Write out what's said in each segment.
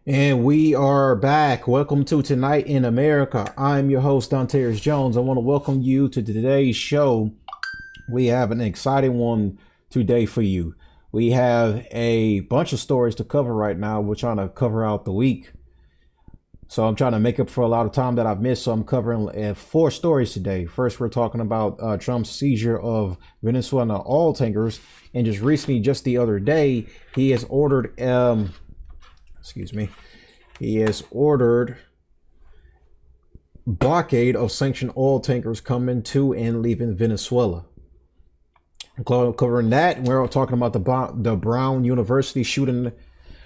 And we are back. Welcome to Tonight in America. I'm your host, Dontaris Jones. I want to welcome you to today's show. We have an exciting one today for you. We have a bunch of stories to cover right now. We're trying to cover out the week. So I'm trying to make up for a lot of time that I've missed. So I'm covering 4 stories today. First, we're talking about Trump's seizure of Venezuelan oil tankers. And just recently, just the other day, he has ordered he has ordered blockade of sanctioned oil tankers coming to and leaving Venezuela. Covering that, we're talking about the Brown University shooting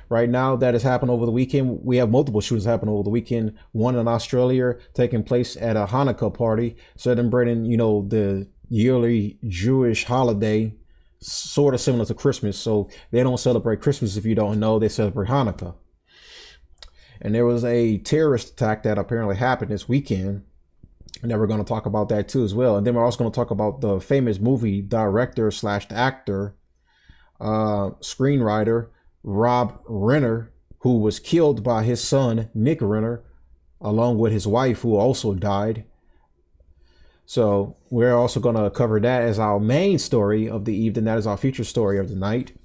right now that has happened over the weekend. We have multiple shootings happen over the weekend. One in Australia taking place at a Hanukkah party, celebrating, the yearly Jewish holiday, sort of similar to Christmas. So they don't celebrate Christmas if you don't know, they celebrate Hanukkah. And there was a terrorist attack that apparently happened this weekend. And then we're going to talk about that too as well. And then we're also going to talk about the famous movie director / actor, screenwriter, Rob Reiner, who was killed by his son, Nick Renner, along with his wife, who also died. So we're also going to cover that as our main story of the evening. That is our feature story of the night.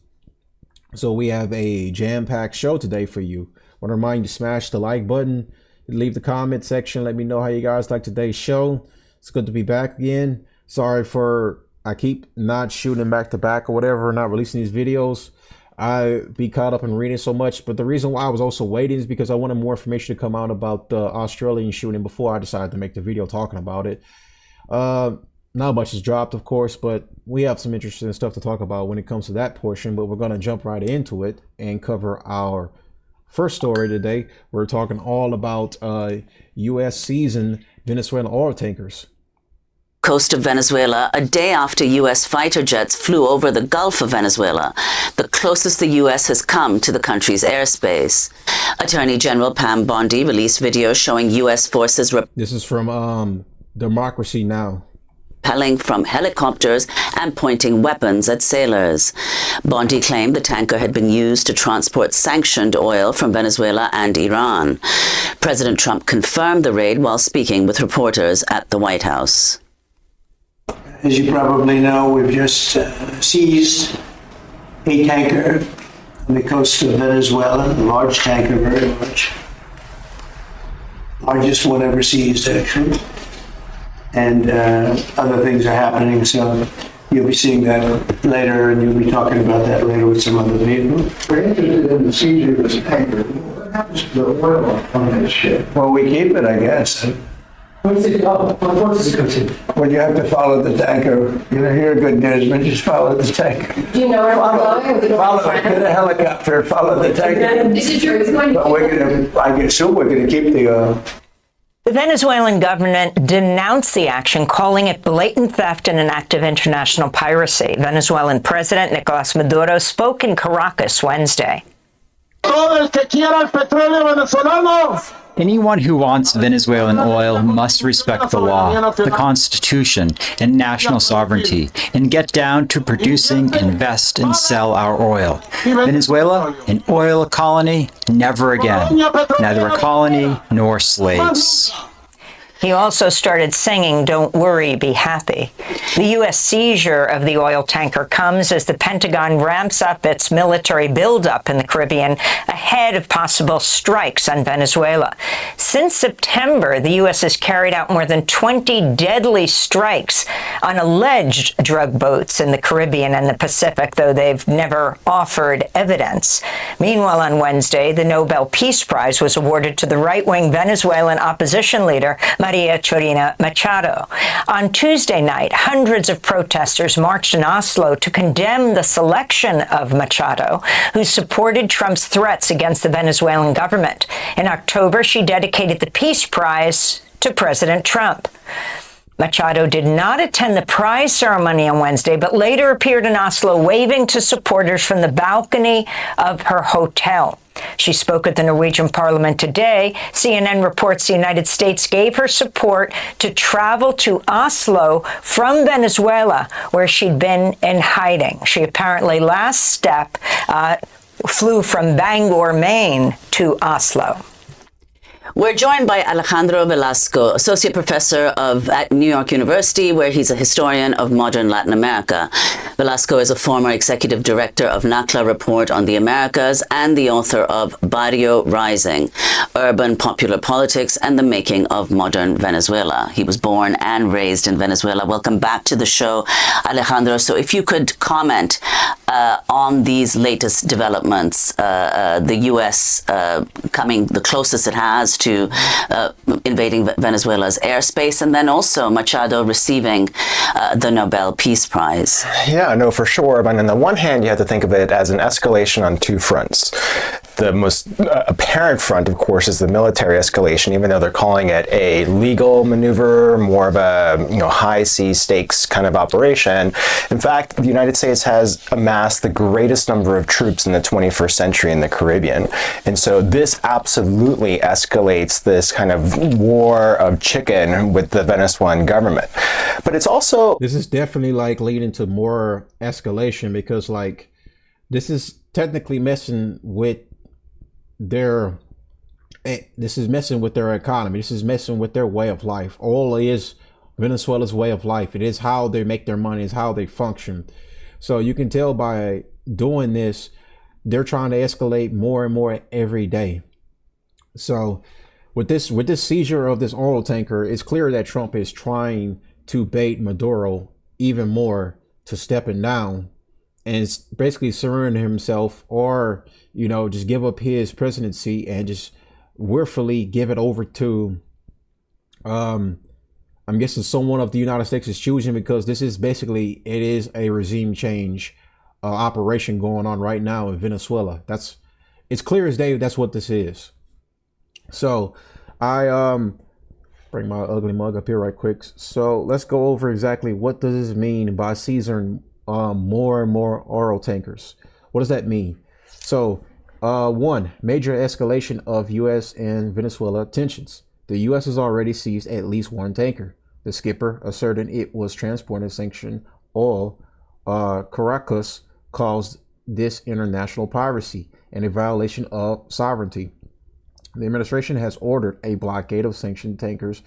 So we have a jam-packed show today for you. I want to remind you to smash the like button, leave the comment section, let me know how you guys like today's show. It's good to be back again. Sorry for I keep not shooting back to back or whatever, not releasing these videos. I be caught up in reading so much, but the reason why I was also waiting is because I wanted more information to come out about the Australian shooting before I decided to make the video talking about it. Not much has dropped, of course, but we have some interesting stuff to talk about when it comes to that portion, but we're going to jump right into it and cover our first story today. We're talking all about U.S. seizing Venezuelan oil tankers. Coast of Venezuela a day after U.S. fighter jets flew over the Gulf of Venezuela, the closest the U.S. has come to the country's airspace. Attorney General Pam Bondi released video showing U.S. forces This is from Democracy Now! Repelling from helicopters and pointing weapons at sailors. Bondi claimed the tanker had been used to transport sanctioned oil from Venezuela and Iran. President Trump confirmed the raid while speaking with reporters at the White House. As you probably know, we've just seized a tanker on the coast of Venezuela, a large tanker, very large. Largest one ever seized, actually. And other things are happening, so you'll be seeing that later, and you'll be talking about that later with some other people. We're interested in the seizure of this tanker. What happens to the oil on this ship? Well, we keep it, I guess. Where does it go? What does it go to? Well, you have to follow the tanker. You don't hear good news, but just follow the tanker. Do you know where it's going? Follow it. Get a helicopter, follow the tanker. Is it true it's going to But I assume we're going to keep the The Venezuelan government denounced the action, calling it blatant theft and an act of international piracy. Venezuelan President Nicolas Maduro spoke in Caracas Wednesday. Anyone who wants Venezuelan oil must respect the law, the Constitution, and national sovereignty, and get down to producing, invest, and sell our oil. Venezuela, an oil colony? Never again. Neither a colony nor slaves. He also started singing, "Don't worry, be happy." The U.S. seizure of the oil tanker comes as the Pentagon ramps up its military buildup in the Caribbean ahead of possible strikes on Venezuela. Since September, the U.S. has carried out more than 20 deadly strikes on alleged drug boats in the Caribbean and the Pacific, though they've never offered evidence. Meanwhile, on Wednesday, the Nobel Peace Prize was awarded to the right-wing Venezuelan opposition leader, Maria Corina Machado. On Tuesday night, hundreds of protesters marched in Oslo to condemn the selection of Machado, who supported Trump's threats against the Venezuelan government. In October, she dedicated the Peace Prize to President Trump. Machado did not attend the prize ceremony on Wednesday, but later appeared in Oslo waving to supporters from the balcony of her hotel. She spoke at the Norwegian parliament today. CNN reports the United States gave her support to travel to Oslo from Venezuela, where she'd been in hiding. She apparently flew from Bangor, Maine to Oslo. We're joined by Alejandro Velasco, associate professor at New York University, where he's a historian of modern Latin America. Velasco is a former executive director of NACLA Report on the Americas and the author of Barrio Rising, Urban Popular Politics and the Making of Modern Venezuela. He was born and raised in Venezuela. Welcome back to the show, Alejandro. So if you could comment on these latest developments, the U.S. coming the closest it has to invading Venezuela's airspace, and then also Machado receiving the Nobel Peace Prize. Yeah, no, for sure. But on the one hand, you have to think of it as an escalation on two fronts. The most apparent front, of course, is the military escalation, even though they're calling it a legal maneuver, more of a high sea stakes kind of operation. In fact, the United States has amassed the greatest number of troops in the 21st century in the Caribbean. And so this absolutely escalates this kind of war of chicken with the Venezuelan government. But it's also... This is definitely like leading to more escalation, because like this is technically messing with their economy. This is messing with their way of life. Oil is Venezuela's way of life. It is how they make their money. It's how they function. So you can tell by doing this, they're trying to escalate more and more every day. So with this seizure of this oil tanker, it's clear that Trump is trying to bait Maduro even more to stepping down, and it's basically surrendering himself, or just give up his presidency and just willfully give it over to I'm guessing someone of the United States is choosing, because this is basically, it is a regime change operation going on right now in Venezuela. It's clear as day that's what this is. So I bring my ugly mug up here right quick. So let's go over exactly what does this mean by seizing more and more oil tankers. What does that mean? So one, major escalation of U.S. and Venezuela tensions. The U.S. has already seized at least one tanker. The skipper asserted it was transporting sanctioned oil. Caracas calls this international piracy and a violation of sovereignty. The administration has ordered a blockade of sanctioned tankers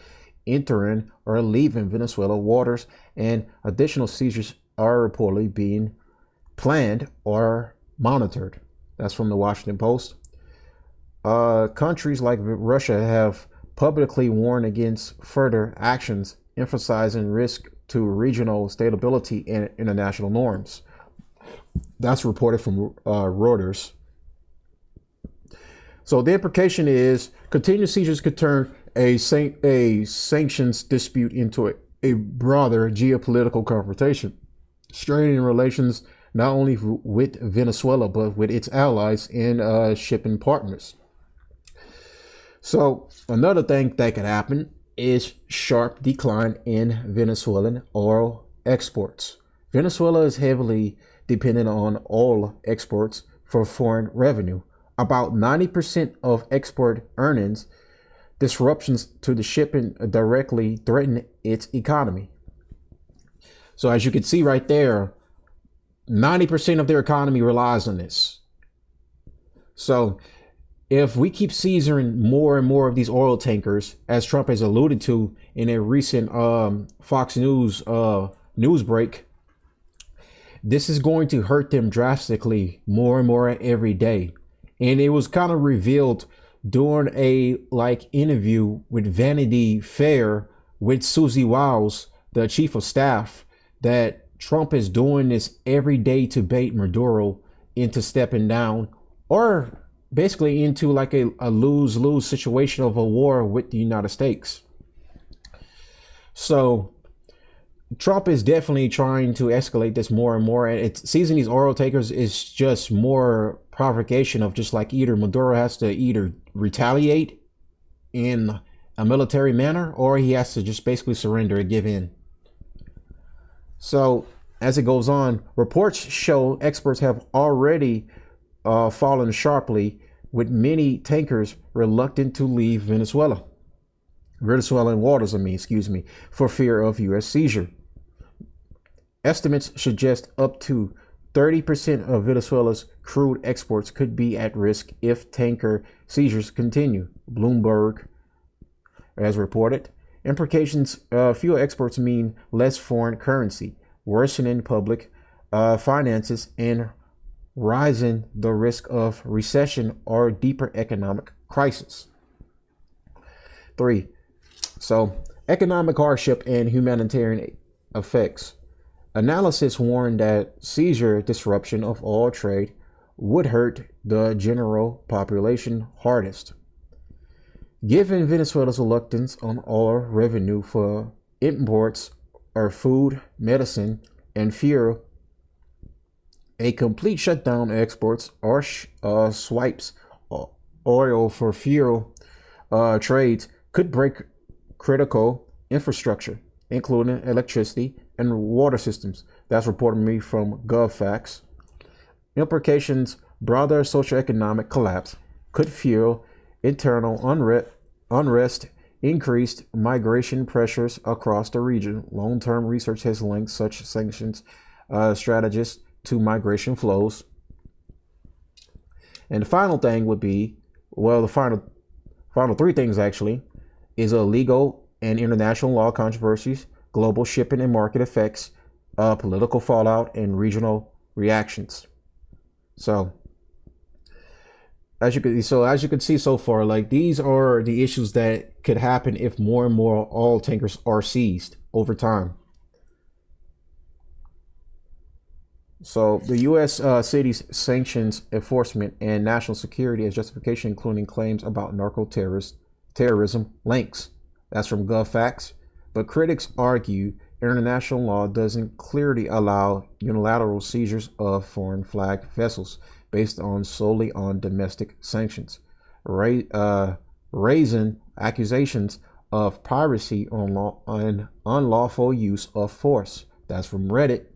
entering or leaving Venezuela waters, and additional seizures are reportedly being planned or monitored. That's from the Washington Post. Countries like Russia have publicly warned against further actions, emphasizing risk to regional stability and international norms. That's reported from Reuters. So the implication is continued seizures could turn a sanctions dispute into a broader geopolitical confrontation, straining relations not only with Venezuela, but with its allies and shipping partners. So another thing that could happen is sharp decline in Venezuelan oil exports. Venezuela is heavily dependent on oil exports for foreign revenue. About 90% of export earnings. Disruptions to the shipping directly threaten its economy. So as you can see right there, 90% of their economy relies on this. So if we keep seizing more and more of these oil tankers, as Trump has alluded to in a recent Fox News news break, this is going to hurt them drastically more and more every day. And it was kind of revealed during a interview with Vanity Fair with Susie Wiles, the chief of staff, that Trump is doing this every day to bait Maduro into stepping down, or basically into like a lose-lose situation of a war with the United States. So Trump is definitely trying to escalate this more and more, and seizing these oil tankers is just more provocation of just like either Maduro has to either retaliate in a military manner, or he has to just basically surrender and give in. So as it goes on, reports show exports have already fallen sharply, with many tankers reluctant to leave Venezuelan waters, for fear of U.S. seizure. Estimates suggest up to 30% of Venezuela's crude exports could be at risk if tanker seizures continue, Bloomberg has reported. Implications: fewer exports mean less foreign currency, worsening public finances, and rising the risk of recession or deeper economic crisis. 3. So, economic hardship and humanitarian effects. Analysis warned that seizure disruption of oil trade would hurt the general population hardest. Given Venezuela's reluctance on oil revenue for imports of food, medicine, and fuel, a complete shutdown of exports or swipes oil for fuel trades could break critical infrastructure, including electricity and water systems. That's reported to me from GovFacts. Implications: broader socioeconomic collapse could fuel internal unrest, increased migration pressures across the region. Long-term research has linked such sanctions strategies to migration flows. And the final thing would be, well, the final three things actually, is legal and international law controversies, global shipping and market effects, political fallout, and regional reactions. So as you can see so far, like, these are the issues that could happen if more and more oil tankers are seized over time. So the U.S. cities sanctions enforcement and national security as justification, including claims about terrorism links. That's from GovFacts. But critics argue international law doesn't clearly allow unilateral seizures of foreign flag vessels based solely on domestic sanctions, raising accusations of piracy on unlawful use of force. That's from Reddit.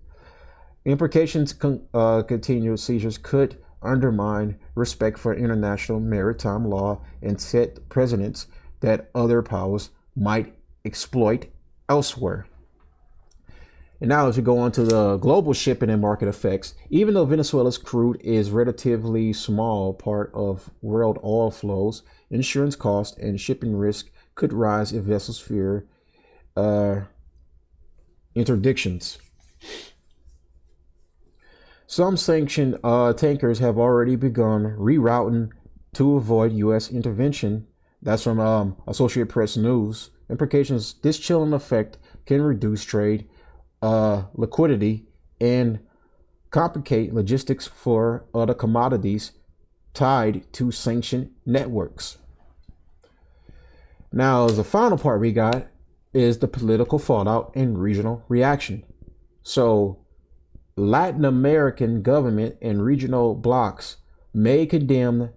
Implications: continued seizures could undermine respect for international maritime law and set precedents that other powers might exploit elsewhere. And now, as we go on to the global shipping and market effects, even though Venezuela's crude is a relatively small part of world oil flows, insurance costs and shipping risk could rise if vessels fear interdictions. Some sanctioned tankers have already begun rerouting to avoid U.S. intervention. That's from Associated Press News. Implications: this chilling effect can reduce trade liquidity and complicate logistics for other commodities tied to sanctioned networks. Now, the final part we got is the political fallout and regional reaction. So, Latin American government and regional blocs may condemn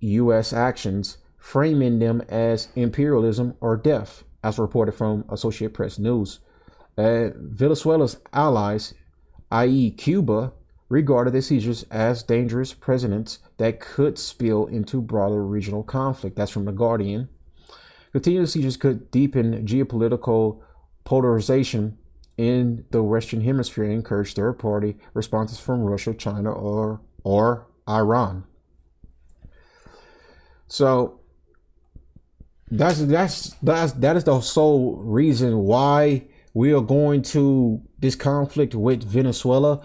U.S. actions, framing them as imperialism or death, as reported from Associated Press News. Venezuela's allies, i.e. Cuba, regarded the seizures as dangerous precedents that could spill into broader regional conflict. That's from The Guardian. Continued seizures could deepen geopolitical polarization in the Western Hemisphere and encourage third-party responses from Russia, China, or Iran. So that is the sole reason why we are going to this conflict with Venezuela.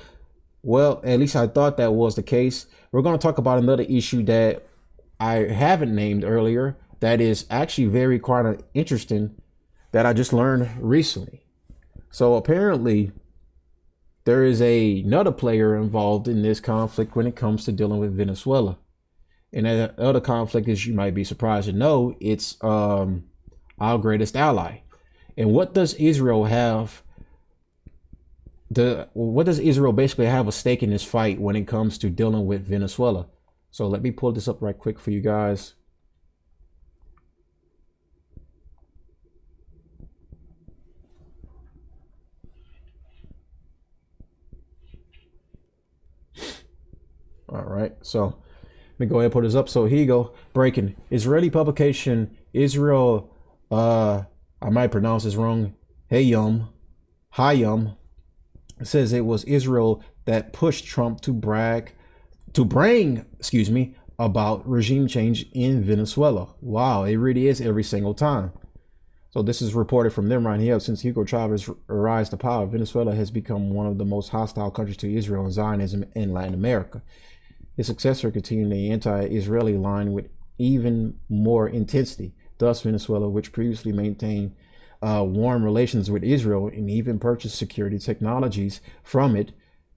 Well, at least I thought that was the case. We're going to talk about another issue that I haven't named earlier that is actually very quite interesting, that I just learned recently. So apparently there is another player involved in this conflict when it comes to dealing with Venezuela. And that other conflict, as you might be surprised to know, it's our greatest ally. And what does Israel have? What does Israel basically have a stake in this fight when it comes to dealing with Venezuela? So let me pull this up right quick for you guys. All right, so let me go ahead and put this up. So here you go. Breaking. Israeli publication Israel, I might pronounce this wrong, Hayom, it says it was Israel that pushed Trump to bring about regime change in Venezuela. Wow, it really is every single time. So this is reported from them right here. Since Hugo Chavez rise to power, Venezuela has become one of the most hostile countries to Israel and Zionism in Latin America. His successor continued the anti-Israeli line with even more intensity. Thus, Venezuela, which previously maintained warm relations with Israel and even purchased security technologies from it,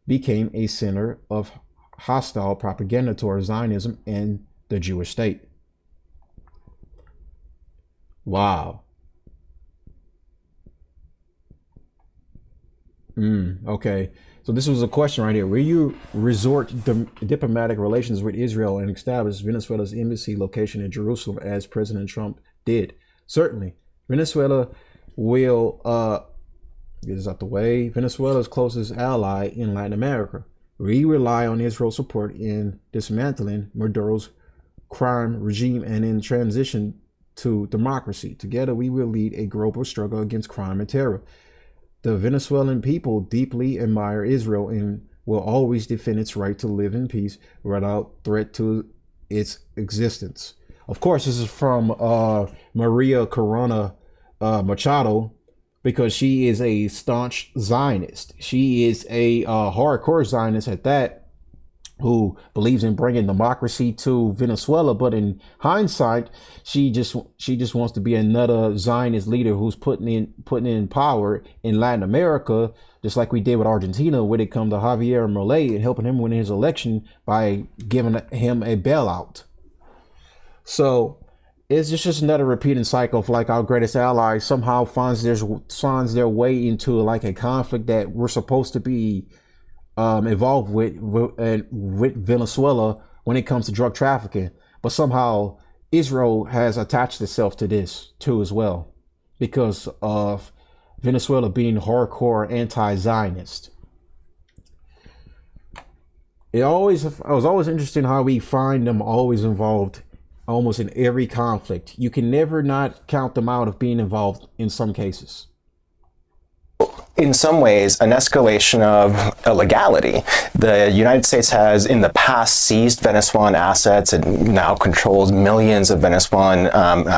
became a center of hostile propaganda towards Zionism and the Jewish state. Wow. Okay. So this was a question right here. Will you resort to diplomatic relations with Israel and establish Venezuela's embassy location in Jerusalem as President Trump did? Certainly. Venezuela will, get this out the way, Venezuela's closest ally in Latin America. We rely on Israel's support in dismantling Maduro's crime regime and in transition to democracy. Together, we will lead a global struggle against crime and terror. The Venezuelan people deeply admire Israel and will always defend its right to live in peace without threat to its existence. Of course, this is from Maria Corona Machado, because she is a staunch Zionist. She is a hardcore Zionist at that, who believes in bringing democracy to Venezuela. But in hindsight, she just wants to be another Zionist leader who's putting in power in Latin America, just like we did with Argentina when it comes to Javier Milei and helping him win his election by giving him a bailout. So it's just another repeating cycle of like our greatest ally somehow finds their way into like a conflict that we're supposed to be involved with Venezuela when it comes to drug trafficking. But somehow Israel has attached itself to this too as well, because of Venezuela being hardcore anti-Zionist. It was always interesting how we find them always involved almost in every conflict. You can never not count them out of being involved in some cases. In some ways, an escalation of illegality. The United States has in the past seized Venezuelan assets and now controls millions of Venezuelan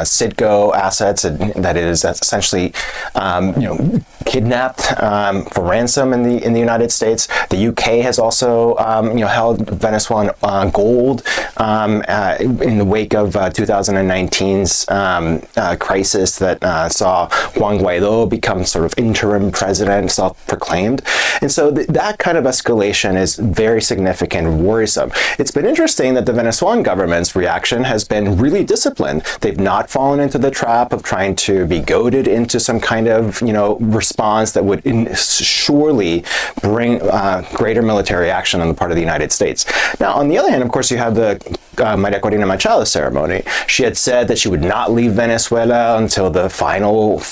Citgo assets that it is essentially kidnapped for ransom in the United States. The UK has also held Venezuelan gold in the wake of 2019's crisis that saw Juan Guaido become sort of interim president, self-proclaimed. And so that kind of escalation is very significant and worrisome. It's been interesting that the Venezuelan government's reaction has been really disciplined. They've not fallen into the trap of trying to be goaded into some kind of response that would surely bring greater military action on the part of the United States. Now, on the other hand, of course, you have the Maria Corina Machado ceremony. She had said that she would not leave Venezuela until the final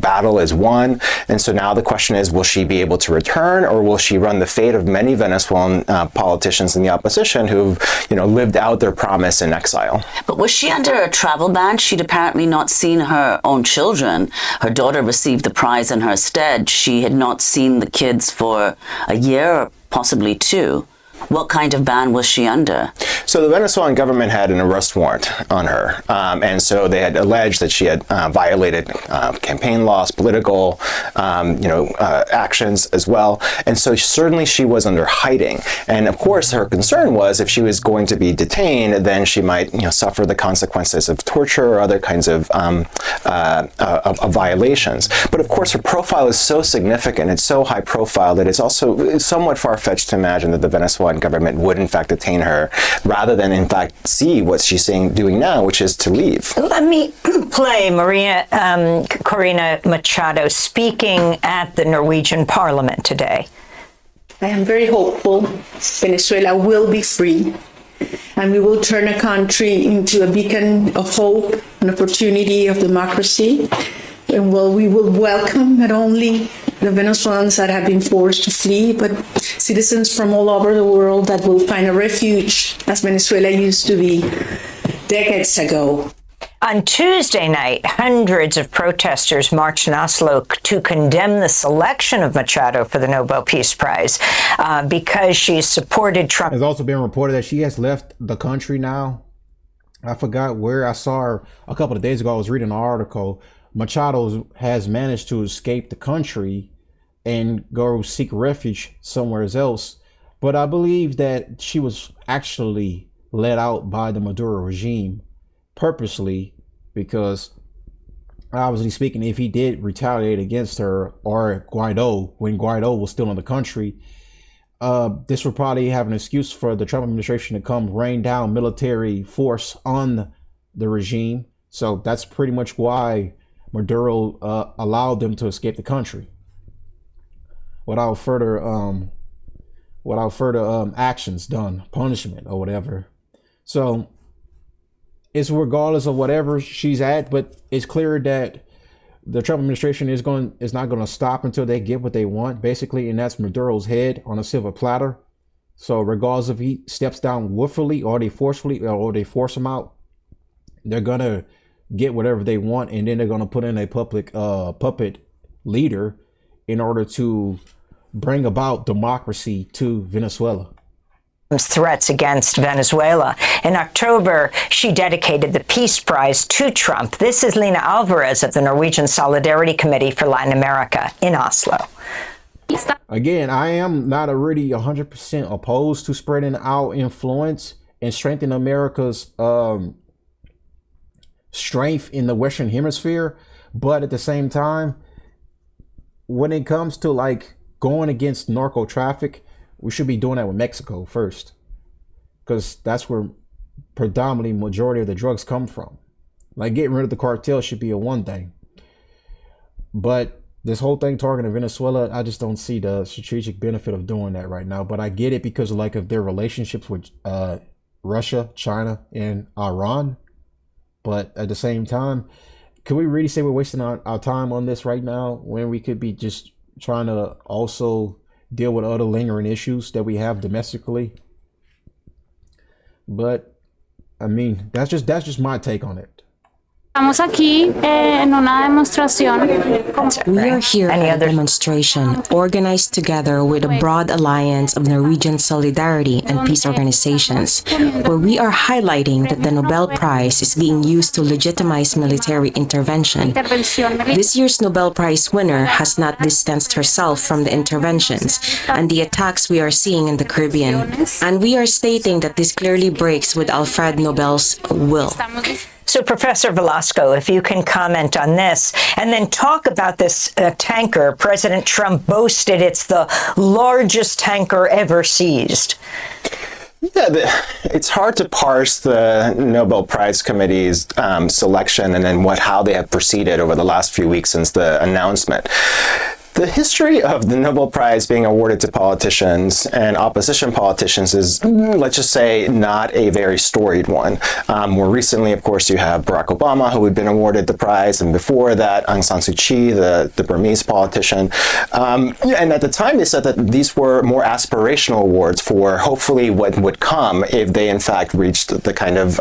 battle is won. And so now the question is, will she be able to return, or will she run the fate of many Venezuelan politicians in the opposition who've lived out their promise in exile? But was she under a travel ban? She'd apparently not seen her own children. Her daughter received the prize in her stead. She had not seen the kids for a year or possibly two. What kind of ban was she under? So the Venezuelan government had an arrest warrant on her. And so they had alleged that she had violated campaign laws, political actions as well. And so certainly she was under hiding. And of course, her concern was if she was going to be detained, then she might suffer the consequences of torture or other kinds of violations. But of course, her profile is so significant, it's so high profile that it's also somewhat far-fetched to imagine that the Venezuelan government would in fact detain her, rather than in fact see what she's doing now, which is to leave. Let me play Maria Corina Machado speaking at the Norwegian Parliament today. I am very hopeful Venezuela will be free, and we will turn a country into a beacon of hope and opportunity of democracy. And we will welcome not only the Venezuelans that have been forced to flee, but citizens from all over the world that will find a refuge, as Venezuela used to be decades ago. On Tuesday night, hundreds of protesters marched in Oslo to condemn the selection of Machado for the Nobel Peace Prize because she supported Trump. It's also been reported that she has left the country now. I forgot where I saw her a couple of days ago. I was reading an article. Machado has managed to escape the country and go seek refuge somewhere else. But I believe that she was actually let out by the Maduro regime purposely, because obviously speaking, if he did retaliate against her or Guaido, when Guaido was still in the country, this would probably have an excuse for the Trump administration to come rain down military force on the regime. So that's pretty much why Maduro allowed them to escape the country without further actions done, punishment or whatever. So it's regardless of whatever she's at, but it's clear that the Trump administration is not going to stop until they get what they want, basically, and that's Maduro's head on a silver platter. So regardless if he steps down willfully or they force him out, they're going to get whatever they want, and then they're going to put in a public puppet leader in order to bring about democracy to Venezuela. Threats against Venezuela. In October, she dedicated the Peace Prize to Trump. This is Lena Alvarez of the Norwegian Solidarity Committee for Latin America in Oslo. Again, I am not already 100% opposed to spreading our influence and strengthening America's strength in the Western Hemisphere. But at the same time, when it comes to like going against narco traffic, we should be doing that with Mexico first, because that's where predominantly majority of the drugs come from. Like getting rid of the cartel should be a one thing, but this whole thing targeting Venezuela, I just don't see the strategic benefit of doing that right now. But I get it because like of their relationships with Russia, China, and Iran. But at the same time, can we really say we're wasting our time on this right now when we could be just trying to also deal with other lingering issues that we have domestically? But I mean, that's just my take on it. We are here at a demonstration organized together with a broad alliance of Norwegian solidarity and peace organizations, where we are highlighting that the Nobel Prize is being used to legitimize military intervention. This year's Nobel Prize winner has not distanced herself from the interventions and the attacks we are seeing in the Caribbean, and we are stating that this clearly breaks with Alfred Nobel's will. So, Professor Velasco, if you can comment on this and then talk about this tanker. President Trump boasted it's the largest tanker ever seized. Yeah, it's hard to parse the Nobel Prize Committee's selection and then how they have proceeded over the last few weeks since the announcement. The history of the Nobel Prize being awarded to politicians and opposition politicians is, let's just say, not a very storied one. More recently, of course, you have Barack Obama, who had been awarded the prize, and before that, Aung San Suu Kyi, the Burmese politician. And at the time, they said that these were more aspirational awards for hopefully what would come if they, in fact, reached the kind of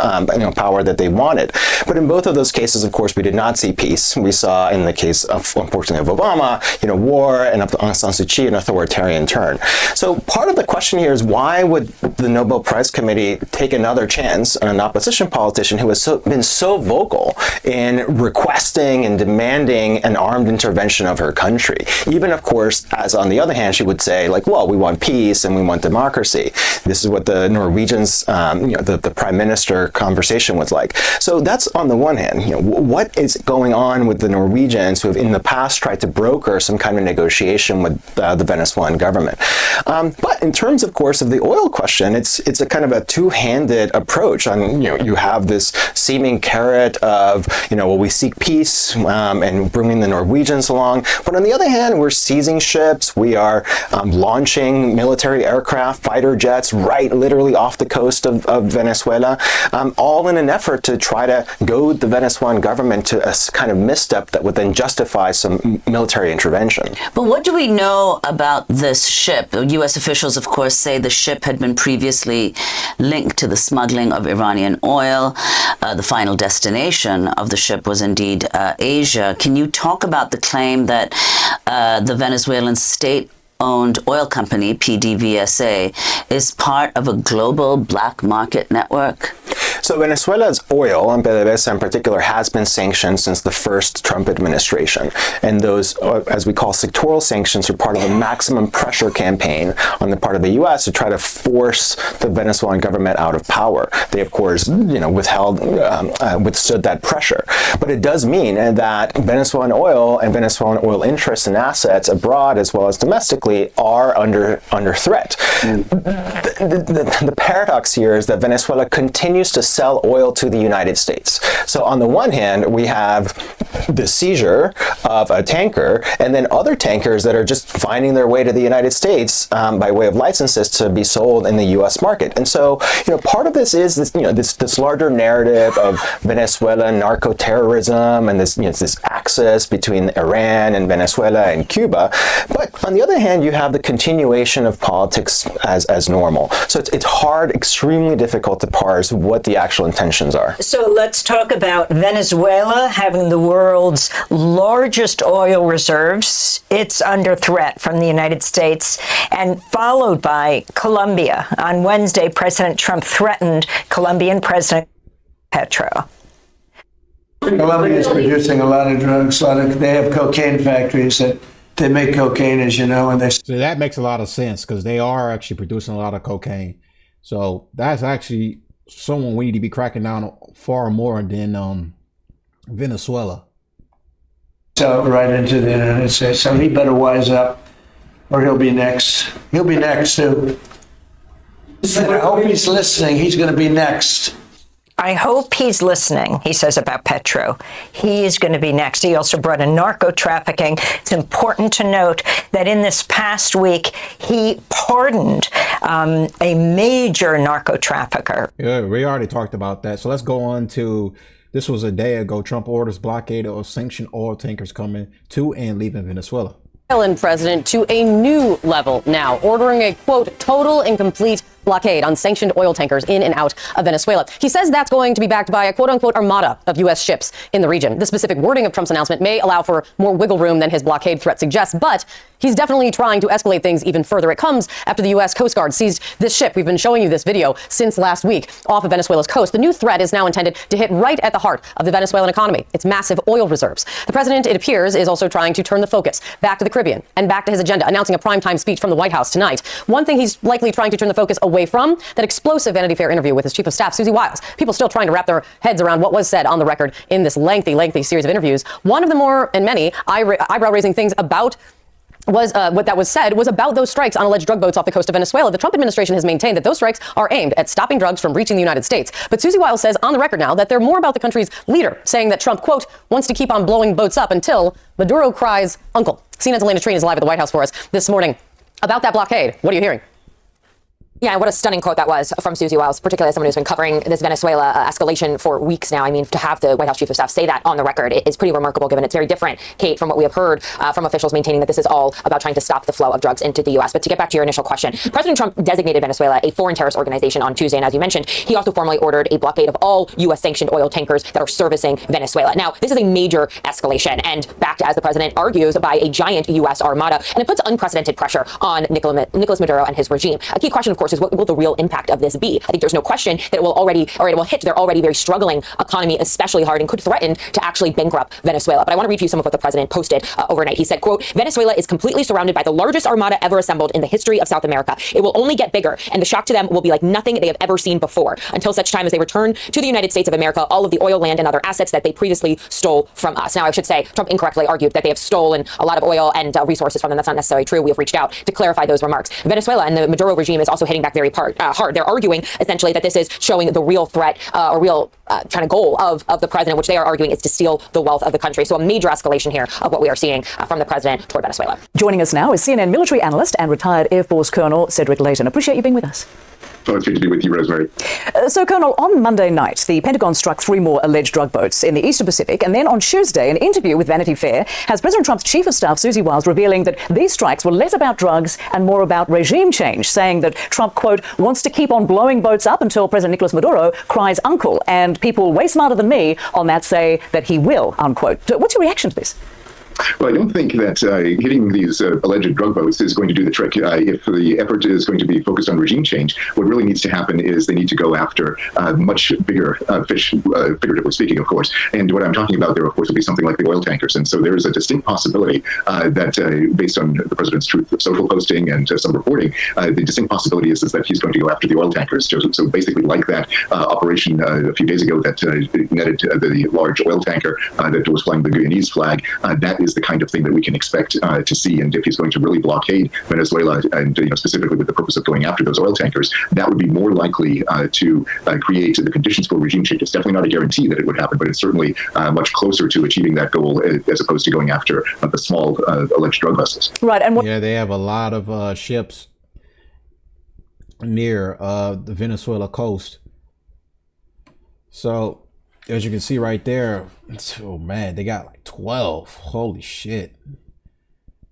power that they wanted. But in both of those cases, of course, we did not see peace. We saw, in the case of, unfortunately, of Obama, war, and of Aung San Suu Kyi, an authoritarian turn. So part of the question here is, why would the Nobel Prize Committee take another chance on an opposition politician who has been so vocal in requesting and demanding an armed intervention of her country? Even, of course, as on the other hand, she would say, like, well, we want peace and we want democracy. This is what the Norwegians, the prime minister conversation was like. So that's on the one hand. What is going on with the Norwegians who have in the past tried to broker some kind of negotiation with the Venezuelan government? But in terms, of course, of the oil question, it's a kind of a two-handed approach. You have this seeming carrot of, well, we seek peace and bringing the Norwegians along. But on the other hand, we're seizing ships. We are launching military aircraft, fighter jets, right literally off the coast of Venezuela, all in an effort to try to goad the Venezuelan government to a kind of misstep that would then justify some military intervention. But what do we know about this ship? U.S. officials, of course, say the ship had been previously previously linked to the smuggling of Iranian oil. The final destination of the ship was indeed Asia. Can you talk about the claim that the Venezuelan state-owned oil company, PDVSA, is part of a global black market network? So Venezuela's oil, and PDVSA in particular, has been sanctioned since the first Trump administration. And those, as we call sectoral sanctions, are part of a maximum pressure campaign on the part of the U.S. to try to force the Venezuelan government out of power. They, of course, withstood that pressure. But it does mean that Venezuelan oil and Venezuelan oil interests and assets abroad, as well as domestically, are under threat. The paradox here is that Venezuela continues to sell oil to the United States. So on the one hand, we have the seizure of a tanker, and then other tankers that are just finding their way to the United States by way of licenses to be sold in the U.S. market. And so, part of this is this larger narrative of Venezuelan narco-terrorism and this axis between Iran and Venezuela and Cuba. But on the other hand, you have the continuation of politics as normal. So it's hard, extremely difficult to parse what the actual intentions are. So let's talk about Venezuela having the world's largest oil reserves. It's under threat from the United States, and followed by Colombia. On Wednesday, President Trump threatened Colombian President Petro. Colombia is producing a lot of drugs. They have cocaine factories that they make cocaine, as you know, and so that makes a lot of sense because they are actually producing a lot of cocaine. So that's actually someone we need to be cracking down on far more than Venezuela. So right into the United States. So he better wise up, or he'll be next. He'll be next too. And I hope he's listening. He's going to be next. I hope he's listening, he says about Petro. He is going to be next. He also brought in narco trafficking. It's important to note that in this past week, he pardoned a major narco trafficker. Yeah, we already talked about that. So let's go on to, this was a day ago, Trump orders blockade of sanctioned oil tankers coming to and leaving Venezuela. Venezuelan president to a new level now, ordering a, quote, total and complete blockade on sanctioned oil tankers in and out of Venezuela. He says that's going to be backed by a quote-unquote armada of U.S. ships in the region. The specific wording of Trump's announcement may allow for more wiggle room than his blockade threat suggests, but he's definitely trying to escalate things even further. It comes after the U.S. Coast Guard seized this ship. We've been showing you this video since last week off of Venezuela's coast. The new threat is now intended to hit right at the heart of the Venezuelan economy, its massive oil reserves. The president, it appears, is also trying to turn the focus back to the Caribbean and back to his agenda, announcing a primetime speech from the White House tonight. One thing he's likely trying to turn the focus away from, that explosive Vanity Fair interview with his chief of staff, Susie Wiles. People still trying to wrap their heads around what was said on the record in this lengthy series of interviews. One of the more and many eyebrow-raising things about what that was said was about those strikes on alleged drug boats off the coast of Venezuela. The Trump administration has maintained that those strikes are aimed at stopping drugs from reaching the United States. But Susie Wiles says on the record now that they're more about the country's leader, saying that Trump, quote, wants to keep on blowing boats up until Maduro cries uncle. CNN's Elena Trine is live at the White House for us this morning. About that blockade, what are you hearing? Yeah, what a stunning quote that was from Susie Wiles, particularly as someone who's been covering this Venezuela escalation for weeks now. I mean, to have the White House Chief of Staff say that on the record is pretty remarkable, given it's very different, Kate, from what we have heard from officials maintaining that this is all about trying to stop the flow of drugs into the U.S. But to get back to your initial question, President Trump designated Venezuela a foreign terrorist organization on Tuesday, and as you mentioned, he also formally ordered a blockade of all U.S. sanctioned oil tankers that are servicing Venezuela. Now, this is a major escalation, and backed, as the president argues, by a giant U.S. armada, and it puts unprecedented pressure on Nicolas Maduro and his regime. A key question, of course, is what will the real impact of this be? I think there's no question that it will hit their already very struggling economy especially hard and could threaten to actually bankrupt Venezuela. But I want to read you some of what the president posted overnight. He said, quote, Venezuela is completely surrounded by the largest armada ever assembled in the history of South America. It will only get bigger, and the shock to them will be like nothing they have ever seen before, until such time as they return to the United States of America all of the oil, land, and other assets that they previously stole from us. Now, I should say, Trump incorrectly argued that they have stolen a lot of oil and resources from them. That's not necessarily true. We have reached out to clarify those remarks. Venezuela and the Maduro regime is also hitting back very hard. They're arguing essentially that this is showing the real threat or real kind of goal of the president, which they are arguing is to steal the wealth of the country. So a major escalation here of what we are seeing from the president toward Venezuela. Joining us now is CNN military analyst and retired Air Force Colonel Cedric Leighton. Appreciate you being with us. Oh, it's good to be with you, Rosemary. So, Colonel, on Monday night, the Pentagon struck 3 more alleged drug boats in the Eastern Pacific. And then on Tuesday, an interview with Vanity Fair has President Trump's chief of staff, Susie Wiles, revealing that these strikes were less about drugs and more about regime change, saying that Trump, quote, wants to keep on blowing boats up until President Nicolas Maduro cries uncle. And people way smarter than me on that say that he will, unquote. What's your reaction to this? Well, I don't think that hitting these alleged drug boats is going to do the trick. If the effort is going to be focused on regime change, what really needs to happen is they need to go after much bigger fish, figuratively speaking, of course. And what I'm talking about there, of course, would be something like the oil tankers. And so there is a distinct possibility that, based on the president's Truth Social posting and some reporting, the distinct possibility is that he's going to go after the oil tankers. So basically, like that operation a few days ago that netted the large oil tanker that was flying the Guyanese flag, that is the kind of thing that we can expect to see. And if he's going to really blockade Venezuela, and specifically with the purpose of going after those oil tankers, that would be more likely to create the conditions for regime change. It's definitely not a guarantee that it would happen, but it's certainly much closer to achieving that goal as opposed to going after the small alleged drug vessels. Right, and yeah, they have a lot of ships near the Venezuela coast. So, as you can see right there, oh man, they got like 12. Holy shit.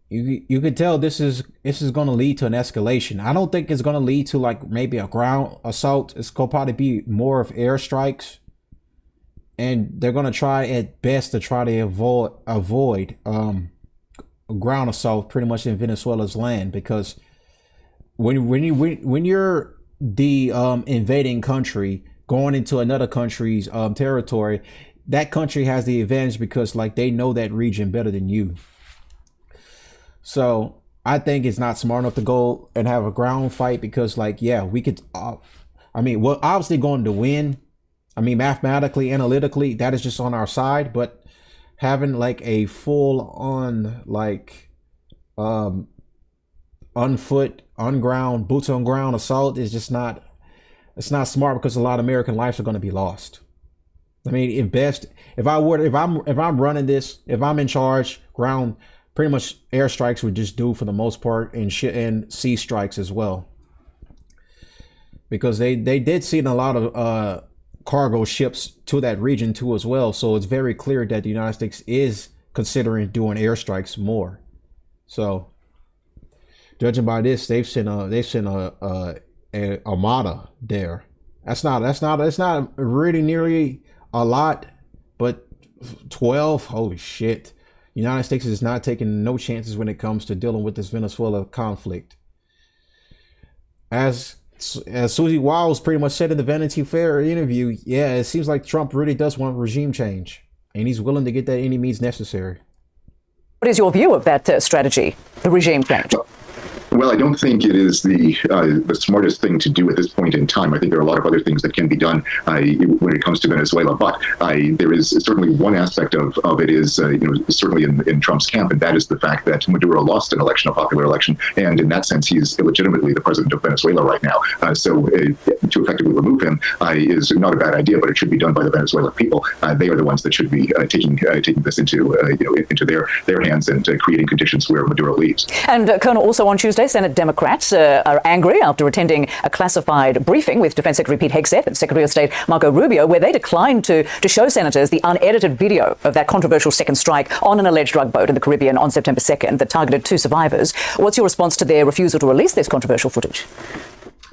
You could tell this is going to lead to an escalation. I don't think it's going to lead to like maybe a ground assault. It's going to probably be more of airstrikes. And they're going to try at best to try to avoid ground assault pretty much in Venezuela's land, because when you're the invading country going into another country's territory, that country has the advantage because like they know that region better than you. So I think it's not smart enough to go and have a ground fight, because like, yeah, we could, I mean, we're obviously going to win. I mean, mathematically, analytically, that is just on our side, but having like a full on like boots on ground assault is just not, it's not smart, because a lot of American lives are going to be lost. I mean, if I'm running this, if I'm in charge, ground, pretty much airstrikes would just do for the most part, and sea strikes as well, because they did send a lot of cargo ships to that region too as well. So it's very clear that the United States is considering doing airstrikes more. So judging by this, they've sent a armada there. That's not really nearly a lot, but 12, holy shit. United States is not taking no chances when it comes to dealing with this Venezuela conflict. As Susie Wiles pretty much said in the Vanity Fair interview, yeah, it seems like Trump really does want regime change, and he's willing to get that any means necessary. What is your view of that strategy, the regime change? Well, I don't think it is the smartest thing to do at this point in time. I think there are a lot of other things that can be done when it comes to Venezuela. But there is certainly one aspect of it is, certainly in Trump's camp, and that is the fact that Maduro lost an election, a popular election, and in that sense, he's illegitimately the president of Venezuela right now. So to effectively remove him is not a bad idea, but it should be done by the Venezuelan people. They are the ones that should be taking this into their hands and creating conditions where Maduro leaves. And Colonel, also on Tuesday, Senate Democrats are angry after attending a classified briefing with Defense Secretary Pete Hegseth and Secretary of State Marco Rubio, where they declined to show senators the unedited video of that controversial second strike on an alleged drug boat in the Caribbean on September 2nd that targeted 2 survivors. What's your response to their refusal to release this controversial footage?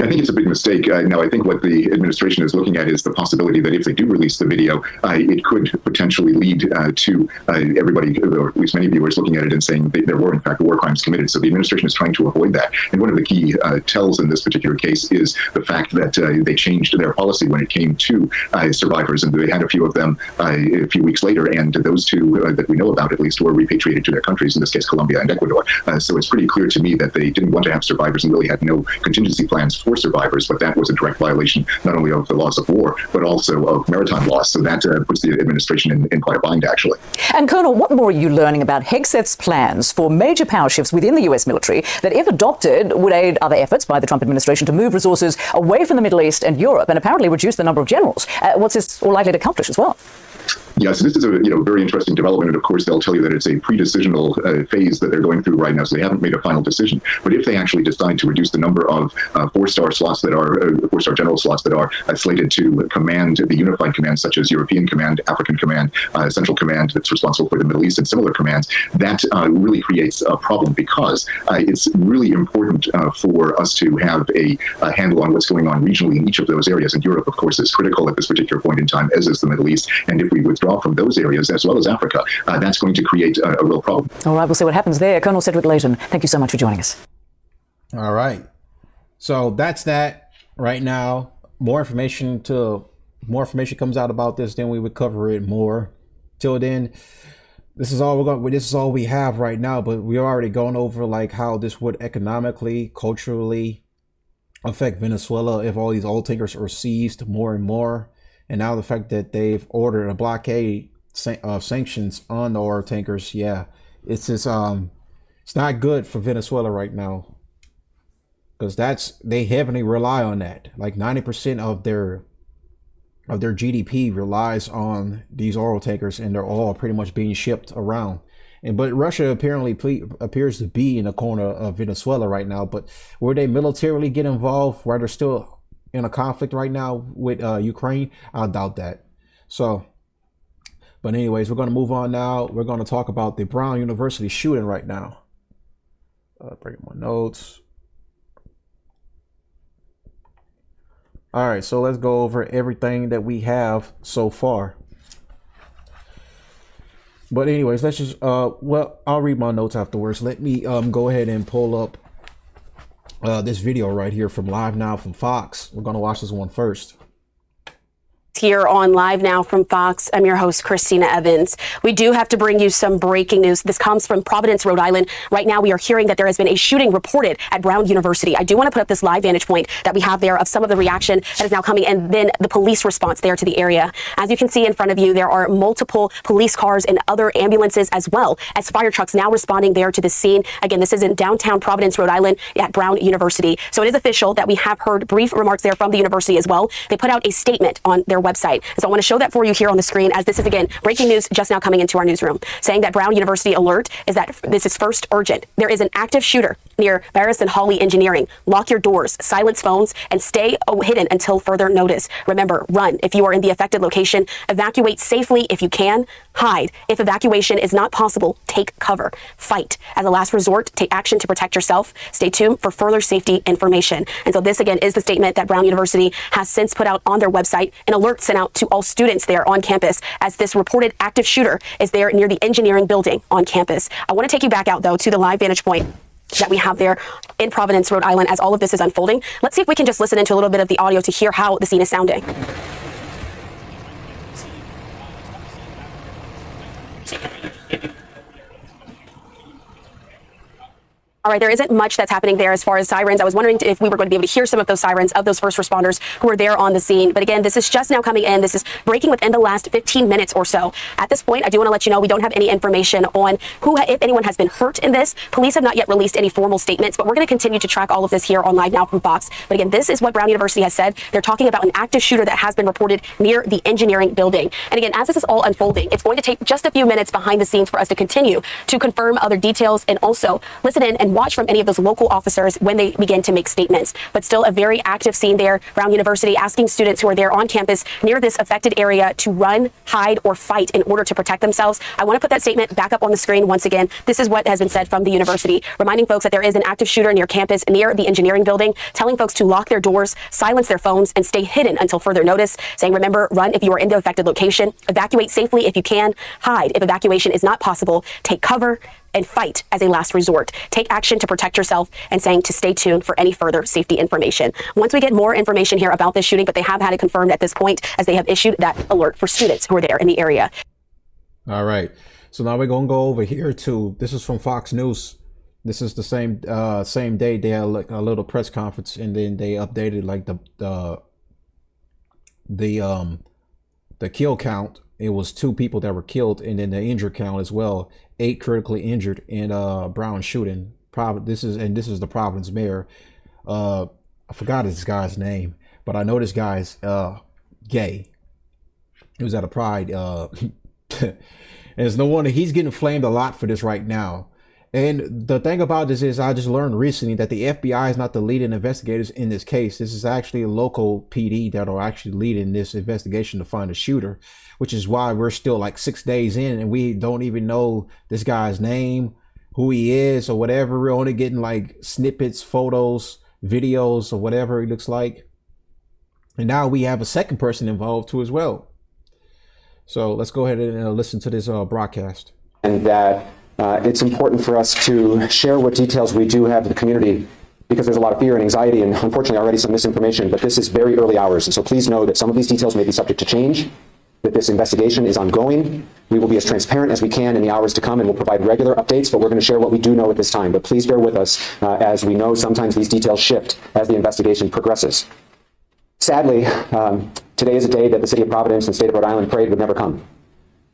I think it's a big mistake. Now, I think what the administration is looking at is the possibility that if they do release the video, it could potentially lead to everybody, or at least many viewers, looking at it and saying there were, in fact, war crimes committed. So the administration is trying to avoid that. And one of the key tells in this particular case is the fact that they changed their policy when it came to survivors. And they had a few of them a few weeks later. And those 2 that we know about, at least, were repatriated to their countries, in this case, Colombia and Ecuador. So it's pretty clear to me that they didn't want to have survivors and really had no contingency plans for survivors, but that was a direct violation not only of the laws of war, but also of maritime laws. So that puts the administration in quite a bind, actually. And Colonel, what more are you learning about Hegseth's plans for major power shifts within the U.S. military that, if adopted, would aid other efforts by the Trump administration to move resources away from the Middle East and Europe, and apparently reduce the number of generals? What's this all likely to accomplish as well? Yeah, so this is a very interesting development, and of course they'll tell you that it's a pre-decisional phase that they're going through right now, so they haven't made a final decision. But if they actually decide to reduce the number of four-star slots that are four-star general slots that are slated to command the unified commands, such as European Command, African Command, Central Command, that's responsible for the Middle East and similar commands, that really creates a problem because it's really important for us to have a handle on what's going on regionally in each of those areas. And Europe, of course, is critical at this particular point in time, as is the Middle East. And if we withdraw from those areas, as well as Africa, that's going to create a real problem. All right, we'll see what happens there. Colonel Cedric Layton, thank you so much for joining us. All right. So that's that right now. More information comes out about this, then we would cover it more. Till then, this is all we have right now, but we're already going over like how this would economically, culturally affect Venezuela if all these oil tankers are seized more and more. And now the fact that they've ordered a blockade of sanctions on the oil tankers, yeah, it's just it's not good for Venezuela right now, because they heavily rely on that. Like 90% of their GDP relies on these oil tankers, and they're all pretty much being shipped around. But Russia apparently appears to be in the corner of Venezuela right now. But where they militarily get involved, where they're still in a conflict right now with Ukraine, I doubt that. So, but anyways, we're going to move on now. We're going to talk about the Brown University shooting right now. Bring up my notes. All right, so let's go over everything that we have so far. But anyways, let's just well, I'll read my notes afterwards. Let me go ahead and pull up this video right here from Live Now from Fox. We're going to watch this one first. Here on Live Now from Fox, I'm your host, Christina Evans. We do have to bring you some breaking news. This comes from Providence, Rhode Island. Right now, we are hearing that there has been a shooting reported at Brown University. I do want to put up this live vantage point that we have there of some of the reaction that is now coming, and then the police response there to the area. As you can see in front of you, there are multiple police cars and other ambulances, as well as fire trucks now responding there to the scene. Again, this is in downtown Providence, Rhode Island at Brown University. So it is official that we have heard brief remarks there from the university as well. They put out a statement on their website. So I want to show that for you here on the screen, as this is, again, breaking news just now coming into our newsroom, saying that Brown University alert is that this is first urgent. There is an active shooter near Barris and Hawley Engineering. Lock your doors, silence phones, and stay hidden until further notice. Remember, run if you are in the affected location. Evacuate safely if you can. Hide. If evacuation is not possible, take cover. Fight. As a last resort, take action to protect yourself. Stay tuned for further safety information. And so this, again, is the statement that Brown University has since put out on their website. An alert sent out to all students there on campus, as this reported active shooter is there near the engineering building on campus. I want to take you back out, though, to the live vantage point that we have there in Providence, Rhode Island, as all of this is unfolding. Let's see if we can just listen into a little bit of the audio to hear how the scene is sounding. All right, there isn't much that's happening there as far as sirens. I was wondering if we were going to be able to hear some of those sirens of those first responders who were there on the scene. But again, this is just now coming in. This is breaking within the last 15 minutes or so. At this point, I do want to let you know we don't have any information on who, if anyone, has been hurt in this. Police have not yet released any formal statements, but we're going to continue to track all of this here on Live Now from Fox. But again, this is what Brown University has said. They're talking about an active shooter that has been reported near the engineering building. And again, as this is all unfolding, it's going to take just a few minutes behind the scenes for us to continue to confirm other details and also listen in and watch from any of those local officers when they begin to make statements. But still a very active scene there. Brown University asking students who are there on campus near this affected area to run, hide, or fight in order to protect themselves. I want to put that statement back up on the screen once again. This is what has been said from the university, reminding folks that there is an active shooter near campus, near the engineering building, telling folks to lock their doors, silence their phones, and stay hidden until further notice, saying, remember, run if you are in the affected location, evacuate safely if you can, hide if evacuation is not possible, take cover, and fight as a last resort. Take action to protect yourself, and saying to stay tuned for any further safety information. Once we get more information here about this shooting, but they have had it confirmed at this point, as they have issued that alert for students who are there in the area. All right. So now we're going to go over here to, this is from Fox News. This is the same day they had like a little press conference, and then they updated like the kill count. It was 2 people that were killed, and then the injured count as well. 8 critically injured in Brown shooting. This is the Providence mayor. I forgot this guy's name, but I know this guy's gay. He was at a pride And it's no wonder he's getting flamed a lot for this right now. And the thing about this is I just learned recently that the FBI is not the leading investigators in this case. This is actually a local PD that are actually leading this investigation to find a shooter, which is why we're still like 6 days in and we don't even know this guy's name, who he is or whatever. We're only getting like snippets, photos, videos or whatever he looks like. And now we have a second person involved too as well. So let's go ahead and listen to this broadcast. And that it's important for us to share what details we do have to the community, because there's a lot of fear and anxiety and unfortunately already some misinformation, but this is very early hours. And so please know that some of these details may be subject to change, that this investigation is ongoing. We will be as transparent as we can in the hours to come and we'll provide regular updates, but we're going to share what we do know at this time. But please bear with us as we know sometimes these details shift as the investigation progresses. Sadly, today is a day that the city of Providence and state of Rhode Island prayed would never come.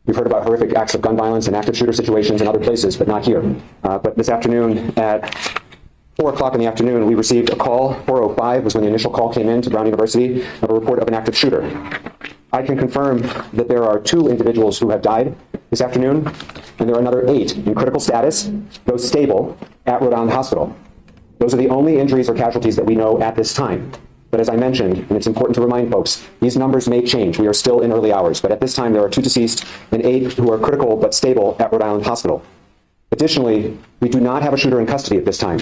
We've heard about horrific acts of gun violence and active shooter situations in other places, but not here. But this afternoon at 4 o'clock in the afternoon, we received a call. 4:05 was when the initial call came in to Brown University of a report of an active shooter. I can confirm that there are 2 individuals who have died this afternoon, and there are another 8 in critical status, those stable, at Rhode Island Hospital. Those are the only injuries or casualties that we know at this time. But as I mentioned, and it's important to remind folks, these numbers may change. We are still in early hours, but at this time there are 2 deceased and 8 who are critical but stable at Rhode Island Hospital. Additionally, we do not have a shooter in custody at this time.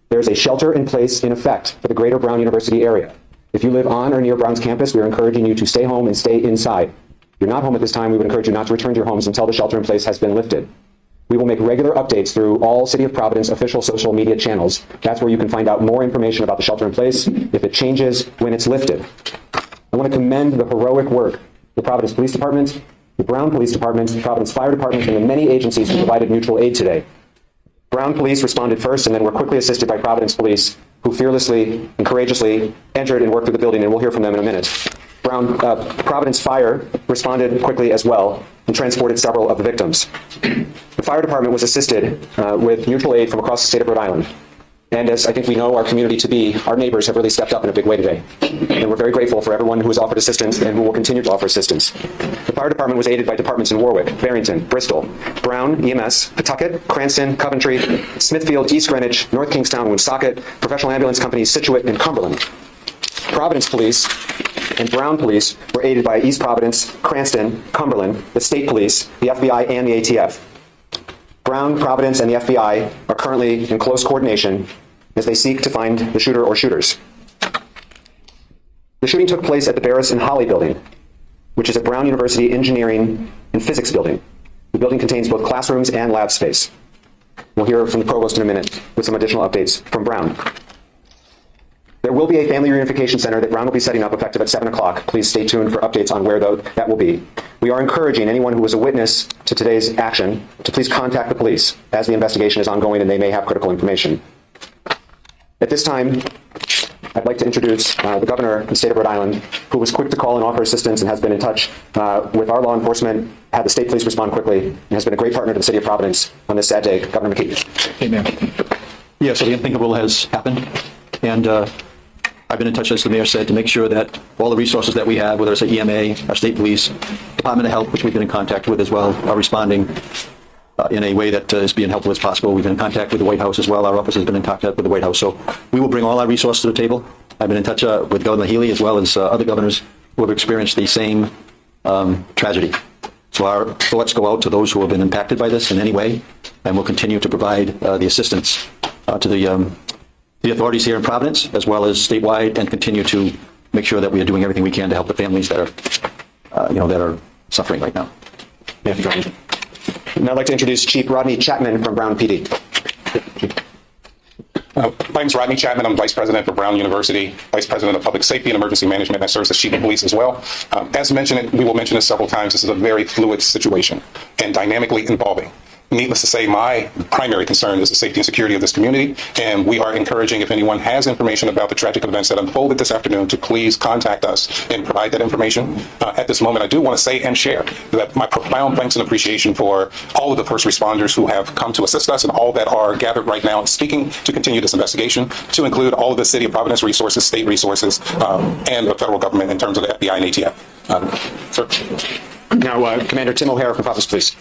There is a shelter in place in effect for the greater Brown University area. If you live on or near Brown's campus, we are encouraging you to stay home and stay inside. If you're not home at this time, we would encourage you not to return to your homes until the shelter in place has been lifted. We will make regular updates through all City of Providence official social media channels. That's where you can find out more information about the shelter in place, if it changes, when it's lifted. I want to commend the heroic work of the Providence Police Department, the Brown Police Department, the Providence Fire Department, and the many agencies who provided mutual aid today. Brown Police responded first and then were quickly assisted by Providence Police, who fearlessly and courageously entered and worked through the building, and we'll hear from them in a minute. Providence Fire responded quickly as well and transported several of the victims. The fire department was assisted with mutual aid from across the state of Rhode Island. And as I think we know our community to be, our neighbors have really stepped up in a big way today. And we're very grateful for everyone who has offered assistance and who will continue to offer assistance. The fire department was aided by departments in Warwick, Barrington, Bristol, Brown, EMS, Pawtucket, Cranston, Coventry, Smithfield, East Greenwich, North Kingstown, Woonsocket, professional ambulance companies, Situate, and Cumberland. Providence Police and Brown Police were aided by East Providence, Cranston, Cumberland, the State Police, the FBI, and the ATF. Brown, Providence, and the FBI are currently in close coordination as they seek to find the shooter or shooters. The shooting took place at the Barris and Holly building, which is at Brown University Engineering and Physics building. The building contains both classrooms and lab space. We'll hear from the provost in a minute with some additional updates from Brown. There will be a family reunification center that Brown will be setting up effective at 7 o'clock. Please stay tuned for updates on where that will be. We are encouraging anyone who was a witness to today's action to please contact the police as the investigation is ongoing and they may have critical information. At this time, I'd like to introduce the governor of the state of Rhode Island, who was quick to call and offer assistance and has been in touch with our law enforcement, had the state police respond quickly, and has been a great partner to the city of Providence on this sad day. Governor McKee. Amen. Yeah, so the unthinkable has happened, and I've been in touch, as the mayor said, to make sure that all the resources that we have, whether it's the EMA, our state police, Department of Health, which we've been in contact with as well, are responding in a way that is being helpful as possible. We've been in contact with the White House as well. Our office has been in contact with the White House. So we will bring all our resources to the table. I've been in touch with Governor Healy as well as other governors who have experienced the same tragedy. So our thoughts go out to those who have been impacted by this in any way, and we'll continue to provide the assistance to the authorities here in Providence as well as statewide, and continue to make sure that we are doing everything we can to help the families that are, that are suffering right now. And I'd like to introduce Chief Rodney Chapman from Brown PD. My name is Rodney Chapman. I'm Vice President for Brown University, Vice President of Public Safety and Emergency Management, and serves as Chief of Police as well. As mentioned, we will mention this several times, this is a very fluid situation and dynamically evolving. Needless to say, my primary concern is the safety and security of this community, and we are encouraging, if anyone has information about the tragic events that unfolded this afternoon, to please contact us and provide that information. At this moment, I do want to say and share that my profound thanks and appreciation for all of the first responders who have come to assist us and all that are gathered right now and speaking to continue this investigation, to include all of the City of Providence resources, state resources, and the federal government in terms of the FBI and ATF. Sir. Now, Commander Tim O'Hara from Providence Police.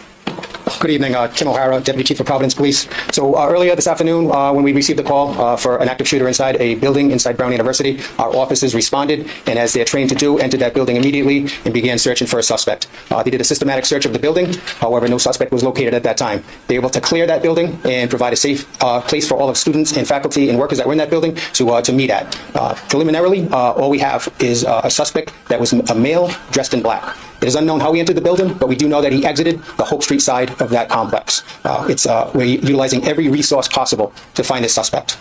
Good evening, Tim O'Hara, Deputy Chief of Providence Police. So earlier this afternoon, when we received a call for an active shooter inside a building inside Brown University, our officers responded, and as they're trained to do, entered that building immediately and began searching for a suspect. They did a systematic search of the building. However, no suspect was located at that time. They were able to clear that building and provide a safe place for all of students and faculty and workers that were in that building to meet at. Preliminarily, all we have is a suspect that was a male dressed in black. It is unknown how he entered the building, but we do know that he exited the Hope Street side of that complex. We're utilizing every resource possible to find this suspect.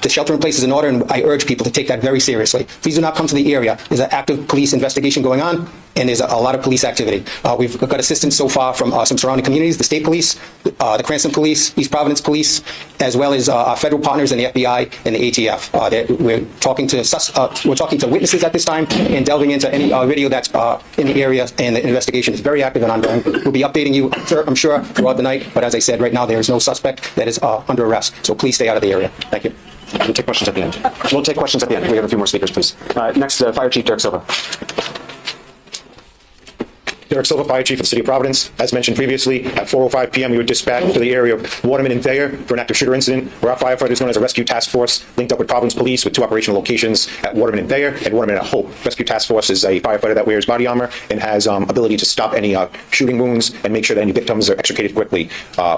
The shelter in place is in order, and I urge people to take that very seriously. Please do not come to the area. There's an active police investigation going on, and there's a lot of police activity. We've got assistance so far from some surrounding communities, the state police, the Cranston Police, East Providence Police, as well as our federal partners in the FBI and the ATF. We're talking to witnesses at this time and delving into any video that's in the area, and the investigation is very active and ongoing. We'll be updating you, I'm sure, throughout the night, but as I said, right now there is no suspect that is under arrest, so please stay out of the area. Thank you. We'll take questions at the end. We'll take questions at the end. We have a few more speakers, please. Next, Fire Chief Derek Silva. Derek Silva, Fire Chief of the City of Providence. As mentioned previously, at 4:05 p.m. we were dispatched to the area of Waterman and Thayer for an active shooter incident, where our firefighters, known as a rescue task force, linked up with Providence Police with two operational locations at Waterman and Thayer and Waterman at Hope. Rescue task force is a firefighter that wears body armor and has ability to stop any shooting wounds and make sure that any victims are extricated quickly.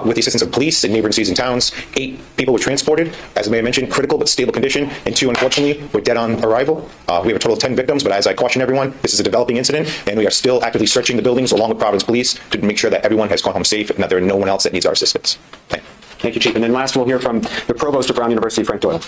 With the assistance of police in neighboring cities and towns, 8 people were transported, as the mayor mentioned, critical but stable condition, and 2, unfortunately, were dead on arrival. We have a total of 10 victims, but as I caution everyone, this is a developing incident, and we are still actively searching the buildings along with Providence Police to make sure that everyone has gone home safe and that there are no one else that needs our assistance. Thank you, Chief. And then last, we'll hear from the Provost of Brown University, Frank Doyle.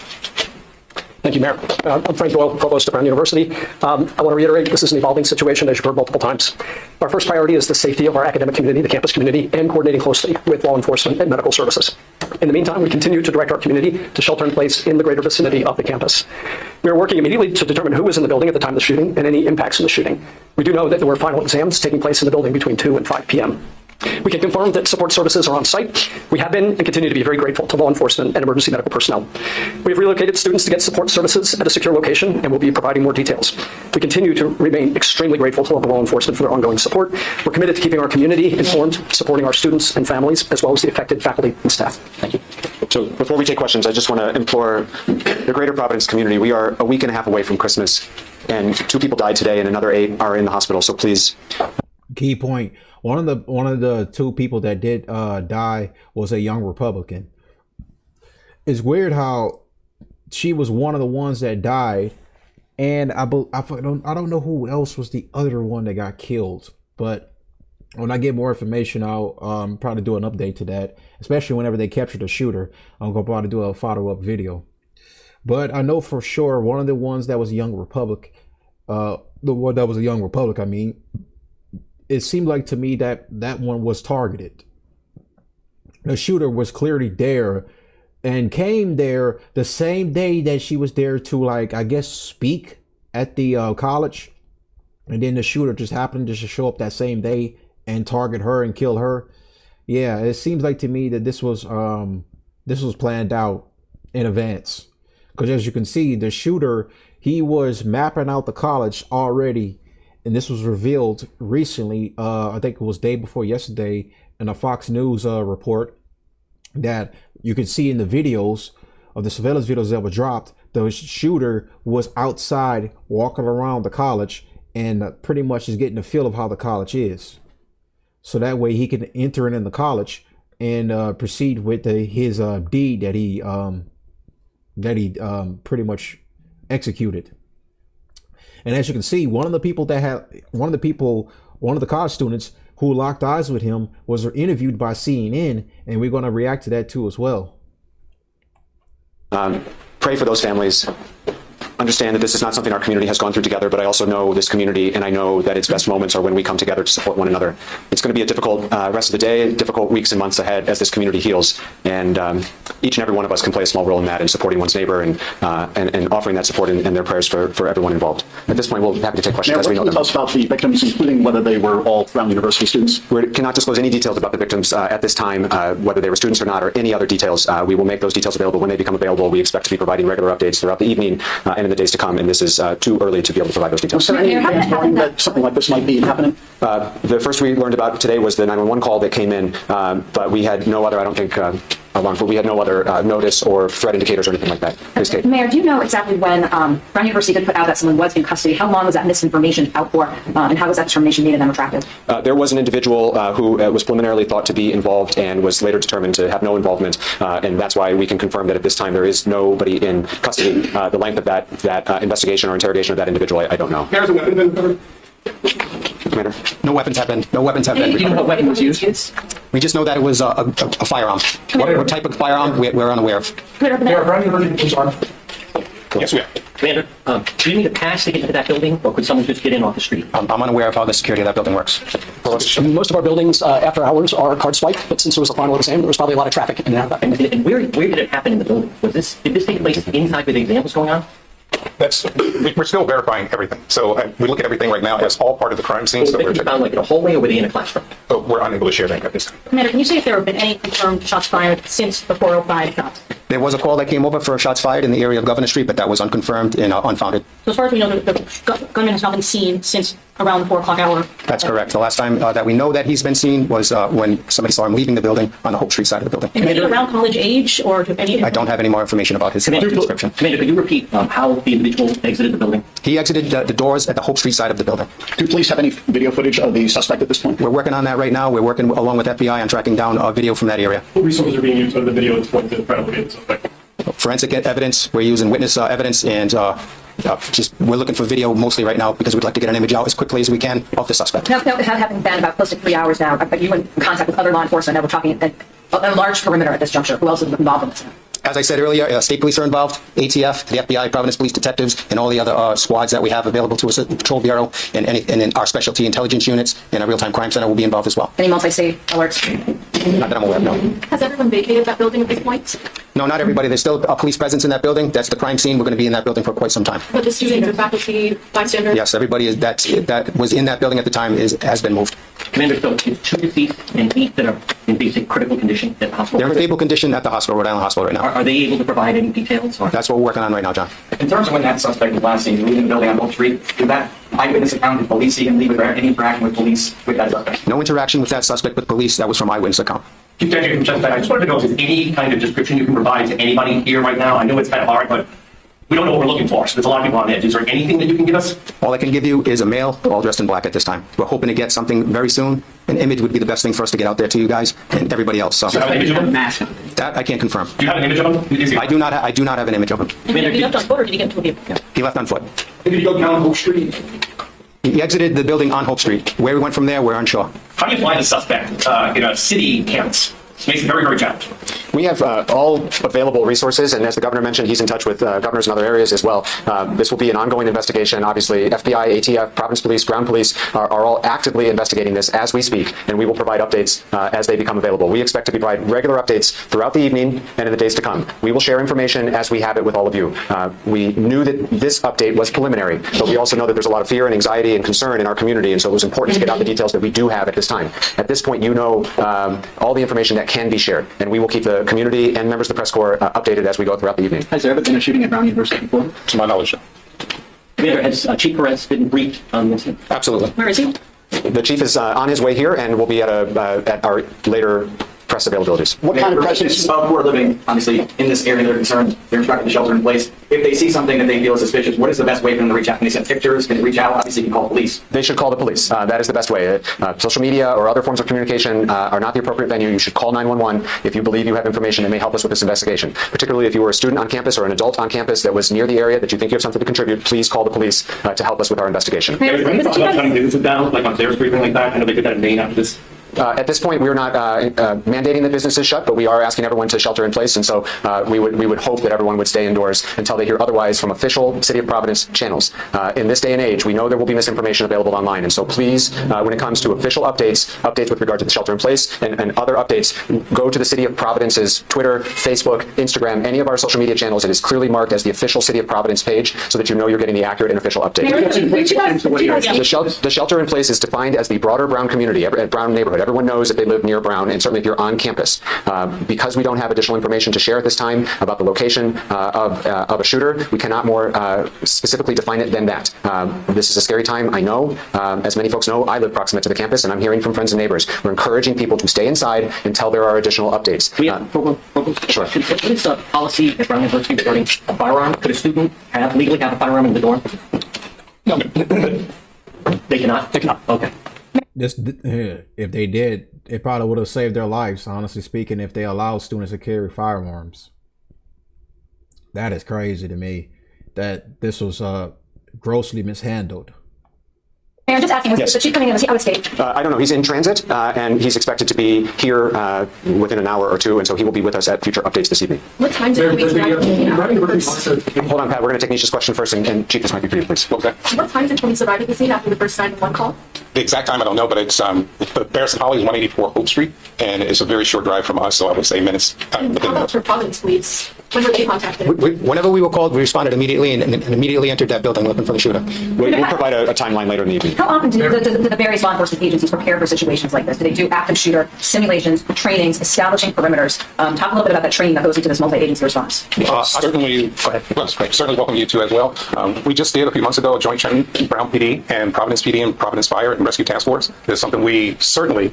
Thank you, Mayor. I'm Frank Doyle, Provost of Brown University. I want to reiterate, this is an evolving situation, as you've heard multiple times. Our first priority is the safety of our academic community, the campus community, and coordinating closely with law enforcement and medical services. In the meantime, we continue to direct our community to shelter in place in the greater vicinity of the campus. We are working immediately to determine who was in the building at the time of the shooting and any impacts in the shooting. We do know that there were final exams taking place in the building between 2 and 5 p.m. We can confirm that support services are on site. We have been and continue to be very grateful to law enforcement and emergency medical personnel. We have relocated students to get support services at a secure location, and we'll be providing more details. We continue to remain extremely grateful to local law enforcement for their ongoing support. We're committed to keeping our community informed, supporting our students and families, as well as the affected faculty and staff. Thank you. So before we take questions, I just want to implore the greater Providence community. We are a week and a half away from Christmas, and 2 people died today, and another 8 are in the hospital. So please. Key point. One of the 2 people that did die was a young Republican. It's weird how she was one of the ones that died, and I don't know who else was the other one that got killed. But when I get more information, I'll probably do an update to that. Especially whenever they capture the shooter, I'm gonna probably do a follow-up video. But I know for sure one of the ones that was a young Republican, I mean. It seemed like to me that that one was targeted. The shooter was clearly there and came there the same day that she was there to, like, I guess, speak at the college. And then the shooter just happened to show up that same day and target her and kill her. Yeah, it seems like to me that this was planned out in advance. Because as you can see, the shooter, he was mapping out the college already. And this was revealed recently, I think it was day before yesterday, in a Fox News report that you can see in the videos of the surveillance videos that were dropped. The shooter was outside walking around the college and pretty much is getting a feel of how the college is. So that way he can enter in the college and proceed with his deed that he pretty much executed. And as you can see, one of the college students who locked eyes with him was interviewed by CNN, and we're going to react to that too as well. Pray for those families. Understand that this is not something our community has gone through together, but I also know this community, and I know that its best moments are when we come together to support one another. It's going to be a difficult rest of the day, difficult weeks and months ahead as this community heals, and each and every one of us can play a small role in that, in supporting one's neighbor and offering that support and their prayers for everyone involved. at this point, we'll be happy to take questions as we know them. What can you tell us about the victims, including whether they were all Brown University students? We cannot disclose any details about the victims at this time, whether they were students or not, or any other details. We will make those details available when they become available. We expect to be providing regular updates throughout the evening and in the days to come, and this is too early to be able to provide those details. Was there any evidence that something like this might be happening? The first we learned about today was the 911 call that came in, but we had no other, I don't think, but we had no other notice or threat indicators or anything like that. Please, Kate. Mayor, do you know exactly when Brown University did put out that someone was in custody? How long was that misinformation out for, and how was that determination made of them attractive? There was an individual who was preliminarily thought to be involved and was later determined to have no involvement, and that's why we can confirm that at this time there is nobody in custody. The length of that investigation or interrogation of that individual, I don't know. There's a weapon been recovered? Commander? No weapons have been recovered. Do you know what weapon was used? We just know that it was a firearm. What type of firearm, we're unaware of. Mayor, Brown University is armed. Yes, we are. Commander, do you need a pass to get into that building, or could someone just get in off the street? I'm unaware of how the security of that building works. Most of our buildings after hours are card swiped, but since it was a final exam, there was probably a lot of traffic in and out of that. And where did it happen in the building? Did this take place inside where the exam was going on? We're still verifying everything. So we look at everything right now as all part of the crime scene. So we're found like in a hallway or were they in a classroom? We're unable to share that at this time. Commander, can you say if there have been any confirmed shots fired since the 405 shots? There was a call that came over for shots fired in the area of Governor Street, but that was unconfirmed and unfounded. So as far as we know, the gunman has not been seen since around the 4 o'clock hour. That's correct. The last time that we know that he's been seen was when somebody saw him leaving the building on the Hope Street side of the building. And is he around college age, or do any? I don't have any more information about his description. Commander, could you repeat how the individual exited the building? He exited the doors at the Hope Street side of the building. Do police have any video footage of the suspect at this point? We're working on that right now. We're working along with FBI on tracking down video from that area. What resources are being used on the video at this point to try to locate the suspect? Forensic evidence. We're using witness evidence, and we're looking for video mostly right now because we'd like to get an image out as quickly as we can of the suspect. Now, having been about close to 3 hours now, are you in contact with other law enforcement? Now we're talking a large perimeter at this juncture. Who else is involved in this? As I said earlier, state police are involved, ATF, the FBI, Providence Police Detectives, and all the other squads that we have available to us at the Patrol Bureau, and in our specialty intelligence units, and our real-time crime center will be involved as well. Any multi-state alerts? Not that I'm aware of, no. Has everyone vacated that building at this point? No, not everybody. There's still a police presence in that building. That's the crime scene. We're going to be in that building for quite some time. But the students and faculty, bystanders? Yes, everybody that was in that building at the time has been moved. Commander, so 2 deceased and 8 that are in basic critical condition at the hospital? They're in stable condition at the hospital, Rhode Island Hospital right now. Are they able to provide any details? Or? That's what we're working on right now, John. In terms of when that suspect was last seen leaving the building on Hope Street, did that eyewitness account of police see him leave? Was there any interaction with police with that suspect? No interaction with that suspect with police. That was from eyewitness account. Chief Deputy, I just wanted to know if there's any kind of description you can provide to anybody here right now. I know it's kind of hard, but we don't know what we're looking for, so there's a lot of people on edge. Is there anything that you can give us? All I can give you is a male, all dressed in black at this time. We're hoping to get something very soon. An image would be the best thing for us to get out there to you guys and everybody else. So, an image of him? That I can't confirm. Do you have an image of him? I do not have an image of him. Did he left on foot or did he get into a vehicle? He left on foot. Did he go down Hope Street? He exited the building on Hope Street. Where we went from there, we're unsure. How do you find a suspect in a city campus? It makes it very, very challenging. We have all available resources, and as the governor mentioned, he's in touch with governors in other areas as well. This will be an ongoing investigation. Obviously, FBI, ATF, Providence Police, Ground Police are all actively investigating this as we speak, and we will provide updates as they become available. We expect to provide regular updates throughout the evening and in the days to come. We will share information as we have it with all of you. We knew that this update was preliminary, but we also know that there's a lot of fear and anxiety and concern in our community, and so it was important to get out the details that we do have at this time. At this point, you know all the information that can be shared, and we will keep the community and members of the press corps updated as we go throughout the evening. Has there ever been a shooting at Brown University before? To my knowledge, no. Commander, has Chief Perez been briefed on this incident? Absolutely. Where is he? The chief is on his way here and will be at our later press availabilities. What kind of presence of who are living, obviously, in this area that are concerned, they're instructed to shelter in place. If they see something that they feel is suspicious, what is the best way for them to reach out? Can they send pictures? Can they reach out? Obviously, you can call police. They should call the police. That is the best way. Social media or other forms of communication are not the appropriate venue. You should call 911 if you believe you have information that may help us with this investigation. Particularly if you were a student on campus or an adult on campus that was near the area that you think you have something to contribute, please call the police to help us with our investigation. Have you thought about trying to do this down, like on Sarah Street, like that? I know they did that in Maine after this At this point, we're not mandating that businesses shut, but we are asking everyone to shelter in place. And so we would hope that everyone would stay indoors until they hear otherwise from official City of Providence channels. In this day and age, we know there will be misinformation available online. And so please, when it comes to official updates with regard to the shelter in place and other updates, go to the City of Providence's Twitter, Facebook, Instagram, any of our social media channels. It is clearly marked as the official City of Providence page so that you know you're getting the accurate and official update. The shelter in place is defined as the broader Brown community, Brown neighborhood. Everyone knows if they live near Brown, and certainly if you're on campus. Because we don't have additional information to share at this time about the location of a shooter, we cannot more specifically define it than that. This is a scary time, I know. As many folks know, I live proximate to the campus, and I'm hearing from friends and neighbors. We're encouraging people to stay inside until there are additional updates. Sure. What is the policy at Brown University regarding a firearm? Could a student legally have a firearm in the dorm? No. They cannot? They cannot. Okay. If they did, it probably would have saved their lives, honestly speaking, if they allowed students to carry firearms. That is crazy to me that this was grossly mishandled. Mayor, I'm just asking, Yes. is the chief coming in? Is he out of state? I don't know. He's in transit, and he's expected to be here within an hour or two, and so he will be with us at future updates this evening. What time did the police arrive at the scene? Hold on, Pat. We're going to take Nisha's question first, and Chief, this might be for you, please. What was that? What time did police arrive at the scene after the first 911 call? The exact time I don't know, but it's Barris and Holly is 184 Hope Street, and it's a very short drive from us, so I would say minutes. How about for Providence police? When were they contacted? Whenever we were called, we responded immediately and immediately entered that building looking for the shooter. We'll provide a timeline later in the evening. How often do the various law enforcement agencies prepare for situations like this? Do they do active shooter simulations, trainings, establishing perimeters? Talk a little bit about that training that goes into this multi-agency response. Certainly welcome you two as well. We just did a few months ago a joint training, Brown PD and Providence Fire and Rescue Task Force. It's something we certainly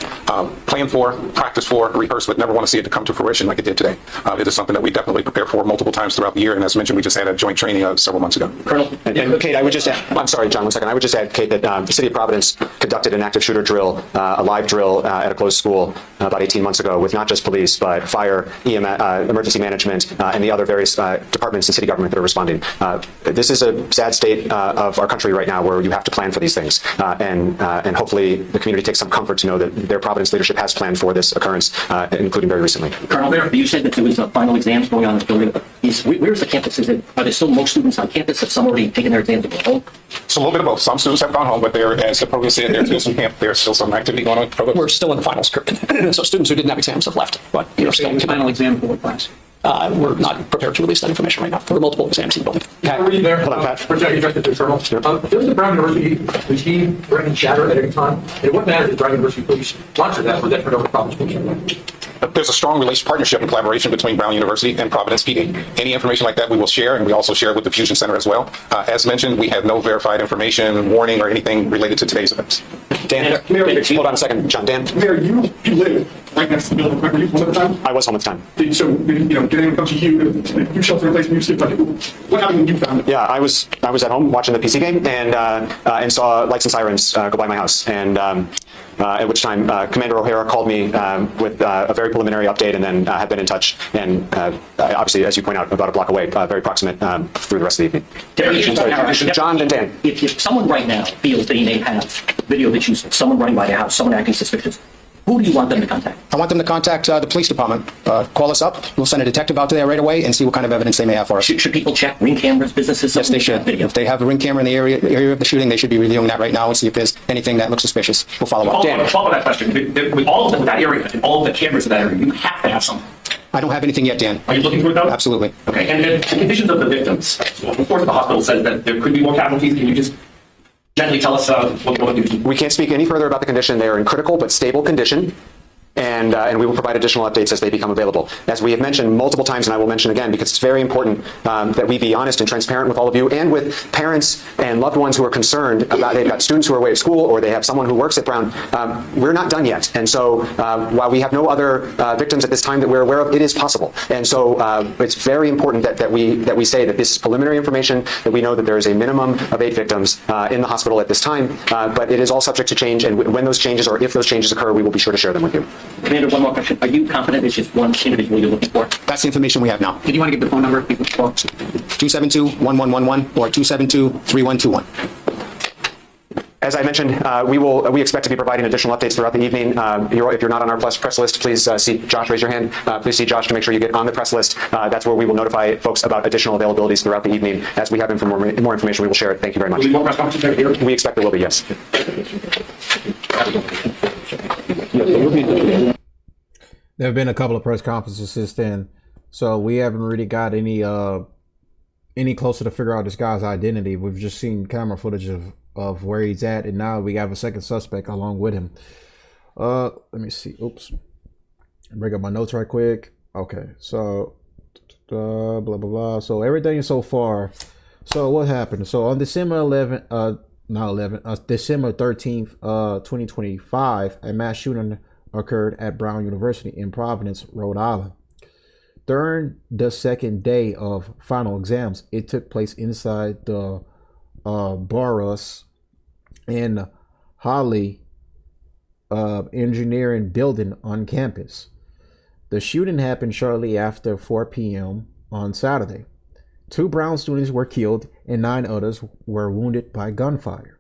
plan for, practice for, rehearse, but never want to see it to come to fruition like it did today. It is something that we definitely prepare for multiple times throughout the year, and as mentioned, we just had a joint training several months ago. Colonel, and Kate, I would just add, I'm sorry, John, 1 second. I would just add, Kate, that the City of Providence conducted an active shooter drill, a live drill at a closed school about 18 months ago with not just police, but fire, EMS, emergency management, and the other various departments in city government that are responding. This is a sad state of our country right now where you have to plan for these things, and hopefully the community takes some comfort to know that their Providence leadership has planned for this occurrence, including very recently. Colonel, you said that there was final exams going on in this building. Where's the campus? Are there still most students on campus? Have some already taken their exams and gone home? So a little bit of both. Some students have gone home, but as the program said, there's still some activity going on. We're still in the finals period. So students who didn't have exams have left. But still final exam for what class? We're not prepared to release that information right now. There are multiple exams in the building. Were you there? Hold on, Pat. Does the Brown University regime threaten shatter at any time? And what matters is Brown University police monitor that for that for no problems? There's a strong partnership and collaboration between Brown University and Providence PD. Any information like that we will share, and we also share it with the Fusion Center as well. As mentioned, we have no verified information, warning, or anything related to today's events. Dan, hold on a second, John. Dan. Mayor, you live right next to the building. Were you home at the time? I was home at the time. So, did anyone come to you shelter in place when you sleep? What happened when you found it? Yeah, I was at home watching the PC game and saw lights and sirens go by my house, and at which time Commander O'Hara called me with a very preliminary update, and then have been in touch, and obviously, as you point out, about a block away, very proximate through the rest of the evening. John and Dan. If someone right now feels they may have video that shows someone running by their house, someone acting suspicious, who do you want them to contact? I want them to contact the police department. Call us up. We'll send a detective out to there right away and see what kind of evidence they may have for us. Should people check ring cameras, businesses? Yes, they should. If they have a ring camera in the area of the shooting, they should be reviewing that right now and see if there's anything that looks suspicious. We'll follow up. Dan, follow that question. With all of that area and all of the cameras in that area, you have to have something. I don't have anything yet, Dan. Are you looking for it though? Absolutely. Okay, and the conditions of the victims. Of course, the hospital says that there could be more casualties. Can you just gently tell us what you want to do? We can't speak any further about the condition. They are in critical but stable condition. And we will provide additional updates as they become available. As we have mentioned multiple times, and I will mention again, because it's very important that we be honest and transparent with all of you and with parents and loved ones who are concerned about they've got students who are away at school or they have someone who works at Brown. We're not done yet. And so while we have no other victims at this time that we're aware of, it is possible. And so it's very important that we say that this is preliminary information, that we know that there is a minimum of 8 victims in the hospital at this time, but it is all subject to change. And when those changes or if those changes occur, we will be sure to share them with you. Commander, one more question. Are you confident it's just one individual you're looking for? That's the information we have now. Did you want to give the phone number? 272-1111 or 272-3121. As I mentioned, we expect to be providing additional updates throughout the evening. If you're not on our press list, please see Josh. Raise your hand. Please see Josh to make sure you get on the press list. That's where we will notify folks about additional availabilities throughout the evening. As we have more information, we will share it. Thank you very much. Will there be more press conferences here? We expect there will be, yes. There have been a couple of press conferences since then, so we haven't really got any closer to figure out this guy's identity. We've just seen camera footage of where he's at, and now we have a second suspect along with him. Let me see. Oops. Bring up my notes right quick. Okay, so blah blah blah. So everything so far. So what happened? So on December 13th, 2025, a mass shooting occurred at Brown University in Providence, Rhode Island. During the second day of final exams, it took place inside the Boros and Holly engineering building on campus. The shooting happened shortly after 4 p.m. on Saturday. 2 Brown students were killed and 9 others were wounded by gunfire.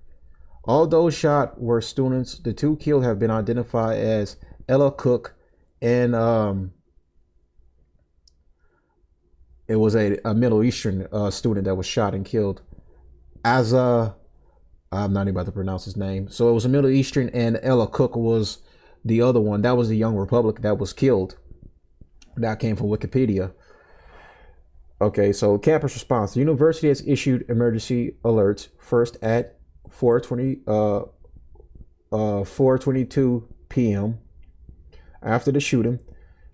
All those shot were students. The 2 killed have been identified as Ella Cook and it was a Middle Eastern student that was shot and killed. I'm not even about to pronounce his name. So it was a Middle Eastern, and Ella Cook was the other one. That was the young Republican that was killed. That came from Wikipedia. Okay, so campus response. The university has issued emergency alerts first at 4:22 p.m. After the shooting.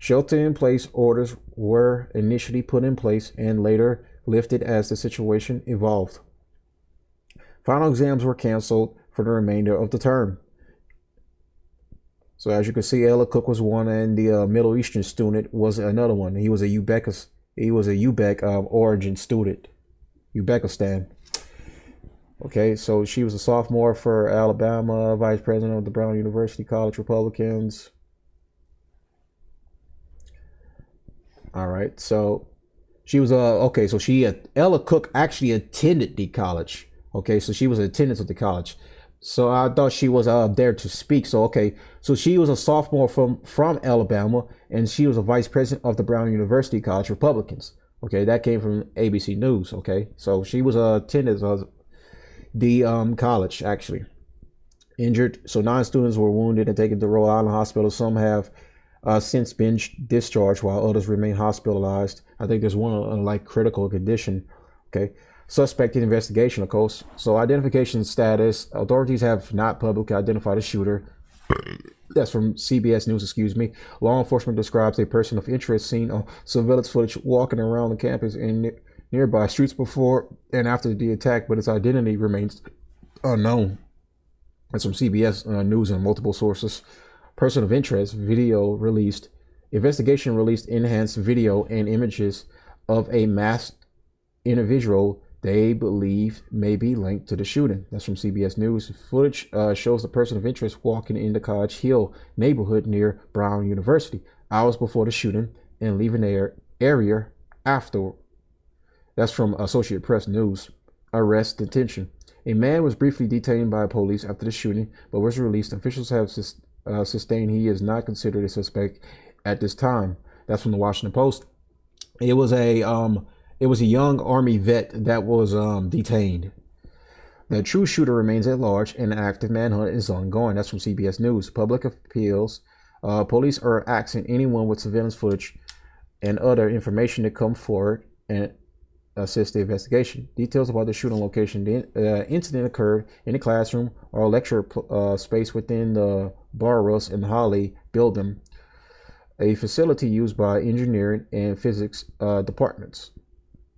Shelter-in-place orders were initially put in place and later lifted as the situation evolved. Final exams were canceled for the remainder of the term. So as you can see, Ella Cook was one, and the Middle Eastern student was another one. He was a Uzbek origin student, Uzbekistan. Okay, so she was a sophomore for Alabama, vice president of the Brown University College Republicans. All right, so she was okay. So Ella Cook actually attended the college. Okay, so she was an attendant of the college. So I thought she was there to speak. So okay, so she was a sophomore from Alabama, and she was a vice president of the Brown University College Republicans. Okay, that came from ABC News. Okay, so she was a attendant of the college actually. Injured. So 9 students were wounded and taken to Rhode Island Hospital. Some have since been discharged, while others remain hospitalized. I think there's one in like critical condition. Okay. Suspect in investigation, of course. So identification status. Authorities have not publicly identified a shooter. That's from CBS News, excuse me. Law enforcement describes a person of interest seen on surveillance footage walking around the campus and nearby streets before and after the attack, but its identity remains unknown. That's from CBS News and multiple sources. Person of interest, video released. Investigation released enhanced video and images of a masked individual they believe may be linked to the shooting. That's from CBS News. Footage shows the person of interest walking in the College Hill neighborhood near Brown University hours before the shooting and leaving the area after. That's from Associated Press News. Arrest, detention. A man was briefly detained by police after the shooting, but was released. Officials have sustained he is not considered a suspect at this time. That's from the Washington Post. It was a young Army vet that was detained. The true shooter remains at large, and an active manhunt is ongoing. That's from CBS News. Public appeals. Police are asking anyone with surveillance footage and other information to come forward and assist the investigation. Details about the shooting location. The incident occurred in a classroom or lecture space within the Boros and Holly building, a facility used by engineering and physics departments.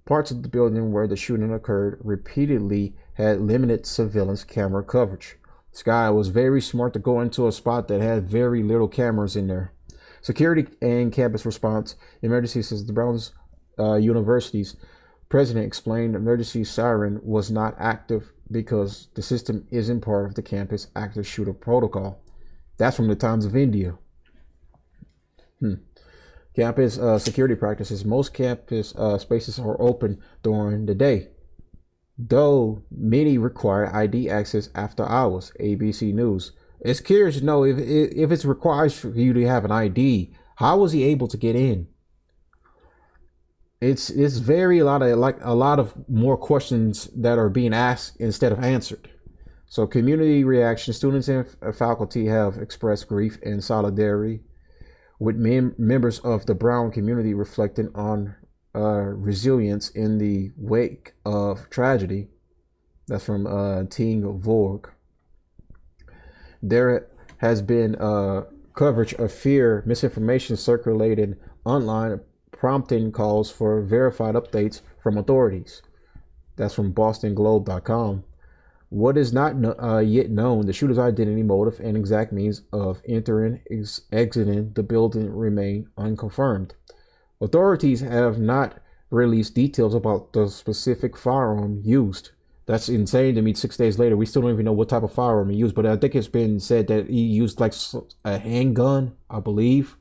Parts of the building where the shooting occurred repeatedly had limited surveillance camera coverage. This guy was very smart to go into a spot that had very little cameras in there. Security and campus response. Emergency says the Browns University's president explained the emergency siren was not active because the system isn't part of the campus active shooter protocol. That's from the Times of India. Campus security practices. Most campus spaces are open during the day. though many require ID access after hours. ABC News. It's curious to know if it's required for you to have an ID. How was he able to get in? It's very a lot of more questions that are being asked instead of answered. So community reaction: students and faculty have expressed grief and solidarity with members of the Brown community, reflecting on resilience in the wake of tragedy. That's from Ting Vogue. There has been coverage of fear, misinformation circulated online, prompting calls for verified updates from authorities. That's from BostonGlobe.com. What is not yet known, the shooter's identity, motive, and exact means of entering, exiting the building remain unconfirmed. Authorities have not released details about the specific firearm used. That's insane to me. 6 days later, we still don't even know what type of firearm he used, but I think it's been said that he used like a handgun, I believe.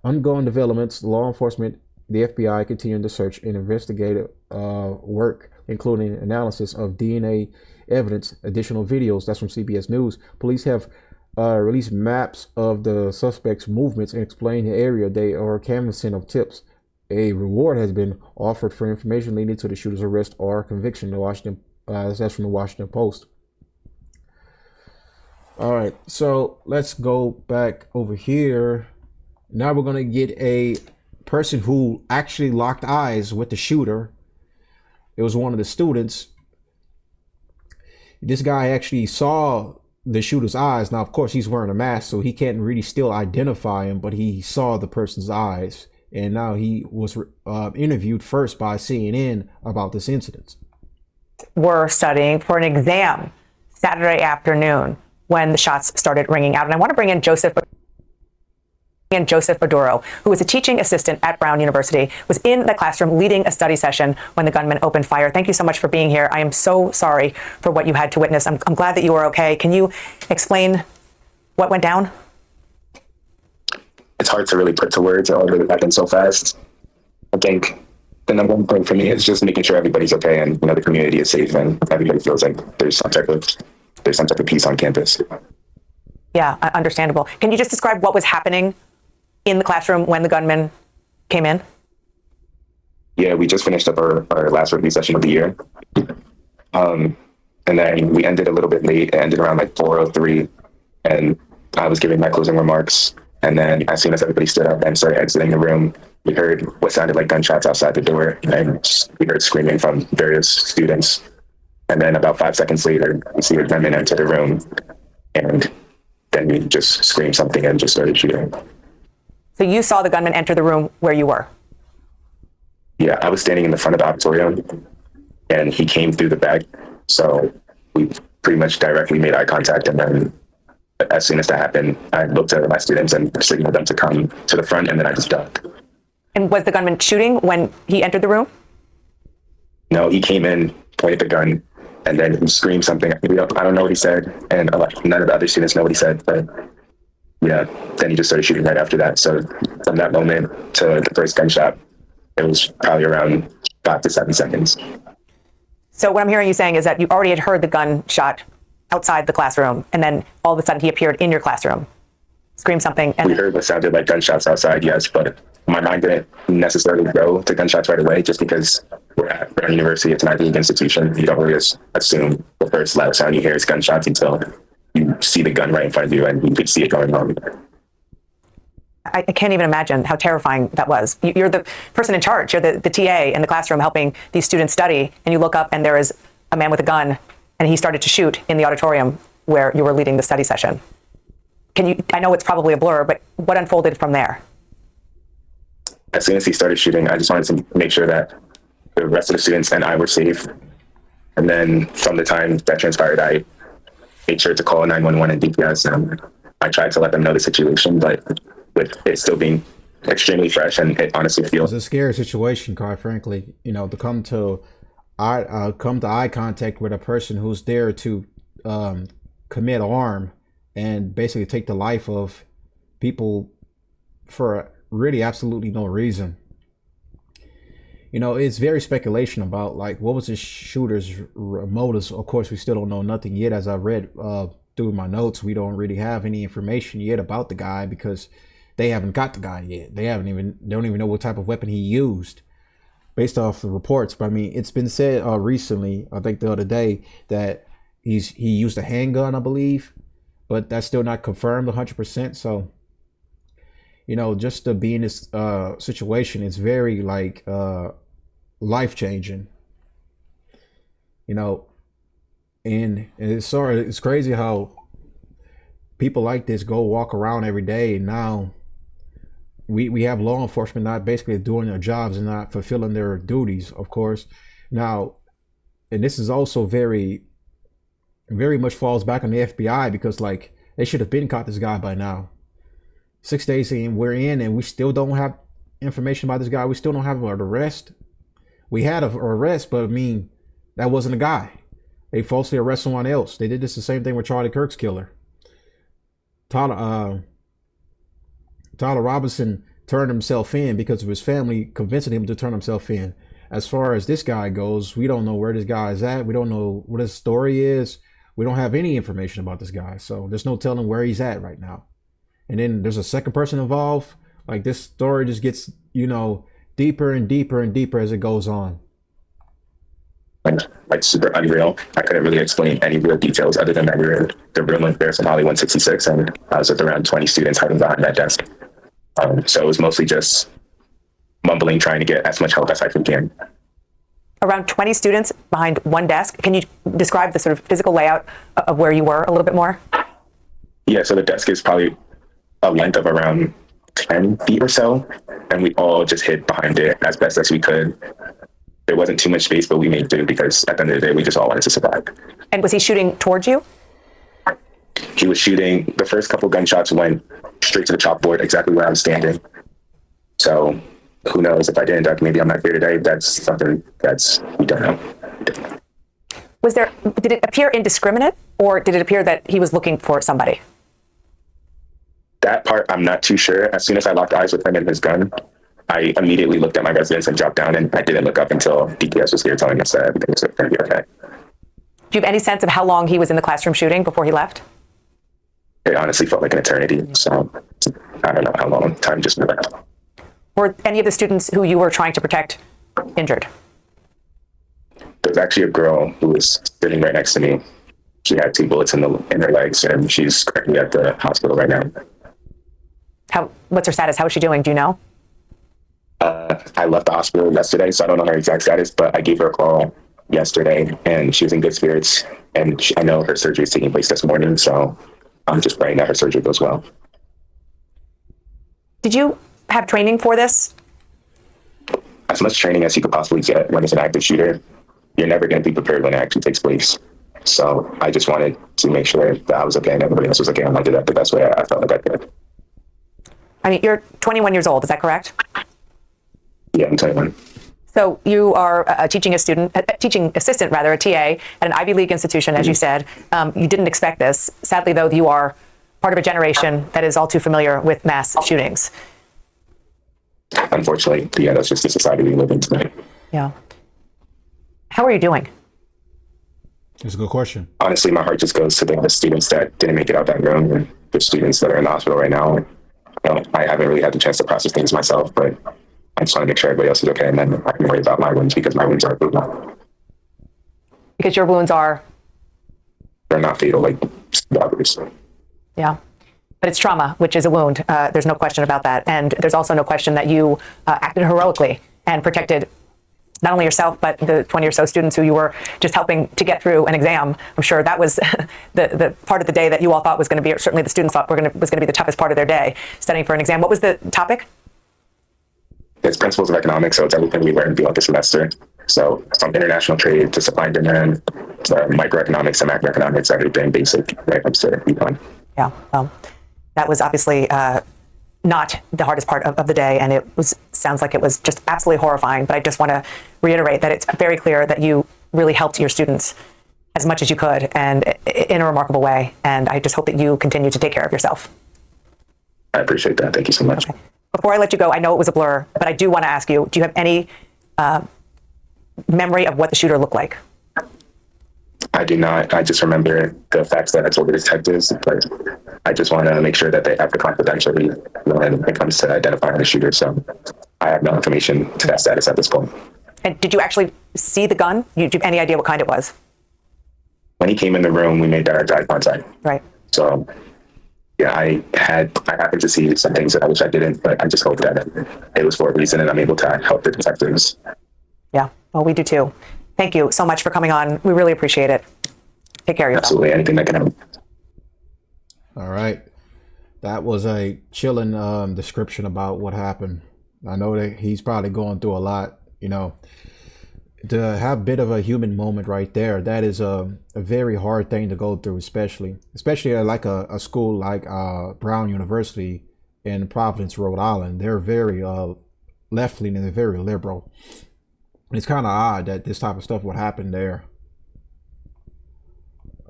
Ongoing developments: law enforcement, the FBI continuing to search and investigative work, including analysis of DNA evidence, additional videos. That's from CBS News. Police have released maps of the suspects' movements and explained the area they are canvassing of tips. A reward has been offered for information leading to the shooter's arrest or conviction. That's from the Washington Post. All right, so let's go back over here. Now we're gonna get a person who actually locked eyes with the shooter. It was one of the students. This guy actually saw the shooter's eyes. Now, of course, he's wearing a mask, so he can't really still identify him, but he saw the person's eyes. And now he was interviewed first by CNN about this incident. Were studying for an exam Saturday afternoon when the shots started ringing out. And I want to bring in Joseph Maduro, who was a teaching assistant at Brown University, was in the classroom leading a study session when the gunman opened fire. Thank you so much for being here. I am so sorry for what you had to witness. I'm glad that you were okay. Can you explain what went down? It's hard to really put to words. It all really happened so fast. I think the number one thing for me is just making sure everybody's okay and the community is safe and everybody feels like there's some type of peace on campus. Yeah, understandable. Can you just describe what was happening in the classroom when the gunman came in? Yeah, we just finished up our last review session of the year. And then we ended a little bit late. It ended around like 4:03. And I was giving my closing remarks. And then as soon as everybody stood up and started exiting the room, we heard what sounded like gunshots outside the door. And we heard screaming from various students. And then about 5 seconds later, we see a gunman enter the room. And then we just screamed something and just started shooting. So you saw the gunman enter the room where you were? Yeah, I was standing in the front of the auditorium and he came through the back. So we pretty much directly made eye contact. And then as soon as that happened, I looked at my students and signaled them to come to the front, and then I just ducked. And was the gunman shooting when he entered the room? No, he came in, pointed the gun, and then he screamed something. I don't know what he said, and none of the other students know what he said, but yeah, then he just started shooting right after that. So from that moment to the first gunshot, it was probably around 5 to 7 seconds. So what I'm hearing you saying is that you already had heard the gunshot outside the classroom, and then all of a sudden he appeared in your classroom, screamed something. And we heard what sounded like gunshots outside, yes, but my mind didn't necessarily go to gunshots right away, just because we're at Brown University, it's an Ivy League institution. You don't really assume the first loud sound you hear is gunshots until you see the gun right in front of you and you could see it going on. I can't even imagine how terrifying that was. You're the person in charge, you're the TA in the classroom helping these students study, and you look up and there is a man with a gun, and he started to shoot in the auditorium where you were leading the study session. I know it's probably a blur, but what unfolded from there? As soon as he started shooting, I just wanted to make sure that the rest of the students and I were safe. And then from the time that transpired, I made sure to call 911 and DPS, and I tried to let them know the situation, but with it still being extremely fresh, and it honestly feels... It's a scary situation, quite frankly, to come to eye contact with a person who's there to commit harm and basically take the life of people for really absolutely no reason. you know, it's very speculation about like what was the shooter's motives. Of course, we still don't know nothing yet. As I read through my notes, we don't really have any information yet about the guy because they haven't got the guy yet. They don't even know what type of weapon he used based off the reports. But I mean, it's been said recently, I think the other day, that he used a handgun, I believe, but that's still not confirmed 100%. So, you know, just to be in this situation is very like life changing, you know, and it's crazy how people like this go walk around every day. And now we have law enforcement not basically doing their jobs and not fulfilling their duties, of course. Now, and this is also very much falls back on the FBI, because like they should have been caught this guy by now. 6 days in, we're in, and we still don't have information about this guy. We still don't have an arrest. We had an arrest, but I mean, that wasn't a guy. They falsely arrest someone else. They did the same thing with Charlie Kirk's killer. Tyler Robinson turned himself in because of his family convincing him to turn himself in. As far as this guy goes, we don't know where this guy is at. We don't know what his story is. We don't have any information about this guy. So there's no telling where he's at right now. And then there's a second person involved. Like, this story just gets, you know, deeper and deeper and deeper as it goes on. Like super unreal. I couldn't really explain any real details other than that we were in the room with Bear Somali 166, and I was with around 20 students hiding behind that desk. So it was mostly just mumbling, trying to get as much help as I can. Around 20 students behind one desk. Can you describe the sort of physical layout of where you were a little bit more? Yeah, so the desk is probably a length of around 10 feet or so, and we all just hid behind it as best as we could. There wasn't too much space, but we made do because at the end of the day, we just all wanted to survive. And was he shooting towards you? He was shooting. The first couple gunshots went straight to the chalkboard, exactly where I was standing. So who knows, if I didn't duck, maybe I'm not here today. That's something we don't know. Did it appear indiscriminate, or did it appear that he was looking for somebody? That part, I'm not too sure. As soon as I locked eyes with him and his gun, I immediately looked at my residence and dropped down, and I didn't look up until DPS was here telling us that everything was going to be okay. Do you have any sense of how long he was in the classroom shooting before he left? It honestly felt like an eternity. So I don't know how long time just moved. Were any of the students who you were trying to protect injured? There's actually a girl who was sitting right next to me. She had 2 bullets in her legs, and she's currently at the hospital right now. What's her status? How is she doing? Do you know? I left the hospital yesterday, so I don't know her exact status, but I gave her a call yesterday, and she was in good spirits, and I know her surgery is taking place this morning, so I'm just praying that her surgery goes well. Did you have training for this? As much training as you could possibly get when it's an active shooter. You're never going to be prepared when it actually takes place. So I just wanted to make sure that I was okay and everybody else was okay, and I did that the best way I felt like I could. I mean, you're 21 years old, is that correct? Yeah, I'm 21. So you are a teaching assistant, a TA at an Ivy League institution, as you said. You didn't expect this. Sadly, though, you are part of a generation that is all too familiar with mass shootings. Unfortunately, yeah, that's just the society we live in today. Yeah. How are you doing? That's a good question. Honestly, my heart just goes to the students that didn't make it out that room, and the students that are in the hospital right now. I haven't really had the chance to process things myself, but I just want to make sure everybody else is okay, and then I can worry about my wounds, because my wounds are fatal. Because your wounds are? They're not fatal, like robberies. Yeah. But it's trauma, which is a wound. There's no question about that. And there's also no question that you acted heroically and protected not only yourself, but the 20 or so students who you were just helping to get through an exam. I'm sure that was the part of the day that you all thought was going to be, or certainly the students thought was going to be the toughest part of their day, studying for an exam. What was the topic? It's principles of economics, so it's everything we learned throughout the semester. So from international trade to supply and demand, to microeconomics and macroeconomics, everything basic right up to econ. Yeah, well, that was obviously not the hardest part of the day, and sounds like it was just absolutely horrifying. But I just want to reiterate that it's very clear that you really helped your students as much as you could, and in a remarkable way. And I just hope that you continue to take care of yourself. I appreciate that. Thank you so much. Okay. Before I let you go, I know it was a blur, but I do want to ask you, do you have any memory of what the shooter looked like? I do not. I just remember the facts that I told the detectives, but I just want to make sure that they have the confidentiality when it comes to identifying the shooter. So I have no information to that status at this point. And did you actually see the gun? Do you have any idea what kind it was? When he came in the room, we made direct eye contact. Right. So yeah, I happened to see some things that I wish I didn't, but I just hope that it was for a reason and I'm able to help the detectives. Yeah, well, we do too. Thank you so much for coming on. We really appreciate it. Take care of yourself. Absolutely, anything that can help. All right. That was a chilling description about what happened. I know that he's probably going through a lot, you know. To have a bit of a human moment right there, that is a very hard thing to go through, especially at like a school like Brown University in Providence, Rhode Island. They're very left-leaning and they're very liberal. It's kind of odd that this type of stuff would happen there.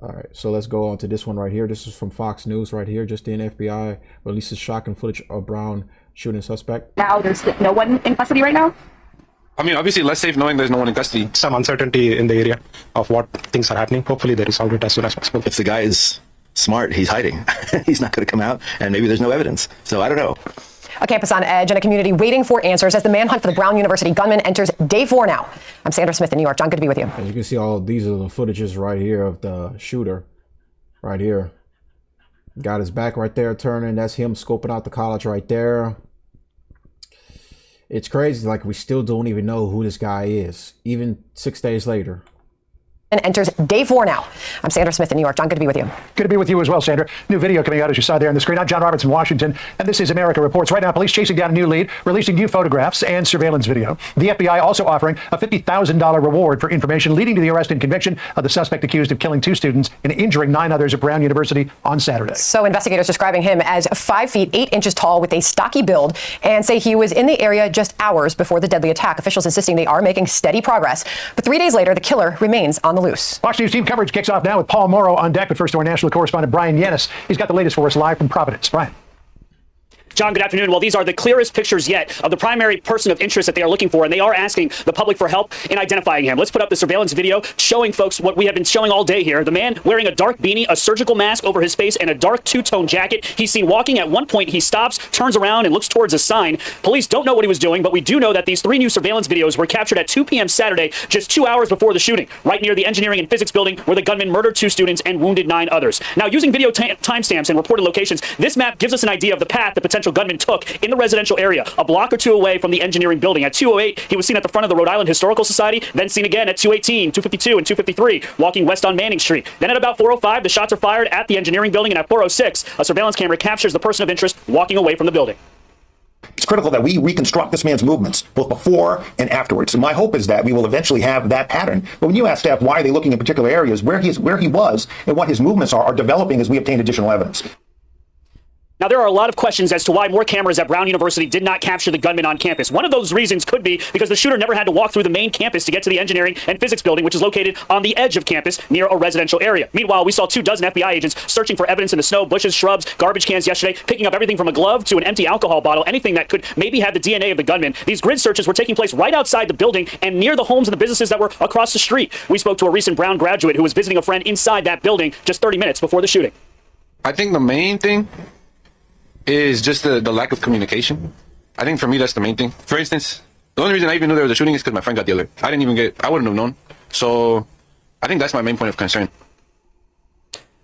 All right, so let's go on to this one right here. This is from Fox News right here. Just in, FBI releases shocking footage of Brown shooting suspect. Now there's no one in custody right now? I mean, obviously less safe knowing there's no one in custody. Some uncertainty in the area of what things are happening. Hopefully they resolve it as soon as possible. If the guy is smart, he's hiding. He's not going to come out, and maybe there's no evidence. So I don't know. A campus on edge and a community waiting for answers as the manhunt for the Brown University gunman enters day 4 now. I'm Sandra Smith in New York. John, good to be with you. As you can see, all these are the footages right here of the shooter. Right here. Got his back right there turning. That's him scoping out the college right there. It's crazy. Like, we still don't even know who this guy is, even 6 days later. And enters day 4 now. I'm Sandra Smith in New York. John, good to be with you. Good to be with you as well, Sandra. New video coming out, as you saw there on the screen. I'm John Roberts in Washington, and this is America Reports. Right now, police chasing down a new lead, releasing new photographs and surveillance video. The FBI also offering a $50,000 reward for information leading to the arrest and conviction of the suspect accused of killing 2 students and injuring 9 others at Brown University on Saturday. So investigators describing him as 5 feet 8 inches tall with a stocky build and say he was in the area just hours before the deadly attack. Officials insisting they are making steady progress. But 3 days later, the killer remains on the loose. Fox News team coverage kicks off now with Paul Morrow on deck. But first, to our national correspondent, Brian Yennis. He's got the latest for us live from Providence. Brian. John, good afternoon. Well, these are the clearest pictures yet of the primary person of interest that they are looking for, and they are asking the public for help in identifying him. Let's put up the surveillance video showing folks what we have been showing all day here. The man wearing a dark beanie, a surgical mask over his face, and a dark two-tone jacket. He's seen walking. At one point, he stops, turns around, and looks towards a sign. Police don't know what he was doing, but we do know that these 3 new surveillance videos were captured at 2 p.m. Saturday, just 2 hours before the shooting, right near the engineering and physics building where the gunman murdered 2 students and wounded 9 others. Now, using video timestamps and reported locations, this map gives us an idea of the path the potential gunman took in the residential area, a block or 2 away from the engineering building. At 2:08, he was seen at the front of the Rhode Island Historical Society, then seen again at 2:18, 2:52, and 2:53, walking west on Manning Street. Then at about 4:05, the shots are fired at the engineering building, and at 4:06, a surveillance camera captures the person of interest walking away from the building. It's critical that we reconstruct this man's movements, both before and afterwards. And my hope is that we will eventually have that pattern. But when you ask staff why are they looking in particular areas, where he was and what his movements are developing as we obtain additional evidence. Now, there are a lot of questions as to why more cameras at Brown University did not capture the gunman on campus. One of those reasons could be because the shooter never had to walk through the main campus to get to the engineering and physics building, which is located on the edge of campus near a residential area. Meanwhile, we saw 24 FBI agents searching for evidence in the snow, bushes, shrubs, garbage cans yesterday, picking up everything from a glove to an empty alcohol bottle, anything that could maybe have the DNA of the gunman. These grid searches were taking place right outside the building and near the homes and the businesses that were across the street. We spoke to a recent Brown graduate who was visiting a friend inside that building just 30 minutes before the shooting. I think the main thing is just the lack of communication. I think for me, that's the main thing. For instance, the only reason I even knew there was a shooting is because my friend got the alert. I wouldn't have known. So I think that's my main point of concern.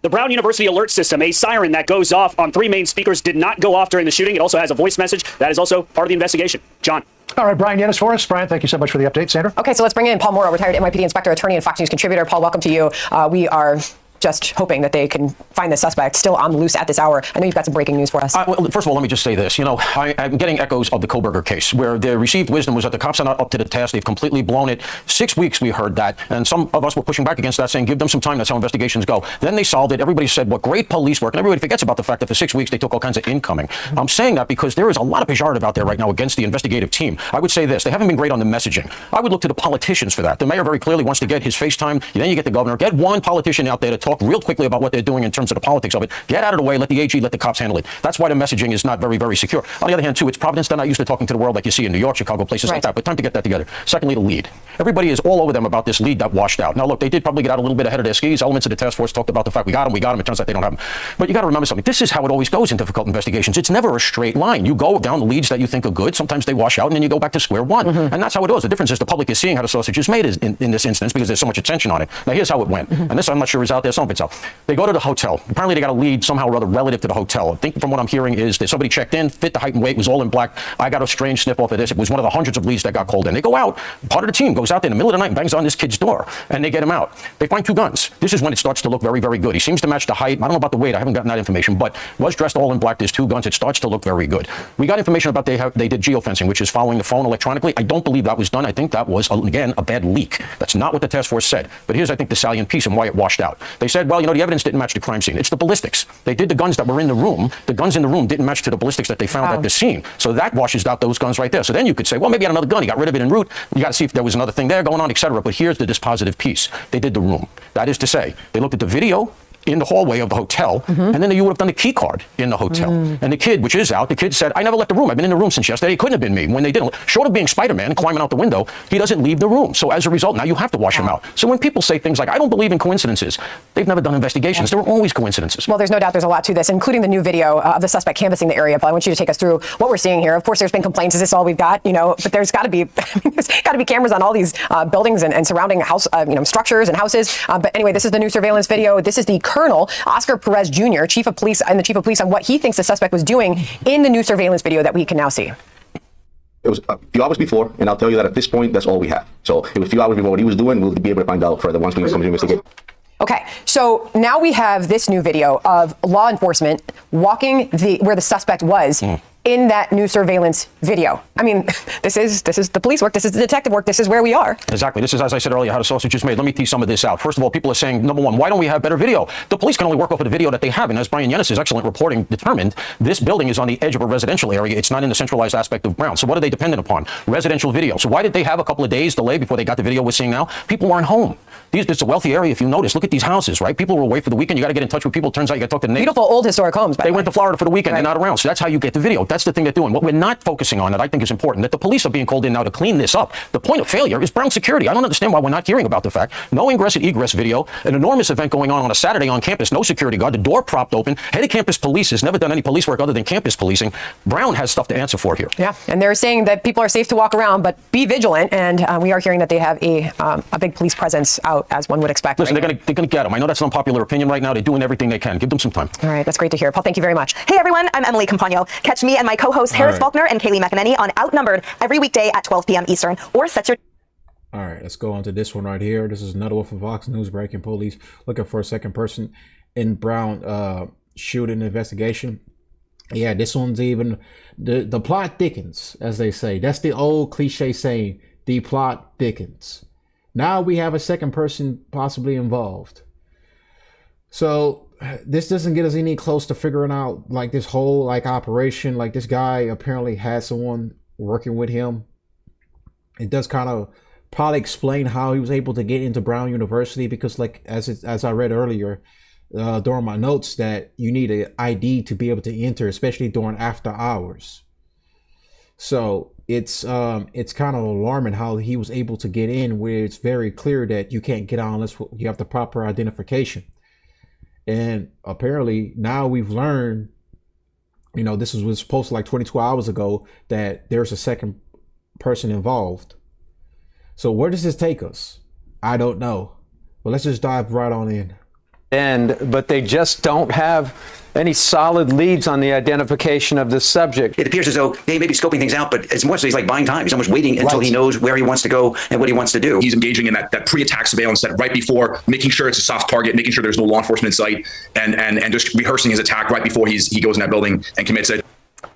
The Brown University alert system, a siren that goes off on 3 main speakers, did not go off during the shooting. It also has a voice message. That is also part of the investigation. John. All right, Brian Yennis for us. Brian, thank you so much for the update. Sandra? Okay, so let's bring in Paul Morrow, retired NYPD inspector, attorney, and Fox News contributor. Paul, welcome to you. We are just hoping that they can find the suspect still on the loose at this hour. I know you've got some breaking news for us. Well, first of all, let me just say this. You know, I'm getting echoes of the Koberger case, where the received wisdom was that the cops are not up to the task. They've completely blown it. 6 weeks we heard that, and some of us were pushing back against that, saying give them some time. That's how investigations go. Then they solved it. Everybody said what great police work, and everybody forgets about the fact that for 6 weeks they took all kinds of incoming. I'm saying that because there is a lot of pejorative out there right now against the investigative team. I would say this: they haven't been great on the messaging. I would look to the politicians for that. The mayor very clearly wants to get his FaceTime. Then you get the governor. Get one politician out there to talk real quickly about what they're doing in terms of the politics of it. Get out of the way. Let the AG, let the cops handle it. That's why the messaging is not very, very secure. On the other hand, too, it's Providence. They're not used to talking to the world like you see in New York, Chicago, places like that. But time to get that together. Secondly, the lead. Everybody is all over them about this lead that washed out. Now, look, they did probably get out a little bit ahead of their skis. Elements of the task force talked about the fact we got them. It turns out they don't have them. But you got to remember something. This is how it always goes in difficult investigations. It's never a straight line. You go down the leads that you think are good. Sometimes they wash out, and then you go back to square one. And that's how it goes. The difference is the public is seeing how the sausage is made in this instance because there's so much attention on it. Now, here's how it went. And this I'm not sure is out there. Some of it's out. They go to the hotel. Apparently, they got a lead somehow or other relative to the hotel. I think from what I'm hearing is that somebody checked in, fit the height and weight, was all in black. I got a strange sniff off of this. It was one of the hundreds of leads that got called in. They go out. Part of the team goes out there in the middle of the night and bangs on this kid's door, and they get him out. They find 2 guns. This is when it starts to look very, very good. He seems to match the height. I don't know about the weight. I haven't gotten that information, but was dressed all in black. There's 2 guns. It starts to look very good. We got information about they did geofencing, which is following the phone electronically. I don't believe that was done. I think that was, again, a bad leak. That's not what the task force said. But here's, I think, the salient piece and why it washed out. They said, well, the evidence didn't match the crime scene. It's the ballistics. They did the guns that were in the room. The guns in the room didn't match to the ballistics that they found at the scene. So that washes out those guns right there. So then you could say, well, maybe he had another gun. He got rid of it en route. You got to see if there was another thing there going on, etc. But here's the dispositive piece. They did the room. That is to say, they looked at the video in the hallway of the hotel, and then you would have done the key card in the hotel. And the kid, which is out, the kid said, I never left the room. I've been in the room since yesterday. It couldn't have been me. When they didn't, short of being Spider-Man and climbing out the window, he doesn't leave the room. So as a result, now you have to wash him out. So when people say things like, I don't believe in coincidences, they've never done investigations. There are always coincidences. Well, there's no doubt there's a lot to this, including the new video of the suspect canvassing the area. But I want you to take us through what we're seeing here. Of course, there's been complaints. Is this all we've got? But there's got to be, there's got to be cameras on all these buildings and surrounding house, structures and houses. But anyway, this is the new surveillance video. This is the Colonel, Oscar Perez Jr., Chief of Police, and the Chief of Police on what he thinks the suspect was doing in the new surveillance video that we can now see. It was a few hours before, and I'll tell you that at this point, that's all we have. So it was a few hours before what he was doing. We'll be able to find out further once we do some investigation. Okay, so now we have this new video of law enforcement walking where the suspect was in that new surveillance video. I mean, this is the police work. This is the detective work. This is where we are. Exactly. This is, as I said earlier, how the sausage is made. Let me tease some of this out. First of all, people are saying, number one, why don't we have better video? The police can only work off of the video that they have. And as Brian Yennis's excellent reporting determined, this building is on the edge of a residential area. It's not in the centralized aspect of Brown. So what are they dependent upon? Residential video. So why did they have a couple of days delay before they got the video we're seeing now? People weren't home. It's a wealthy area, if you notice. Look at these houses, right? People were away for the weekend. You got to get in touch with people. Turns out you got to talk to the neighbors. Beautiful old historic homes. They went to Florida for the weekend. Right. They're not around. So that's how you get the video. That's the thing they're doing. What we're not focusing on that I think is important, that the police are being called in now to clean this up. The point of failure is Brown security. I don't understand why we're not hearing about the fact. No ingress and egress video, an enormous event going on a Saturday on campus, no security guard, the door propped open, head of campus police has never done any police work other than campus policing. Brown has stuff to answer for here. Yeah, and they're saying that people are safe to walk around, but be vigilant. And we are hearing that they have a big police presence out, as one would expect. Listen, they're gonna get them. I know that's an unpopular opinion right now. They're doing everything they can. Give them some time. All right, that's great to hear. Paul, thank you very much. Hey everyone, I'm Emily Campagno. Catch me and my co-host Harris Faulkner and Kaylee McEnany on Outnumbered every weekday at 12 p.m. Eastern, or set your... All right, let's go on to this one right here. This is another one from Fox News. Breaking: police looking for a second person in Brown shooting investigation. Yeah, this one's even the plot thickens, as they say. That's the old cliche saying, the plot thickens. Now we have a second person possibly involved. So this doesn't get us any close to figuring out like this whole operation. Like this guy apparently had someone working with him. It does kind of probably explain how he was able to get into Brown University, because as I read earlier during my notes, that you need an ID to be able to enter, especially during after hours. So it's kind of alarming how he was able to get in, where it's very clear that you can't get on unless you have the proper identification. And apparently now we've learned, this was posted like 22 hours ago, that there's a second person involved. So where does this take us? I don't know. But let's just dive right on in. But they just don't have any solid leads on the identification of the subject. It appears as though they may be scoping things out, but it's more so he's like buying time. He's almost waiting until he knows where he wants to go and what he wants to do. He's engaging in that pre-attack surveillance that right before, making sure it's a soft target, making sure there's no law enforcement in sight, and just rehearsing his attack right before he goes in that building and commits it.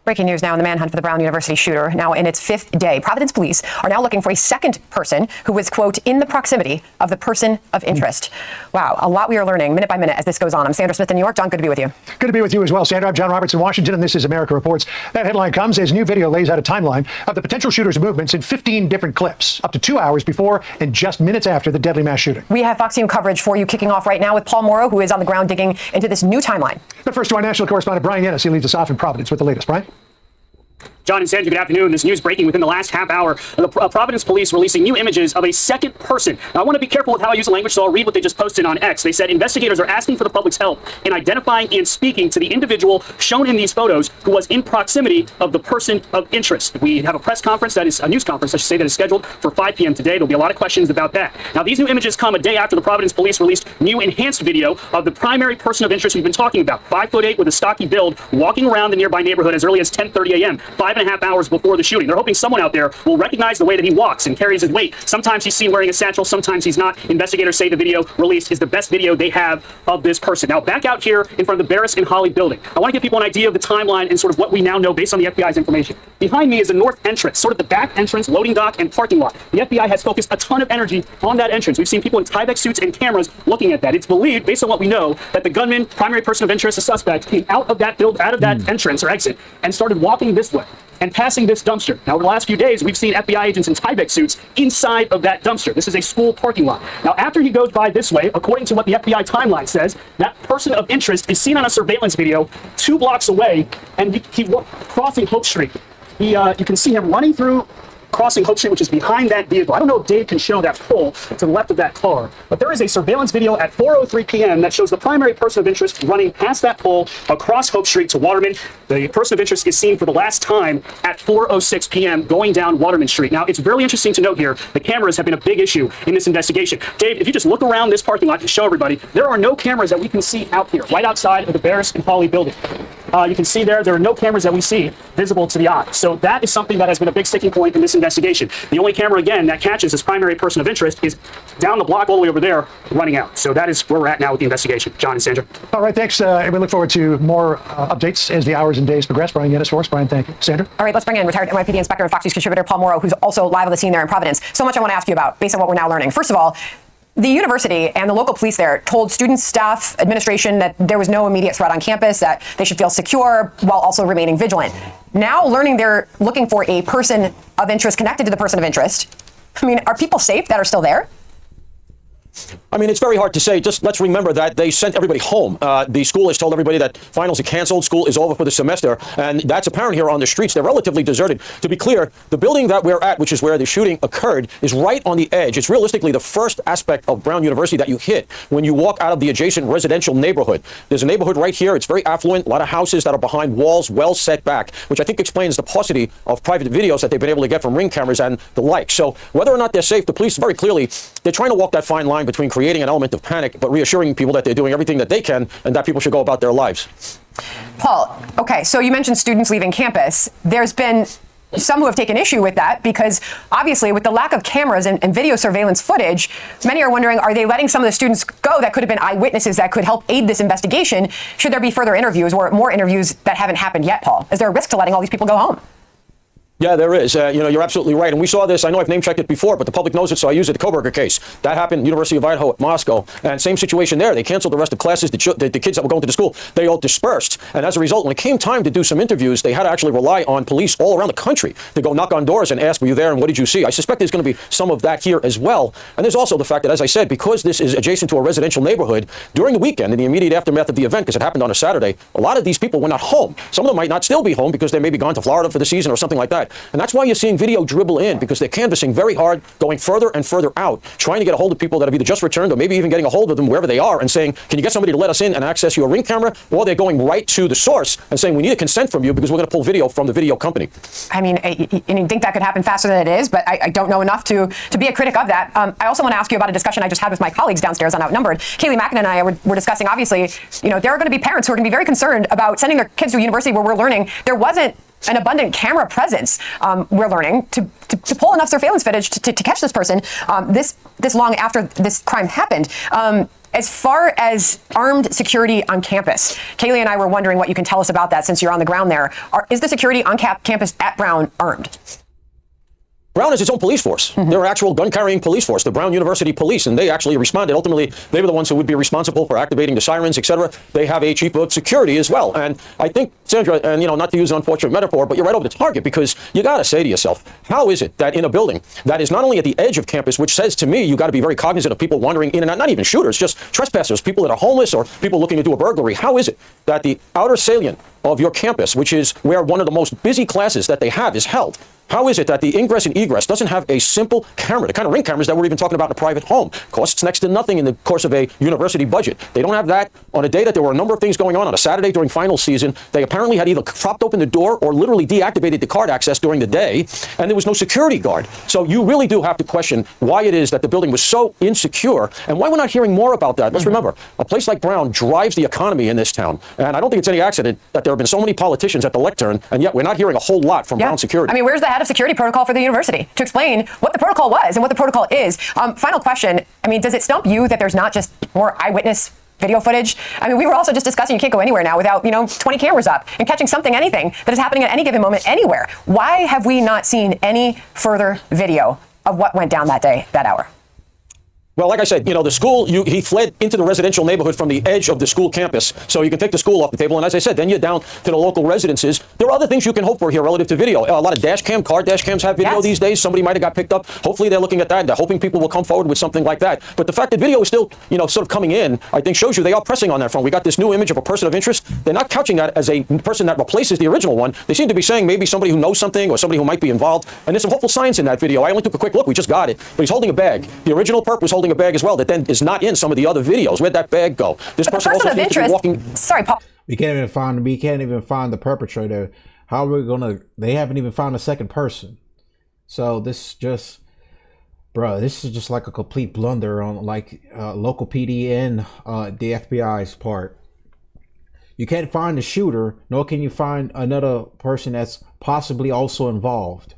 Breaking news now in the manhunt for the Brown University shooter, now in its 5th day. Providence police are now looking for a second person who was, quote, in the proximity of the person of interest. Wow, a lot we are learning minute by minute as this goes on. I'm Sandra Smith in New York. John, good to be with you. Good to be with you as well, Sandra. I'm John Roberts in Washington, and this is America Reports. That headline comes as new video lays out a timeline of the potential shooter's movements in 15 different clips, up to 2 hours before and just minutes after the deadly mass shooting. We have Fox News coverage for you kicking off right now with Paul Morrow, who is on the ground digging into this new timeline. But first to our national correspondent, Brian Yennis. He leads us off in Providence with the latest. Brian? John and Sandra, good afternoon. This news breaking within the last half hour. The Providence police releasing new images of a second person. Now, I want to be careful with how I use the language, so I'll read what they just posted on X. They said investigators are asking for the public's help in identifying and speaking to the individual shown in these photos who was in proximity of the person of interest. We have a press conference, that is a news conference, I should say, that is scheduled for 5 p.m. today. There'll be a lot of questions about that. Now, these new images come a day after the Providence police released new enhanced video of the primary person of interest we've been talking about. 5'8" with a stocky build, walking around the nearby neighborhood as early as 10:30 a.m., 5.5 hours before the shooting. They're hoping someone out there will recognize the way that he walks and carries his weight. Sometimes he's seen wearing a satchel, sometimes he's not. Investigators say the video released is the best video they have of this person. Now, back out here in front of the Barris and Holly building, I want to give people an idea of the timeline and sort of what we now know based on the FBI's information. Behind me is the north entrance, sort of the back entrance, loading dock, and parking lot. The FBI has focused a ton of energy on that entrance. We've seen people in Tyvek suits and cameras looking at that. It's believed, based on what we know, that the gunman, primary person of interest, a suspect, came out of that entrance or exit and started walking this way and passing this dumpster. Now, over the last few days, we've seen FBI agents in Tyvek suits inside of that dumpster. This is a school parking lot. Now, after he goes by this way, according to what the FBI timeline says, that person of interest is seen on a surveillance video 2 blocks away, and he crossing Hope Street. You can see him running through crossing Hope Street, which is behind that vehicle. I don't know if Dave can show that pole to the left of that car, but there is a surveillance video at 4:03 p.m. that shows the primary person of interest running past that pole across Hope Street to Waterman. The person of interest is seen for the last time at 4:06 p.m. going down Waterman Street. Now, it's really interesting to note here, the cameras have been a big issue in this investigation. Dave, if you just look around this parking lot to show everybody, there are no cameras that we can see out here, right outside of the Barris and Holly building. You can see there are no cameras that we see visible to the eye. So that is something that has been a big sticking point in this investigation. The only camera, again, that catches this primary person of interest is down the block all the way over there running out. So that is where we're at now with the investigation. John and Sandra. All right, thanks. And we look forward to more updates as the hours and days progress. Brian Yennis for us. Brian, thank you. Sandra? All right, let's bring in retired NYPD inspector and Fox News contributor Paul Morrow, who's also live on the scene there in Providence. So much I want to ask you about based on what we're now learning. First of all, the university and the local police there told students, staff, administration that there was no immediate threat on campus, that they should feel secure while also remaining vigilant. Now learning they're looking for a person of interest connected to the person of interest. I mean, are people safe that are still there? I mean, it's very hard to say. Just let's remember that they sent everybody home. The school has told everybody that finals are canceled. School is over for the semester. And that's apparent here on the streets. They're relatively deserted. To be clear, the building that we're at, which is where the shooting occurred, is right on the edge. It's realistically the first aspect of Brown University that you hit when you walk out of the adjacent residential neighborhood. There's a neighborhood right here. It's very affluent. A lot of houses that are behind walls, well set back, which I think explains the paucity of private videos that they've been able to get from Ring cameras and the like. So whether or not they're safe, the police very clearly, they're trying to walk that fine line between creating an element of panic, but reassuring people that they're doing everything that they can and that people should go about their lives. Paul, okay, so you mentioned students leaving campus. There's been some who have taken issue with that because obviously with the lack of cameras and video surveillance footage, many are wondering, are they letting some of the students go that could have been eyewitnesses that could help aid this investigation? Should there be further interviews or more interviews that haven't happened yet, Paul? Is there a risk to letting all these people go home? Yeah, there is. You're absolutely right. And we saw this. I know I've name-checked it before, but the public knows it, so I use it. The Koberger case. That happened at University of Idaho at Moscow. And same situation there. They canceled the rest of classes. The kids that were going to the school, they all dispersed. And as a result, when it came time to do some interviews, they had to actually rely on police all around the country to go knock on doors and ask, were you there and what did you see? I suspect there's going to be some of that here as well. And there's also the fact that, as I said, because this is adjacent to a residential neighborhood, during the weekend, in the immediate aftermath of the event, because it happened on a Saturday, a lot of these people were not home. Some of them might not still be home because they may be gone to Florida for the season or something like that. And that's why you're seeing video dribble in, because they're canvassing very hard, going further and further out, trying to get a hold of people that have either just returned or maybe even getting a hold of them wherever they are and saying, can you get somebody to let us in and access your Ring camera? Or they're going right to the source and saying, we need a consent from you because we're going to pull video from the video company. I mean, and you think that could happen faster than it is, but I don't know enough to be a critic of that. I also want to ask you about a discussion I just had with my colleagues downstairs on Outnumbered. Kaylee McEnany and I were discussing, obviously, there are going to be parents who are going to be very concerned about sending their kids to a university where we're learning there wasn't an abundant camera presence, we're learning, to pull enough surveillance footage to catch this person this long after this crime happened. As far as armed security on campus, Kaylee and I were wondering what you can tell us about that since you're on the ground there. Is the security on campus at Brown armed? Brown has its own police force. They're an actual gun-carrying police force, the Brown University Police, and they actually responded. Ultimately, they were the ones who would be responsible for activating the sirens, etc. They have a chief of security as well. And I think, Sandra, and not to use an unfortunate metaphor, but you're right over the target, because you got to say to yourself, how is it that in a building that is not only at the edge of campus, which says to me you got to be very cognizant of people wandering in and out, not even shooters, just trespassers, people that are homeless or people looking to do a burglary, how is it that the outer salient of your campus, which is where one of the most busy classes that they have is held, how is it that the ingress and egress doesn't have a simple camera, the kind of ring cameras that we're even talking about in a private home? Costs next to nothing in the course of a university budget. They don't have that on a day that there were a number of things going on a Saturday during final season. They apparently had either propped open the door or literally deactivated the card access during the day, and there was no security guard. So you really do have to question why it is that the building was so insecure and why we're not hearing more about that. Let's remember, a place like Brown drives the economy in this town, and I don't think it's any accident that there have been so many politicians at the lectern, and yet we're not hearing a whole lot from Brown security. I mean, where's the head of security protocol for the university to explain what the protocol was and what the protocol is? Final question. I mean, does it stump you that there's not just more eyewitness video footage? I mean, we were also just discussing you can't go anywhere now without, 20 cameras up and catching anything that is happening at any given moment anywhere. Why have we not seen any further video of what went down that day, that hour? Well, like I said, the school, he fled into the residential neighborhood from the edge of the school campus, so you can take the school off the table. And as I said, then you're down to the local residences. There are other things you can hope for here relative to video. A lot of car dash cams have video these days. Somebody might have got picked up. Hopefully they're looking at that, and they're hoping people will come forward with something like that. But the fact that video is still, sort of coming in, I think shows you they are pressing on that front. We got this new image of a person of interest. They're not couching that as a person that replaces the original one. They seem to be saying maybe somebody who knows something or somebody who might be involved. And there's some hopeful signs in that video. I only took a quick look. We just got it. But he's holding a bag. The original perp was holding a bag as well that then is not in some of the other videos. Where'd that bag go? This person also seems to be walking. Sorry, Paul. We can't even find the perpetrator. How are we gonna? They haven't even found a second person. So this is just like a complete blunder on local PD and the FBI's part. You can't find the shooter, nor can you find another person that's possibly also involved.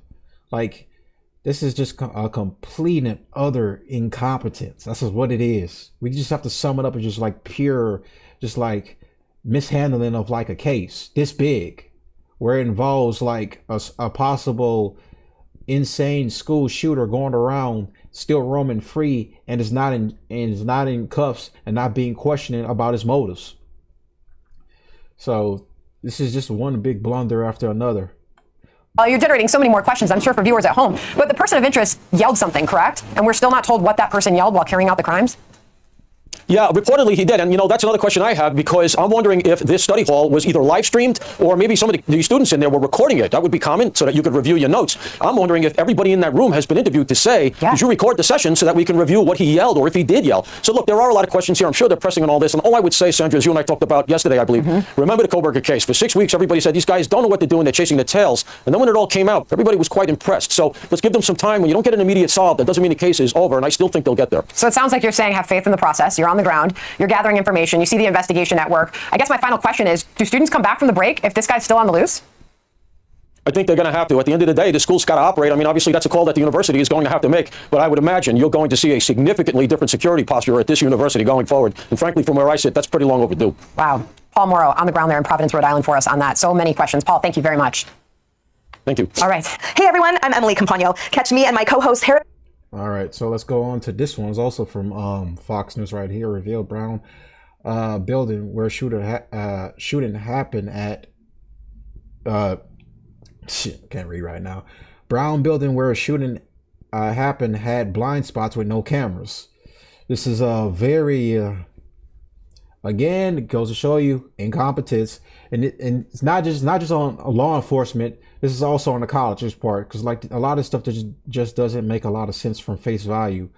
This is just a complete and utter incompetence. That's just what it is. We just have to sum it up as just pure, mishandling of a case this big, where it involves a possible insane school shooter going around still roaming free and is not in cuffs and not being questioned about his motives. So this is just one big blunder after another. You're generating so many more questions, I'm sure, for viewers at home. But the person of interest yelled something, correct? And we're still not told what that person yelled while carrying out the crimes? Yeah, reportedly he did. And, that's another question I have, because I'm wondering if this study hall was either live streamed or maybe some of the students in there were recording it. That would be common so that you could review your notes. I'm wondering if everybody in that room has been interviewed to say, did you record the session so that we can review what he yelled or if he did yell? So look, there are a lot of questions here. I'm sure they're pressing on all this. And all I would say, Sandra, as you and I talked about yesterday, I believe, remember the Koberger case. For 6 weeks, everybody said these guys don't know what they're doing. They're chasing their tails. And then when it all came out, everybody was quite impressed. So let's give them some time. When you don't get an immediate solve, that doesn't mean the case is over. And I still think they'll get there. So it sounds like you're saying have faith in the process. You're on the ground. You're gathering information. You see the investigation at work. I guess my final question is, do students come back from the break if this guy's still on the loose? I think they're going to have to. At the end of the day, the school's got to operate. I mean, obviously, that's a call that the university is going to have to make. But I would imagine you're going to see a significantly different security posture at this university going forward. And frankly, from where I sit, that's pretty long overdue. Wow. Paul Morrow on the ground there in Providence, Rhode Island for us on that. So many questions. Paul, thank you very much. Thank you. All right. Hey, everyone. I'm Emily Campagno. Catch me and my co-host, Harris. All right. So let's go on to this one. It's also from Fox News right here. Revealed Brown building where shooting happened at can't read right now. Brown building where a shooting happened had blind spots with no cameras. This is a very again, it goes to show you incompetence, and it's not just on law enforcement. This is also on the college's part, because a lot of stuff just doesn't make a lot of sense from face value.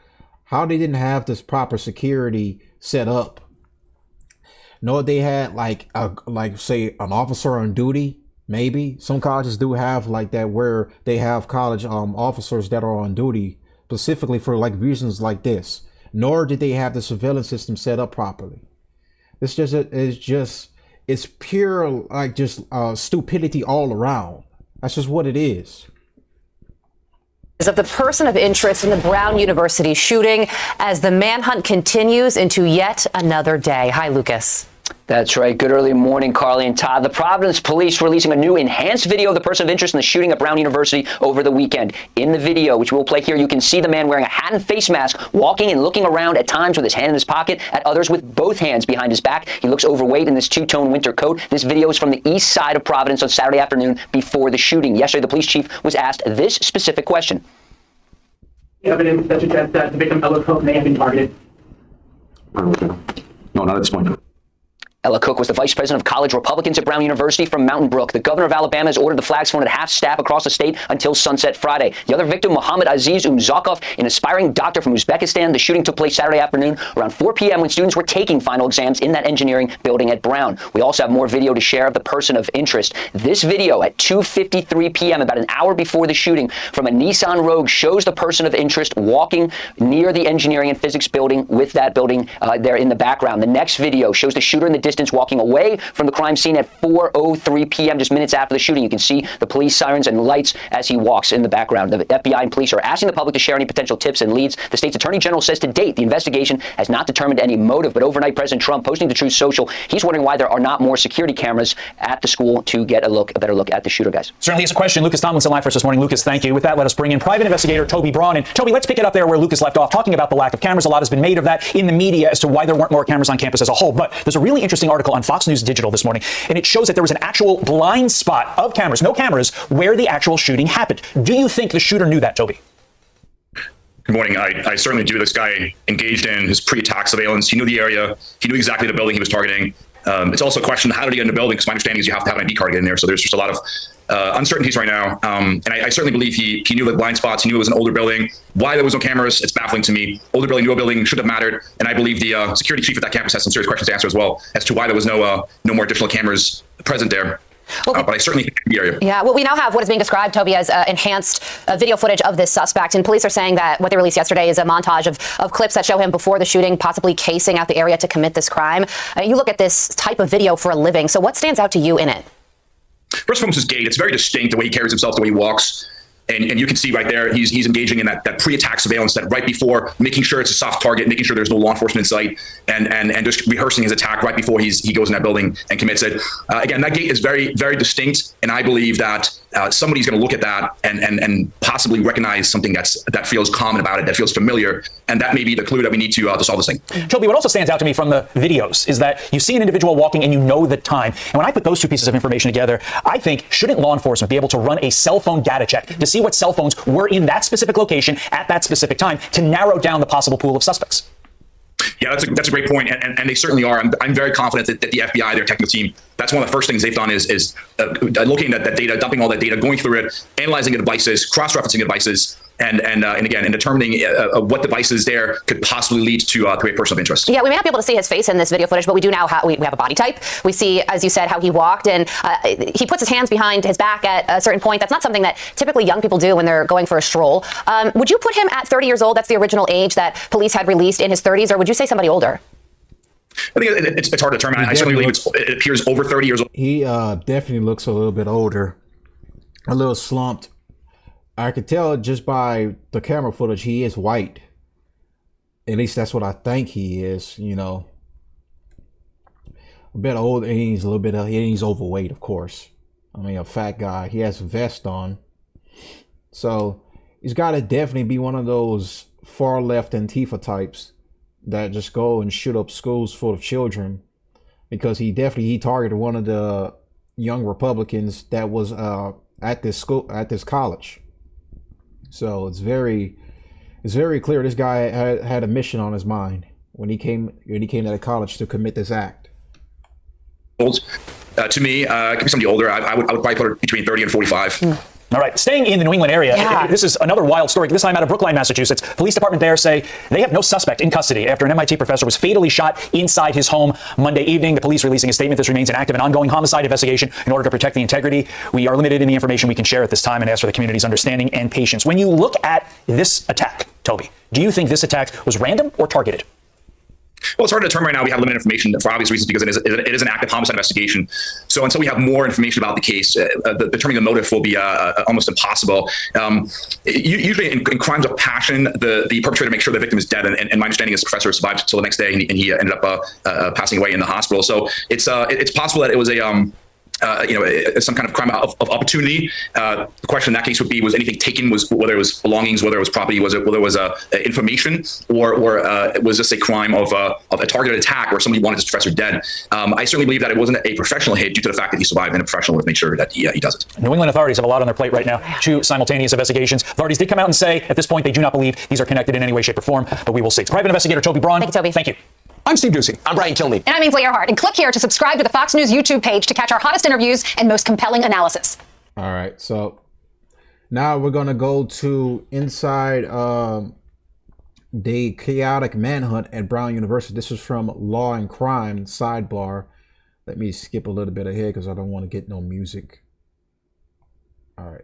How they didn't have this proper security set up. No, they had say an officer on duty. Maybe some colleges do have that, where they have college officers that are on duty specifically for reasons like this. Nor did they have the surveillance system set up properly. It's pure stupidity all around. That's just what it is. Of the person of interest in the Brown University shooting as the manhunt continues into yet another day. Hi, Lucas. That's right. Good early morning, Carly and Todd. The Providence police releasing a new enhanced video of the person of interest in the shooting at Brown University over the weekend. In the video, which we'll play here, you can see the man wearing a hat and face mask, walking and looking around at times with his hand in his pocket, at others with both hands behind his back. He looks overweight in this two-tone winter coat. This video is from the east side of Providence on Saturday afternoon before the shooting. Yesterday, the police chief was asked this specific question. Evidence that suggests that the victim, Ella Cook, may have been targeted? No, not at this point. Ella Cook was the vice president of college Republicans at Brown University from Mountain Brook. The governor of Alabama has ordered the flags flown at half staff across the state until sunset Friday. The other victim, Mohammed Aziz Umzakov, an aspiring doctor from Uzbekistan. The shooting took place Saturday afternoon around 4 p.m. when students were taking final exams in that engineering building at Brown. We also have more video to share of the person of interest. This video at 2:53 p.m., about an hour before the shooting, from a Nissan Rogue shows the person of interest walking near the engineering and physics building with that building there in the background. The next video shows the shooter in the distance walking away from the crime scene at 4:03 p.m., just minutes after the shooting. You can see the police sirens and lights as he walks in the background. The FBI and police are asking the public to share any potential tips and leads. The state's attorney general says to date, the investigation has not determined any motive, but overnight President Trump posting to Truth Social, he's wondering why there are not more security cameras at the school to get a better look at the shooter, guys. Certainly is a question. Lucas Tomlinson live for us this morning. Lucas, thank you. With that, let us bring in private investigator Toby Braun. And Toby, let's pick it up there where Lucas left off, talking about the lack of cameras. A lot has been made of that in the media as to why there weren't more cameras on campus as a whole. But there's a really interesting article on Fox News Digital this morning, and it shows that there was an actual blind spot of cameras, no cameras, where the actual shooting happened. Do you think the shooter knew that, Toby? Good morning. I certainly do. This guy engaged in his pre-attack surveillance. He knew the area. He knew exactly the building he was targeting. It's also a question, how did he get in the building? Because my understanding is you have to have an ID card to get in there. So there's just a lot of uncertainties right now. And I certainly believe he knew the blind spots. He knew it was an older building. Why there was no cameras, it's baffling to me. Older building, newer building should have mattered. And I believe the security chief at that campus has some serious questions to answer as well as to why there was no more additional cameras present there. But I certainly think the area. Yeah, well, we now have what is being described, Toby, as enhanced video footage of this suspect. And police are saying that what they released yesterday is a montage of clips that show him before the shooting, possibly casing out the area to commit this crime. You look at this type of video for a living. So what stands out to you in it? First and foremost, his gait. It's very distinct, the way he carries himself, the way he walks. And you can see right there, he's engaging in that pre-attack surveillance, that right before, making sure it's a soft target, making sure there's no law enforcement in sight, and just rehearsing his attack right before he goes in that building and commits it. Again, that gait is very, very distinct, and I believe that somebody's going to look at that and possibly recognize something that feels common about it, that feels familiar, and that may be the clue that we need to solve this thing. Toby, what also stands out to me from the videos is that you see an individual walking and you know the time. And when I put those two pieces of information together, I think, shouldn't law enforcement be able to run a cell phone data check to see what cell phones were in that specific location at that specific time to narrow down the possible pool of suspects? Yeah, that's a great point, and they certainly are. I'm very confident that the FBI, their technical team, that's one of the first things they've done is looking at that data, dumping all that data, going through it, analyzing the devices, cross-referencing the devices, and again, determining what devices there could possibly lead to a person of interest. Yeah, we may not be able to see his face in this video footage, but we do now have we have a body type. We see, as you said, how he walked, and he puts his hands behind his back at a certain point. That's not something that typically young people do when they're going for a stroll. Would you put him at 30 years old? That's the original age that police had released, in his 30s, or would you say somebody older? I think it's hard to determine. I certainly believe it appears over 30 years old. He definitely looks a little bit older, a little slumped. I could tell just by the camera footage he is white. At least that's what I think he is, you know. A bit old, and he's a little bit, and he's overweight, of course. I mean, a fat guy. He has a vest on. So he's got to definitely be one of those far left Antifa types that just go and shoot up schools full of children, because he targeted one of the young Republicans that was at this college. So it's very clear this guy had a mission on his mind when he came to the college to commit this act. To me, it could be somebody older. I would probably put it between 30 and 45. All right, staying in the New England area, this is another wild story, this time out of Brookline, Massachusetts. Police department there say they have no suspect in custody after an MIT professor was fatally shot inside his home Monday evening. The police releasing a statement. This remains an active and ongoing homicide investigation in order to protect the integrity. We are limited in the information we can share at this time and ask for the community's understanding and patience. When you look at this attack, Toby, do you think this attack was random or targeted? Well, it's hard to determine right now. We have limited information for obvious reasons because it is an active homicide investigation. So until we have more information about the case, determining the motive will be almost impossible. Usually in crimes of passion, the perpetrator makes sure the victim is dead. And my understanding is the professor survived until the next day, and he ended up passing away in the hospital. So it's possible that it was some kind of crime of opportunity. The question in that case would be: was anything taken? Whether it was belongings, whether it was property, whether it was information, or was this a crime of a targeted attack where somebody wanted this professor dead? I certainly believe that it wasn't a professional hit due to the fact that he survived, and a professional would make sure that he does it. New England authorities have a lot on their plate right now. 2 simultaneous investigations. Authorities did come out and say at this point they do not believe these are connected in any way, shape, or form, but we will see. Private investigator Toby Braun. Thank you, Toby. Thank you. I'm Steve Doocy. I'm Brian Kilmeade. And I'm Ainsley Earhart. And click here to subscribe to the Fox News YouTube page to catch our hottest interviews and most compelling analysis. All right, so now we're going to go to inside the chaotic manhunt at Brown University. This is from Law and Crime sidebar. Let me skip a little bit ahead because I don't want to get no music. All right.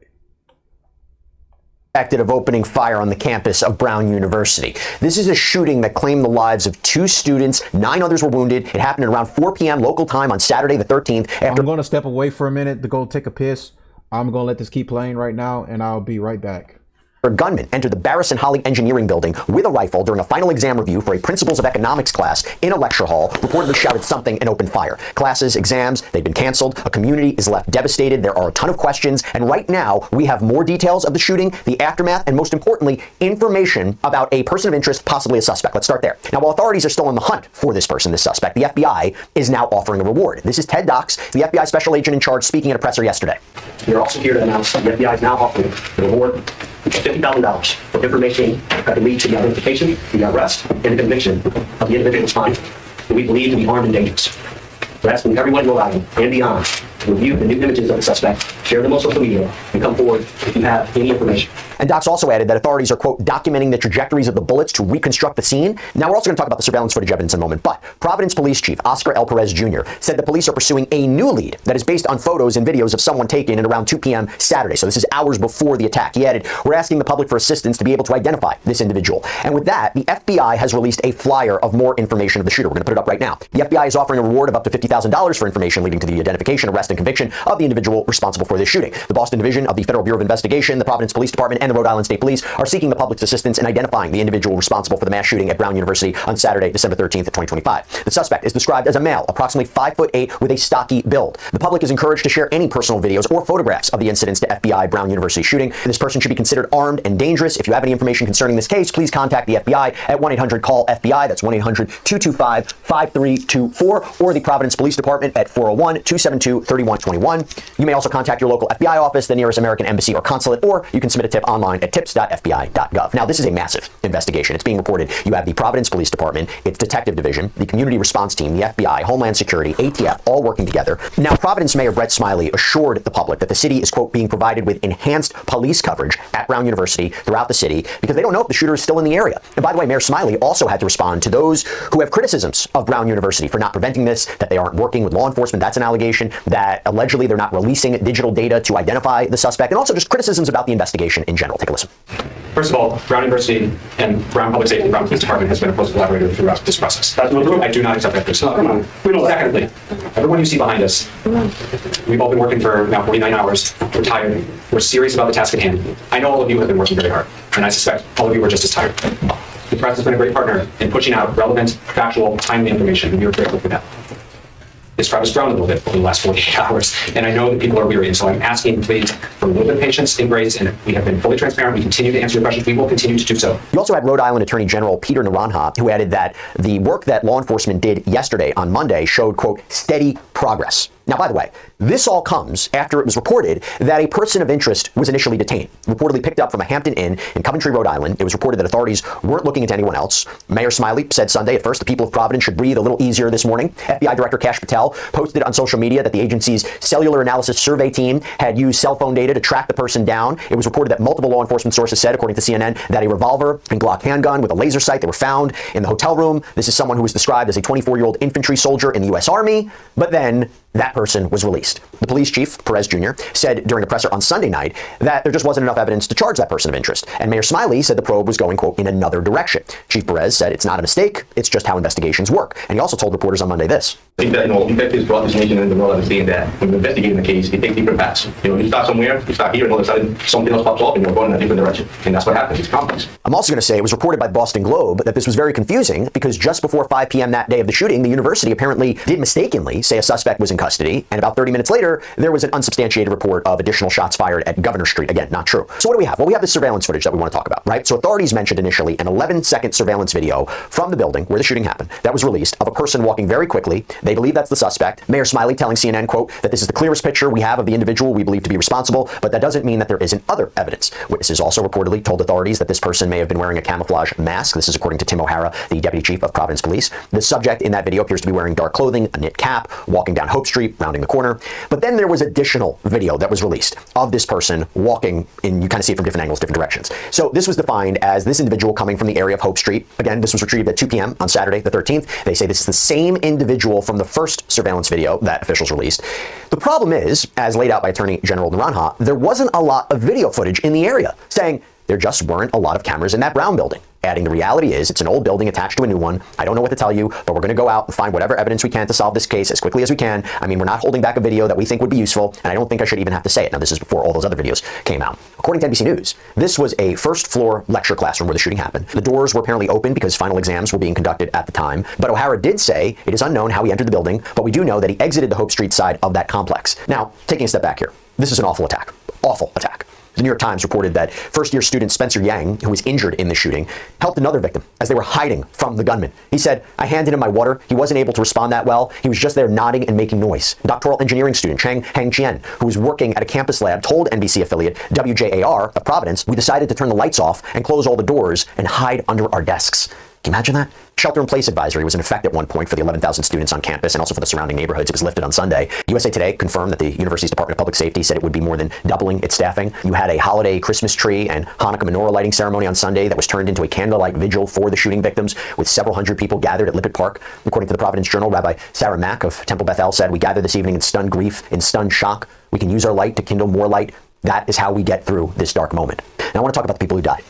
Of opening fire on the campus of Brown University. This is a shooting that claimed the lives of 2 students. 9 others were wounded. It happened at around 4 p.m. local time on Saturday the 13th. I'm going to step away for a minute to go take a piss. I'm going to let this keep playing right now, and I'll be right back. A gunman entered the Barris and Holly Engineering Building with a rifle during a final exam review for a Principles of Economics class in a lecture hall, reportedly shouted something and opened fire. Classes, exams, they've been canceled. A community is left devastated. There are a ton of questions. And right now, we have more details of the shooting, the aftermath, and most importantly, information about a person of interest, possibly a suspect. Let's start there. Now, while authorities are still on the hunt for this person, this suspect, the FBI is now offering a reward. This is Ted Dox, the FBI special agent in charge, speaking at a presser yesterday. We are also here to announce that the FBI is now offering a reward of $50,000 for information that could lead to the identification, the arrest, and the conviction of the individual responding, who we believe to be armed and dangerous. We're asking everyone in Rhode Island and beyond to review the new images of the suspect, share them on social media, and come forward if you have any information. And Dox also added that authorities are, quote, documenting the trajectories of the bullets to reconstruct the scene. Now, we're also going to talk about the surveillance footage evidence in a moment, but Providence Police Chief Oscar L. Perez Jr. said the police are pursuing a new lead that is based on photos and videos of someone taken at around 2 p.m. Saturday. So this is hours before the attack. He added, we're asking the public for assistance to be able to identify this individual. And with that, the FBI has released a flyer of more information of the shooter. We're going to put it up right now. The FBI is offering a reward of up to $50,000 for information leading to the identification, arrest, and conviction of the individual responsible for this shooting. The Boston Division of the Federal Bureau of Investigation, the Providence Police Department, and the Rhode Island State Police are seeking the public's assistance in identifying the individual responsible for the mass shooting at Brown University on Saturday, December 13th, 2025. The suspect is described as a male, approximately 5'8", with a stocky build. The public is encouraged to share any personal videos or photographs of the incidents to FBI Brown University shooting. This person should be considered armed and dangerous. If you have any information concerning this case, please contact the FBI at 1-800-CALL-FBI. That's 1-800-225-5324, or the Providence Police Department at 401-272-3121. You may also contact your local FBI office, the nearest American embassy or consulate, or you can submit a tip online at tips.fbi.gov. Now, this is a massive investigation. It's being reported. You have the Providence Police Department, its Detective Division, the Community Response Team, the FBI, Homeland Security, ATF, all working together. Now, Providence Mayor Brett Smiley assured the public that the city is, quote, being provided with enhanced police coverage at Brown University throughout the city because they don't know if the shooter is still in the area. And by the way, Mayor Smiley also had to respond to those who have criticisms of Brown University for not preventing this, that they aren't working with law enforcement. That's an allegation. That allegedly they're not releasing digital data to identify the suspect, and also just criticisms about the investigation in general. Take a listen. First of all, Brown University and Brown Public Safety, Brown Police Department has been a close collaborator throughout this process. That's not true. I do not accept that. Secondly, everyone you see behind us, we've all been working for now 49 hours. We're tired. We're serious about the task at hand. I know all of you have been working very hard, and I suspect all of you are just as tired. The press has been a great partner in pushing out relevant, factual, timely information, and we are grateful for that. This crowd has grown a little bit over the last 48 hours, and I know that people are weary, and so I'm asking, please, for a little bit of patience and grace, and we have been fully transparent. We continue to answer your questions. We will continue to do so. You also had Rhode Island Attorney General Peter Naranjo, who added that the work that law enforcement did yesterday on Monday showed, quote, steady progress. Now, by the way, this all comes after it was reported that a person of interest was initially detained, reportedly picked up from a Hampton Inn in Coventry, Rhode Island. It was reported that authorities weren't looking into anyone else. Mayor Smiley said Sunday, at first, the people of Providence should breathe a little easier this morning. FBI Director Kash Patel posted on social media that the agency's cellular analysis survey team had used cell phone data to track the person down. It was reported that multiple law enforcement sources said, according to CNN, that a revolver and Glock handgun with a laser sight that were found in the hotel room. This is someone who was described as a 24-year-old infantry soldier in the U.S. Army. But then that person was released. The police chief, Perez Jr., said during a presser on Sunday night that there just wasn't enough evidence to charge that person of interest. And Mayor Smiley said the probe was going, quote, in another direction. Chief Perez said it's not a mistake, it's just how investigations work. And he also told reporters on Monday this. I think that, detectives brought this nation in the world understand that when you're investigating the case, it takes different paths. You start somewhere, you start here, and all of a sudden something else pops up and you're going in a different direction. And that's what happens. It's complex. I'm also going to say it was reported by the Boston Globe that this was very confusing because just before 5 p.m. that day of the shooting, the university apparently did mistakenly say a suspect was in custody. And about 30 minutes later, there was an unsubstantiated report of additional shots fired at Governor Street. Again, not true. So what do we have? Well, we have this surveillance footage that we want to talk about, right? So authorities mentioned initially an 11-second surveillance video from the building where the shooting happened that was released of a person walking very quickly. They believe that's the suspect. Mayor Smiley telling CNN, quote, that this is the clearest picture we have of the individual we believe to be responsible, but that doesn't mean that there isn't other evidence. Witnesses also reportedly told authorities that this person may have been wearing a camouflage mask. This is according to Tim O'Hara, the deputy chief of Providence Police. The subject in that video appears to be wearing dark clothing, a knit cap, walking down Hope Street, rounding the corner. But then there was additional video that was released of this person walking in, you kind of see it from different angles, different directions. So this was defined as this individual coming from the area of Hope Street. Again, this was retrieved at 2 p.m. on Saturday, the 13th. They say this is the same individual from the first surveillance video that officials released. The problem is, as laid out by Attorney General Naranjo, there wasn't a lot of video footage in the area, saying there just weren't a lot of cameras in that Brown building. Adding the reality is it's an old building attached to a new one. I don't know what to tell you, but we're going to go out and find whatever evidence we can to solve this case as quickly as we can. I mean, we're not holding back a video that we think would be useful, and I don't think I should even have to say it. Now, this is before all those other videos came out. According to NBC News, this was a first-floor lecture classroom where the shooting happened. The doors were apparently open because final exams were being conducted at the time, but O'Hara did say it is unknown how he entered the building, but we do know that he exited the Hope Street side of that complex. Now, taking a step back here, this is an awful attack. Awful attack. The New York Times reported that first-year student Spencer Yang, who was injured in the shooting, helped another victim as they were hiding from the gunman. He said, I handed him my water. He wasn't able to respond that well. He was just there nodding and making noise. Doctoral engineering student Chang Hang-Chien, who was working at a campus lab, told NBC affiliate WJAR of Providence, we decided to turn the lights off and close all the doors and hide under our desks. Can you imagine that? Shelter-in-place advisory was in effect at one point for the 11,000 students on campus and also for the surrounding neighborhoods. It was lifted on Sunday. USA Today confirmed that the university's Department of Public Safety said it would be more than doubling its staffing. You had a holiday Christmas tree and Hanukkah menorah lighting ceremony on Sunday that was turned into a candlelight vigil for the shooting victims with several hundred people gathered at Lippert Park. According to the Providence Journal, Rabbi Sarah Mack of Temple Bethel said, we gathered this evening in stunned grief, in stunned shock. We can use our light to kindle more light. That is how we get through this dark moment. Now I want to talk about the people who died.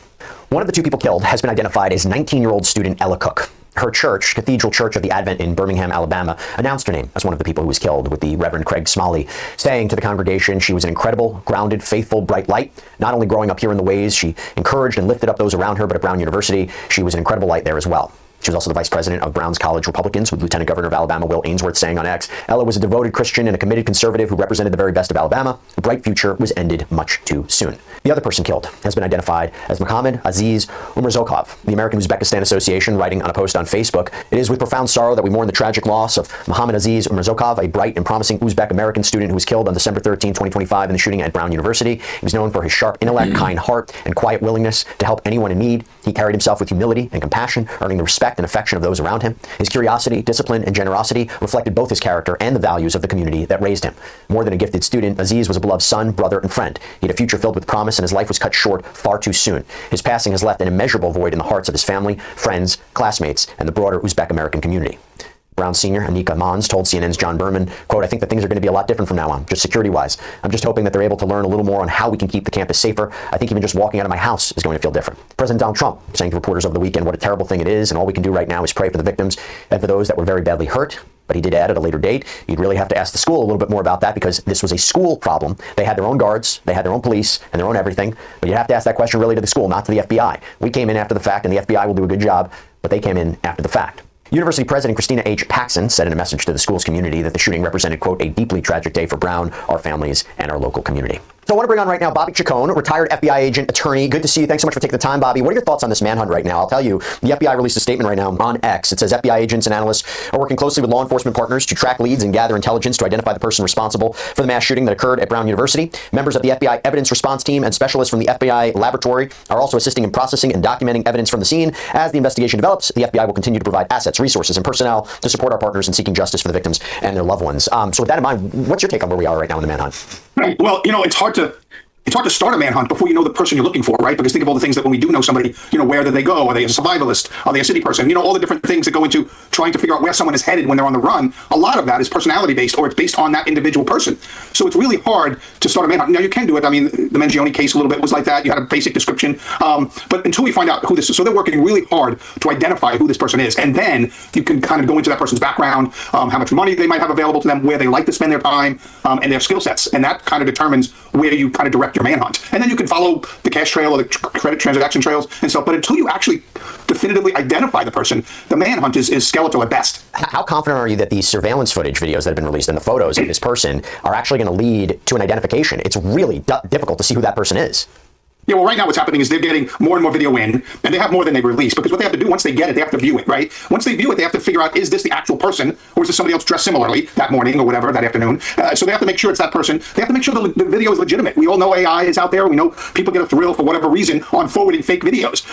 One of the two people killed has been identified as 19-year-old student Ella Cook. Her church, Cathedral Church of the Advent in Birmingham, Alabama, announced her name as one of the people who was killed, with the Reverend Craig Smalley saying to the congregation she was an incredible, grounded, faithful, bright light, not only growing up here in the ways she encouraged and lifted up those around her, but at Brown University, she was an incredible light there as well. She was also the vice president of Brown's College Republicans, with Lieutenant Governor of Alabama Will Ainsworth saying on X, Ella was a devoted Christian and a committed conservative who represented the very best of Alabama. A bright future was ended much too soon. The other person killed has been identified as Mohammad Aziz Umarzokov. The American Uzbekistan Association, writing on a post on Facebook, it is with profound sorrow that we mourn the tragic loss of Mohammad Aziz Umarzokov, a bright and promising Uzbek-American student who was killed on December 13, 2025 in the shooting at Brown University. He was known for his sharp intellect, kind heart, and quiet willingness to help anyone in need. He carried himself with humility and compassion, earning the respect and affection of those around him. His curiosity, discipline, and generosity reflected both his character and the values of the community that raised him. More than a gifted student, Aziz was a beloved son, brother, and friend. He had a future filled with promise, and his life was cut short far too soon. His passing has left an immeasurable void in the hearts of his family, friends, classmates, and the broader Uzbek-American community. Brown senior Anika Mons told CNN's John Berman, quote, I think that things are going to be a lot different from now on, just security-wise. I'm just hoping that they're able to learn a little more on how we can keep the campus safer. I think even just walking out of my house is going to feel different. President Donald Trump saying to reporters over the weekend what a terrible thing it is, and all we can do right now is pray for the victims and for those that were very badly hurt. But he did add at a later date, you'd really have to ask the school a little bit more about that because this was a school problem. They had their own guards, they had their own police, and their own everything. But you'd have to ask that question really to the school, not to the FBI. We came in after the fact, and the FBI will do a good job, but they came in after the fact. University President Christina H. Paxson said in a message to the school's community that the shooting represented, quote, a deeply tragic day for Brown, our families, and our local community. So I want to bring on right now Bobby Chacon, retired FBI agent, attorney. Good to see you. Thanks so much for taking the time, Bobby. What are your thoughts on this manhunt right now? I'll tell you, the FBI released a statement right now on X. It says FBI agents and analysts are working closely with law enforcement partners to track leads and gather intelligence to identify the person responsible for the mass shooting that occurred at Brown University. Members of the FBI evidence response team and specialists from the FBI laboratory are also assisting in processing and documenting evidence from the scene. As the investigation develops, the FBI will continue to provide assets, resources, and personnel to support our partners in seeking justice for the victims and their loved ones. So with that in mind, what's your take on where we are right now in the manhunt? Right. Well, it's hard to it's hard to start a manhunt before you know the person you're looking for, right? Because think of all the things that when we do know somebody, where did they go? Are they a survivalist? Are they a city person? All the different things that go into trying to figure out where someone is headed when they're on the run. A lot of that is personality based, or it's based on that individual person. So it's really hard to start a manhunt. Now you can do it. I mean, the Mangione case a little bit was like that. You had a basic description. But until we find out who this is, so they're working really hard to identify who this person is. And then you can kind of go into that person's background, how much money they might have available to them, where they like to spend their time, and their skill sets. And that kind of determines where you kind of direct your manhunt. And then you can follow the cash trail or the credit transaction trails and stuff. But until you actually definitively identify the person, the manhunt is skeletal at best. How confident are you that these surveillance footage videos that have been released and the photos of this person are actually going to lead to an identification? It's really difficult to see who that person is. Yeah, well, right now what's happening is they're getting more and more video in, and they have more than they release, because what they have to do once they get it, they have to view it, right? Once they view it, they have to figure out, is this the actual person, or is this somebody else dressed similarly that morning or whatever, that afternoon? So they have to make sure it's that person. They have to make sure the video is legitimate. We all know AI is out there. We know people get a thrill for whatever reason on forwarding fake videos.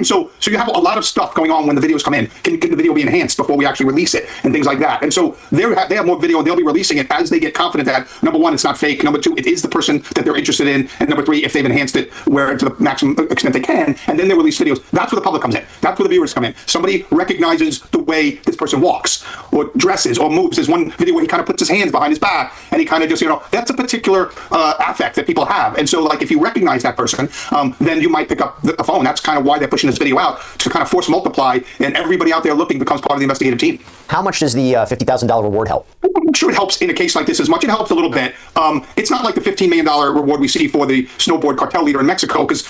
So you have a lot of stuff going on when the videos come in. Can the video be enhanced before we actually release it, and things like that? And so they have more video, and they'll be releasing it as they get confident that, number one, it's not fake. Number two, it is the person that they're interested in. And number three, if they've enhanced it where to the maximum extent they can, and then they release videos. That's where the public comes in. That's where the viewers come in. Somebody recognizes the way this person walks or dresses or moves. There's one video where he kind of puts his hands behind his back, and he kind of just, that's a particular affect that people have. And so, like, if you recognize that person, then you might pick up the phone. That's kind of why they're pushing this video out, to kind of force multiply, and everybody out there looking becomes part of the investigative team. How much does the $50,000 reward help? I'm sure it helps in a case like this as much. It helps a little bit. It's not like the $15 million reward we see for the snowboard cartel leader in Mexico, because,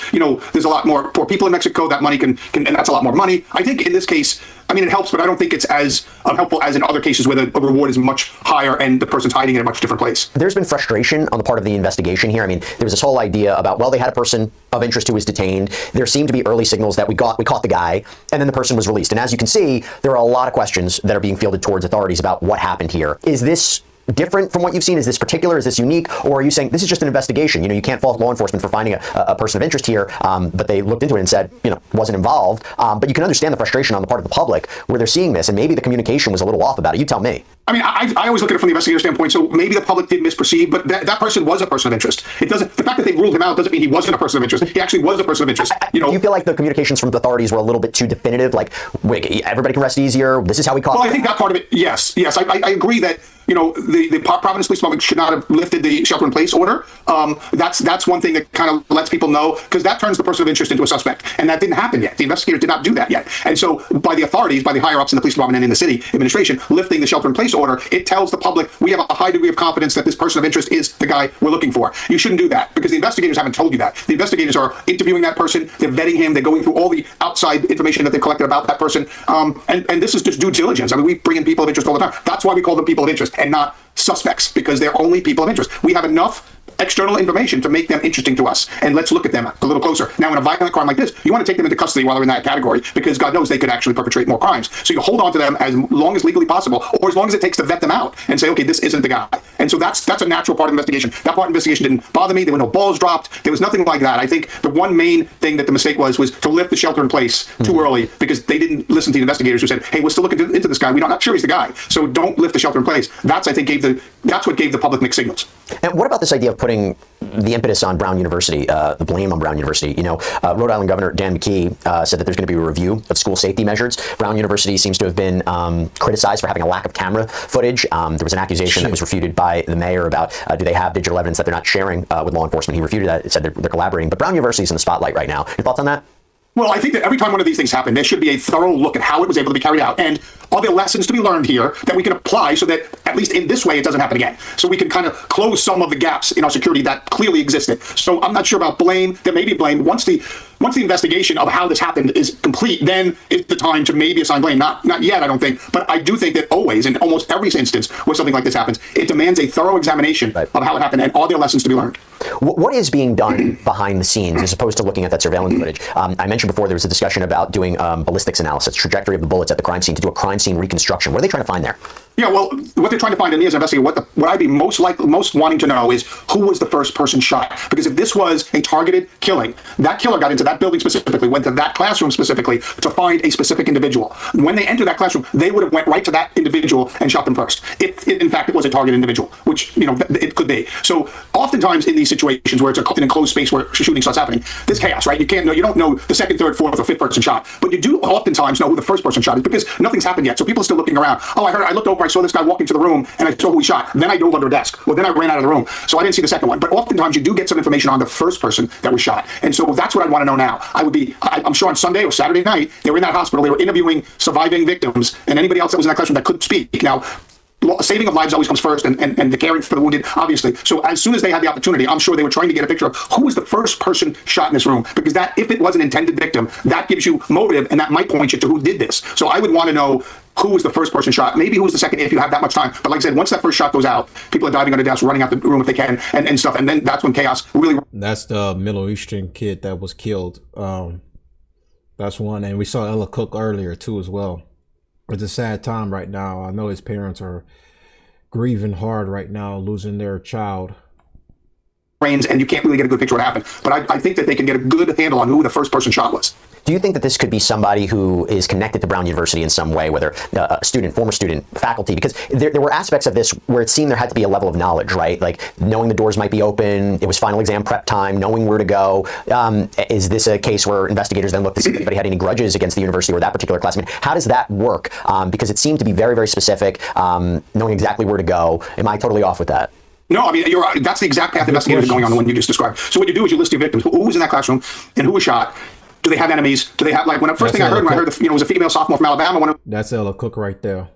there's a lot more poor people in Mexico. That money can and that's a lot more money. I think in this case, it helps, but I don't think it's as helpful as in other cases where the reward is much higher and the person's hiding in a much different place. There's been frustration on the part of the investigation here. There was this whole idea about, well, they had a person of interest who was detained. There seemed to be early signals that we caught the guy, and then the person was released. And as you can see, there are a lot of questions that are being fielded towards authorities about what happened here. Is this different from what you've seen? Is this particular? Is this unique? Or are you saying this is just an investigation? You can't fault law enforcement for finding a person of interest here, but they looked into it and said, wasn't involved. But you can understand the frustration on the part of the public where they're seeing this, and maybe the communication was a little off about it. You tell me. I always look at it from the investigator standpoint, so maybe the public did misperceive, but that person was a person of interest. The fact that they ruled him out doesn't mean he wasn't a person of interest. He actually was a person of interest. Do you feel like the communications from the authorities were a little bit too definitive? Like, wait, everybody can rest easier. This is how we caught. Well, I think that part of it, yes. I agree that, the Providence Police Department should not have lifted the shelter-in-place order. That's one thing that kind of lets people know, because that turns the person of interest into a suspect, and that didn't happen yet. The investigators did not do that yet. And so by the authorities, by the higher-ups in the police department and in the city administration, lifting the shelter-in-place order, it tells the public we have a high degree of confidence that this person of interest is the guy we're looking for. You shouldn't do that, because the investigators haven't told you that. The investigators are interviewing that person, they're vetting him, they're going through all the outside information that they've collected about that person, and this is just due diligence. We bring in people of interest all the time. That's why we call them people of interest and not suspects, because they're only people of interest. We have enough external information to make them interesting to us, and let's look at them a little closer. Now, in a violent crime like this, you want to take them into custody while they're in that category, because God knows they could actually perpetrate more crimes. So you hold on to them as long as legally possible, or as long as it takes to vet them out and say, okay, this isn't the guy. And so that's a natural part of the investigation. That part of the investigation didn't bother me. There were no balls dropped. There was nothing like that. I think the one main thing that the mistake was to lift the shelter in place too early, because they didn't listen to the investigators who said, hey, we're still looking into this guy. We're not sure he's the guy. So don't lift the shelter in place. That's, I think, that's what gave the public mixed signals. And what about this idea of putting the impetus on Brown University, the blame on Brown University? Rhode Island Governor Dan McKee said that there's going to be a review of school safety measures. Brown University seems to have been criticized for having a lack of camera footage. There was an accusation that was refuted by the mayor about do they have digital evidence that they're not sharing with law enforcement. He refuted that. It said they're collaborating. But Brown University is in the spotlight right now. Your thoughts on that? Well, I think that every time one of these things happen, there should be a thorough look at how it was able to be carried out. And are there lessons to be learned here that we can apply so that, at least in this way, it doesn't happen again? So we can kind of close some of the gaps in our security that clearly existed. So I'm not sure about blame. There may be blame. Once the investigation of how this happened is complete, then it's the time to maybe assign blame. Not yet, I don't think. But I do think that always, in almost every instance where something like this happens, it demands a thorough examination of how it happened and are there lessons to be learned. What is being done behind the scenes as opposed to looking at that surveillance footage? I mentioned before there was a discussion about doing ballistics analysis, trajectory of the bullets at the crime scene, to do a crime scene reconstruction. What are they trying to find there? Yeah, well, what they're trying to find in me as an investigator, what I'd be most wanting to know is who was the first person shot. Because if this was a targeted killing, that killer got into that building specifically, went to that classroom specifically to find a specific individual. When they entered that classroom, they would have went right to that individual and shot them first. If in fact it was a targeted individual, which it could be. So oftentimes in these situations where it's an enclosed space where shooting starts happening, there's chaos, right? You don't know the second, third, fourth, or fifth person shot, but you do oftentimes know who the first person shot is because nothing's happened yet. So people are still looking around. Oh, I looked over, I saw this guy walk into the room, and I saw who he shot. Then I dove under a desk. Well, then I ran out of the room. So I didn't see the second one. But oftentimes you do get some information on the first person that was shot. And so that's what I want to know now. I'm sure on Sunday or Saturday night, they were in that hospital, they were interviewing surviving victims and anybody else that was in that classroom that could speak. Now, saving of lives always comes first, and the caring for the wounded, obviously. So as soon as they had the opportunity, I'm sure they were trying to get a picture of who was the first person shot in this room, because that, if it was an intended victim, that gives you motive, and that might point you to who did this. So I would want to know who was the first person shot, maybe who was the second if you have that much time. But like I said, once that first shot goes out, people are diving under desks, running out the room if they can, and stuff, and then that's when chaos really... That's the Middle Eastern kid that was killed. That's one, and we saw Ella Cook earlier too as well. It's a sad time right now. I know his parents are grieving hard right now, losing their child. And you can't really get a good picture of what happened. But I think that they can get a good handle on who the first person shot was. Do you think that this could be somebody who is connected to Brown University in some way, whether a student, former student, faculty? Because there were aspects of this where it seemed there had to be a level of knowledge, right? Like knowing the doors might be open, it was final exam prep time, knowing where to go. Is this a case where investigators then looked to see if anybody had any grudges against the university or that particular classmate? How does that work? Because it seemed to be very, very specific, knowing exactly where to go. Am I totally off with that? No, I mean, that's the exact path investigators are going on, the one you just described. So what you do is you list your victims, who was in that classroom and who was shot. Do they have enemies? Do they have, like, first thing I heard when I heard it was a female sophomore from Alabama. That's Ella Cook right there.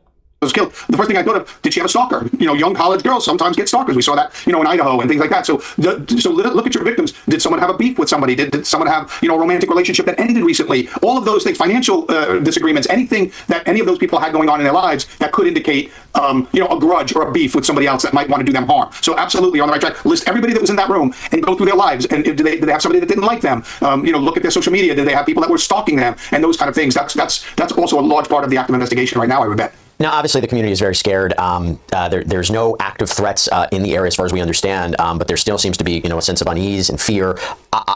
Was killed. The first thing I thought of, did she have a stalker? Young college girls sometimes get stalkers. We saw that, in Idaho and things like that. So look at your victims. Did someone have a beef with somebody? Did someone have, a romantic relationship that ended recently? All of those things, financial disagreements, anything that any of those people had going on in their lives that could indicate, a grudge or a beef with somebody else that might want to do them harm. So absolutely on the right track. List everybody that was in that room and go through their lives. And did they have somebody that didn't like them? Look at their social media. Did they have people that were stalking them? And those kind of things. That's also a large part of the active investigation right now, I would bet. Now, obviously, the community is very scared. There's no active threats in the area as far as we understand, but there still seems to be, a sense of unease and fear.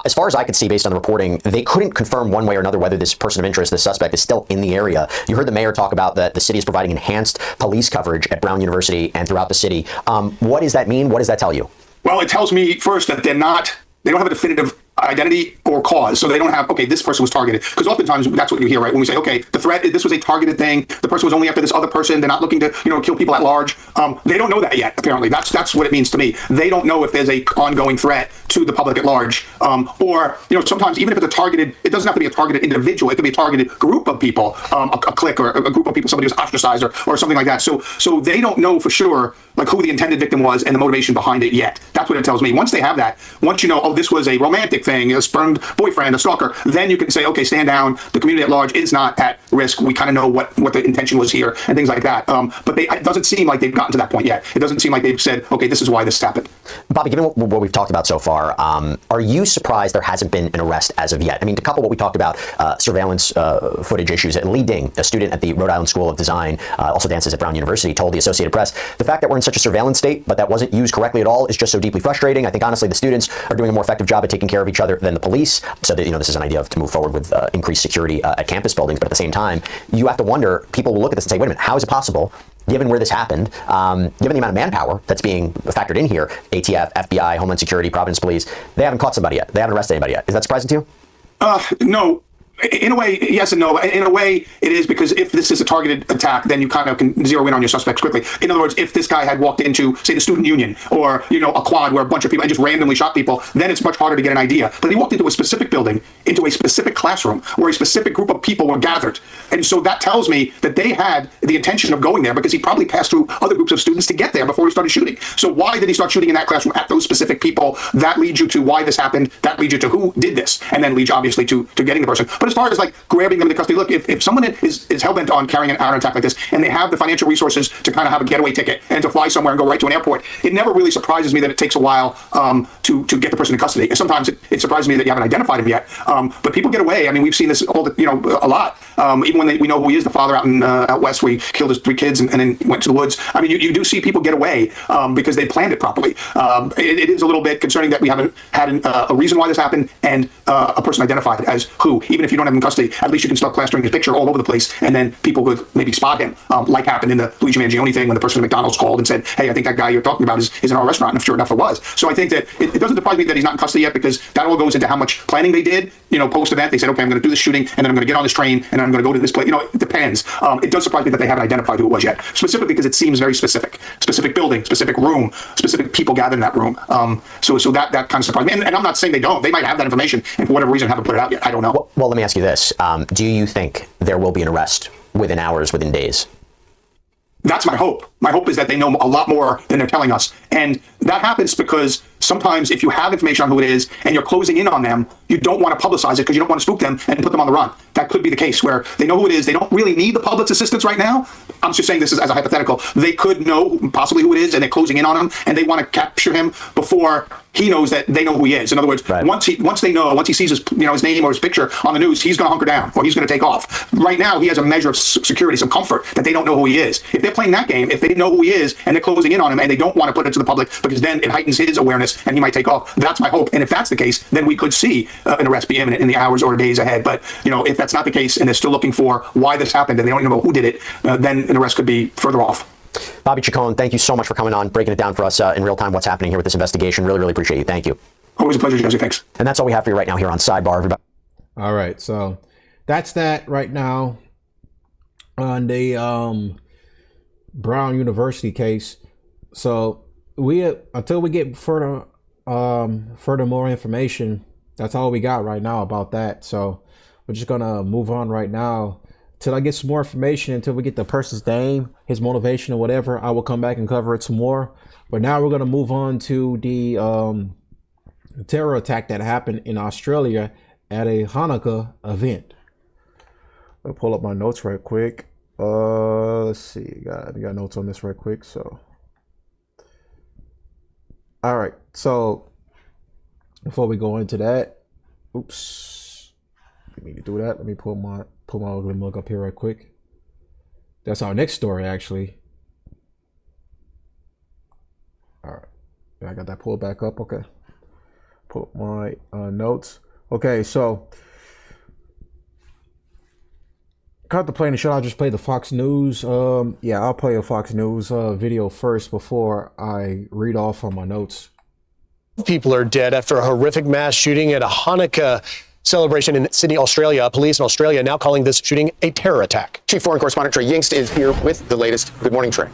As far as I could see, based on the reporting, they couldn't confirm one way or another whether this person of interest, this suspect, is still in the area. You heard the mayor talk about that the city is providing enhanced police coverage at Brown University and throughout the city. What does that mean? What does that tell you? Well, it tells me first that they don't have a definitive identity or cause. So they don't have, okay, this person was targeted. Because oftentimes that's what you hear, right? When we say, okay, the threat, this was a targeted thing. The person was only after this other person. They're not looking to, kill people at large. They don't know that yet, apparently. That's what it means to me. They don't know if there's a ongoing threat to the public at large. Or, sometimes even if it's a targeted, it doesn't have to be a targeted individual. It could be a targeted group of people, a clique or a group of people, somebody who's ostracized or something like that. So they don't know for sure, like, who the intended victim was and the motivation behind it yet. That's what it tells me. Once they have that, once you know, oh, this was a romantic thing, a spurned boyfriend, a stalker, then you can say, okay, stand down. The community at large is not at risk. We kind of know what the intention was here and things like that. But it doesn't seem like they've gotten to that point yet. It doesn't seem like they've said, okay, this is why this happened. Bobby, given what we've talked about so far, are you surprised there hasn't been an arrest as of yet? I mean, to couple what we talked about, surveillance footage issues, Lee Ding, a student at the Rhode Island School of Design, also dances at Brown University, told the Associated Press, the fact that we're in such a surveillance state, but that wasn't used correctly at all is just so deeply frustrating. I think, honestly, the students are doing a more effective job at taking care of each other than the police. So that, this is an idea to move forward with increased security at campus buildings. But at the same time, you have to wonder, people will look at this and say, wait a minute, how is it possible, given where this happened, given the amount of manpower that's being factored in here, ATF, FBI, Homeland Security, Providence Police, they haven't caught somebody yet. They haven't arrested anybody yet. Is that surprising to you? No. In a way, yes and no. In a way, it is, because if this is a targeted attack, then you kind of can zero in on your suspects quickly. In other words, if this guy had walked into, say, the student union or, a quad where a bunch of people and just randomly shot people, then it's much harder to get an idea. But he walked into a specific building, into a specific classroom where a specific group of people were gathered. And so that tells me that they had the intention of going there, because he probably passed through other groups of students to get there before he started shooting. So why did he start shooting in that classroom at those specific people? That leads you to why this happened. That leads you to who did this. And then leads you, obviously, to getting the person. But as far as, like, grabbing them into custody, look, if someone is hell-bent on carrying an attack like this, and they have the financial resources to kind of have a getaway ticket and to fly somewhere and go right to an airport, it never really surprises me that it takes a while to get the person in custody. And sometimes it surprises me that you haven't identified him yet. But people get away. I mean, we've seen this a lot. even when we know who he is, the father out west, where he killed his 3 kids and then went to the woods. I mean, you do see people get away because they planned it properly. It is a little bit concerning that we haven't had a reason why this happened and a person identified as who. Even if you don't have him in custody, at least you can start plastering his picture all over the place, and then people could maybe spot him, like happened in the Luigi Mangione thing when the person at McDonald's called and said, hey, I think that guy you're talking about is in our restaurant, and sure enough it was. So I think that it doesn't surprise me that he's not in custody yet, because that all goes into how much planning they did. Post-event, they said, okay, I'm going to do this shooting, and then I'm going to get on this train, and I'm going to go to this place. It depends. It does surprise me that they haven't identified who it was yet, specifically because it seems very specific building, specific room, specific people gathered in that room. So that kind of surprised me. And I'm not saying they don't. They might have that information, and for whatever reason haven't put it out yet. I don't know. Well, let me ask you this. Do you think there will be an arrest within hours, within days? That's my hope. My hope is that they know a lot more than they're telling us. And that happens because sometimes if you have information on who it is and you're closing in on them, you don't want to publicize it because you don't want to spook them and put them on the run. That could be the case where they know who it is. They don't really need the public's assistance right now. I'm just saying this as a hypothetical. They could know possibly who it is, and they're closing in on him, and they want to capture him before he knows that they know who he is. In other words, once he sees his name or his picture on the news, he's going to hunker down or he's going to take off. Right now, he has a measure of security, some comfort that they don't know who he is. If they're playing that game, if they know who he is and they're closing in on him and they don't want to put it to the public because then it heightens his awareness and he might take off. That's my hope. And if that's the case, then we could see an arrest be imminent in the hours or days ahead. But if that's not the case and they're still looking for why this happened and they don't even know who did it, then an arrest could be further off. Bobby Chacon, thank you so much for coming on, breaking it down for us in real time, what's happening here with this investigation. Really, really appreciate you. Thank you. Always a pleasure, Jesse. Thanks. And that's all we have for you right now here on Sidebar, everybody. All right, so that's that right now on the Brown University case. So until we get further more information, that's all we got right now about that. So we're just gonna move on right now till I get some more information, until we get the person's name, his motivation, or whatever. I will come back and cover it some more. But now we're gonna move on to the terror attack that happened in Australia at a Hanukkah event. I'll pull up my notes right quick. Let's see. We got notes on this right quick. So, all right. So before we go into that, oops, didn't mean to do that. Let me pull my ugly mug up here right quick. That's our next story, actually. All right, I got that pulled back up. Okay, put my notes. Okay, so contemplating, should I just play the Fox News? Yeah, I'll play a Fox News video first before I read off on my notes. People are dead after a horrific mass shooting at a Hanukkah celebration in Sydney, Australia. Police in Australia now calling this shooting a terror attack. Chief Foreign Correspondent Trey Yingst is here with the latest. Good morning, Trey.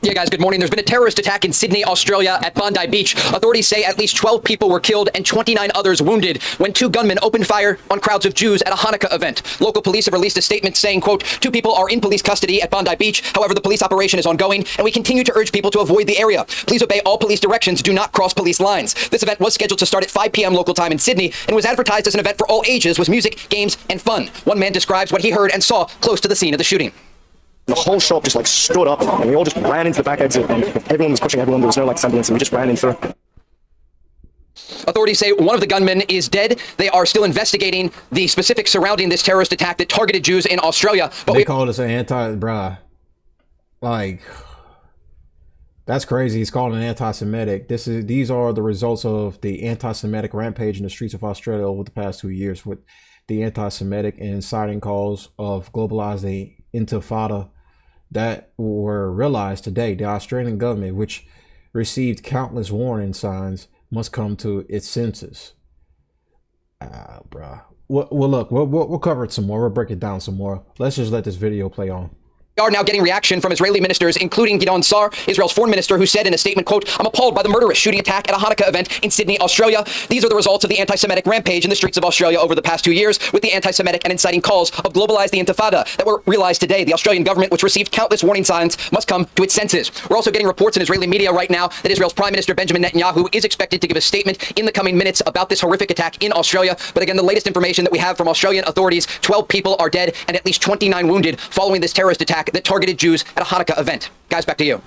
Yeah, guys, good morning. There's been a terrorist attack in Sydney, Australia at Bondi Beach. Authorities say at least 12 people were killed and 29 others wounded when 2 gunmen opened fire on crowds of Jews at a Hanukkah event. Local police have released a statement saying, quote, 2 people are in police custody at Bondi Beach. However, the police operation is ongoing, and we continue to urge people to avoid the area. Please obey all police directions. Do not cross police lines. This event was scheduled to start at 5 p.m. local time in Sydney and was advertised as an event for all ages with music, games, and fun. One man describes what he heard and saw close to the scene of the shooting. The whole shop just stood up and we all just ran into the back exit and everyone was pushing everyone. There was no semblance and we just ran in through. Authorities say one of the gunmen is dead. They are still investigating the specifics surrounding this terrorist attack that targeted Jews in Australia. But they call this an bruh. Like, that's crazy. He's called an anti-Semitic. These are the results of the anti-Semitic rampage in the streets of Australia over the past 2 years, with the anti-Semitic and inciting calls of globalizing intifada that were realized today. The Australian government, which received countless warning signs, must come to its senses. Bruh. Well, look, we'll cover it some more. We'll break it down some more. Let's just let this video play on. We are now getting reaction from Israeli ministers, including Gideon Sa'ar, Israel's foreign minister, who said in a statement, quote, I'm appalled by the murderous shooting attack at a Hanukkah event in Sydney, Australia. These are the results of the anti-Semitic rampage in the streets of Australia over the past 2 years, with the anti-Semitic and inciting calls of globalize the intifada that were realized today. The Australian government, which received countless warning signs, must come to its senses. We're also getting reports in Israeli media right now that Israel's Prime Minister Benjamin Netanyahu is expected to give a statement in the coming minutes about this horrific attack in Australia. But again, the latest information that we have from Australian authorities, 12 people are dead and at least 29 wounded following this terrorist attack that targeted Jews at a Hanukkah event. Guys, back to you.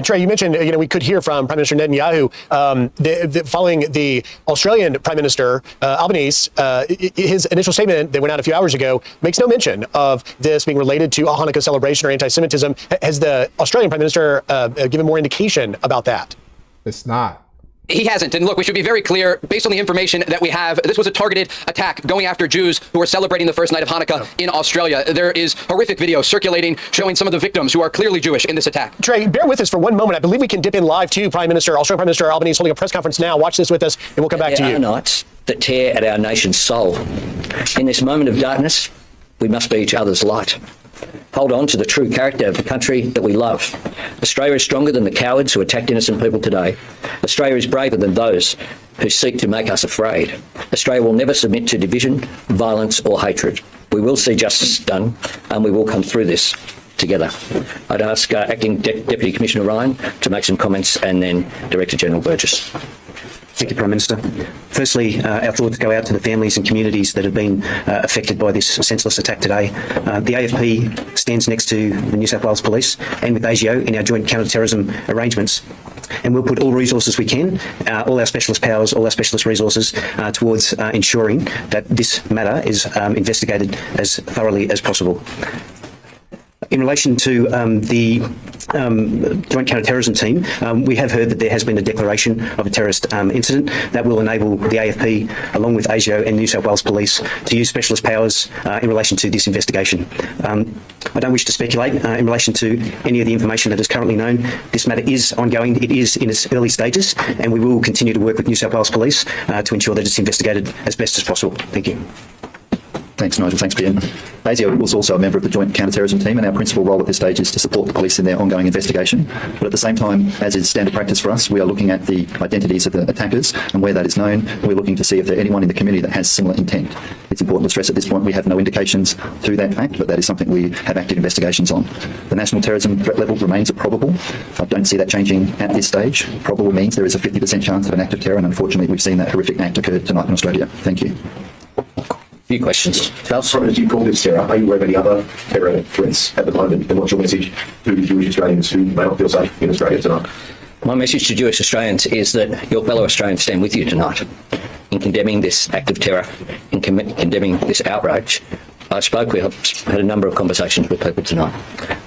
And Trey, you mentioned, we could hear from Prime Minister Netanyahu following the Australian Prime Minister Albanese. His initial statement that went out a few hours ago makes no mention of this being related to a Hanukkah celebration or anti-Semitism. Has the Australian Prime Minister given more indication about that? It's not. He hasn't. And look, we should be very clear, based on the information that we have, this was a targeted attack going after Jews who are celebrating the first night of Hanukkah in Australia. There is horrific video circulating showing some of the victims who are clearly Jewish in this attack. Trey, bear with us for one moment. I believe we can dip in live to Australian Prime Minister Albanese holding a press conference now. Watch this with us, and we'll come back to you. There are nights that tear at our nation's soul. In this moment of darkness, we must be each other's light. Hold on to the true character of the country that we love. Australia is stronger than the cowards who attacked innocent people today. Australia is braver than those who seek to make us afraid. Australia will never submit to division, violence or hatred. We will see justice done and we will come through this together. I'd ask Acting Deputy Commissioner Ryan to make some comments and then Director General Burgess. Thank you, Prime Minister. Firstly, our thoughts go out to the families and communities that have been affected by this senseless attack today. The AFP stands next to the New South Wales Police and with ASIO in our joint counter-terrorism arrangements. And we'll put all resources we can, all our specialist powers, all our specialist resources towards ensuring that this matter is investigated as thoroughly as possible. In relation to the Joint Counter-Terrorism Team, we have heard that there has been a declaration of a terrorist incident that will enable the AFP, along with ASIO and New South Wales Police, to use specialist powers in relation to this investigation. I don't wish to speculate in relation to any of the information that is currently known. This matter is ongoing. It is in its early stages, and we will continue to work with New South Wales Police to ensure that it's investigated as best as possible. Thank you. Thanks, Nigel. Thanks, Ben. ASIO was also a member of the Joint Counter-Terrorism Team, and our principal role at this stage is to support the police in their ongoing investigation. But at the same time, as is standard practice for us, we are looking at the identities of the attackers, and where that is known, we're looking to see if there anyone in the community that has similar intent. It's important to stress at this point we have no indications to that fact, but that is something we have active investigations on. The national terrorism threat level remains a probable. I don't see that changing at this stage. Probable means there is a 50% chance of an act of terror, and unfortunately we've seen that horrific act occur tonight in Australia. Thank you. Few questions. Charles, as you call this terror, are you aware of any other terror threats at the moment? And what's your message to the Jewish Australians who may not feel safe in Australia tonight? My message to Jewish Australians is that your fellow Australians stand with you tonight in condemning this act of terror, in condemning this outrage. We had a number of conversations with people tonight.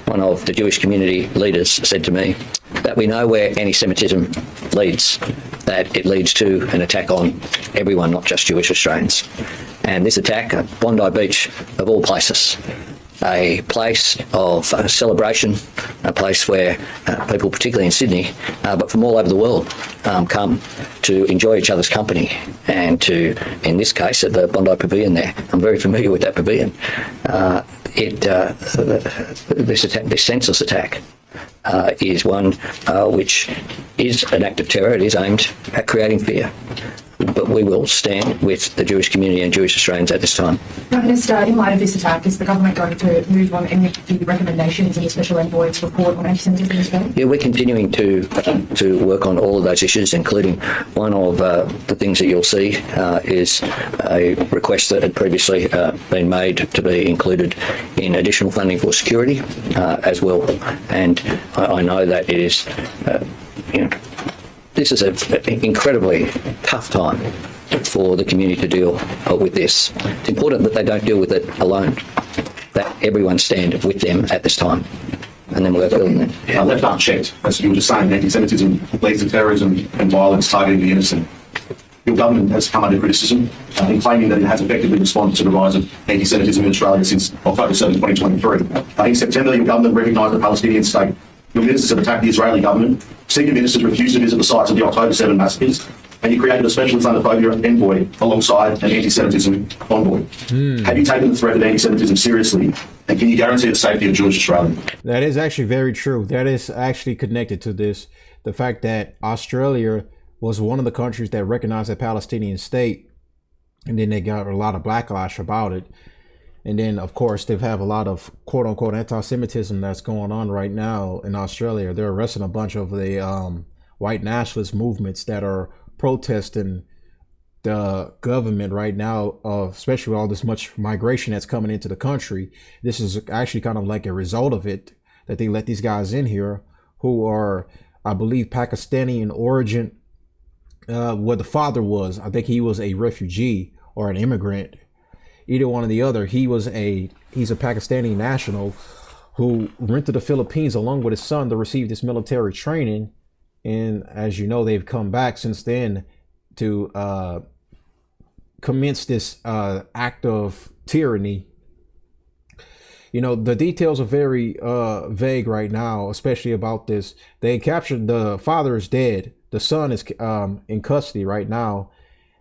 One of the Jewish community leaders said to me that we know where anti-Semitism leads, that it leads to an attack on everyone, not just Jewish Australians. And this attack at Bondi Beach, of all places, a place of celebration, a place where people, particularly in Sydney, but from all over the world, come to enjoy each other's company. And to, in this case, at the Bondi Pavilion there, I'm very familiar with that pavilion. This senseless attack is one which is an act of terror. It is aimed at creating fear. But we will stand with the Jewish community and Jewish Australians at this time. Prime Minister, in light of this attack, is the government going to move on any of the recommendations in the Special Envoy's report on anti-Semitism in Australia? Yeah, we're continuing to work on all of those issues, including one of the things that you'll see is a request that had previously been made to be included in additional funding for security as well. And I know that it is, this is an incredibly tough time for the community to deal with this. It's important that they don't deal with it alone, that everyone stand with them at this time. And then we'll go building it. Left unchecked, as you were just saying, anti-Semitism leads to terrorism and violence targeting the innocent. Your government has come under criticism in claiming that it has effectively responded to the rise of anti-Semitism in Australia since October 7, 2023. In September, your government recognised the Palestinian state. Your ministers have attacked the Israeli government. Senior ministers refused to visit the sites of the October 7 massacres. And you created a special Islamophobia envoy alongside an anti-Semitism envoy. Have you taken the threat of anti-Semitism seriously? And can you guarantee the safety of Jewish Australians? That is actually very true. That is actually connected to this. The fact that Australia was one of the countries that recognized a Palestinian state. And then they got a lot of backlash about it. And then, of course, they have a lot of quote unquote anti-Semitism that's going on right now in Australia. They're arresting a bunch of the white nationalist movements that are protesting the government right now, especially with all this much migration that's coming into the country. This is actually kind of like a result of it, that they let these guys in here who are, I believe, Pakistani in origin. What the father was, I think he was a refugee or an immigrant, either one or the other. He's a Pakistani national who went to the Philippines along with his son to receive this military training. And as you know, they've come back since then to commence this act of tyranny. You know, the details are very vague right now, especially about this. They captured, the father is dead. The son is in custody right now.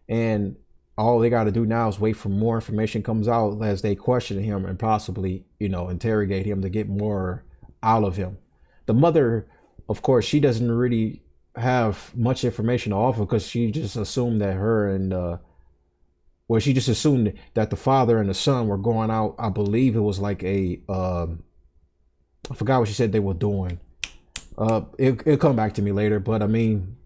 And all they got to do now is wait for more information comes out as they question him and possibly, you know, interrogate him to get more out of him. The mother, of course, she doesn't really have much information to offer because she just assumed that her and she just assumed that the father and the son were going out. I believe it was like a I forgot what she said they were doing. It'll come back to me later, but I mean,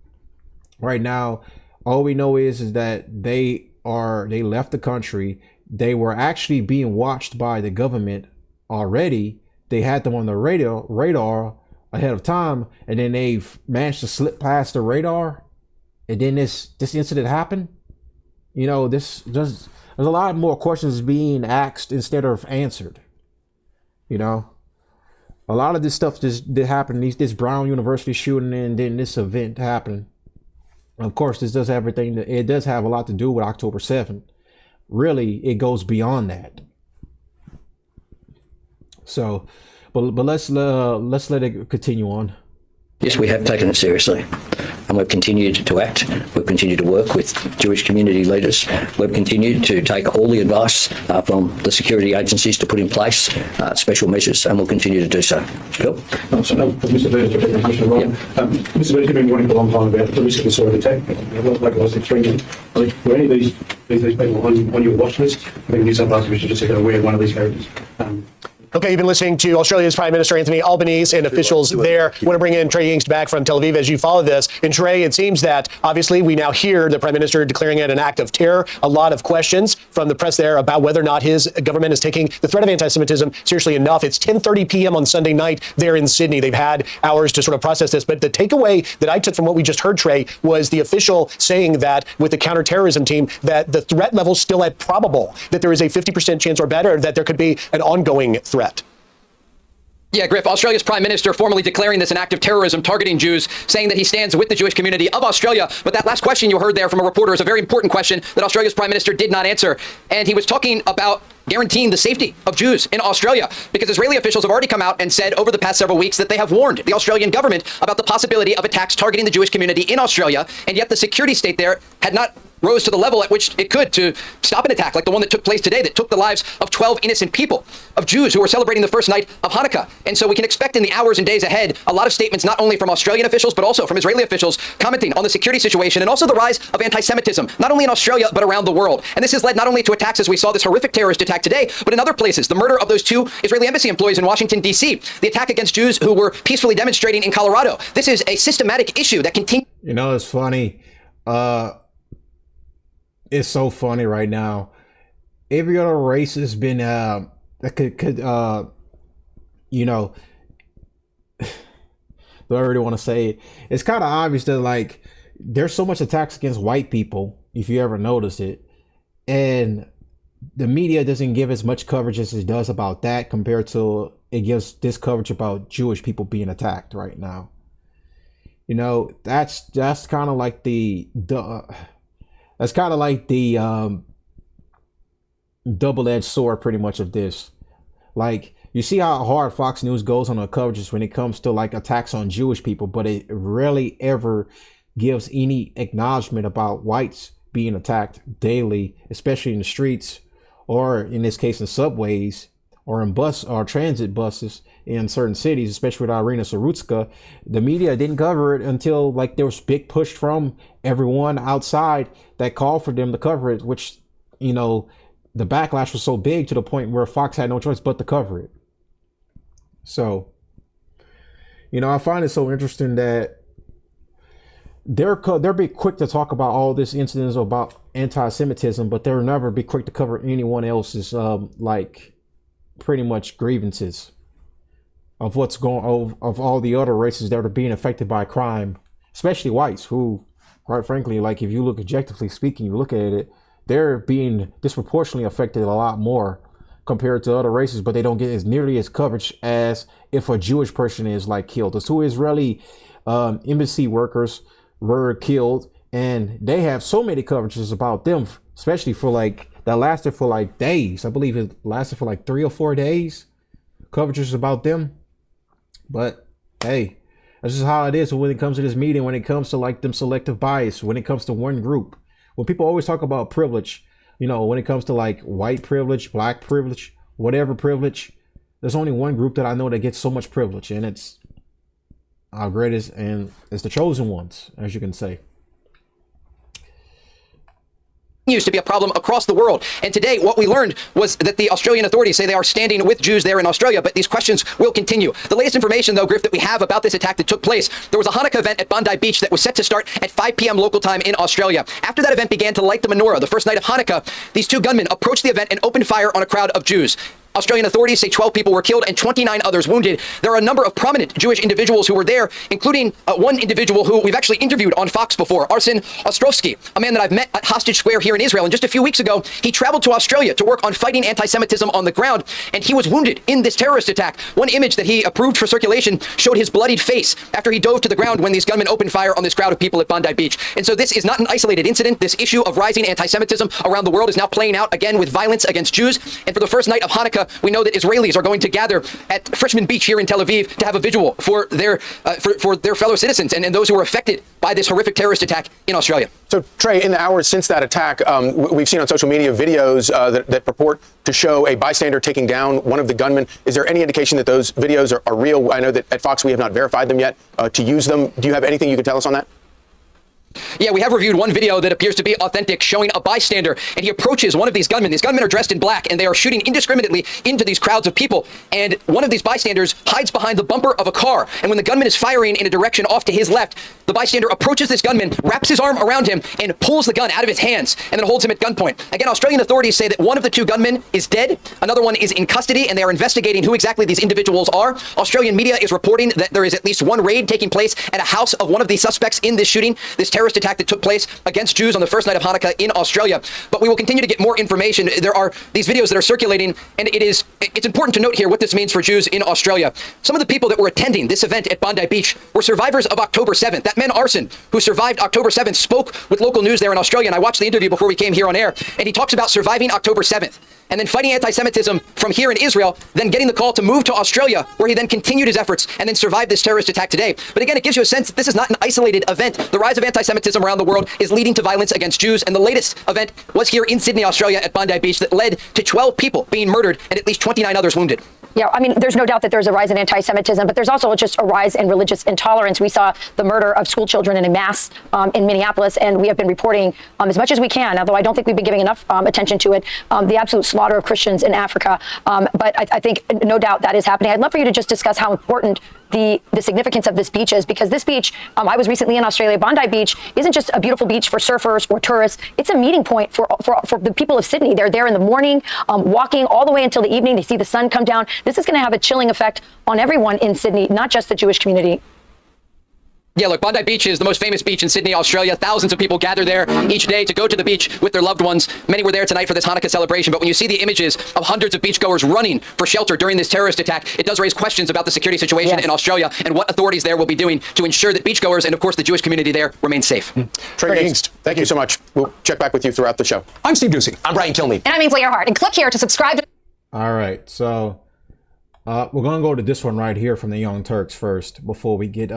right now all we know is that they left the country. They were actually being watched by the government already. They had them on the radar ahead of time, and then they've managed to slip past the radar, and then this incident happened. You know, there's a lot more questions being asked instead of answered. You know, a lot of this stuff just did happen. This Brown University shooting, and then this event happened. Of course, this does everything. It does have a lot to do with October 7th. Really, it goes beyond that. So, but let's let it continue on. Yes, we have taken it seriously, and we've continued to act. We've continued to work with Jewish community leaders. We've continued to take all the advice from the security agencies to put in place special measures, and we'll continue to do so. Phil? Mr. Burns, Commissioner Rob. Mr. Burns, you've been warning for a long time about the risk of this sort of attack. Localised extremism. Were any of these people on your watch list? I think New South Wales Commissioner just said they're aware of one of these characters. Okay, you've been listening to Australia's Prime Minister Anthony Albanese and officials there. I want to bring in Trey Yingst back from Tel Aviv as you follow this. And Trey, it seems that obviously we now hear the Prime Minister declaring it an act of terror. A lot of questions from the press there about whether or not his government is taking the threat of anti-Semitism seriously enough. It's 10:30 p.m. on Sunday night there in Sydney. They've had hours to sort of process this. But the takeaway that I took from what we just heard, Trey, was the official saying that with the counterterrorism team, that the threat level is still at probable, that there is a 50% chance or better that there could be an ongoing threat. Yeah, Griff, Australia's Prime Minister formally declaring this an act of terrorism targeting Jews, saying that he stands with the Jewish community of Australia. But that last question you heard there from a reporter is a very important question that Australia's Prime Minister did not answer. And he was talking about guaranteeing the safety of Jews in Australia, because Israeli officials have already come out and said over the past several weeks that they have warned the Australian government about the possibility of attacks targeting the Jewish community in Australia. And yet the security state there had not rose to the level at which it could to stop an attack like the one that took place today that took the lives of 12 innocent people, of Jews who were celebrating the first night of Hanukkah. And so we can expect in the hours and days ahead a lot of statements not only from Australian officials but also from Israeli officials commenting on the security situation and also the rise of anti-Semitism, not only in Australia but around the world. And this has led not only to attacks as we saw this horrific terrorist attack today, but in other places. The murder of those 2 Israeli embassy employees in Washington, D.C., the attack against Jews who were peacefully demonstrating in Colorado. This is a systematic issue that continues. You know, it's funny. It's so funny right now. Every other race has been that could you know, though I really want to say it, it's kind of obvious that like there's so much attacks against white people, if you ever notice it, and the media doesn't give as much coverage as it does about that compared to it gives this coverage about Jewish people being attacked right now. You know, that's kind of like that's kind of like the double-edged sword pretty much of this. Like, you see how hard Fox News goes on the coverages when it comes to like attacks on Jewish people, but it rarely ever gives any acknowledgement about whites being attacked daily, especially in the streets, or in this case in subways, or in bus or transit buses in certain cities, especially with Irina Sarutska. The media didn't cover it until like there was big push from everyone outside that called for them to cover it, which, you know, the backlash was so big to the point where Fox had no choice but to cover it. So, you know, I find it so interesting that they'll be quick to talk about all this incidents about anti-Semitism, but they'll never be quick to cover anyone else's like pretty much grievances. of what's going on, of all the other races that are being affected by crime, especially whites, who, quite frankly, like if you look objectively speaking, you look at it, they're being disproportionately affected a lot more compared to other races, but they don't get as nearly as coverage as if a Jewish person is like killed. The two Israeli embassy workers were killed, and they have so many coverages about them, especially for like that lasted for like days. I believe it lasted for like 3 or 4 days. Coverages about them. But hey, that's just how it is when it comes to this meeting, when it comes to like them selective bias, when it comes to one group. When people always talk about privilege, you know, when it comes to like white privilege, black privilege, whatever privilege, there's only one group that I know that gets so much privilege, and it's our greatest, and it's the chosen ones, as you can say. Continues to be a problem across the world. And today, what we learned was that the Australian authorities say they are standing with Jews there in Australia, but these questions will continue. The latest information, though, Griff, that we have about this attack that took place, there was a Hanukkah event at Bondi Beach that was set to start at 5 p.m. local time in Australia. After that event began to light the menorah, the first night of Hanukkah, these two gunmen approached the event and opened fire on a crowd of Jews. Australian authorities say 12 people were killed and 29 others wounded. There are a number of prominent Jewish individuals who were there, including one individual who we've actually interviewed on Fox before, Arsen Ostrovsky, a man that I've met at Hostage Square here in Israel. And just a few weeks ago, he traveled to Australia to work on fighting anti-Semitism on the ground, and he was wounded in this terrorist attack. One image that he approved for circulation showed his bloodied face after he dove to the ground when these gunmen opened fire on this crowd of people at Bondi Beach. And so this is not an isolated incident. This issue of rising anti-Semitism around the world is now playing out again with violence against Jews. And for the first night of Hanukkah, we know that Israelis are going to gather at Freshman Beach here in Tel Aviv to have a vigil for their fellow citizens and those who were affected by this horrific terrorist attack in Australia. So, Trey, in the hours since that attack, we've seen on social media videos that purport to show a bystander taking down one of the gunmen. Is there any indication that those videos are real? I know that at Fox we have not verified them yet to use them. Do you have anything you can tell us on that? Yeah, we have reviewed one video that appears to be authentic, showing a bystander, and he approaches one of these gunmen. These gunmen are dressed in black, and they are shooting indiscriminately into these crowds of people. And one of these bystanders hides behind the bumper of a car. And when the gunman is firing in a direction off to his left, the bystander approaches this gunman, wraps his arm around him, and pulls the gun out of his hands, and then holds him at gunpoint. Again, Australian authorities say that one of the two gunmen is dead, another one is in custody, and they are investigating who exactly these individuals are. Australian media is reporting that there is at least one raid taking place at a house of one of the suspects in this shooting, this terrorist attack that took place against Jews on the first night of Hanukkah in Australia. But we will continue to get more information. There are these videos that are circulating, and it's important to note here what this means for Jews in Australia. Some of the people that were attending this event at Bondi Beach were survivors of October 7th. That man Arsen, who survived October 7th, spoke with local news there in Australia, and I watched the interview before we came here on air, and he talks about surviving October 7th and then fighting anti-Semitism from here in Israel, then getting the call to move to Australia, where he then continued his efforts and then survived this terrorist attack today. But again, it gives you a sense that this is not an isolated event. The rise of anti-Semitism around the world is leading to violence against Jews, and the latest event was here in Sydney, Australia at Bondi Beach that led to 12 people being murdered and at least 29 others wounded. Yeah, I mean, there's no doubt that there's a rise in anti-Semitism, but there's also just a rise in religious intolerance. We saw the murder of school children in a mass in Minneapolis, and we have been reporting as much as we can, although I don't think we've been giving enough attention to it, the absolute slaughter of Christians in Africa. But I think no doubt that is happening. I'd love for you to just discuss how important the significance of this beach is, because this beach, I was recently in Australia. Bondi Beach isn't just a beautiful beach for surfers or tourists. It's a meeting point for the people of Sydney. They're there in the morning, walking all the way until the evening. They see the sun come down. This is going to have a chilling effect on everyone in Sydney, not just the Jewish community. Yeah, look, Bondi Beach is the most famous beach in Sydney, Australia. Thousands of people gather there each day to go to the beach with their loved ones. Many were there tonight for this Hanukkah celebration, but when you see the images of hundreds of beachgoers running for shelter during this terrorist attack, it does raise questions about the security situation in Australia and what authorities there will be doing to ensure that beachgoers and, of course, the Jewish community there remain safe. Trey Hingst, thank you so much. We'll check back with you throughout the show. I'm Steve Doocy. I'm Brian Kilmeade. And I'm Ainsley Earhart. And click here to subscribe to... All right, so we're going to go to this one right here from the Young Turks first before we get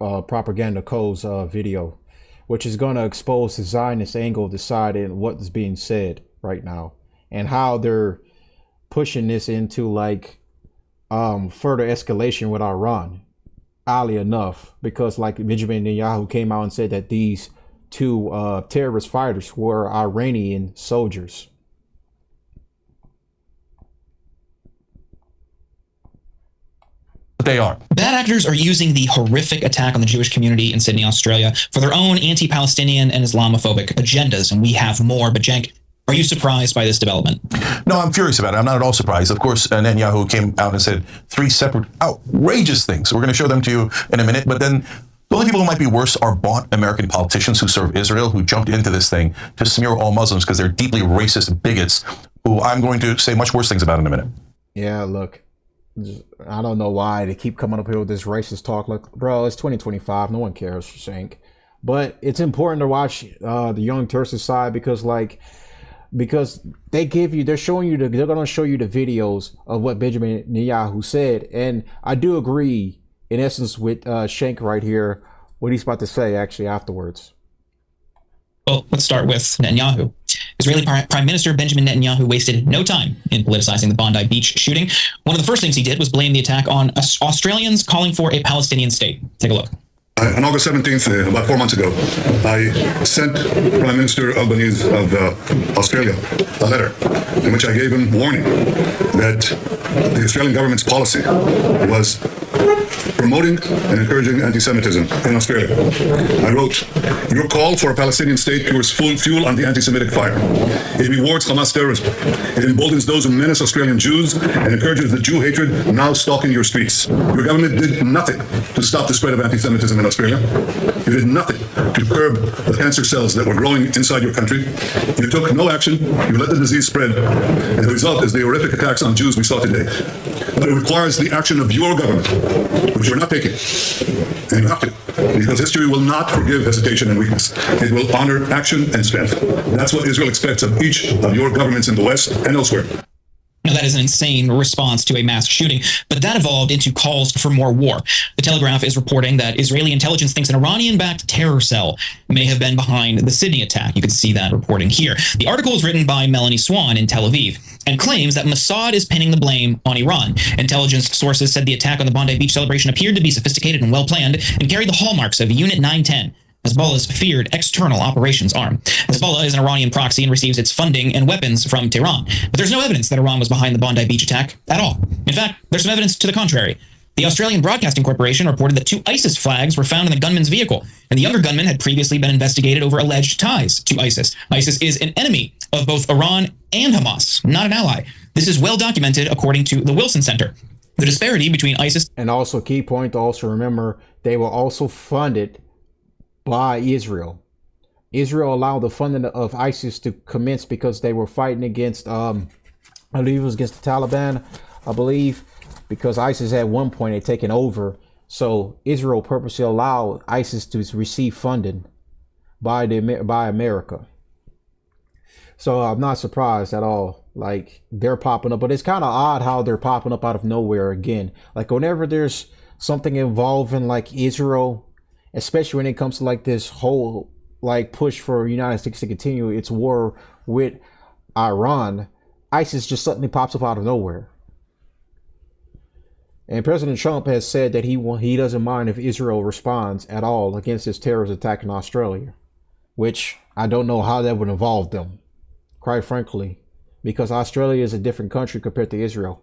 Propaganda Co's video, which is going to expose the Zionist angle deciding what is being said right now and how they're pushing this into like further escalation with Iran, oddly enough, because like Benjamin Netanyahu came out and said that these two terrorist fighters were Iranian soldiers. They are. Bad actors are using the horrific attack on the Jewish community in Sydney, Australia for their own anti-Palestinian and Islamophobic agendas, and we have more. But Cenk, Are you surprised by this development? No, I'm furious about it. I'm not at all surprised. Of course, Netanyahu came out and said 3 separate outrageous things. We're going to show them to you in a minute. But then the only people who might be worse are bought American politicians who serve Israel, who jumped into this thing to smear all Muslims because they're deeply racist bigots, who I'm going to say much worse things about in a minute. Yeah, look, I don't know why they keep coming up here with this racist talk. Look, bro, it's 2025. No one cares, Shank. But it's important to watch the Young Turks' side because they give you, they're going to show you the videos of what Benjamin Netanyahu said. And I do agree, in essence, with Shank right here, what he's about to say actually afterwards. Well, let's start with Netanyahu. Israeli Prime Minister Benjamin Netanyahu wasted no time in politicizing the Bondi Beach shooting. One of the first things he did was blame the attack on Australians calling for a Palestinian state. Take a look. On August 17th, about 4 months ago, I sent Prime Minister Albanese of Australia a letter in which I gave him warning that the Australian government's policy was promoting and encouraging anti-Semitism in Australia. I wrote, your call for a Palestinian state pours fuel on the anti-Semitic fire. It rewards Hamas terrorism. It emboldens those who menace Australian Jews and encourages the Jew hatred now stalking your streets. Your government did nothing to stop the spread of anti-Semitism in Australia. You did nothing to curb the cancer cells that were growing inside your country. You took no action. You let the disease spread. And the result is the horrific attacks on Jews we saw today. But it requires the action of your government, which you're not taking. And you have to, because history will not forgive hesitation and weakness. It will honor action and strength. That's what Israel expects of each of your governments in the West and elsewhere. Now, that is an insane response to a mass shooting, but that evolved into calls for more war. The Telegraph is reporting that Israeli intelligence thinks an Iranian-backed terror cell may have been behind the Sydney attack. You can see that reporting here. The article is written by Melanie Swan in Tel Aviv and claims that Mossad is pinning the blame on Iran. Intelligence sources said the attack on the Bondi Beach celebration appeared to be sophisticated and well-planned and carried the hallmarks of Unit 910. Hezbollah's feared external operations arm. Hezbollah is an Iranian proxy and receives its funding and weapons from Tehran. But there's no evidence that Iran was behind the Bondi Beach attack at all. In fact, there's some evidence to the contrary. The Australian Broadcasting Corporation reported that 2 ISIS flags were found in the gunman's vehicle, and the younger gunman had previously been investigated over alleged ties to ISIS. ISIS is an enemy of both Iran and Hamas, not an ally. This is well documented according to the Wilson Center. The disparity between ISIS... And also, key point to also remember, they were also funded by Israel. Israel allowed the funding of ISIS to commence because they were fighting against, I believe it was against the Taliban, I believe, because ISIS at one point had taken over. So Israel purposely allowed ISIS to receive funding by America. So I'm not surprised at all. Like, they're popping up, but it's kind of odd how they're popping up out of nowhere again. Like, whenever there's something involving like Israel, especially when it comes to like this whole like push for United States to continue its war with Iran, ISIS just suddenly pops up out of nowhere. And President Trump has said that he doesn't mind if Israel responds at all against this terrorist attack in Australia, which I don't know how that would involve them, quite frankly, because Australia is a different country compared to Israel.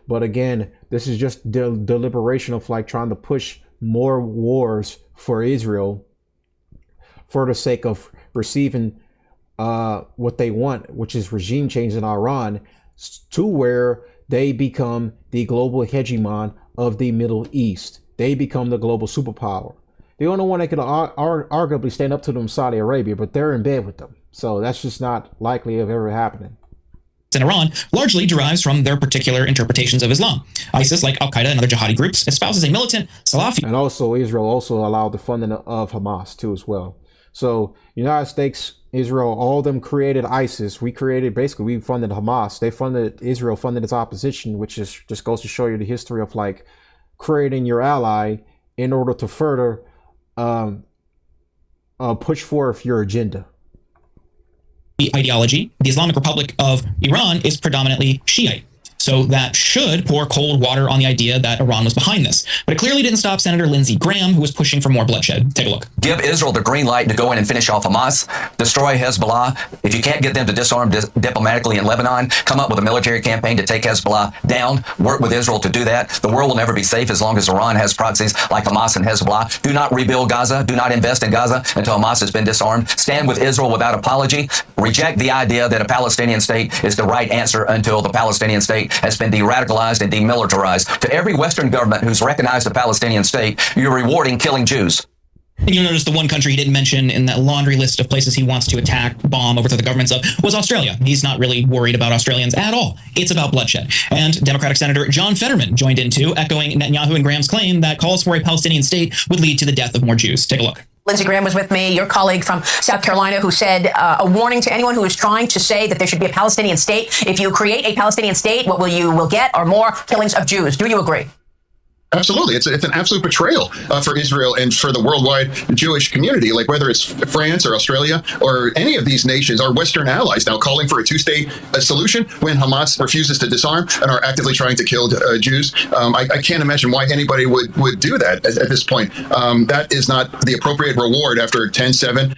But again, this is just deliberation of like trying to push more wars for Israel for the sake of receiving what they want, which is regime change in Iran, to where they become the global hegemon of the Middle East. They become the global superpower. The only one that could arguably stand up to them is Saudi Arabia, but they're in bed with them. So that's just not likely of ever happening. In Iran largely derives from their particular interpretations of Islam. ISIS, like Al-Qaeda and other jihadi groups, espouses a militant Salafi. And also Israel also allowed the funding of Hamas too as well. So United States, Israel, all of them created ISIS. We funded Hamas. They funded, Israel funded its opposition, which is just goes to show you the history of like creating your ally in order to further push forth your agenda. Ideology, the Islamic Republic of Iran is predominantly Shiite. So that should pour cold water on the idea that Iran was behind this. But it clearly didn't stop Senator Lindsey Graham, who was pushing for more bloodshed. Take a look. Give Israel the green light to go in and finish off Hamas, destroy Hezbollah. If you can't get them to disarm diplomatically in Lebanon, come up with a military campaign to take Hezbollah down, work with Israel to do that. The world will never be safe as long as Iran has proxies like Hamas and Hezbollah. Do not rebuild Gaza. Do not invest in Gaza until Hamas has been disarmed. Stand with Israel without apology. Reject the idea that a Palestinian state is the right answer until the Palestinian state has been de-radicalized and demilitarized. To every Western government who's recognized the Palestinian state, you're rewarding killing Jews. And you'll notice the one country he didn't mention in that laundry list of places he wants to attack, bomb, overthrow the governments of was Australia. He's not really worried about Australians at all. It's about bloodshed. And Democratic Senator John Fetterman joined in too, echoing Netanyahu and Graham's claim that calls for a Palestinian state would lead to the death of more Jews. Take a look. Lindsey Graham was with me, your colleague from South Carolina, who said a warning to anyone who is trying to say that there should be a Palestinian state. If you create a Palestinian state, what you will get are more killings of Jews. Do you agree? Absolutely. It's an absolute betrayal for Israel and for the worldwide Jewish community, like whether it's France or Australia or any of these nations, our Western allies now calling for a two-state solution when Hamas refuses to disarm and are actively trying to kill Jews. I can't imagine why anybody would do that at this point. That is not the appropriate reward after 10-7.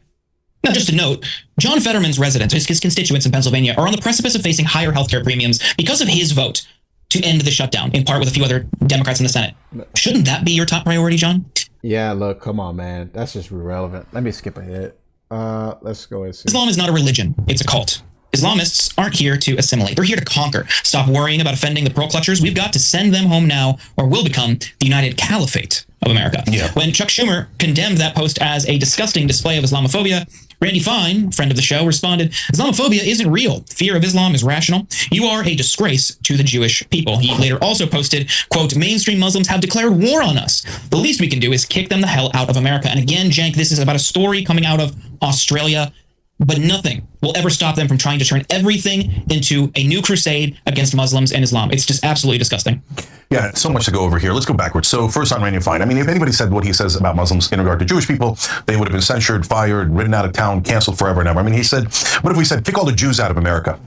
Now, just a note, John Fetterman's residents, his constituents in Pennsylvania, are on the precipice of facing higher healthcare premiums because of his vote to end the shutdown, in part with a few other Democrats in the Senate. Shouldn't that be your top priority, John? Yeah, look, come on, man. That's just irrelevant. Let me skip ahead. Let's go and see. Islam is not a religion. It's a cult. Islamists aren't here to assimilate. They're here to conquer. Stop worrying about offending the pearl clutchers. We've got to send them home now, or we'll become the United Caliphate of America. Yeah. When Chuck Schumer condemned that post as a disgusting display of Islamophobia, Randy Fine, friend of the show, responded, Islamophobia isn't real. Fear of Islam is rational. You are a disgrace to the Jewish people. He later also posted, quote, mainstream Muslims have declared war on us. The least we can do is kick them the hell out of America. And again, Cenk, this is about a story coming out of Australia, but nothing will ever stop them from trying to turn everything into a new crusade against Muslims and Islam. It's just absolutely disgusting. Yeah, so much to go over here. Let's go backwards. So first on Randy Fine. I mean, if anybody said what he says about Muslims in regard to Jewish people, they would have been censured, fired, written out of town, canceled forever and ever. I mean, he said, what if we said, kick all the Jews out of America?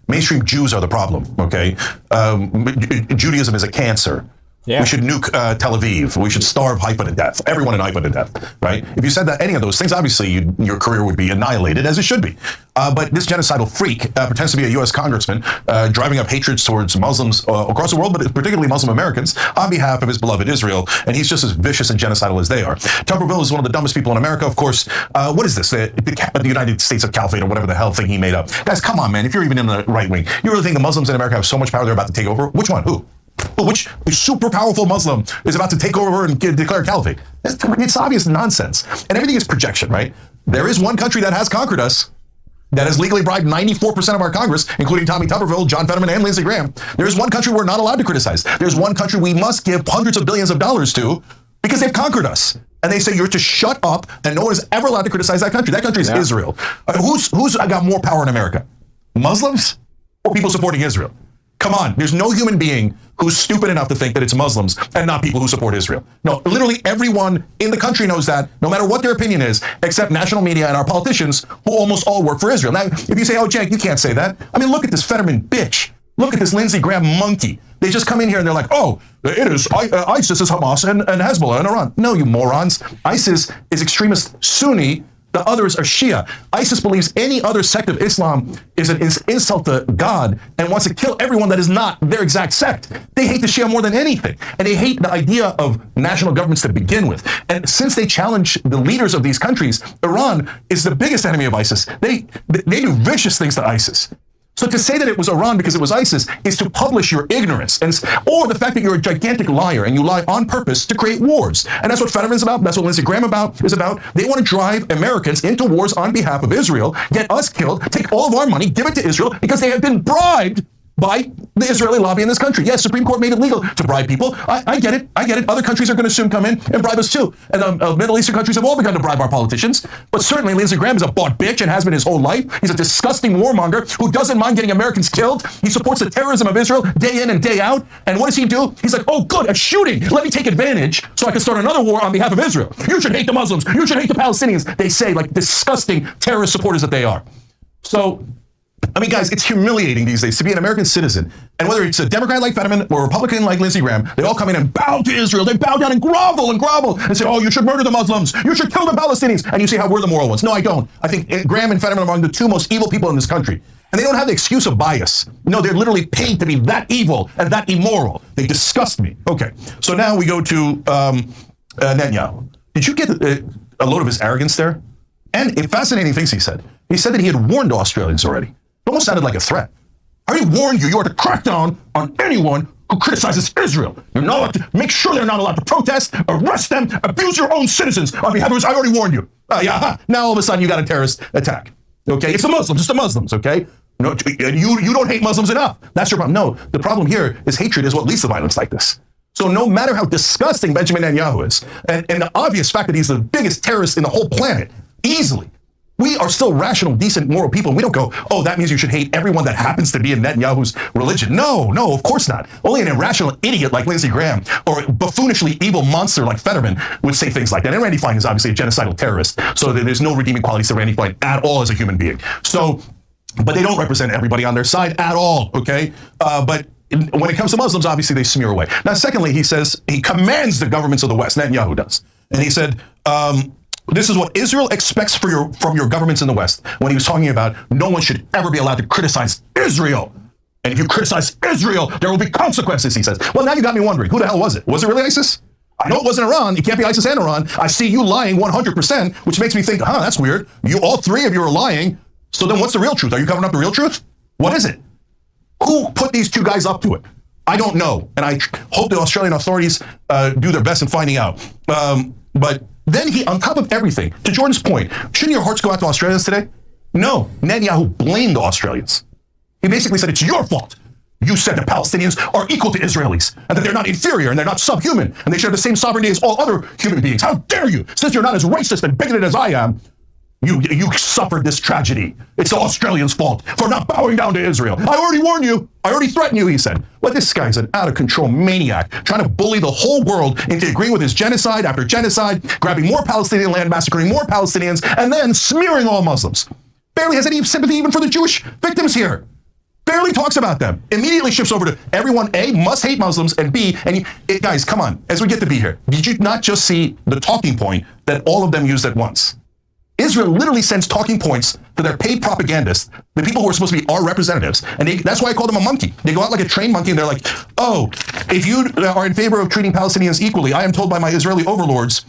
Mainstream Jews are the problem, okay? Judaism is a cancer. Yeah. We should nuke Tel Aviv. We should starve Haifa to death. Everyone in Haifa to death, right? If you said that any of those things, obviously your career would be annihilated, as it should be. But this genocidal freak pretends to be a U.S. congressman driving up hatred towards Muslims across the world, but particularly Muslim Americans, on behalf of his beloved Israel. And he's just as vicious and genocidal as they are. Tuberville is one of the dumbest people in America, of course. What is this? The United States of Caliphate or whatever the hell thing he made up. Guys, come on, man. If you're even in the right wing, you really think the Muslims in America have so much power they're about to take over? Which one? Who? Which super powerful Muslim is about to take over and declare caliphate? It's obvious nonsense. And everything is projection, right? There is one country that has conquered us, that has legally bribed 94% of our Congress, including Tommy Tuberville, John Fetterman, and Lindsey Graham. There's one country we're not allowed to criticize. There's one country we must give hundreds of billions of dollars to because they've conquered us. And they say you're to shut up, and no one is ever allowed to criticize that country. That country is Israel. Who's got more power in America? Muslims or people supporting Israel? Come on, there's no human being who's stupid enough to think that it's Muslims and not people who support Israel. No, literally everyone in the country knows that, no matter what their opinion is, except national media and our politicians, who almost all work for Israel. Now, if you say, oh, Cenk, you can't say that. I mean, look at this Fetterman bitch. Look at this Lindsey Graham monkey. They just come in here and they're like, oh, it is ISIS is Hamas and Hezbollah and Iran. No, you morons. ISIS is extremist Sunni. The others are Shia. ISIS believes any other sect of Islam is an insult to God and wants to kill everyone that is not their exact sect. They hate the Shia more than anything. And they hate the idea of national governments to begin with. And since they challenge the leaders of these countries, Iran is the biggest enemy of ISIS. They do vicious things to ISIS. So to say that it was Iran because it was ISIS is to publish your ignorance, or the fact that you're a gigantic liar and you lie on purpose to create wars. And that's what Fetterman's about. That's what Lindsey Graham is about. They want to drive Americans into wars on behalf of Israel, get us killed, take all of our money, give it to Israel because they have been bribed by the Israeli lobby in this country. Yes, Supreme Court made it legal to bribe people. I get it. I get it. Other countries are going to soon come in and bribe us too. And Middle Eastern countries have all begun to bribe our politicians. But certainly Lindsey Graham is a bought bitch and has been his whole life. He's a disgusting warmonger who doesn't mind getting Americans killed. He supports the terrorism of Israel day in and day out. And what does he do? He's like, oh, good, a shooting. Let me take advantage so I can start another war on behalf of Israel. You should hate the Muslims. You should hate the Palestinians. They say, like disgusting terrorist supporters that they are. So I mean, guys, it's humiliating these days to be an American citizen. And whether it's a Democrat like Fetterman or a Republican like Lindsey Graham, they all come in and bow to Israel. They bow down and grovel and say, oh, you should murder the Muslims. You should kill the Palestinians. And you say how we're the moral ones. No, I don't. I think Graham and Fetterman are among the two most evil people in this country. And they don't have the excuse of bias. No, they're literally paid to be that evil and that immoral. They disgust me. Okay, so now we go to Netanyahu. Did you get a load of his arrogance there? And fascinating things he said. He said that he had warned Australians already. It almost sounded like a threat. I already warned you. You are to crack down on anyone who criticizes Israel. You're not allowed to make sure they're not allowed to protest, arrest them, abuse your own citizens on behalf of Israel. I already warned you. Now all of a sudden you got a terrorist attack. Okay, it's the Muslims. It's the Muslims. Okay, no, and you don't hate Muslims enough. That's your problem. No, the problem here is hatred is what leads to violence like this. So no matter how disgusting Benjamin Netanyahu is, and the obvious fact that he's the biggest terrorist in the whole planet, easily, we are still rational, decent, moral people. We don't go, oh, that means you should hate everyone that happens to be in Netanyahu's religion. No, of course not. Only an irrational idiot like Lindsey Graham or a buffoonishly evil monster like Fetterman would say things like that. And Randy Fine is obviously a genocidal terrorist, so there's no redeeming qualities to Randy Fine at all as a human being. So, but they don't represent everybody on their side at all, okay? But when it comes to Muslims, obviously they smear away. Now, secondly, he says he commands the governments of the West. Netanyahu does. And he said, this is what Israel expects from your governments in the West, when he was talking about no one should ever be allowed to criticize Israel. And if you criticize Israel, there will be consequences, he says. Well, now you got me wondering, who the hell was it? Was it really ISIS? I know it wasn't Iran. It can't be ISIS and Iran. I see you lying 100%, which makes me think, that's weird. All three of you are lying. So then what's the real truth? Are you covering up the real truth? What is it? Who put these two guys up to it? I don't know. And I hope the Australian authorities do their best in finding out. But then he, on top of everything, to Jordan's point, shouldn't your hearts go out to Australians today? No, Netanyahu blamed the Australians. He basically said, it's your fault. You said the Palestinians are equal to Israelis, and that they're not inferior, and they're not subhuman, and they share the same sovereignty as all other human beings. How dare you? Since you're not as racist and bigoted as I am, you suffered this tragedy. It's the Australians' fault for not bowing down to Israel. I already warned you. I already threatened you, he said. But this guy's an out-of-control maniac, trying to bully the whole world into agreeing with his genocide after genocide, grabbing more Palestinian land, massacring more Palestinians, and then smearing all Muslims. Barely has any sympathy even for the Jewish victims here. Barely talks about them. Immediately shifts over to everyone, A, must hate Muslims, and B, guys, come on, as we get to B here, did you not just see the talking point that all of them used at once? Israel literally sends talking points to their paid propagandists, the people who are supposed to be our representatives. And that's why I call them a monkey. They go out like a trained monkey and they're like, oh, if you are in favor of treating Palestinians equally, I am told by my Israeli overlords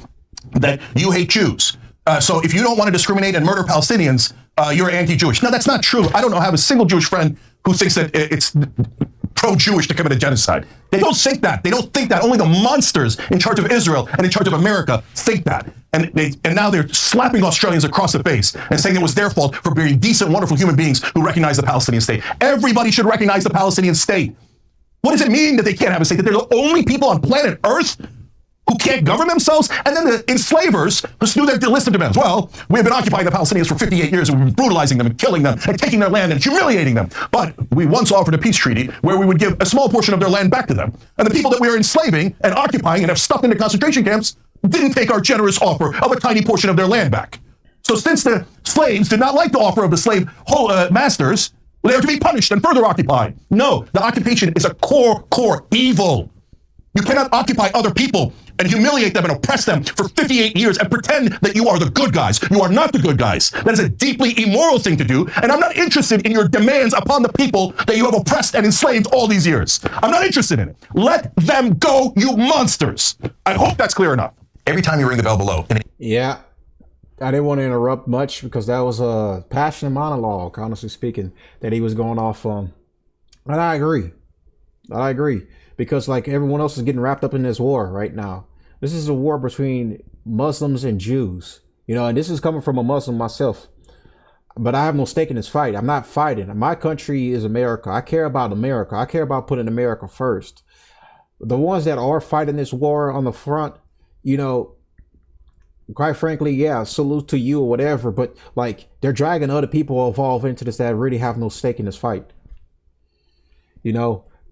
that you hate Jews. So if you don't want to discriminate and murder Palestinians, you're anti-Jewish. No, that's not true. I don't know, I have a single Jewish friend who thinks that it's pro-Jewish to commit a genocide. They don't think that. They don't think that. Only the monsters in charge of Israel and in charge of America think that. And now they're slapping Australians across the face and saying it was their fault for being decent, wonderful human beings who recognize the Palestinian state. Everybody should recognize the Palestinian state. What does it mean that they can't have a state? That they're the only people on planet Earth who can't govern themselves? And then the enslavers who do their list of demands. Well, we've been occupying the Palestinians for 58 years and we've been brutalizing them and killing them and taking their land and humiliating them. But we once offered a peace treaty where we would give a small portion of their land back to them. And the people that we are enslaving and occupying and have stuffed into concentration camps didn't take our generous offer of a tiny portion of their land back. So since the slaves did not like the offer of the slave masters, they are to be punished and further occupied. No, the occupation is a core evil. You cannot occupy other people and humiliate them and oppress them for 58 years and pretend that you are the good guys. You are not the good guys. That is a deeply immoral thing to do, and I'm not interested in your demands upon the people that you have oppressed and enslaved all these years. I'm not interested in it. Let them go, you monsters. I hope that's clear enough. Every time you ring the bell below. Yeah. I didn't want to interrupt much because that was a passionate monologue, honestly speaking, that he was going off on. And I agree. Because like everyone else is getting wrapped up in this war right now. This is a war between Muslims and Jews. And this is coming from a Muslim myself. But I have no stake in this fight. I'm not fighting. My country is America. I care about America. I care about putting America first. The ones that are fighting this war on the front, quite frankly, yeah, salute to you or whatever. But like they're dragging other people involved into this that really have no stake in this fight.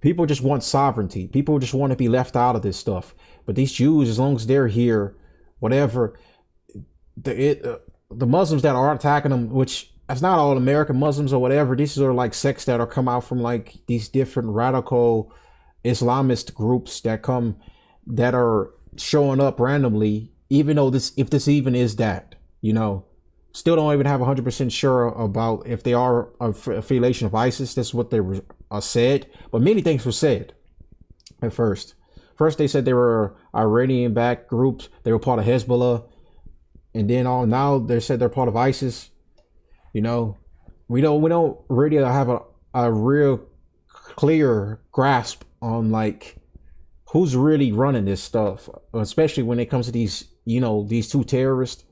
People just want sovereignty. People just want to be left out of this stuff. But these Jews, as long as they're here, whatever, the Muslims that are attacking them, which it's not all American Muslims or whatever. These are like sects that are come out from like these different radical Islamist groups that are showing up randomly, even though if this even is that, still don't even have 100% sure about if they are affiliation of ISIS. That's what they were said, but many things were said at first. First, they said they were Iranian-backed groups. They were part of Hezbollah, and then now they said they're part of ISIS. We don't really have a real clear grasp on like who's really running this stuff, especially when it comes to these two terrorists,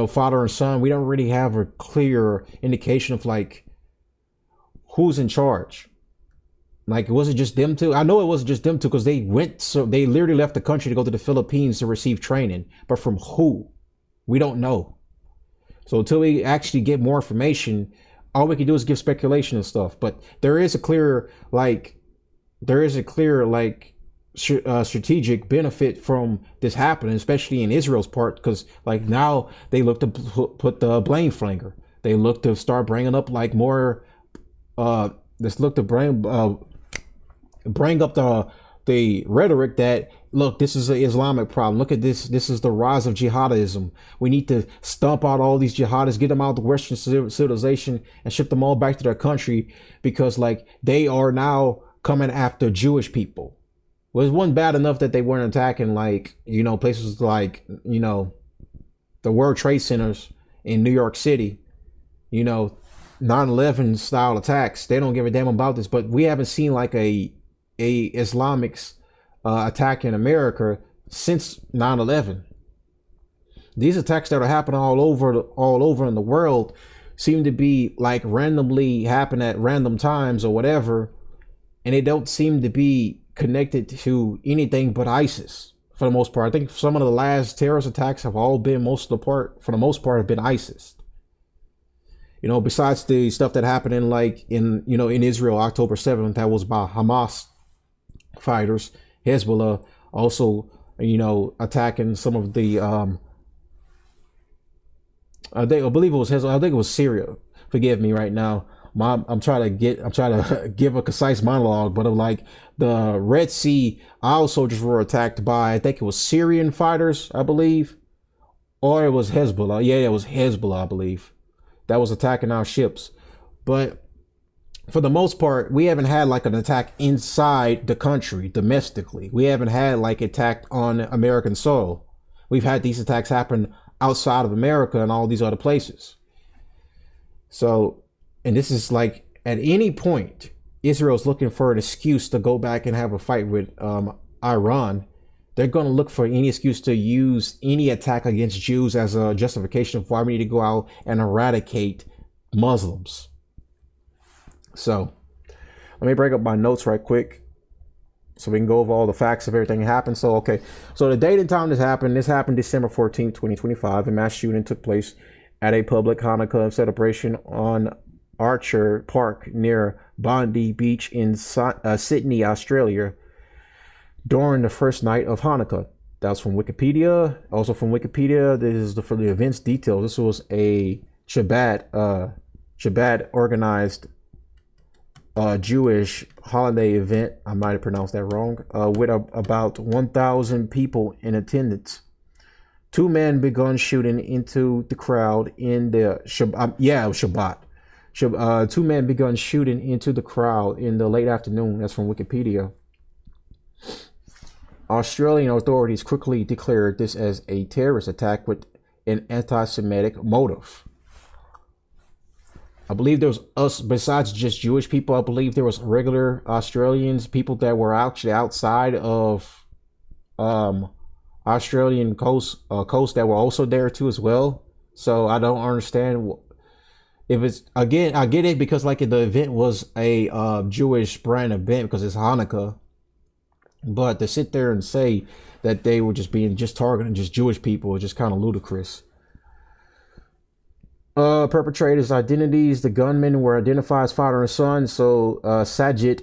father and son. We don't really have a clear indication of like who's in charge. Like, was it just them two? I know it wasn't just them two because they literally left the country to go to the Philippines to receive training. But from who? We don't know. So until we actually get more information, all we can do is give speculation and stuff. But there is a clear strategic benefit from this happening, especially in Israel's part, because like now they look to put the blame finger. They look to start bringing up like more. Let's look to bring up the rhetoric that, look, this is an Islamic problem. Look at this. This is the rise of jihadism. We need to stomp out all these jihadists, get them out of the Western civilization and ship them all back to their country because like they are now coming after Jewish people. Well, it wasn't bad enough that they weren't attacking like, places like, the World Trade Centers in New York City, 9/11 style attacks. They don't give a damn about this, but we haven't seen like a Islamic attack in America since 9/11. These attacks that are happening all over in the world seem to be like randomly happen at random times or whatever, and they don't seem to be connected to anything but ISIS for the most part. I think some of the last terrorist attacks have all been for the most part have been ISIS. Besides the stuff that happened in Israel October 7th, that was by Hamas fighters. Hezbollah also, attacking some of the I believe it was Hezbollah. I think it was Syria. Forgive me right now. I'm trying to give a concise monologue, but like the Red Sea Isle soldiers were attacked by, I think it was Syrian fighters, I believe, or it was Hezbollah. Yeah, it was Hezbollah, I believe, that was attacking our ships. But for the most part, we haven't had like an attack inside the country domestically. We haven't had like attack on American soil. We've had these attacks happen outside of America and all these other places. So, and this is like at any point, Israel's looking for an excuse to go back and have a fight with Iran. They're going to look for any excuse to use any attack against Jews as a justification for why we need to go out and eradicate Muslims. So let me break up my notes right quick so we can go over all the facts of everything that happened. So, okay. So the date and time this happened December 14th, 2025. A mass shooting took place at a public Hanukkah celebration on Archer Park near Bondi Beach in Sydney, Australia, during the first night of Hanukkah. That's from Wikipedia. Also from Wikipedia, this is for the events details. This was a Shabbat organized Jewish holiday event. I might have pronounced that wrong. With about 1,000 people in attendance. Two men began shooting into the crowd in the Shabbat. Two men began shooting into the crowd in the late afternoon. That's from Wikipedia. Australian authorities quickly declared this as a terrorist attack with an anti-Semitic motive. I believe there was besides just Jewish people, I believe there was regular Australians, people that were actually outside of Australian coast that were also there too as well. So I don't understand if it's, again, I get it because like the event was a Jewish brand event because it's Hanukkah, but to sit there and say that they were just targeting just Jewish people is just kind of ludicrous. Perpetrators' identities. The gunmen were identified as father and son. So Sajid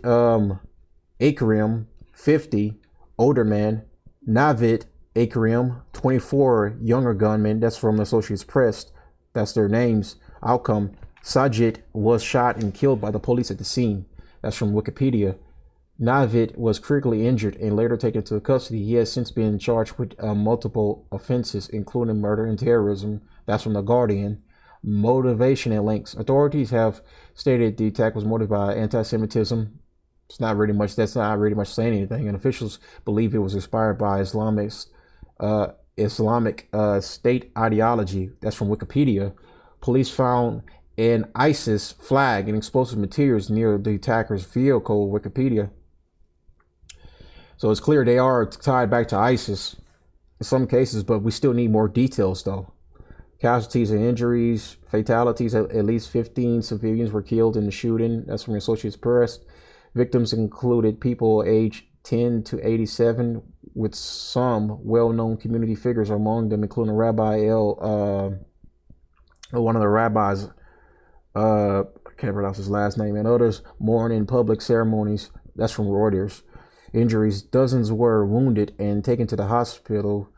Akarim, 50, older man. Navid Akarim, 24, younger gunman. That's from the Associated Press. That's their names. Outcome. Sajid was shot and killed by the police at the scene. That's from Wikipedia. Navid was critically injured and later taken into custody. He has since been charged with multiple offenses, including murder and terrorism. That's from The Guardian. Motivation and links. Authorities have stated the attack was motivated by anti-Semitism. That's not really much saying anything. And officials believe it was inspired by Islamic State ideology. That's from Wikipedia. Police found an ISIS flag and explosive materials near the attacker's vehicle. Wikipedia. So it's clear they are tied back to ISIS in some cases, but we still need more details though. Casualties and injuries, fatalities, at least 15 civilians were killed in the shooting. That's from Associated Press. Victims included people aged 10 to 87, with some well-known community figures among them, including Rabbi one of the rabbis, I can't pronounce his last name, and others mourn in public ceremonies. That's from Reuters. Injuries, dozens were wounded and taken to the hospital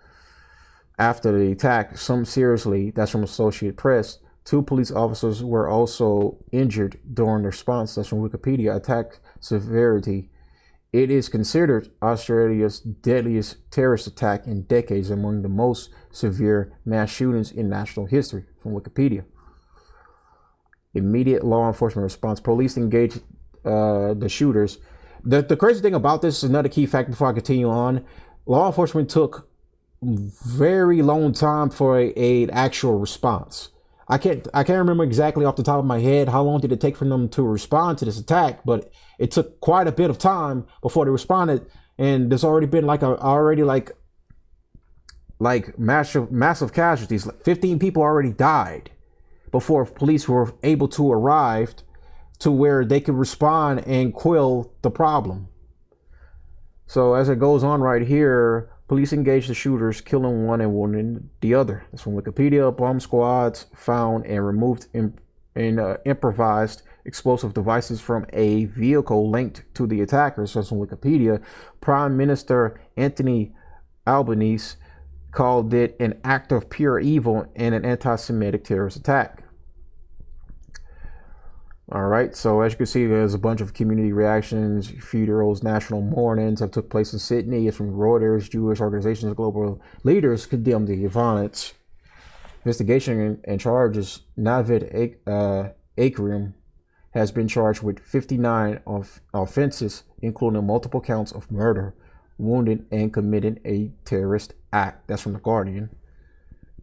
after the attack, some seriously. That's from Associated Press. 2 police officers were also injured during the response. That's from Wikipedia. Attack severity. It is considered Australia's deadliest terrorist attack in decades, among the most severe mass shootings in national history, from Wikipedia. Immediate law enforcement response. Police engaged the shooters. The crazy thing about this is another key fact before I continue on. Law enforcement took very long time for an actual response. I can't remember exactly off the top of my head how long did it take for them to respond to this attack, but it took quite a bit of time before they responded, and there's already been like massive casualties. Like 15 people already died before police were able to arrive to where they could respond and quell the problem. So as it goes on right here, police engaged the shooters, killing one and wounding the other. That's from Wikipedia. Bomb squads found and removed improvised explosive devices from a vehicle linked to the attackers. That's from Wikipedia. Prime Minister Anthony Albanese called it an act of pure evil and an anti-Semitic terrorist attack. All right, so as you can see, there's a bunch of community reactions, funerals, national mournings have took place in Sydney. It's from Reuters. Jewish organizations, global leaders condemned the violence. Investigation and charges. Navid Akram has been charged with 59 offenses, including multiple counts of murder, wounding, and committing a terrorist act. That's from The Guardian.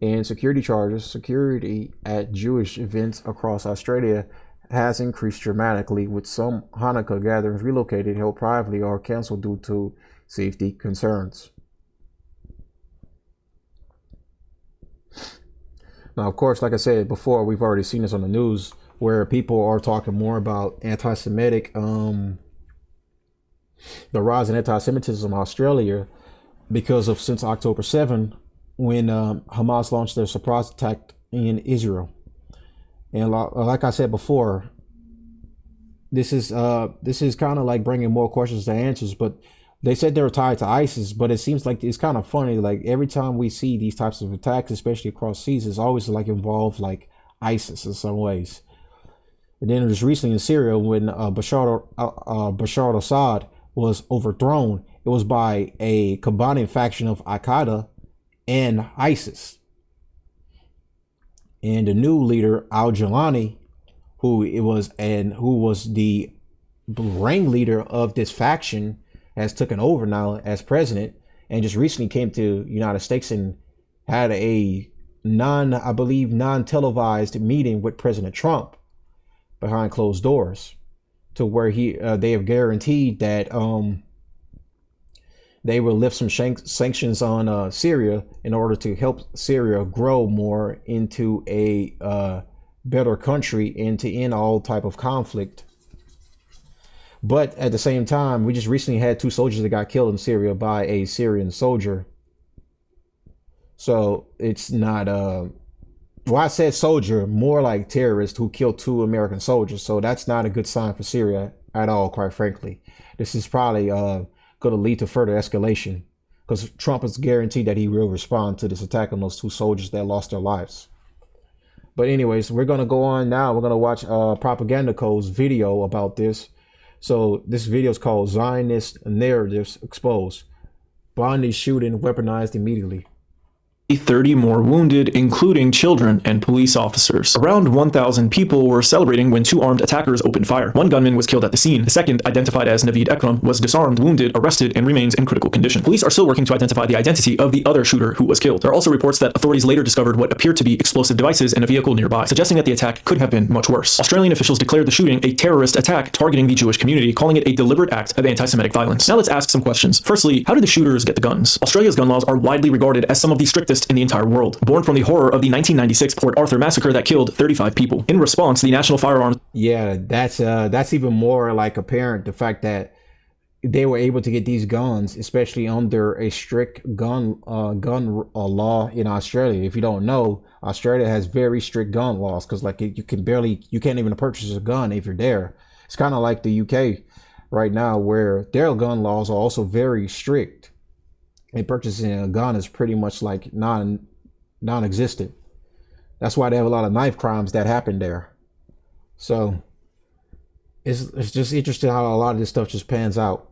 And security charges. Security at Jewish events across Australia has increased dramatically, with some Hanukkah gatherings relocated, held privately, or canceled due to safety concerns. Now, of course, like I said before, we've already seen this on the news where people are talking more about anti-Semitic, the rise in anti-Semitism in Australia because of since October 7, when Hamas launched their surprise attack in Israel. And like I said before, this is kind of like bringing more questions than answers. But they said they were tied to ISIS, but it seems like it's kind of funny. Like every time we see these types of attacks, especially across seas, it's always like involved like ISIS in some ways. And then just recently in Syria, when Bashar al-Assad was overthrown, it was by a combining faction of Al-Qaeda and ISIS. And the new leader, al-Jilani, who was the ringleader of this faction, has taken over now as president, and just recently came to United States and had a non-televised meeting with President Trump behind closed doors, to where they have guaranteed that they will lift some sanctions on Syria in order to help Syria grow more into a better country and to end all type of conflict. But at the same time, we just recently had 2 soldiers that got killed in Syria by a Syrian soldier. So it's not well, I said soldier, more like terrorist who killed 2 American soldiers. So that's not a good sign for Syria at all, quite frankly. This is probably going to lead to further escalation, because Trump is guaranteed that he will respond to this attack on those 2 soldiers that lost their lives. But anyways, we're going to go on now. We're going to watch Propaganda Code's video about this. So this video is called Zionist Narratives Exposed. Bondi shooting weaponized immediately. 30 more wounded, including children and police officers. Around 1,000 people were celebrating when two armed attackers opened fire. One gunman was killed at the scene. The second, identified as Naveed Ekram, was disarmed, wounded, arrested, and remains in critical condition. Police are still working to identify the identity of the other shooter who was killed. There are also reports that authorities later discovered what appeared to be explosive devices in a vehicle nearby, suggesting that the attack could have been much worse. Australian officials declared the shooting a terrorist attack targeting the Jewish community, calling it a deliberate act of anti-Semitic violence. Now let's ask some questions. Firstly, how did the shooters get the guns? Australia's gun laws are widely regarded as some of the strictest in the entire world, born from the horror of the 1996 Port Arthur massacre that killed 35 people. In response, the National Firearms... Yeah, that's even more like apparent, the fact that they were able to get these guns, especially under a strict gun law in Australia. If you don't know, Australia has very strict gun laws, because like you can't even purchase a gun if you're there. It's kind of like the UK right now, where their gun laws are also very strict, and purchasing a gun is pretty much like non-existent. That's why they have a lot of knife crimes that happen there. So it's just interesting how a lot of this stuff just pans out.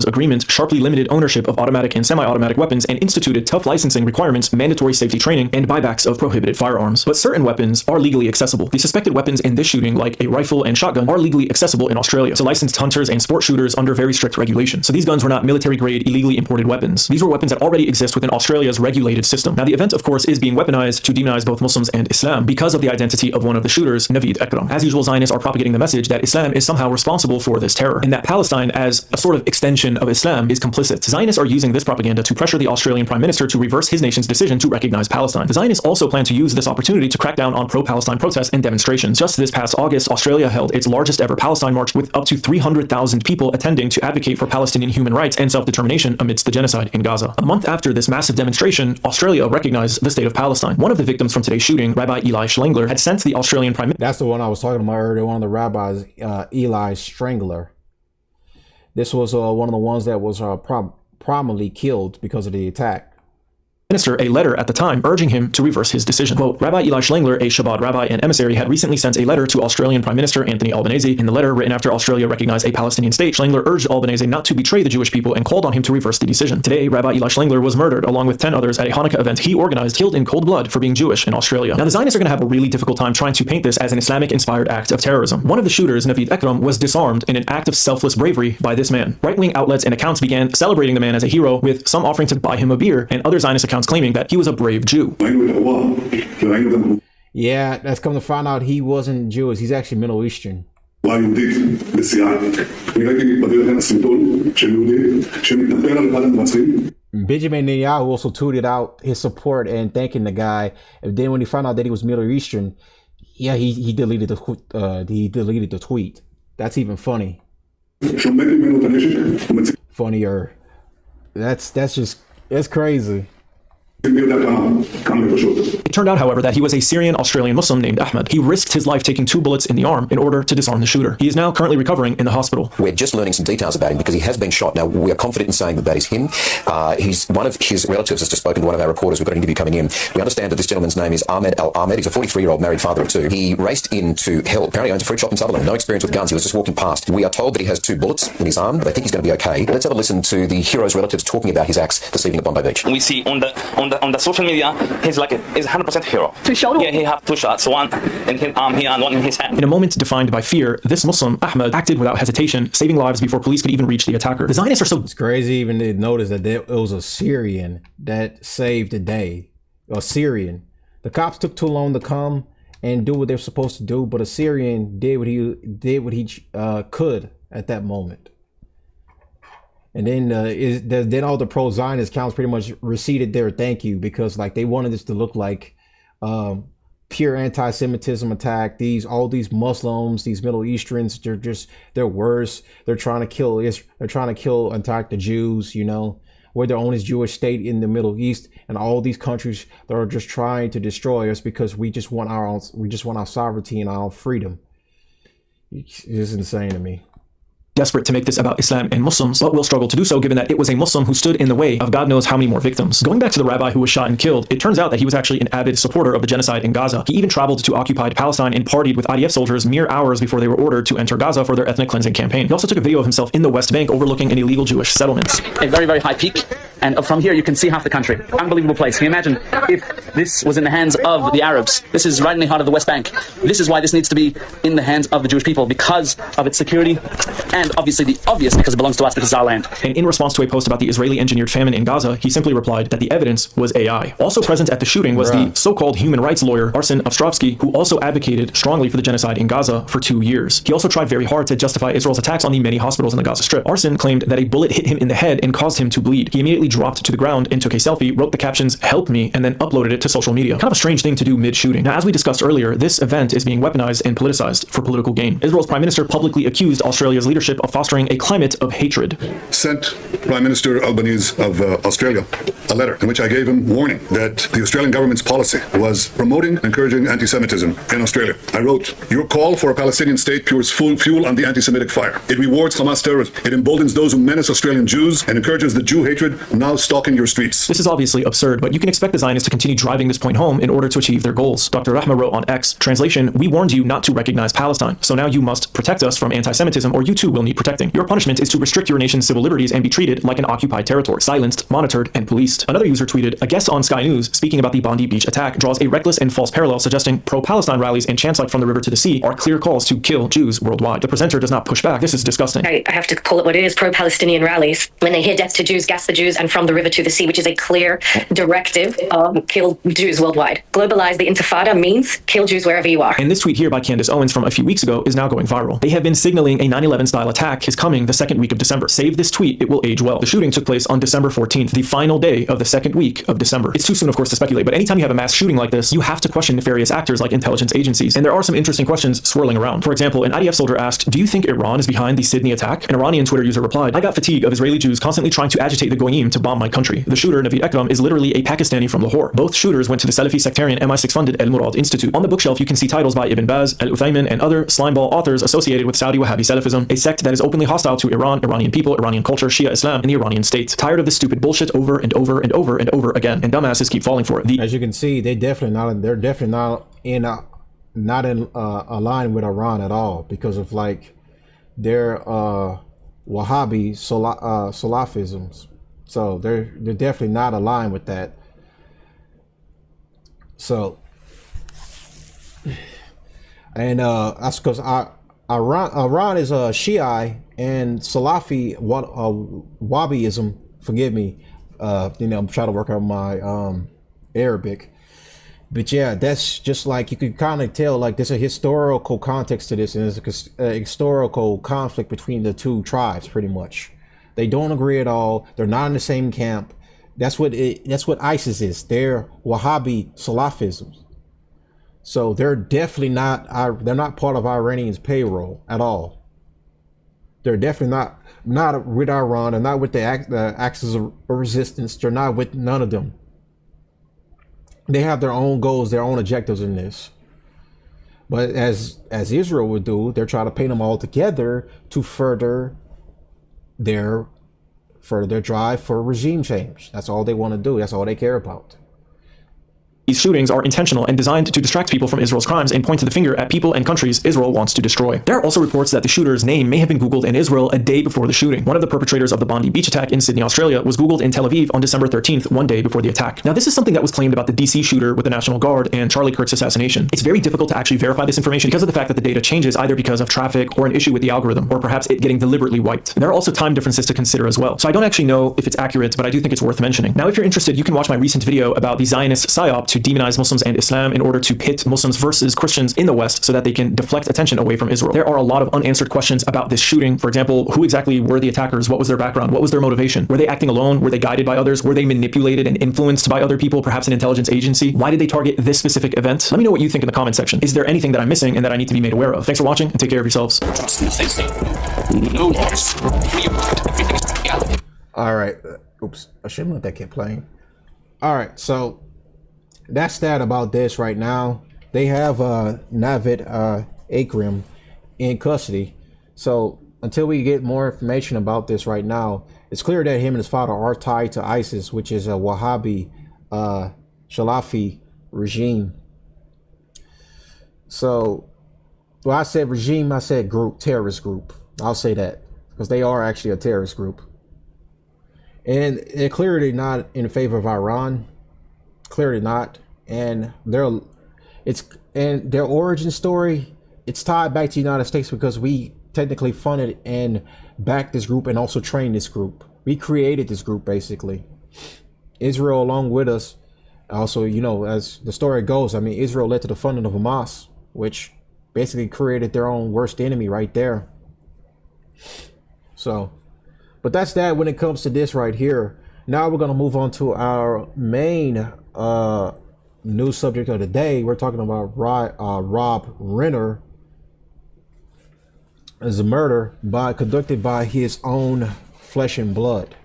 Agreement sharply limited ownership of automatic and semi-automatic weapons and instituted tough licensing requirements, mandatory safety training, and buybacks of prohibited firearms. But certain weapons are legally accessible. The suspected weapons in this shooting, like a rifle and shotgun, are legally accessible in Australia to licensed hunters and sport shooters under very strict regulations. So these guns were not military-grade, illegally imported weapons. These were weapons that already exist within Australia's regulated system. Now, the event, of course, is being weaponized to demonize both Muslims and Islam because of the identity of one of the shooters, Naveed Ekram. As usual, Zionists are propagating the message that Islam is somehow responsible for this terror, and that Palestine, as a sort of extension of Islam, is complicit. Zionists are using this propaganda to pressure the Australian Prime Minister to reverse his nation's decision to recognize Palestine. The Zionists also plan to use this opportunity to crack down on pro-Palestine protests and demonstrations. Just this past August, Australia held its largest ever Palestine march with up to 300,000 people attending to advocate for Palestinian human rights and self-determination amidst the genocide in Gaza. A month after this massive demonstration, Australia recognized the state of Palestine. One of the victims from today's shooting, Rabbi Eli Schlangler, had sent the Australian Prime Minister... That's the one I was talking about earlier, one of the rabbis, Eli Strangler. This was one of the ones that was prominently killed because of the attack. Minister a letter at the time urging him to reverse his decision. Quote, Rabbi Eli Schlangler, a Shabbat rabbi and emissary, had recently sent a letter to Australian Prime Minister Anthony Albanese. In the letter, written after Australia recognized a Palestinian state, Schlangler urged Albanese not to betray the Jewish people and called on him to reverse the decision. Today, Rabbi Eli Schlangler was murdered along with 10 others at a Hanukkah event he organized, killed in cold blood for being Jewish in Australia. Now, the Zionists are going to have a really difficult time trying to paint this as an Islamic-inspired act of terrorism. One of the shooters, Naveed Ekram, was disarmed in an act of selfless bravery by this man. Right-wing outlets and accounts began celebrating the man as a hero, with some offering to buy him a beer, and other Zionist accounts claiming that he was a brave Jew. Yeah, that's come to find out he wasn't Jewish. He's actually Middle Eastern. Benjamin Netanyahu also tweeted out his support and thanking the guy. And then when he found out that he was Middle Eastern, yeah, he deleted the tweet. That's even funny. Funnier. That's crazy. It turned out, however, that he was a Syrian-Australian Muslim named Ahmed. He risked his life taking 2 bullets in the arm in order to disarm the shooter. He is now currently recovering in the hospital. We're just learning some details about him because he has been shot. Now, we are confident in saying that that is him. One of his relatives has just spoken to one of our reporters. We've got an interview coming in. We understand that this gentleman's name is Ahmed Al-Ahmed. He's a 43-year-old married father of 2. He raced into hell. Apparently owns a fruit shop in Sutherland. No experience with guns. He was just walking past. We are told that he has 2 bullets in his arm, but I think he's going to be okay. Let's have a listen to the hero's relatives talking about his acts this evening at Bondi Beach. We see on the social media, he's 100% hero. 2 shots? Yeah, he have 2 shots, one in his arm here and one in his hand. In a moment defined by fear, this Muslim, Ahmed, acted without hesitation, saving lives before police could even reach the attacker. The Zionists are so... It's crazy even to notice that it was a Syrian that saved the day. A Syrian. The cops took too long to come and do what they're supposed to do, but a Syrian did what he could at that moment. And then all the pro-Zionist accounts pretty much receded their thank you, because like they wanted this to look like pure anti-Semitism attack. All these Muslims, these Middle Easterns, they're worse. They're trying to kill and attack the Jews. You know, we're the only Jewish state in the Middle East, and all these countries that are just trying to destroy us because we just want our sovereignty and our freedom. It's insane to me. desperate to make this about Islam and Muslims, but will struggle to do so given that it was a Muslim who stood in the way of God knows how many more victims. Going back to the rabbi who was shot and killed, it turns out that he was actually an avid supporter of the genocide in Gaza. He even traveled to occupied Palestine and partied with IDF soldiers mere hours before they were ordered to enter Gaza for their ethnic cleansing campaign. He also took a video of himself in the West Bank overlooking an illegal Jewish settlement. A very, very high peak, and from here you can see half the country. Unbelievable place. Can you imagine if this was in the hands of the Arabs? This is right in the heart of the West Bank. This is why this needs to be in the hands of the Jewish people, because of its security, and obviously the obvious, because it belongs to us, because it's our land. And in response to a post about the Israeli-engineered famine in Gaza, he simply replied that the evidence was AI. Also present at the shooting was the so-called human rights lawyer Arsen Ostrovsky, who also advocated strongly for the genocide in Gaza for 2 years. He also tried very hard to justify Israel's attacks on the many hospitals in the Gaza Strip. Arsen claimed that a bullet hit him in the head and caused him to bleed. He immediately dropped to the ground and took a selfie, wrote the captions, "Help me," and then uploaded it to social media. Kind of a strange thing to do mid-shooting. Now, as we discussed earlier, this event is being weaponized and politicized for political gain. Israel's prime minister publicly accused Australia's leadership of fostering a climate of hatred. Sent Prime Minister Albanese of Australia a letter in which I gave him warning that the Australian government's policy was promoting and encouraging anti-Semitism in Australia. I wrote, "Your call for a Palestinian state pours full fuel on the anti-Semitic fire. It rewards Hamas terrorism. It emboldens those who menace Australian Jews and encourages the Jew hatred now stalking your streets." This is obviously absurd, but you can expect the Zionists to continue driving this point home in order to achieve their goals. Dr. Rahma wrote on X, translation, "We warned you not to recognize Palestine, so now you must protect us from anti-Semitism or you too will need protecting. Your punishment is to restrict your nation's civil liberties and be treated like an occupied territory, silenced, monitored, and policed." Another user tweeted, "A guest on Sky News speaking about the Bondi Beach attack draws a reckless and false parallel suggesting pro-Palestine rallies and chants like from the river to the sea are clear calls to kill Jews worldwide." The presenter does not push back. This is disgusting. I have to call it what it is, pro-Palestinian rallies. When they hear death to Jews, gas the Jews, and from the river to the sea, which is a clear directive of kill Jews worldwide. Globalize the Intifada means kill Jews wherever you are. And this tweet here by Candace Owens from a few weeks ago is now going viral. They have been signaling a 9/11 style attack is coming the second week of December. Save this tweet, it will age well. The shooting took place on December 14th, the final day of the second week of December. It's too soon, of course, to speculate, but anytime you have a mass shooting like this, you have to question nefarious actors like intelligence agencies. And there are some interesting questions swirling around. For example, an IDF soldier asked, "Do you think Iran is behind the Sydney attack?" An Iranian Twitter user replied, "I got fatigue of Israeli Jews constantly trying to agitate the Goyim to bomb my country. The shooter, Naveed Ekram, is literally a Pakistani from Lahore. Both shooters went to the Salafi sectarian MI6-funded El Murad Institute." On the bookshelf, you can see titles by Ibn Baz, Al-Uthaymin, and other slimeball authors associated with Saudi Wahhabi Salafism, a sect that is openly hostile to Iran, Iranian people, Iranian culture, Shia Islam, and the Iranian state. Tired of this stupid bullshit over and over and over and over again, and dumbasses keep falling for it. As you can see, they're definitely not in aligned with Iran at all because of like their Wahhabi Salafisms. So they're definitely not aligned with that. So, and that's because Iran is a Shiite and Salafi Wahhabism. Forgive me, I'm trying to work on my Arabic. But yeah, that's just like you can kind of tell like there's a historical context to this, and there's a historical conflict between the two tribes. Pretty much, they don't agree at all. They're not in the same camp. That's what ISIS is. They're Wahhabi Salafism. So they're definitely not. They're not part of Iranians' payroll at all. They're definitely not with Iran. They're not with the axis of resistance. They're not with none of them. They have their own goals, their own objectives in this. But as Israel would do, they're trying to paint them all together to further their drive for regime change. That's all they want to do. That's all they care about. These shootings are intentional and designed to distract people from Israel's crimes and point to the finger at people and countries Israel wants to destroy. There are also reports that the shooter's name may have been Googled in Israel a day before the shooting. One of the perpetrators of the Bondi Beach attack in Sydney, Australia, was Googled in Tel Aviv on December 13th, one day before the attack. Now, this is something that was claimed about the DC shooter with the National Guard and Charlie Kirk's assassination. It's very difficult to actually verify this information because of the fact that the data changes either because of traffic or an issue with the algorithm, or perhaps it getting deliberately wiped. And there are also time differences to consider as well. So I don't actually know if it's accurate, but I do think it's worth mentioning. Now, if you're interested, you can watch my recent video about the Zionist psyop to demonize Muslims and Islam in order to pit Muslims versus Christians in the West so that they can deflect attention away from Israel. There are a lot of unanswered questions about this shooting. For example, who exactly were the attackers? What was their background? What was their motivation? Were they acting alone? Were they guided by others? Were they manipulated and influenced by other people, perhaps an intelligence agency? Why did they target this specific event? Let me know what you think in the comment section. Is there anything that I'm missing and that I need to be made aware of? Thanks for watching and take care of yourselves. All right. Oops. I shouldn't let that keep playing. All right. So that's that about this right now. They have Naveed Ekram in custody. So until we get more information about this right now, it's clear that him and his father are tied to ISIS, which is a Wahhabi Salafi regime. So, well, I said regime, I said group, terrorist group. I'll say that because they are actually a terrorist group. And they're clearly not in favor of Iran. Clearly not. And their origin story, it's tied back to the United States because we technically funded and backed this group and also trained this group. We created this group basically. Israel along with us. Also, you know, as the story goes, I mean, Israel led to the funding of Hamas, which basically created their own worst enemy right there. So, but that's that when it comes to this right here. Now we're going to move on to our main news subject of the day. We're talking about Rob Reiner as a murder conducted by his own flesh and blood.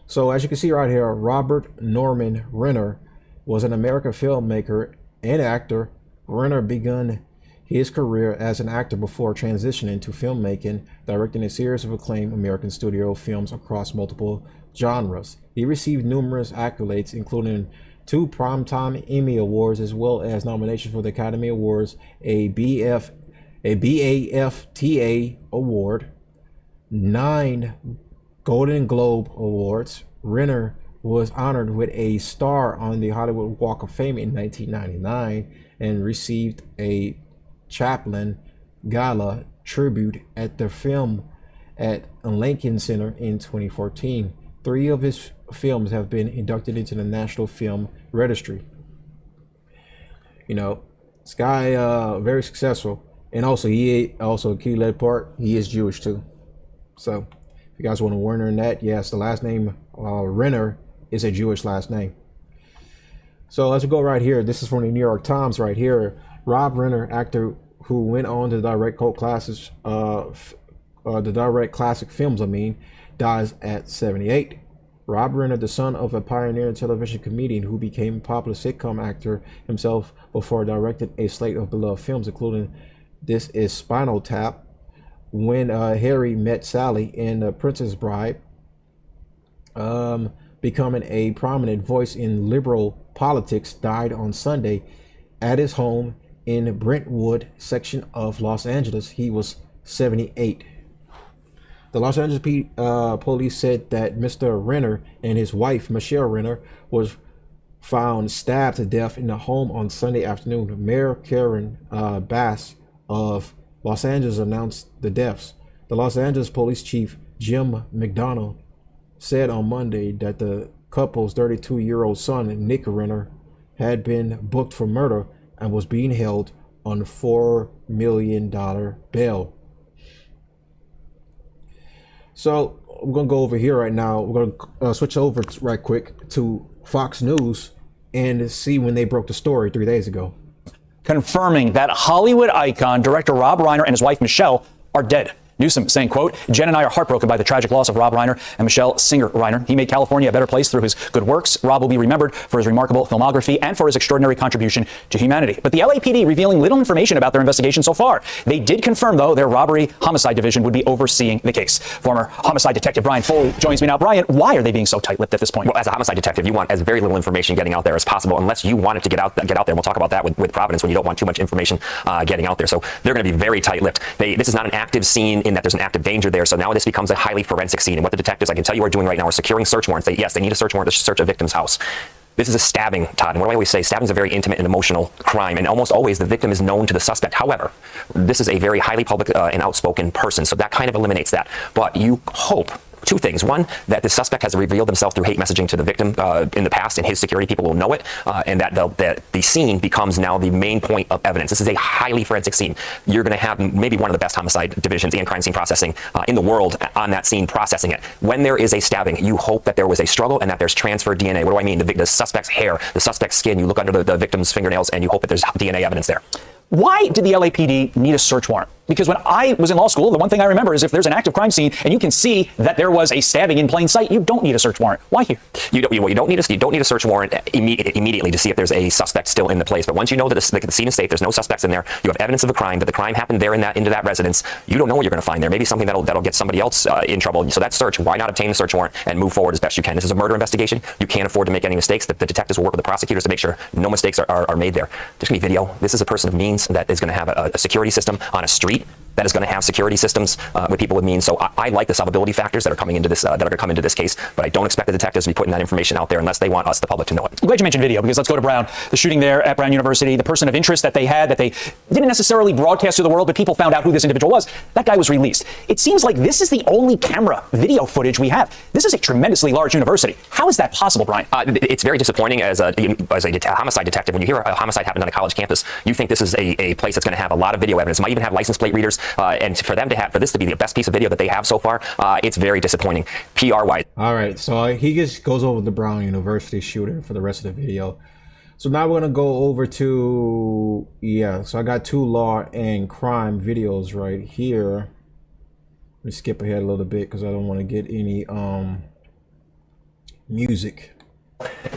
So as you can see right here, Robert Norman Reiner was an American filmmaker and actor. Reiner began his career as an actor before transitioning to filmmaking, directing a series of acclaimed American studio films across multiple genres. He received numerous accolades, including 2 Primetime Emmy Awards, as well as nominations for the Academy Awards, a BAFTA Award, 9 Golden Globe Awards. Reiner was honored with a star on the Hollywood Walk of Fame in 1999 and received a Chaplin Gala tribute at the film at Lincoln Center in 2014. 3 of his films have been inducted into the National Film Registry. You know, this guy very successful, and also a key led part, he is Jewish too. So if you guys want to wonder in that, yes, the last name Reiner is a Jewish last name. So let's go right here. This is from the New York Times right here. Rob Reiner, actor who went on to direct cult classics, the direct classic films, dies at 78. Rob Reiner, the son of a pioneer television comedian who became a popular sitcom actor himself before directing a slate of beloved films, including This Is Spinal Tap, When Harry Met Sally, and The Princess Bride, becoming a prominent voice in liberal politics, died on Sunday at his home in Brentwood section of Los Angeles. He was 78. The Los Angeles police said that Mr. Reiner and his wife, Michelle Reiner, was found stabbed to death in the home on Sunday afternoon. Mayor Karen Bass of Los Angeles announced the deaths. The Los Angeles Police Chief Jim McDonnell said on Monday that the couple's 32-year-old son, Nick Reiner, had been booked for murder and was being held on a $4 million bail. So I'm going to go over here right now. We're going to switch over right quick to Fox News and see when they broke the story 3 days ago. Confirming that Hollywood icon, director Rob Reiner, and his wife Michelle are dead. Newsom saying, quote, "Jen and I are heartbroken by the tragic loss of Rob Reiner and Michelle Singer Reiner. He made California a better place through his good works. Rob will be remembered for his remarkable filmography and for his extraordinary contribution to humanity." But the LAPD revealing little information about their investigation so far. They did confirm, though, their robbery homicide division would be overseeing the case. Former homicide detective Brian Foley joins me now. Brian, why are they being so tight-lipped at this point? Well, as a homicide detective, you want as very little information getting out there as possible, unless you want it to get out there. And we'll talk about that with Providence, when you don't want too much information getting out there. So they're going to be very tight-lipped. This is not an active scene in that there's an active danger there. So now this becomes a highly forensic scene. And what the detectives, I can tell you, are doing right now are securing search warrants. They need a search warrant to search a victim's house. This is a stabbing, Todd. And what do I always say? Stabbing is a very intimate and emotional crime. And almost always the victim is known to the suspect. However, this is a very highly public and outspoken person. So that kind of eliminates that. But you hope two things. One, that the suspect has revealed himself through hate messaging to the victim in the past, and his security people will know it, and that the scene becomes now the main point of evidence. This is a highly forensic scene. You're going to have maybe one of the best homicide divisions and crime scene processing in the world on that scene processing it. When there is a stabbing, you hope that there was a struggle and that there's transferred DNA. What do I mean? The suspect's hair, the suspect's skin, you look under the victim's fingernails and you hope that there's DNA evidence there. Why did the LAPD need a search warrant? Because when I was in law school, the one thing I remember is if there's an active crime scene and you can see that there was a stabbing in plain sight, you don't need a search warrant. Why here? You don't need a search warrant immediately to see if there's a suspect still in the place. But once you know that the scene is safe, there's no suspects in there, you have evidence of a crime, that the crime happened there into that residence, you don't know what you're going to find there. Maybe something that'll get somebody else in trouble. So that search, why not obtain the search warrant and move forward as best you can? This is a murder investigation. You can't afford to make any mistakes. The detectives will work with the prosecutors to make sure no mistakes are made there. There's going to be video. This is a person of means that is going to have a security system on a street that is going to have security systems with people with means. So I like the solvability factors that are coming into this that are going to come into this case, but I don't expect the detectives to be putting that information out there unless they want us, the public, to know it. I'm glad you mentioned video, because let's go to Brown. The shooting there at Brown University, the person of interest that they had, that they didn't necessarily broadcast to the world, but people found out who this individual was. That guy was released. It seems like this is the only camera video footage we have. This is a tremendously large university. How is that possible, Brian? It's very disappointing as a homicide detective. When you hear a homicide happened on a college campus, you think this is a place that's going to have a lot of video evidence. It might even have license plate readers, and for this to be the best piece of video that they have so far, it's very disappointing. PR-wise. All right, so he just goes over the Brown University shooter for the rest of the video. So now we're gonna go over to, so I got 2 law and crime videos right here. Let me skip ahead a little bit because I don't want to get any music.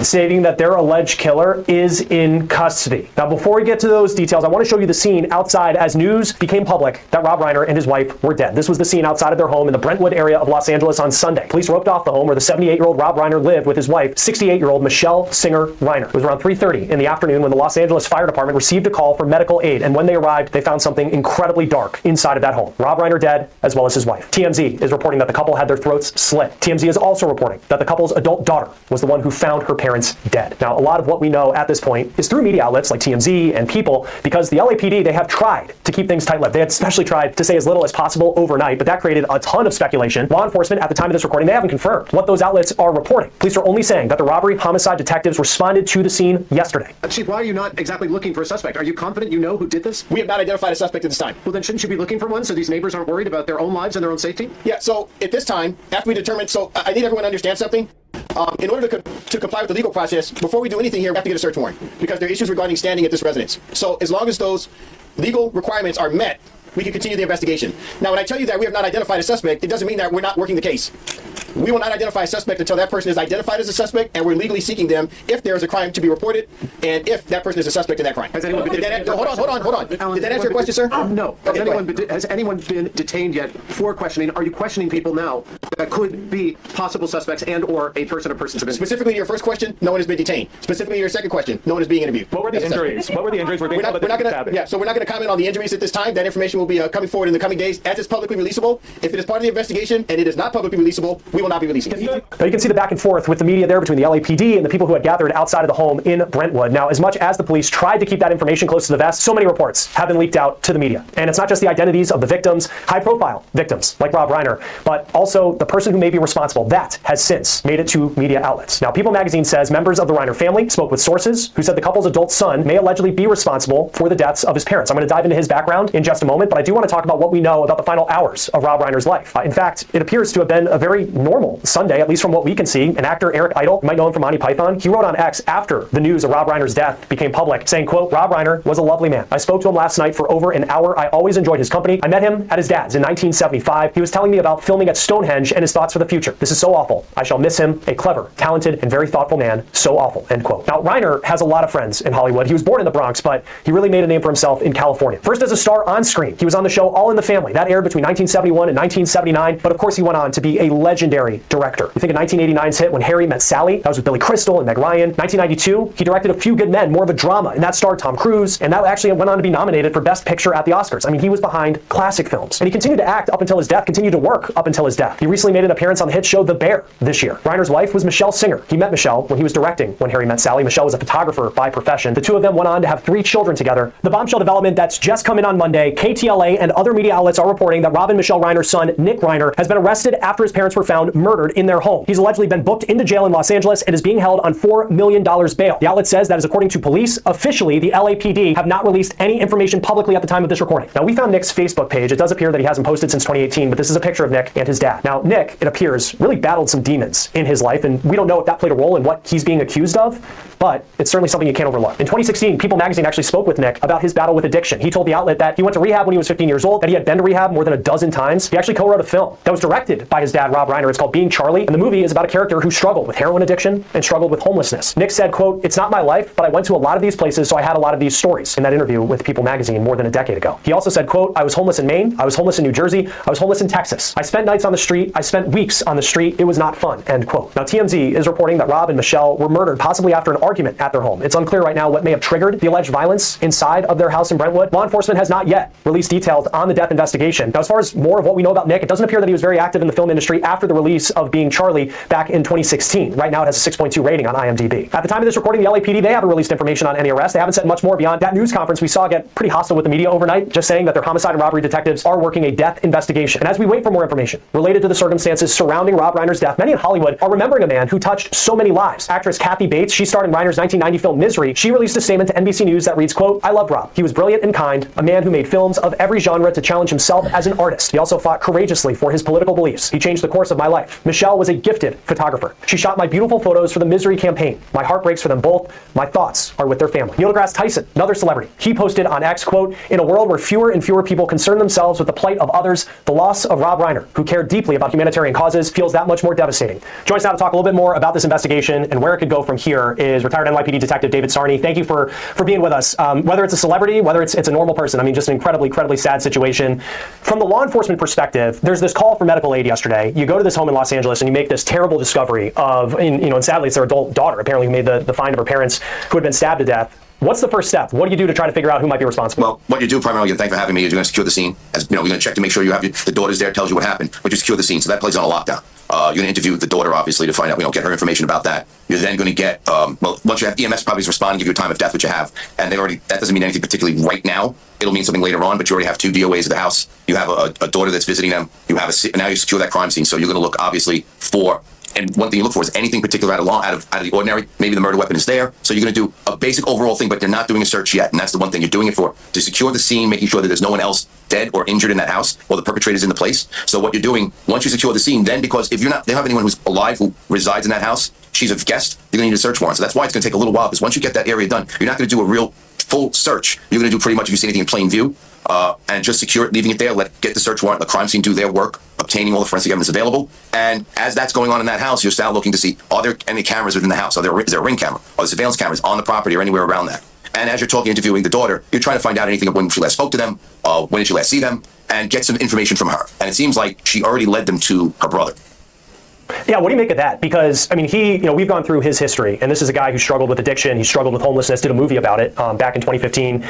Stating that their alleged killer is in custody. Now, before we get to those details, I want to show you the scene outside as news became public that Rob Reiner and his wife were dead. This was the scene outside of their home in the Brentwood area of Los Angeles on Sunday. Police roped off the home where the 78-year-old Rob Reiner lived with his wife, 68-year-old Michelle Singer Reiner. It was around 3:30 in the afternoon when the Los Angeles Fire Department received a call for medical aid, and when they arrived, they found something incredibly dark inside of that home. Rob Reiner dead, as well as his wife. TMZ is reporting that the couple had their throats slit. TMZ is also reporting that the couple's adult daughter was the one who found her parents dead. Now, a lot of what we know at this point is through media outlets like TMZ and People, because the LAPD, they have tried to keep things tight-lipped. They had especially tried to say as little as possible overnight, but that created a ton of speculation. Law enforcement, at the time of this recording, they haven't confirmed what those outlets are reporting. Police are only saying that the robbery homicide detectives responded to the scene yesterday. Chief, why are you not exactly looking for a suspect? Are you confident you know who did this? We have not identified a suspect at this time. Well, then shouldn't you be looking for one so these neighbors aren't worried about their own lives and their own safety? Yeah, so at this time, after we determine, I need everyone to understand something. In order to comply with the legal process, before we do anything here, we have to get a search warrant because there are issues regarding standing at this residence. So as long as those legal requirements are met, we can continue the investigation. Now, when I tell you that we have not identified a suspect, it doesn't mean that we're not working the case. We will not identify a suspect until that person is identified as a suspect, and we're legally seeking them if there is a crime to be reported, and if that person is a suspect in that crime. Has anyone been detained? Hold on. Did that answer your question, sir? No. Has anyone been detained yet for questioning? Are you questioning people now that could be possible suspects and or a person or persons of interest? Specifically, your first question, no one has been detained. Specifically, your second question, no one is being interviewed. What were the injuries? What were the injuries? We're not going to comment on the injuries at this time. That information will be coming forward in the coming days as it's publicly releasable. If it is part of the investigation and it is not publicly releasable, we will not be releasing it. Now you can see the back and forth with the media there between the LAPD and the people who had gathered outside of the home in Brentwood. Now, as much as the police tried to keep that information close to the vest, so many reports have been leaked out to the media. And it's not just the identities of the victims, high-profile victims like Rob Reiner, but also the person who may be responsible. That has since made it to media outlets. Now, People magazine says members of the Reiner family spoke with sources who said the couple's adult son may allegedly be responsible for the deaths of his parents. I'm going to dive into his background in just a moment, but I do want to talk about what we know about the final hours of Rob Reiner's life. In fact, it appears to have been a very normal Sunday, at least from what we can see. An actor, Eric Idle, you might know him from Monty Python, he wrote on X after the news of Rob Reiner's death became public, saying, quote, "Rob Reiner was a lovely man. I spoke to him last night for over an hour. I always enjoyed his company. I met him at his dad's in 1975. He was telling me about filming at Stonehenge and his thoughts for the future. This is so awful. I shall miss him. A clever, talented, and very thoughtful man. So awful," end quote. Now, Reiner has a lot of friends in Hollywood. He was born in the Bronx, but he really made a name for himself in California. First as a star on screen. He was on the show All in the Family. That aired between 1971 and 1979, but of course he went on to be a legendary director. You think of 1989's hit When Harry Met Sally, that was with Billy Crystal and Meg Ryan. 1992, he directed A Few Good Men, more of a drama, and that starred Tom Cruise, and that actually went on to be nominated for Best Picture at the Oscars. I mean, he was behind classic films. And he continued to act up until his death, continued to work up until his death. He recently made an appearance on the hit show The Bear this year. Reiner's wife was Michelle Singer. He met Michelle when he was directing When Harry Met Sally. Michelle was a photographer by profession. The two of them went on to have 3 children together. The bombshell development that's just come in on Monday, KTLA and other media outlets are reporting that Rob and Michelle Reiner's son, Nick Reiner, has been arrested after his parents were found found murdered in their home. He's allegedly been booked into jail in Los Angeles and is being held on $4 million bail. The outlet says that is according to police. Officially, the LAPD have not released any information publicly at the time of this recording. Now, we found Nick's Facebook page. It does appear that he hasn't posted since 2018, but this is a picture of Nick and his dad. Now, Nick, it appears, really battled some demons in his life, and we don't know if that played a role in what he's being accused of, but it's certainly something you can't overlook. In 2016, People magazine actually spoke with Nick about his battle with addiction. He told the outlet that he went to rehab when he was 15 years old, that he had been to rehab more than a dozen times. He actually co-wrote a film that was directed by his dad, Rob Reiner. It's called Being Charlie, and the movie is about a character who struggled with heroin addiction and struggled with homelessness. Nick said, quote, "It's not my life, but I went to a lot of these places, so I had a lot of these stories," in that interview with People magazine more than a decade ago. He also said, quote, "I was homeless in Maine, I was homeless in New Jersey, I was homeless in Texas. I spent nights on the street, I spent weeks on the street, it was not fun," end quote. Now, TMZ is reporting that Rob and Michelle were murdered possibly after an argument at their home. It's unclear right now what may have triggered the alleged violence inside of their house in Brentwood. Law enforcement has not yet released details on the death investigation. Now, as far as more of what we know about Nick, it doesn't appear that he was very active in the film industry after the release of Being Charlie back in 2016. Right now, it has a 6.2 rating on IMDb. At the time of this recording, the LAPD, they haven't released information on any arrests. They haven't said much more beyond that news conference we saw get pretty hostile with the media overnight, just saying that their homicide and robbery detectives are working a death investigation. And as we wait for more information related to the circumstances surrounding Rob Reiner's death, many in Hollywood are remembering a man who touched so many lives. Actress Kathy Bates, she starred in Reiner's 1990 film Misery. She released a statement to NBC News that reads, quote, "I love Rob. He was brilliant and kind, a man who made films of every genre to challenge himself as an artist. He also fought courageously for his political beliefs. He changed the course of my life. Michelle was a gifted photographer. She shot my beautiful photos for the Misery campaign. My heart breaks for them both. My thoughts are with their family." Neil deGrasse Tyson, another celebrity, he posted on X, quote, "In a world where fewer and fewer people concern themselves with the plight of others, the loss of Rob Reiner, who cared deeply about humanitarian causes, feels that much more devastating." Joins us now to talk a little bit more about this investigation and where it could go from here is retired NYPD detective David Sarney. Thank you for being with us. Whether it's a celebrity, whether it's a normal person, I mean, just an incredibly sad situation. From the law enforcement perspective, there's this call for medical aid yesterday. You go to this home in Los Angeles and you make this terrible discovery of, and sadly it's their adult daughter apparently who made the find of her parents who had been stabbed to death. What's the first step? What do you do to try to figure out who might be responsible? Well, what you do primarily, thank you for having me, is you're going to secure the scene. As you're going to check to make sure you have the daughter's there, tells you what happened, but you secure the scene. So that plays on a lockdown. You're going to interview the daughter, obviously, to find out, get her information about that. You're then going to get, once you have EMS probably is responding, give you a time of death, which you have. And that doesn't mean anything particularly right now. It'll mean something later on, but you already have 2 DOAs of the house. You have a daughter that's visiting them. Now you secure that crime scene. So you're going to look, obviously, for, and one thing you look for is anything particular out of the ordinary. Maybe the murder weapon is there. So you're going to do a basic overall thing, but you're not doing a search yet. And that's the one thing you're doing it for, to secure the scene, making sure that there's no one else dead or injured in that house, or the perpetrator's in the place. So what you're doing, once you secure the scene, then because if they don't have anyone who's alive who resides in that house, she's a guest, you're going to need a search warrant. So that's why it's going to take a little while, because once you get that area done, you're not going to do a real full search. You're going to do pretty much if you see anything in plain view, and just secure it, leaving it there, get the search warrant, the crime scene do their work, obtaining all the forensic evidence available. And as that's going on in that house, you're now looking to see, are there any cameras within the house? Is there a ring camera? Are there surveillance cameras on the property or anywhere around that? And as you're interviewing the daughter, you're trying to find out anything of when she last spoke to them, when did she last see them, and get some information from her. And it seems like she already led them to her brother. Yeah, what do you make of that? Because, I mean, we've gone through his history, and this is a guy who struggled with addiction, he struggled with homelessness, did a movie about it back in 2015.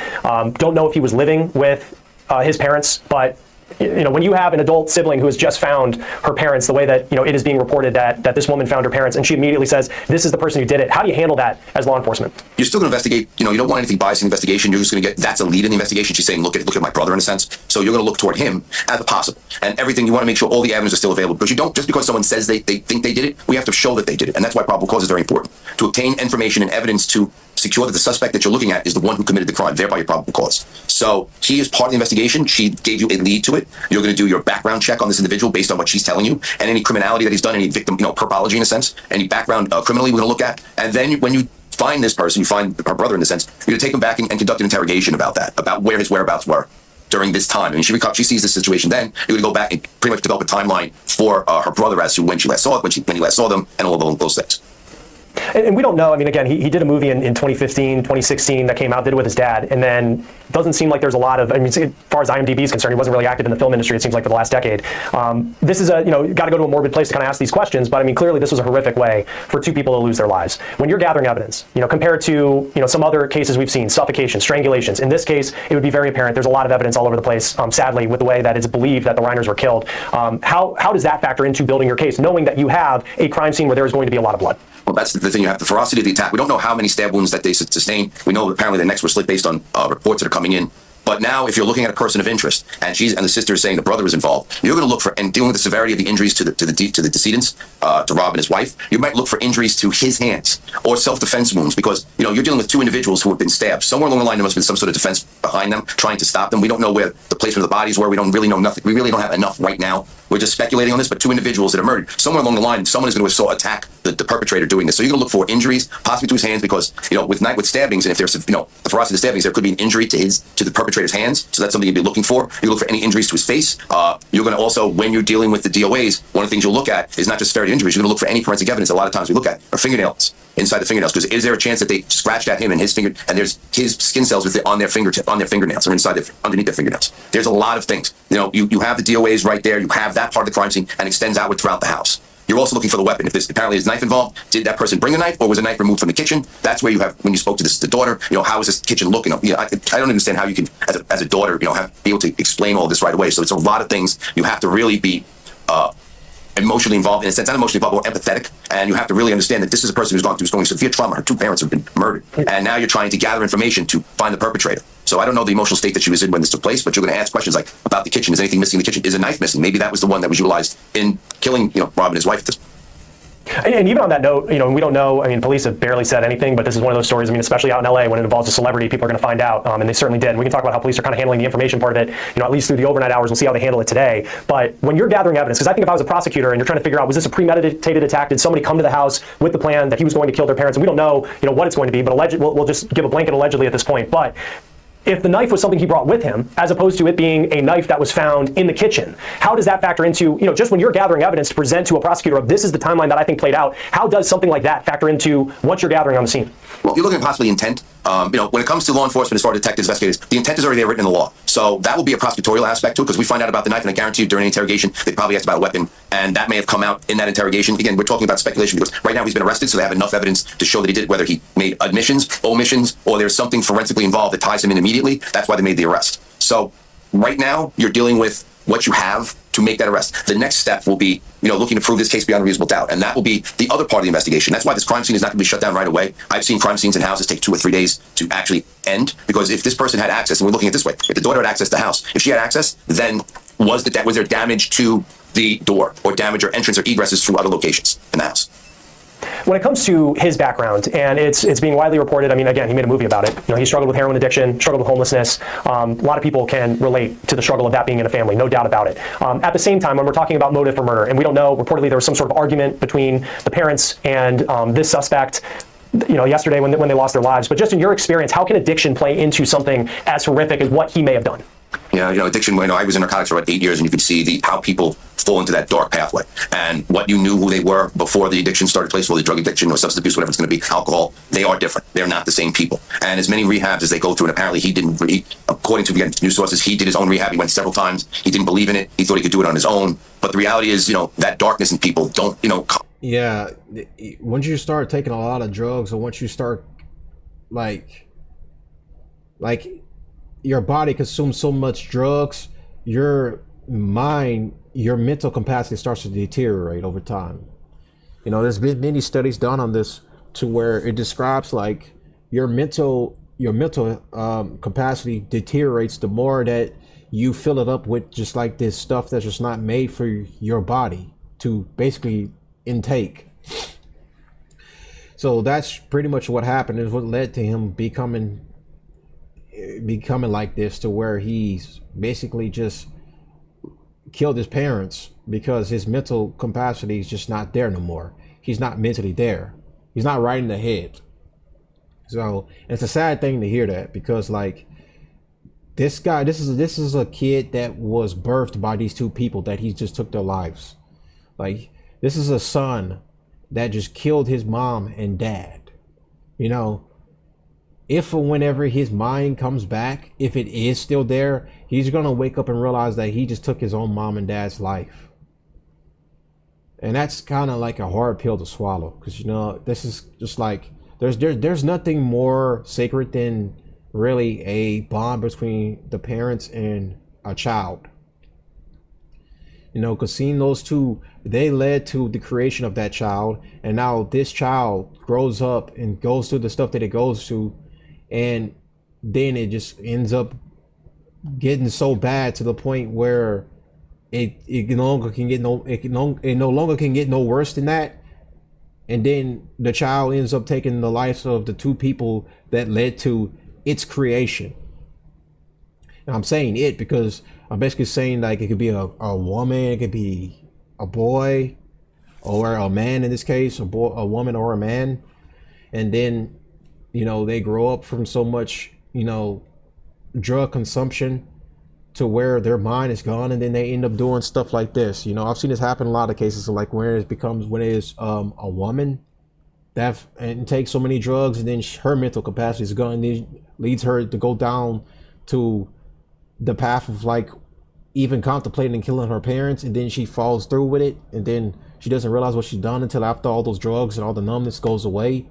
Don't know if he was living with his parents, but when you have an adult sibling who has just found her parents, the way that it is being reported that this woman found her parents, and she immediately says, "This is the person who did it." How do you handle that as law enforcement? You're still going to investigate. You don't want anything biased in the investigation. You're just going to get, that's a lead in the investigation. She's saying, look at my brother in a sense. So you're going to look toward him as possible, and everything. You want to make sure all the evidence is still available, because you don't just because someone says they think they did it. We have to show that they did it, and that's why probable cause is very important, to obtain information and evidence to secure that the suspect that you're looking at is the one who committed the crime, thereby your probable cause. So he is part of the investigation. She gave you a lead to it. You're going to do your background check on this individual based on what she's telling you, and any criminality that he's done, any victim, perpology in a sense, any background criminally we're going to look at. And then when you find this person, you find her brother in a sense, you're going to take him back and conduct an interrogation about that, about where his whereabouts were during this time. I mean, she sees this situation, then you're going to go back and pretty much develop a timeline for her brother as to when she last saw it, when he last saw them, and all of those things. And we don't know. I mean, again, he did a movie in 2015, 2016 that came out, did it with his dad, and then doesn't seem like there's a lot of, as far as IMDb is concerned, he wasn't really active in the film industry, it seems like, for the last decade. This is got to go to a morbid place to kind of ask these questions, but I mean, clearly this was a horrific way for 2 people to lose their lives. When you're gathering evidence, compared to, some other cases we've seen, suffocation, strangulations, in this case, it would be very apparent there's a lot of evidence all over the place, sadly, with the way that it's believed that the Reiners were killed. How does that factor into building your case, knowing that you have a crime scene where there is going to be a lot of blood? Well, that's the thing. You have the ferocity of the attack. We don't know how many stab wounds that they sustained. We know apparently their necks were slit based on reports that are coming in But now, if you're looking at a person of interest, and the sister is saying the brother is involved, you're going to look for, and dealing with the severity of the injuries to the decedents, to Rob and his wife, you might look for injuries to his hands or self-defense wounds, because you're dealing with two individuals who have been stabbed. Somewhere along the line, there must have been some sort of defense behind them, trying to stop them. We don't know where the placement of the bodies were. We don't really know nothing. We really don't have enough right now. We're just speculating on this, but two individuals that are murdered. Somewhere along the line, someone is going to attack the perpetrator doing this. So you're going to look for injuries, possibly to his hands, because with stabbings, and if there's the ferocity of the stabbings, there could be an injury to the perpetrator's hands. So that's something you'd be looking for. You look for any injuries to his face. You're going to also, when you're dealing with the DOAs, one of the things you'll look at is not just severity of injuries. You're going to look for any forensic evidence. A lot of times we look at are fingernails inside the fingernails, because is there a chance that they scratched at him and his finger, and there's his skin cells on their fingernails or underneath their fingernails. There's a lot of things. You have the DOAs right there. You have that part of the crime scene, and extends outward throughout the house. You're also looking for the weapon. If there's apparently there's a knife involved, did that person bring a knife, or was a knife removed from the kitchen? That's where you have, when you spoke to the daughter, how is this kitchen looking? I don't understand how you can, as a daughter, be able to explain all this right away. So it's a lot of things you have to really be emotionally involved, in a sense, not emotionally involved, but empathetic. And you have to really understand that this is a person who's gone through severe trauma. Her two parents have been murdered. And now you're trying to gather information to find the perpetrator. So I don't know the emotional state that she was in when this took place, but you're going to ask questions like about the kitchen. Is anything missing in the kitchen? Is a knife missing? Maybe that was the one that was utilized in killing, Rob and his wife at this point. And even on that note, we don't know. I mean, police have barely said anything, but this is one of those stories. I mean, especially out in LA, when it involves a celebrity, people are going to find out, and they certainly did. And we can talk about how police are kind of handling the information part of it, at least through the overnight hours. We'll see how they handle it today. But when you're gathering evidence, because I think if I was a prosecutor and you're trying to figure out, was this a premeditated attack? Did somebody come to the house with the plan that he was going to kill their parents? And we don't know, what it's going to be, but we'll just give a blanket allegedly at this point. But if the knife was something he brought with him, as opposed to it being a knife that was found in the kitchen, how does that factor into, just when you're gathering evidence to present to a prosecutor of this is the timeline that I think played out, how does something like that factor into what you're gathering on the scene? Well, you're looking at possibly intent. When it comes to law enforcement, as far as detectives, investigators, the intent is already there written in the law. So that will be a prosecutorial aspect to it, because we find out about the knife, and I guarantee you during the interrogation, they probably asked about a weapon, and that may have come out in that interrogation. Again, we're talking about speculation, because right now he's been arrested, so they have enough evidence to show that he did, whether he made admissions, omissions, or there's something forensically involved that ties him in immediately. That's why they made the arrest. So right now, you're dealing with what you have to make that arrest. The next step will be, looking to prove this case beyond a reasonable doubt. And that will be the other part of the investigation. That's why this crime scene is not going to be shut down right away. I've seen crime scenes in houses take 2 or 3 days to actually end, because if this person had access, and we're looking at it this way, if the daughter had access to the house, if she had access, then was there damage to the door, or damage or entrance or egresses through other locations in the house? When it comes to his background, and it's being widely reported, I mean, again, he made a movie about it. He struggled with heroin addiction, struggled with homelessness. A lot of people can relate to the struggle of that being in a family, no doubt about it. At the same time, when we're talking about motive for murder, and we don't know, reportedly there was some sort of argument between the parents and this suspect, yesterday when they lost their lives. But just in your experience, how can addiction play into something as horrific as what he may have done? Yeah, addiction, I was in narcotics for about 8 years, and you could see how people fall into that dark pathway. And what you knew who they were before the addiction started place, for the drug addiction or substance abuse, whatever it's going to be, alcohol, they are different. They're not the same people. And as many rehabs as they go through, and apparently according to news sources, he did his own rehab. He went several times. He didn't believe in it. He thought he could do it on his own. But the reality is, that darkness in people don't, Yeah, once you start taking a lot of drugs, or once you start, like your body consumes so much drugs, your mind, your mental capacity starts to deteriorate over time. There's been many studies done on this, to where it describes like your mental capacity deteriorates the more that you fill it up with just like this stuff that's just not made for your body to basically intake. So that's pretty much what happened, is what led to him becoming like this, to where he's basically just killed his parents because his mental capacity is just not there no more. He's not mentally there. He's not right in the head. So it's a sad thing to hear that, because like this guy, this is a kid that was birthed by these two people that he just took their lives. Like, this is a son that just killed his mom and dad. If or whenever his mind comes back, if it is still there, he's gonna wake up and realize that he just took his own mom and dad's life. And that's kind of like a hard pill to swallow, because this is just like, there's nothing more sacred than really a bond between the parents and a child. Because seeing those two, they led to the creation of that child, and now this child grows up and goes through the stuff that it goes through, and then it just ends up getting so bad to the point where it no longer can get it no longer can get no worse than that. And then the child ends up taking the lives of the two people that led to its creation. And I'm saying it because I'm basically saying like it could be a woman, it could be a boy, or a man in this case, a woman or a man. And then, you know, they grow up from so much, you know, drug consumption to where their mind is gone, and then they end up doing stuff like this. You know, I've seen this happen in a lot of cases, like where it becomes, when it is a woman that and takes so many drugs, and then her mental capacity is gone, and leads her to go down to the path of like even contemplating killing her parents, and then she falls through with it, and then she doesn't realize what she's done until after all those drugs and all the numbness goes away,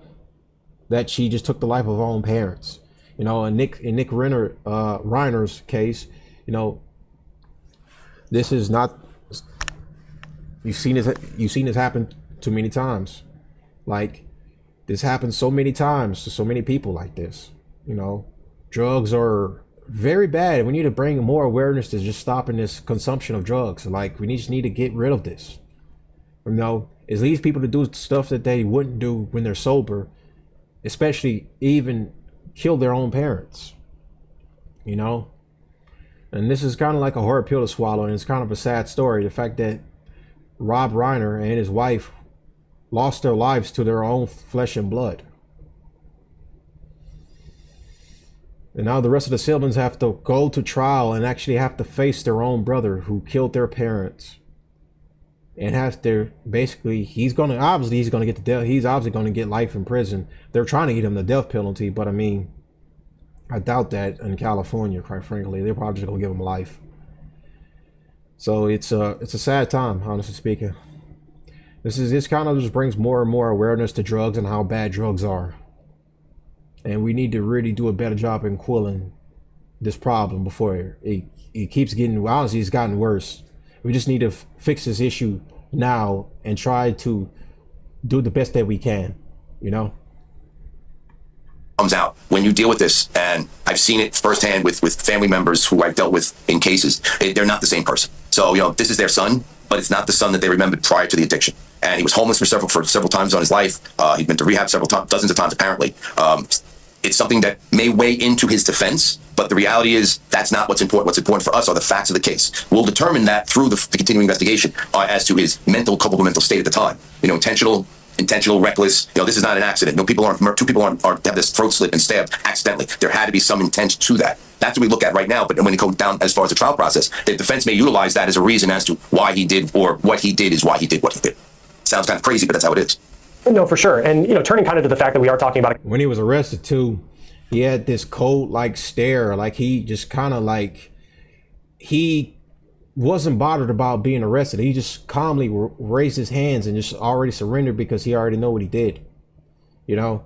that she just took the life of her own parents. You know, in Nick Reiner, Reiner's case, you know, this is not, you've seen this happen too many times. Like, this happens so many times to so many people like this. You know, drugs are very bad. We need to bring more awareness to just stopping this consumption of drugs. Like, we just need to get rid of this. You know, it leads people to do stuff that they wouldn't do when they're sober, especially even kill their own parents. You know, and this is kind of like a hard pill to swallow, and it's kind of a sad story. The fact that Rob Reiner and his wife lost their lives to their own flesh and blood. And now the rest of the siblings have to go to trial and actually have to face their own brother who killed their parents. And has to basically, he's obviously going to get life in prison. They're trying to get him the death penalty, but I mean, I doubt that in California, quite frankly. They're probably just going to give him life. So it's a sad time, honestly speaking. This kind of just brings more and more awareness to drugs and how bad drugs are. And we need to really do a better job in quelling this problem before it keeps getting, honestly, it's gotten worse. We just need to fix this issue now and try to do the best that we can, you know? Comes out when you deal with this, and I've seen it firsthand with family members who I've dealt with in cases. They're not the same person. So, you know, this is their son, but it's not the son that they remembered prior to the addiction. And he was homeless for several times on his life. He'd been to rehab dozens of times apparently. It's something that may weigh into his defense, but the reality is that's not what's important. What's important for us are the facts of the case. We'll determine that through the continuing investigation as to his culpable mental state at the time. You know, intentional, reckless. You know, this is not an accident. No, two people aren't have this throat slit and stabbed accidentally. There had to be some intent to that. That's what we look at right now. But when it goes down as far as the trial process, the defense may utilize that as a reason as to why he did, or what he did is why he did what he did. Sounds kind of crazy, but that's how it is. No, for sure. And, you know, turning kind of to the fact that we are talking about it. When he was arrested too, he had this cold like stare, like he just kind of like, he wasn't bothered about being arrested. He just calmly raised his hands and just already surrendered because he already know what he did, you know?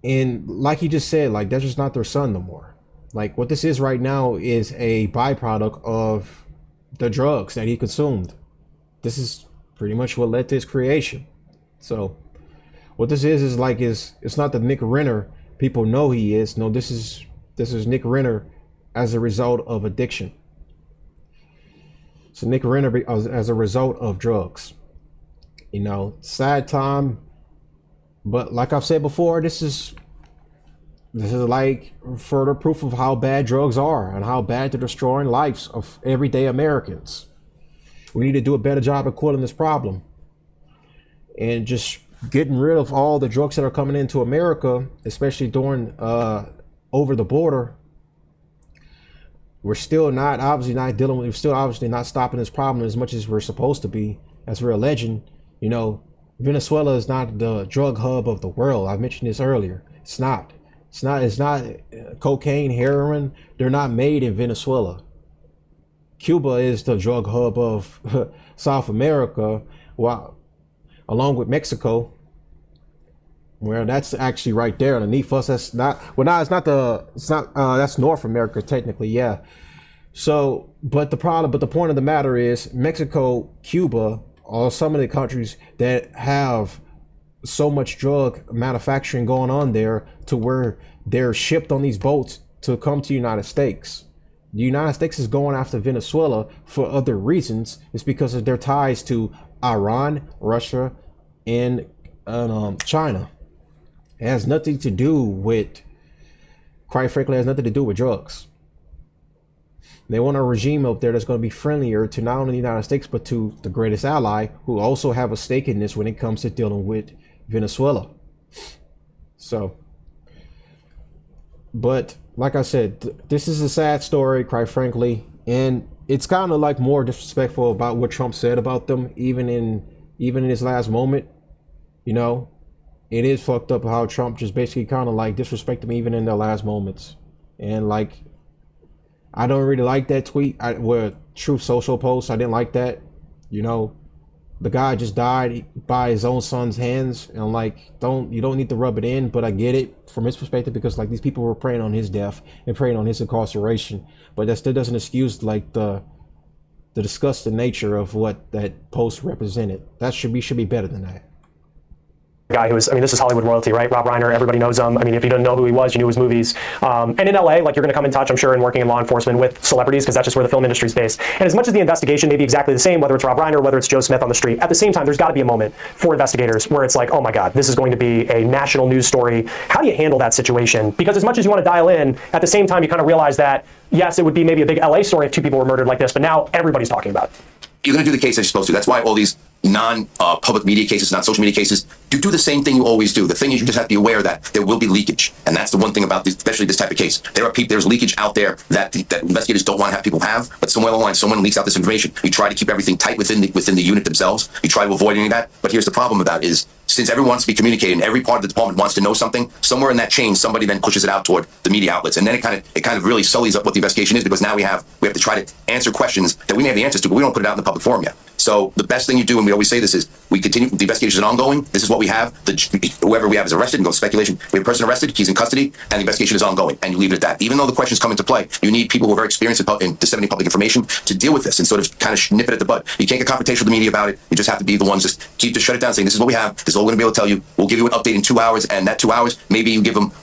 And like he just said, like, that's just not their son no more. Like, what this is right now is a byproduct of the drugs that he consumed. This is pretty much what led to his creation. So what this is like, it's not the Nick Renner people know he is. No, this is Nick Renner as a result of addiction. So Nick Renner as a result of drugs. You know, sad time, but like I've said before, this is like further proof of how bad drugs are and how bad they're destroying lives of everyday Americans. We need to do a better job of quelling this problem and just getting rid of all the drugs that are coming into America, especially during over the border. We're still obviously not stopping this problem as much as we're supposed to be, as we're alleging. You know, Venezuela is not the drug hub of the world. I mentioned this earlier. It's not cocaine, heroin. They're not made in Venezuela. Cuba is the drug hub of South America, along with Mexico. Well, that's actually right there underneath us. That's North America technically, yeah. So, but the point of the matter is Mexico, Cuba are some of the countries that have so much drug manufacturing going on there to where they're shipped on these boats to come to the United States. the United States is going after Venezuela for other reasons. It's because of their ties to Iran, Russia, and China. It has nothing to do with, quite frankly, it has nothing to do with drugs. They want a regime up there that's going to be friendlier to not only the United States, but to the greatest ally, who also have a stake in this when it comes to dealing with Venezuela. So, but like I said, this is a sad story, quite frankly, and it's kind of like more disrespectful about what Trump said about them, even in his last moment. You know, it is fucked up how Trump just basically kind of like disrespected them even in their last moments. And like, I don't really like that tweet. Where Truth Social post, I didn't like that. You know, the guy just died by his own son's hands, and like, you don't need to rub it in, but I get it from his perspective, because like these people were praying on his death and praying on his incarceration, but that still doesn't excuse like the disgusting nature of what that post represented. That should be better than that. Guy who was, I mean, this is Hollywood royalty, right? Rob Reiner, everybody knows him. I mean, if you didn't know who he was, you knew his movies. And in LA, like, you're going to come in touch, I'm sure, in working in law enforcement with celebrities, because that's just where the film industry is based. And as much as the investigation may be exactly the same, whether it's Rob Reiner, whether it's Joe Smith on the street, at the same time, there's got to be a moment for investigators where it's like, oh my God, this is going to be a national news story. How do you handle that situation? Because as much as you want to dial in, at the same time, you kind of realize that, yes, it would be maybe a big LA story if 2 people were murdered like this, but now everybody's talking about it. You're going to do the case as you're supposed to. That's why all these non-public media cases, not social media cases, do the same thing you always do. The thing is, you just have to be aware that there will be leakage. And that's the one thing about this, especially this type of case. There's leakage out there that investigators don't want to have people have, but somewhere along the line, someone leaks out this information. You try to keep everything tight within the unit themselves. You try to avoid any of that. But here's the problem about it is, since everyone wants to be communicating, every part of the department wants to know something, somewhere in that chain, somebody then pushes it out toward the media outlets. And then it kind of really sullies up what the investigation is, because now we have to try to answer questions that we may have the answers to, but we don't put it out in the public forum yet. So the best thing you do, and we always say this, is we continue, the investigation is ongoing. This is what we have. Whoever we have is arrested, and goes speculation. We have a person arrested, he's in custody, and the investigation is ongoing, and you leave it at that. Even though the questions come into play, you need people who are very experienced in disseminating public information to deal with this and sort of kind of nip it at the bud. You can't get confrontational with the media about it. You just have to be the ones just shut it down, saying this is what we have, this is all we're going to be able to tell you. We'll give you an update in 2 hours, and that 2 hours, maybe you give them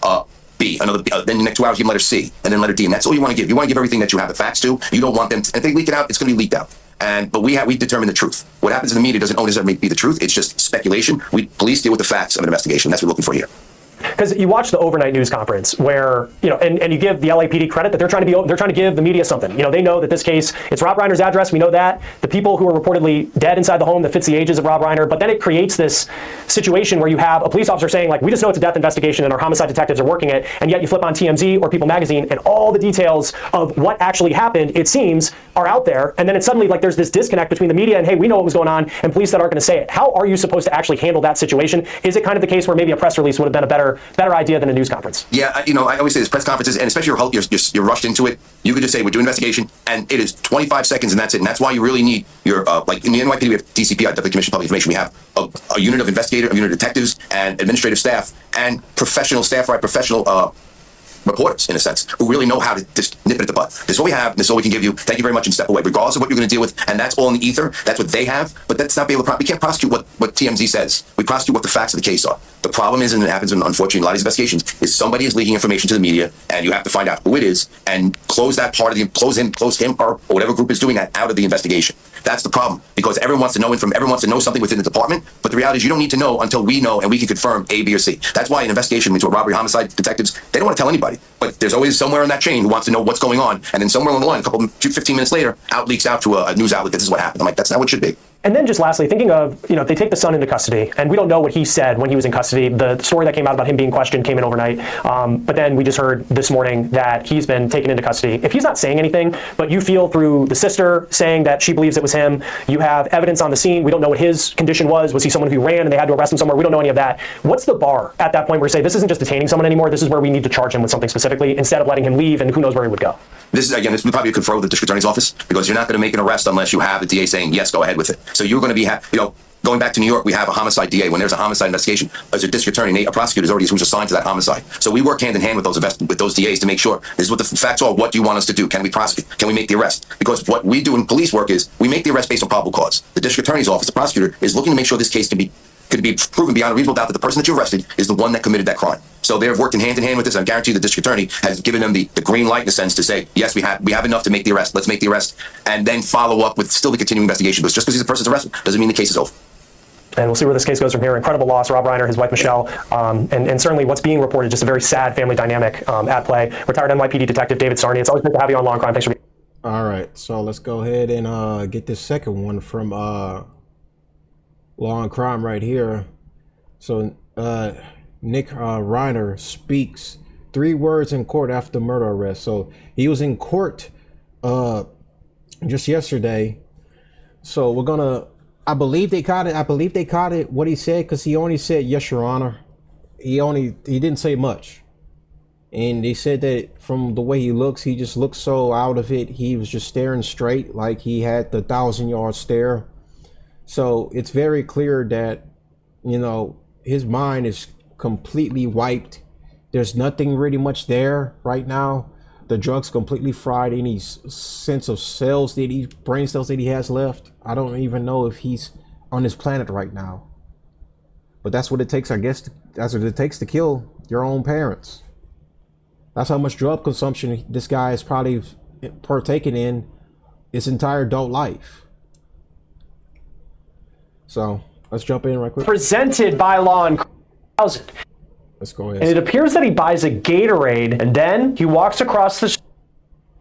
B, another B, then the next 2 hours you give them letter C, and then letter D, and that's all you want to give. You want to give everything that you have the facts to. You don't want them to, if they leak it out, it's going to be leaked out. But we determine the truth. What happens in the media doesn't always be the truth. It's just speculation. Police deal with the facts of an investigation. That's what we're looking for here. Because you watch the overnight news conference where, you know, and you give the LAPD credit that they're trying to give the media something. You know, they know that this case, it's Rob Reiner's address. We know that. The people who are reportedly dead inside the home that fits the ages of Rob Reiner. But then it creates this situation where you have a police officer saying, like, we just know it's a death investigation and our homicide detectives are working it. And yet you flip on TMZ or People Magazine and all the details of what actually happened, it seems, are out there. And then it's suddenly like there's this disconnect between the media and, hey, we know what was going on, and police that aren't going to say it. How are you supposed to actually handle that situation? Is it kind of the case where maybe a press release would have been a better idea than a news conference? Yeah, you know, I always say this, press conferences, and especially you're rushed into it. You could just say, we're doing investigation, and it is 25 seconds, and that's it. And that's why you really need your, like in the NYPD, we have DCP, Deputy Commissioner of Public Information. We have a unit of investigators, a unit of detectives, and administrative staff, and professional staff, right, professional reporters, in a sense, who really know how to just nip it at the butt. This is what we have, this is all we can give you. Thank you very much, and step away, regardless of what you're going to deal with. And that's all in the ether. That's what they have, but that's not be able to, we can't prosecute what TMZ says. We prosecute what the facts of the case are. The problem is, and it happens in, unfortunately, a lot of these investigations, is somebody is leaking information to the media, and you have to find out who it is, and close that part of the, close him, or whatever group is doing that out of the investigation. That's the problem, because everyone wants to know everyone wants to know something within the department, but the reality is you don't need to know until we know and we can confirm A, B, or C. That's why an investigation into a robbery, homicide, detectives, they don't want to tell anybody. But there's always somewhere in that chain who wants to know what's going on, and then somewhere along the line, 15 minutes later, leaks out to a news outlet that this is what happened. I'm like, that's not what it should be. And then just lastly, thinking of, you know, they take the son into custody, and we don't know what he said when he was in custody. The story that came out about him being questioned came in overnight. But then we just heard this morning that he's been taken into custody. If he's not saying anything, but you feel through the sister saying that she believes it was him, you have evidence on the scene. We don't know what his condition was. Was he someone who ran and they had to arrest him somewhere? We don't know any of that. What's the bar at that point where you say, this isn't just detaining someone anymore, this is where we need to charge him with something specifically, instead of letting him leave and who knows where he would go? This would probably confer with the district attorney's office, because you're not going to make an arrest unless you have the DA saying, yes, go ahead with it. So you're going to be, going back to New York, we have a homicide DA. When there's a homicide investigation, as a district attorney, a prosecutor is already who's assigned to that homicide. So we work hand in hand with those DAs to make sure this is what the facts are. What do you want us to do? Can we prosecute? Can we make the arrest? Because what we do in police work is we make the arrest based on probable cause. The district attorney's office, the prosecutor, is looking to make sure this case can be could be proven beyond a reasonable doubt that the person that you arrested is the one that committed that crime. So they've worked in hand with this. I guarantee the district attorney has given them the green light in a sense to say, yes, we have enough to make the arrest. Let's make the arrest and then follow up with still the continuing investigation. But just because the person's arrested doesn't mean the case is over. And we'll see where this case goes from here. Incredible loss, Rob Reiner, his wife Michelle, and certainly what's being reported, just a very sad family dynamic at play. Retired NYPD detective David Sarney. It's always good to have you on Law and Crime. Thanks for being. All right, so let's go ahead and get this second one from Law and Crime right here. So Nick Reiner speaks 3 words in court after the murder arrest. So he was in court just yesterday. So we're gonna. I believe they caught it. What he said, because he only said yes, Your Honor. He didn't say much. And they said that from the way he looks, he just looks so out of it. He was just staring straight, like he had the 1,000-yard stare. So it's very clear that, you know, his mind is completely wiped. There's nothing really much there right now. The drug's completely fried. Any sense of brain cells that he has left, I don't even know if he's on this planet right now. But that's what it takes, I guess. That's what it takes to kill your own parents. That's how much drug consumption this guy has probably partaken in his entire adult life. So let's jump in right quick. Presented by Law and Crime. Let's go ahead. And it appears that he buys a Gatorade and then he walks across the street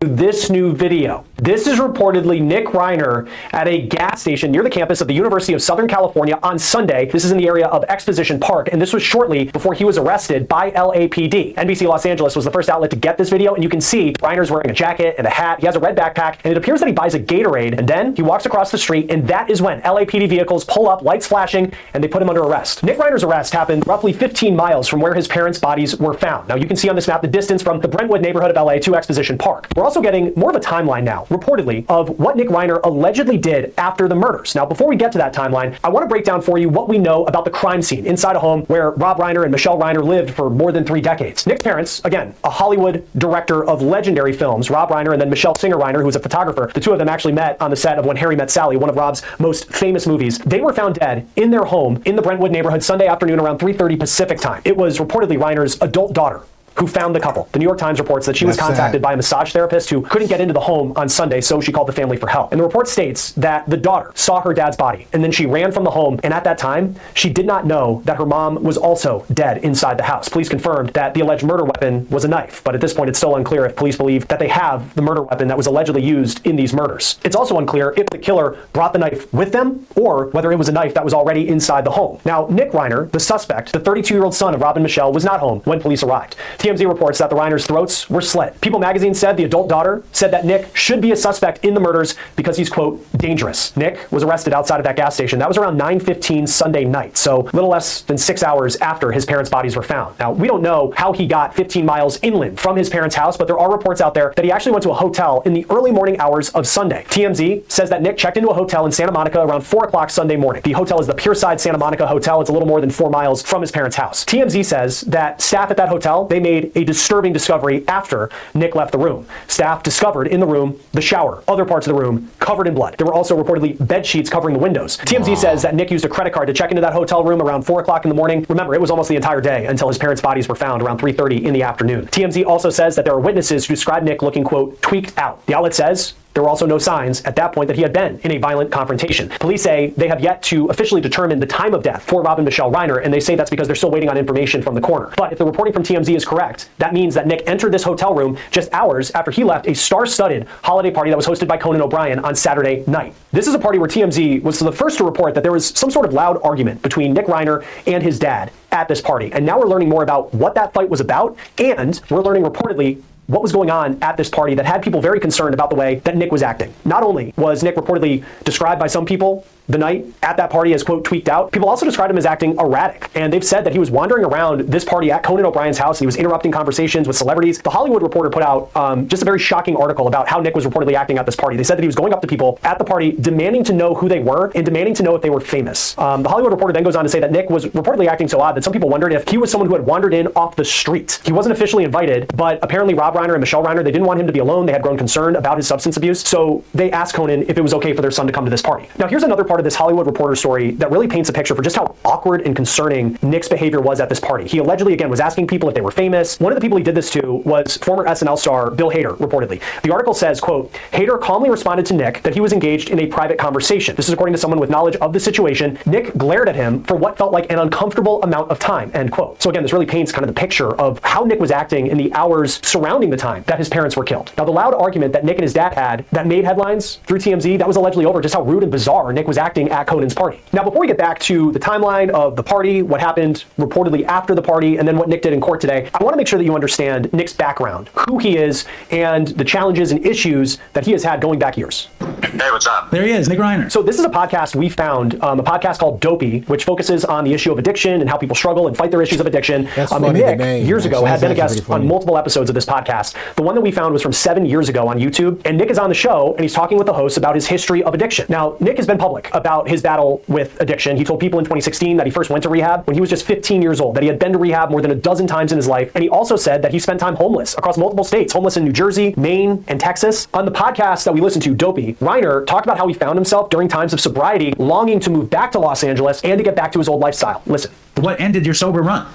to this new video. This is reportedly Nick Reiner at a gas station near the campus of the University of Southern California on Sunday. This is in the area of Exposition Park, and this was shortly before he was arrested by LAPD. NBC Los Angeles was the first outlet to get this video, and you can see Reiner's wearing a jacket and a hat. He has a red backpack, and it appears that he buys a Gatorade, and then he walks across the street, and that is when LAPD vehicles pull up, lights flashing, and they put him under arrest. Nick Reiner's arrest happened roughly 15 miles from where his parents' bodies were found. Now, you can see on this map the distance from the Brentwood neighborhood of LA to Exposition Park. We're also getting more of a timeline now, reportedly, of what Nick Reiner allegedly did after the murders. Now, before we get to that timeline, I want to break down for you what we know about the crime scene inside a home where Rob Reiner and Michelle Reiner lived for more than 3 decades. Nick's parents, again, a Hollywood director of legendary films, Rob Reiner and then Michelle Singer Reiner, who was a photographer. The two of them actually met on the set of When Harry Met Sally, one of Rob's most famous movies. They were found dead in their home in the Brentwood neighborhood Sunday afternoon around 3:30 Pacific time. It was reportedly Reiner's adult daughter who found the couple. The New York Times reports that she was contacted by a massage therapist who couldn't get into the home on Sunday, so she called the family for help. And the report states that the daughter saw her dad's body, and then she ran from the home, and at that time, she did not know that her mom was also dead inside the house. Police confirmed that the alleged murder weapon was a knife, but at this point, it's still unclear if police believe that they have the murder weapon that was allegedly used in these murders. It's also unclear if the killer brought the knife with them, or whether it was a knife that was already inside the home. Now, Nick Reiner, the suspect, the 32-year-old son of Rob and Michelle, was not home when police arrived. TMZ reports that the Reiner's throats were slit. People magazine said the adult daughter said that Nick should be a suspect in the murders because he's, quote, dangerous. Nick was arrested outside of that gas station. That was around 9:15 Sunday night, so little less than 6 hours after his parents' bodies were found. Now, we don't know how he got 15 miles inland from his parents' house, but there are reports out there that he actually went to a hotel in the early morning hours of Sunday. TMZ says that Nick checked into a hotel in Santa Monica around 4 o'clock Sunday morning. The hotel is the Pierside Santa Monica Hotel. It's a little more than 4 miles from his parents' house. TMZ says that staff at that hotel, they made a disturbing discovery after Nick left the room. Staff discovered in the room the shower, other parts of the room covered in blood. There were also reportedly bed sheets covering the windows. TMZ says that Nick used a credit card to check into that hotel room around 4 o'clock in the morning. Remember, it was almost the entire day until his parents' bodies were found around 3:30 in the afternoon. TMZ also says that there are witnesses who describe Nick looking, quote, tweaked out. The outlet says there were also no signs at that point that he had been in a violent confrontation. Police say they have yet to officially determine the time of death for Rob and Michelle Reiner, and they say that's because they're still waiting on information from the coroner. But if the reporting from TMZ is correct, that means that Nick entered this hotel room just hours after he left a star-studded holiday party that was hosted by Conan O'Brien on Saturday night. This is a party where TMZ was the first to report that there was some sort of loud argument between Nick Reiner and his dad at this party. And now we're learning more about what that fight was about, and we're learning reportedly what was going on at this party that had people very concerned about the way that Nick was acting. Not only was Nick reportedly described by some people the night at that party as, quote, tweaked out, people also described him as acting erratic. And they've said that he was wandering around this party at Conan O'Brien's house and he was interrupting conversations with celebrities. The Hollywood Reporter put out just a very shocking article about how Nick was reportedly acting at this party. They said that he was going up to people at the party demanding to know who they were and demanding to know if they were famous. The Hollywood Reporter then goes on to say that Nick was reportedly acting so odd that some people wondered if he was someone who had wandered in off the street. He wasn't officially invited, but apparently Rob Reiner and Michelle Reiner, they didn't want him to be alone. They had grown concerned about his substance abuse. So they asked Conan if it was okay for their son to come to this party. Now, here's another part part of this Hollywood Reporter story that really paints a picture for just how awkward and concerning Nick's behavior was at this party. He allegedly, again, was asking people if they were famous. One of the people he did this to was former SNL star Bill Hader, reportedly. The article says, quote, Hader calmly responded to Nick that he was engaged in a private conversation. This is according to someone with knowledge of the situation. Nick glared at him for what felt like an uncomfortable amount of time, end quote. So again, this really paints kind of the picture of how Nick was acting in the hours surrounding the time that his parents were killed. Now, the loud argument that Nick and his dad had that made headlines through TMZ, that was allegedly over just how rude and bizarre Nick was acting at Conan's party. Now, before we get back to the timeline of the party, what happened reportedly after the party, and then what Nick did in court today, I want to make sure that you understand Nick's background, who he is, and the challenges and issues that he has had going back years. Hey, what's up? There he is, Nick Reiner. So this is a podcast we found, a podcast called Dopey, which focuses on the issue of addiction and how people struggle and fight their issues of addiction. That's And funny, Nick, the name, years ago, actually. had been a That's guest actually pretty on funny. multiple episodes of this podcast. The one that we found was from 7 years ago on YouTube, and Nick is on the show, and he's talking with the host about his history of addiction. Now, Nick has been public about his battle with addiction. He told people in 2016 that he first went to rehab when he was just 15 years old, that he had been to rehab more than a dozen times in his life, and he also said that he spent time homeless across multiple states, homeless in New Jersey, Maine, and Texas. On the podcast that we listened to, Dopey, Reiner talked about how he found himself during times of sobriety, longing to move back to Los Angeles and to get back to his old lifestyle. Listen. What ended your sober run?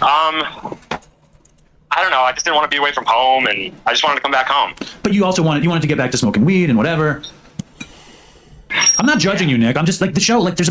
I don't know. I just didn't want to be away from home, and I just wanted to come back home. But you also wanted to get back to smoking weed and whatever. I'm not judging you, Nick. I'm just like the show. Like there's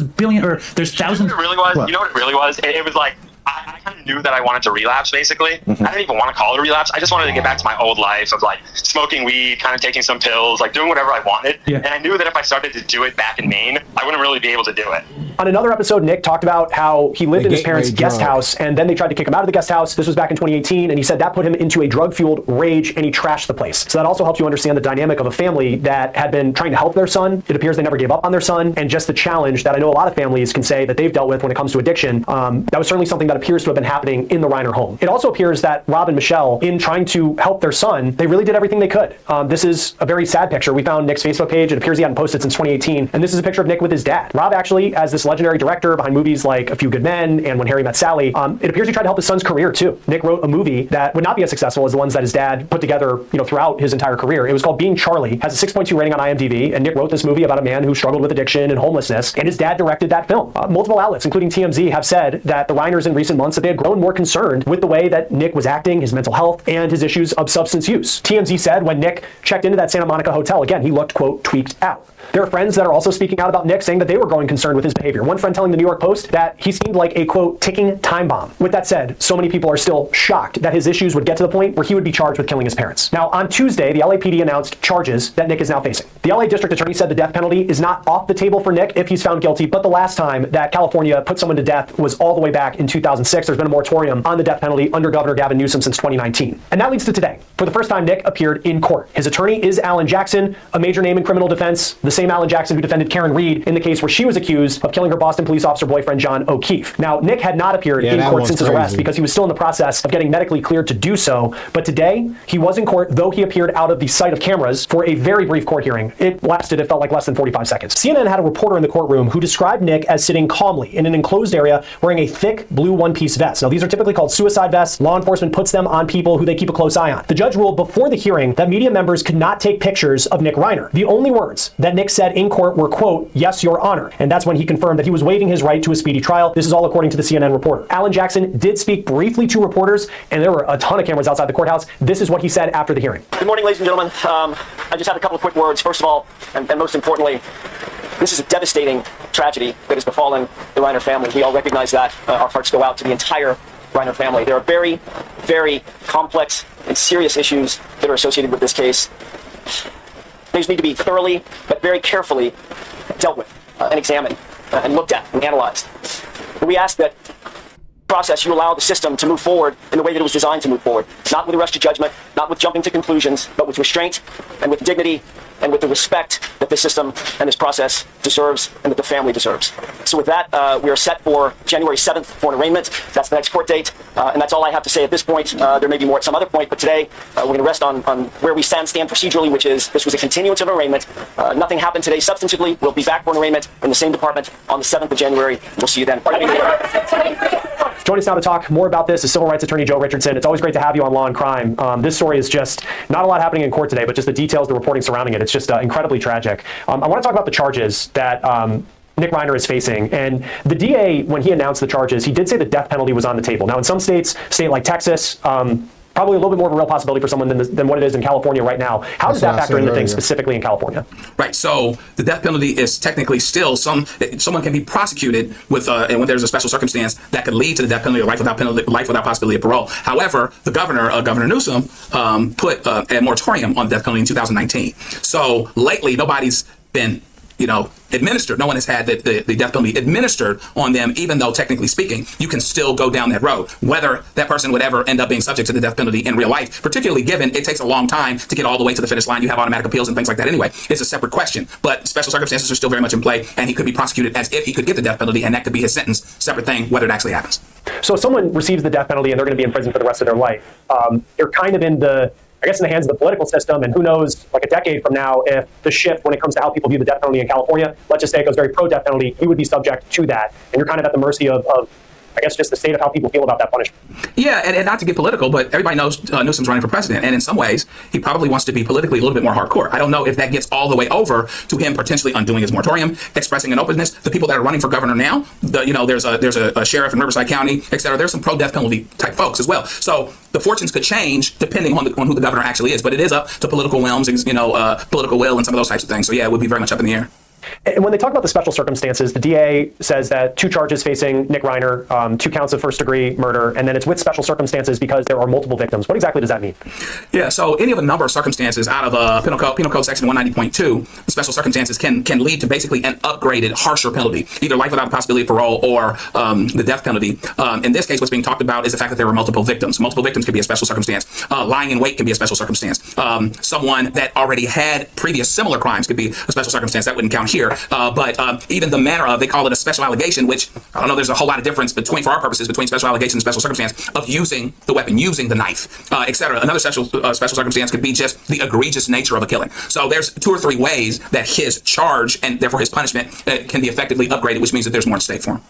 there's thousands. You know what it really was? What? You know what it really was? It was like I kind of knew that I wanted to relapse, basically. I didn't even want to call it a relapse. I just wanted to get back to my old life of like smoking weed, kind of taking some pills, like doing whatever I wanted. Yeah. And I knew that if I started to do it back in Maine, I wouldn't really be able to do it. On another episode, Nick talked about how he lived in his parents' gateway guest drug. house, and then they tried to kick him out of the guest house. This was back in 2018, and he said that put him into a drug-fueled rage, and he trashed the place. So that also helps you understand the dynamic of a family that had been trying to help their son. It appears they never gave up on their son, and just the challenge that I know a lot of families can say that they've dealt with when it comes to addiction. That was certainly something that appears to have been happening in the Reiner home. It also appears that Rob and Michelle, in trying to help their son, they really did everything they could. This is a very sad picture. We found Nick's Facebook page. It appears he hadn't posted since 2018, and this is a picture of Nick with his dad. Rob actually, as this legendary director behind movies like A Few Good Men and When Harry Met Sally, it appears he tried to help his son's career too. Nick wrote a movie that would not be as successful as the ones that his dad put together, throughout his entire career. It was called Being Charlie, has a 6.2 rating on IMDb, and Nick wrote this movie about a man who struggled with addiction and homelessness, and his dad directed that film. Multiple outlets, including TMZ, have said that the Reiners in recent months that they had grown more concerned with the way that Nick was acting, his mental health, and his issues of substance use. TMZ said when Nick checked into that Santa Monica hotel, again, he looked, quote, tweaked out. There are friends that are also speaking out about Nick, saying that they were growing concerned with his behavior. One friend telling the New York Post that he seemed like a, quote, ticking time bomb. With that said, so many people are still shocked that his issues would get to the point where he would be charged with killing his parents. Now, on Tuesday, the LAPD announced charges that Nick is now facing. The LA District Attorney said the death penalty is not off the table for Nick if he's found guilty, but the last time that California put someone to death was all the way back in 2006. There's been a moratorium on the death penalty under Governor Gavin Newsom since 2019. And that leads to today. For the first time, Nick appeared in court. His attorney is Alan Jackson, a major name in criminal defense, the same Alan Jackson who defended Karen Reed in the case where she was accused of killing her Boston police officer boyfriend, John O'Keefe. Now, Nick had not appeared in court since his arrest because he was still in the process of getting medically cleared to do so. But today, he was in court, though he appeared out of the sight of cameras for a very brief court hearing. It felt like less than 45 seconds. CNN had a reporter in the courtroom who described Nick as sitting calmly in an enclosed area wearing a thick blue one-piece vest. Now, these are typically called suicide vests. Law enforcement puts them on people who they keep a close eye on. The judge ruled before the hearing that media members could not take pictures of Nick Reiner. The only words that Nick said in court were, quote, "Yes, Your Honor." And that's when he confirmed that he was waiving his right to a speedy trial. This is all according to the CNN reporter. Alan Jackson did speak briefly to reporters, and there were a ton of cameras outside the courthouse. This is what he said after the hearing. Good morning, ladies and gentlemen. I just have a couple of quick words. First of all, and most importantly, this is a devastating tragedy that has befallen the Reiner family. We all recognize that. Our hearts go out to the entire Reiner family. There are very, very complex and serious issues that are associated with this case. These need to be thoroughly, but very carefully dealt with and examined and looked at and analyzed. We ask that process you allow the system to move forward in the way that it was designed to move forward, not with a rush to judgment, not with jumping to conclusions, but with restraint and with dignity and with the respect that this system and this process deserves and that the family deserves. So with that, we are set for January 7th for an arraignment. That's the next court date, and that's all I have to say at this point. There may be more at some other point, but today we're going to rest on where we stand procedurally, which is this was a continuance of arraignment. Nothing happened today substantively. We'll be back for an arraignment in the same department on the 7th of January. We'll see you then. Joining us now to talk more about this is civil rights attorney Joe Richardson. It's always great to have you on Law and Crime. This story is just not a lot happening in court today, but just the details, the reporting surrounding it. It's just incredibly tragic. I want to talk about the charges that Nick Reiner is facing. And the DA, when he announced the charges, he did say the death penalty was on the table. Now, in some states, state like Texas, probably a little bit more of a real possibility for someone than what it is in California right now. How does that factor into things specifically in California? Right. So the death penalty is technically still someone can be prosecuted with and when there's a special circumstance that could lead to the death penalty or life without possibility of parole. However, the Governor Newsom, put a moratorium on the death penalty in 2019. So lately, nobody's been administered. No one has had the death penalty administered on them, even though technically speaking, you can still go down that road. Whether that person would ever end up being subject to the death penalty in real life, particularly given it takes a long time to get all the way to the finish line. You have automatic appeals and things like that anyway. It's a separate question. But special circumstances are still very much in play, and he could be prosecuted as if he could get the death penalty, and that could be his sentence. Separate thing, whether it actually happens. So if someone receives the death penalty and they're going to be in prison for the rest of their life, they're kind of in the hands of the political system, and who knows, like a decade from now, if the shift when it comes to how people view the death penalty in California, let's just say it goes very pro-death penalty, you would be subject to that. And you're kind of at the mercy of I guess, just the state of how people feel about that punishment. Yeah, and not to get political, but everybody knows Newsom's running for president, and in some ways, he probably wants to be politically a little bit more hardcore. I don't know if that gets all the way over to him potentially undoing his moratorium, expressing an openness. The people that are running for governor now, there's a sheriff in Riverside County, et cetera. There's some pro-death penalty type folks as well. So the fortunes could change depending on who the governor actually is, but it is up to political whims, political will, and some of those types of things. So yeah, it would be very much up in the air. And when they talk about the special circumstances, the DA says that 2 charges facing Nick Reiner, 2 counts of first-degree murder, and then it's with special circumstances because there are multiple victims. What exactly does that mean? Yeah, so any of a number of circumstances out of Penal Code Section 190.2, the special circumstances can lead to basically an upgraded, harsher penalty, either life without possibility of parole or the death penalty. In this case, what's being talked about is the fact that there were multiple victims. Multiple victims could be a special circumstance. Lying in wait can be a special circumstance. Someone that already had previous similar crimes could be a special circumstance. That wouldn't count here. But even the manner of, they call it a special allegation, which I don't know, there's a whole lot of difference for our purposes, between special allegation and special circumstance of using the weapon, using the knife, etc. Another special circumstance could be just the egregious nature of a killing. So there's 2 or 3 ways that his charge and therefore his punishment can be effectively upgraded, which means that there's more at stake for him.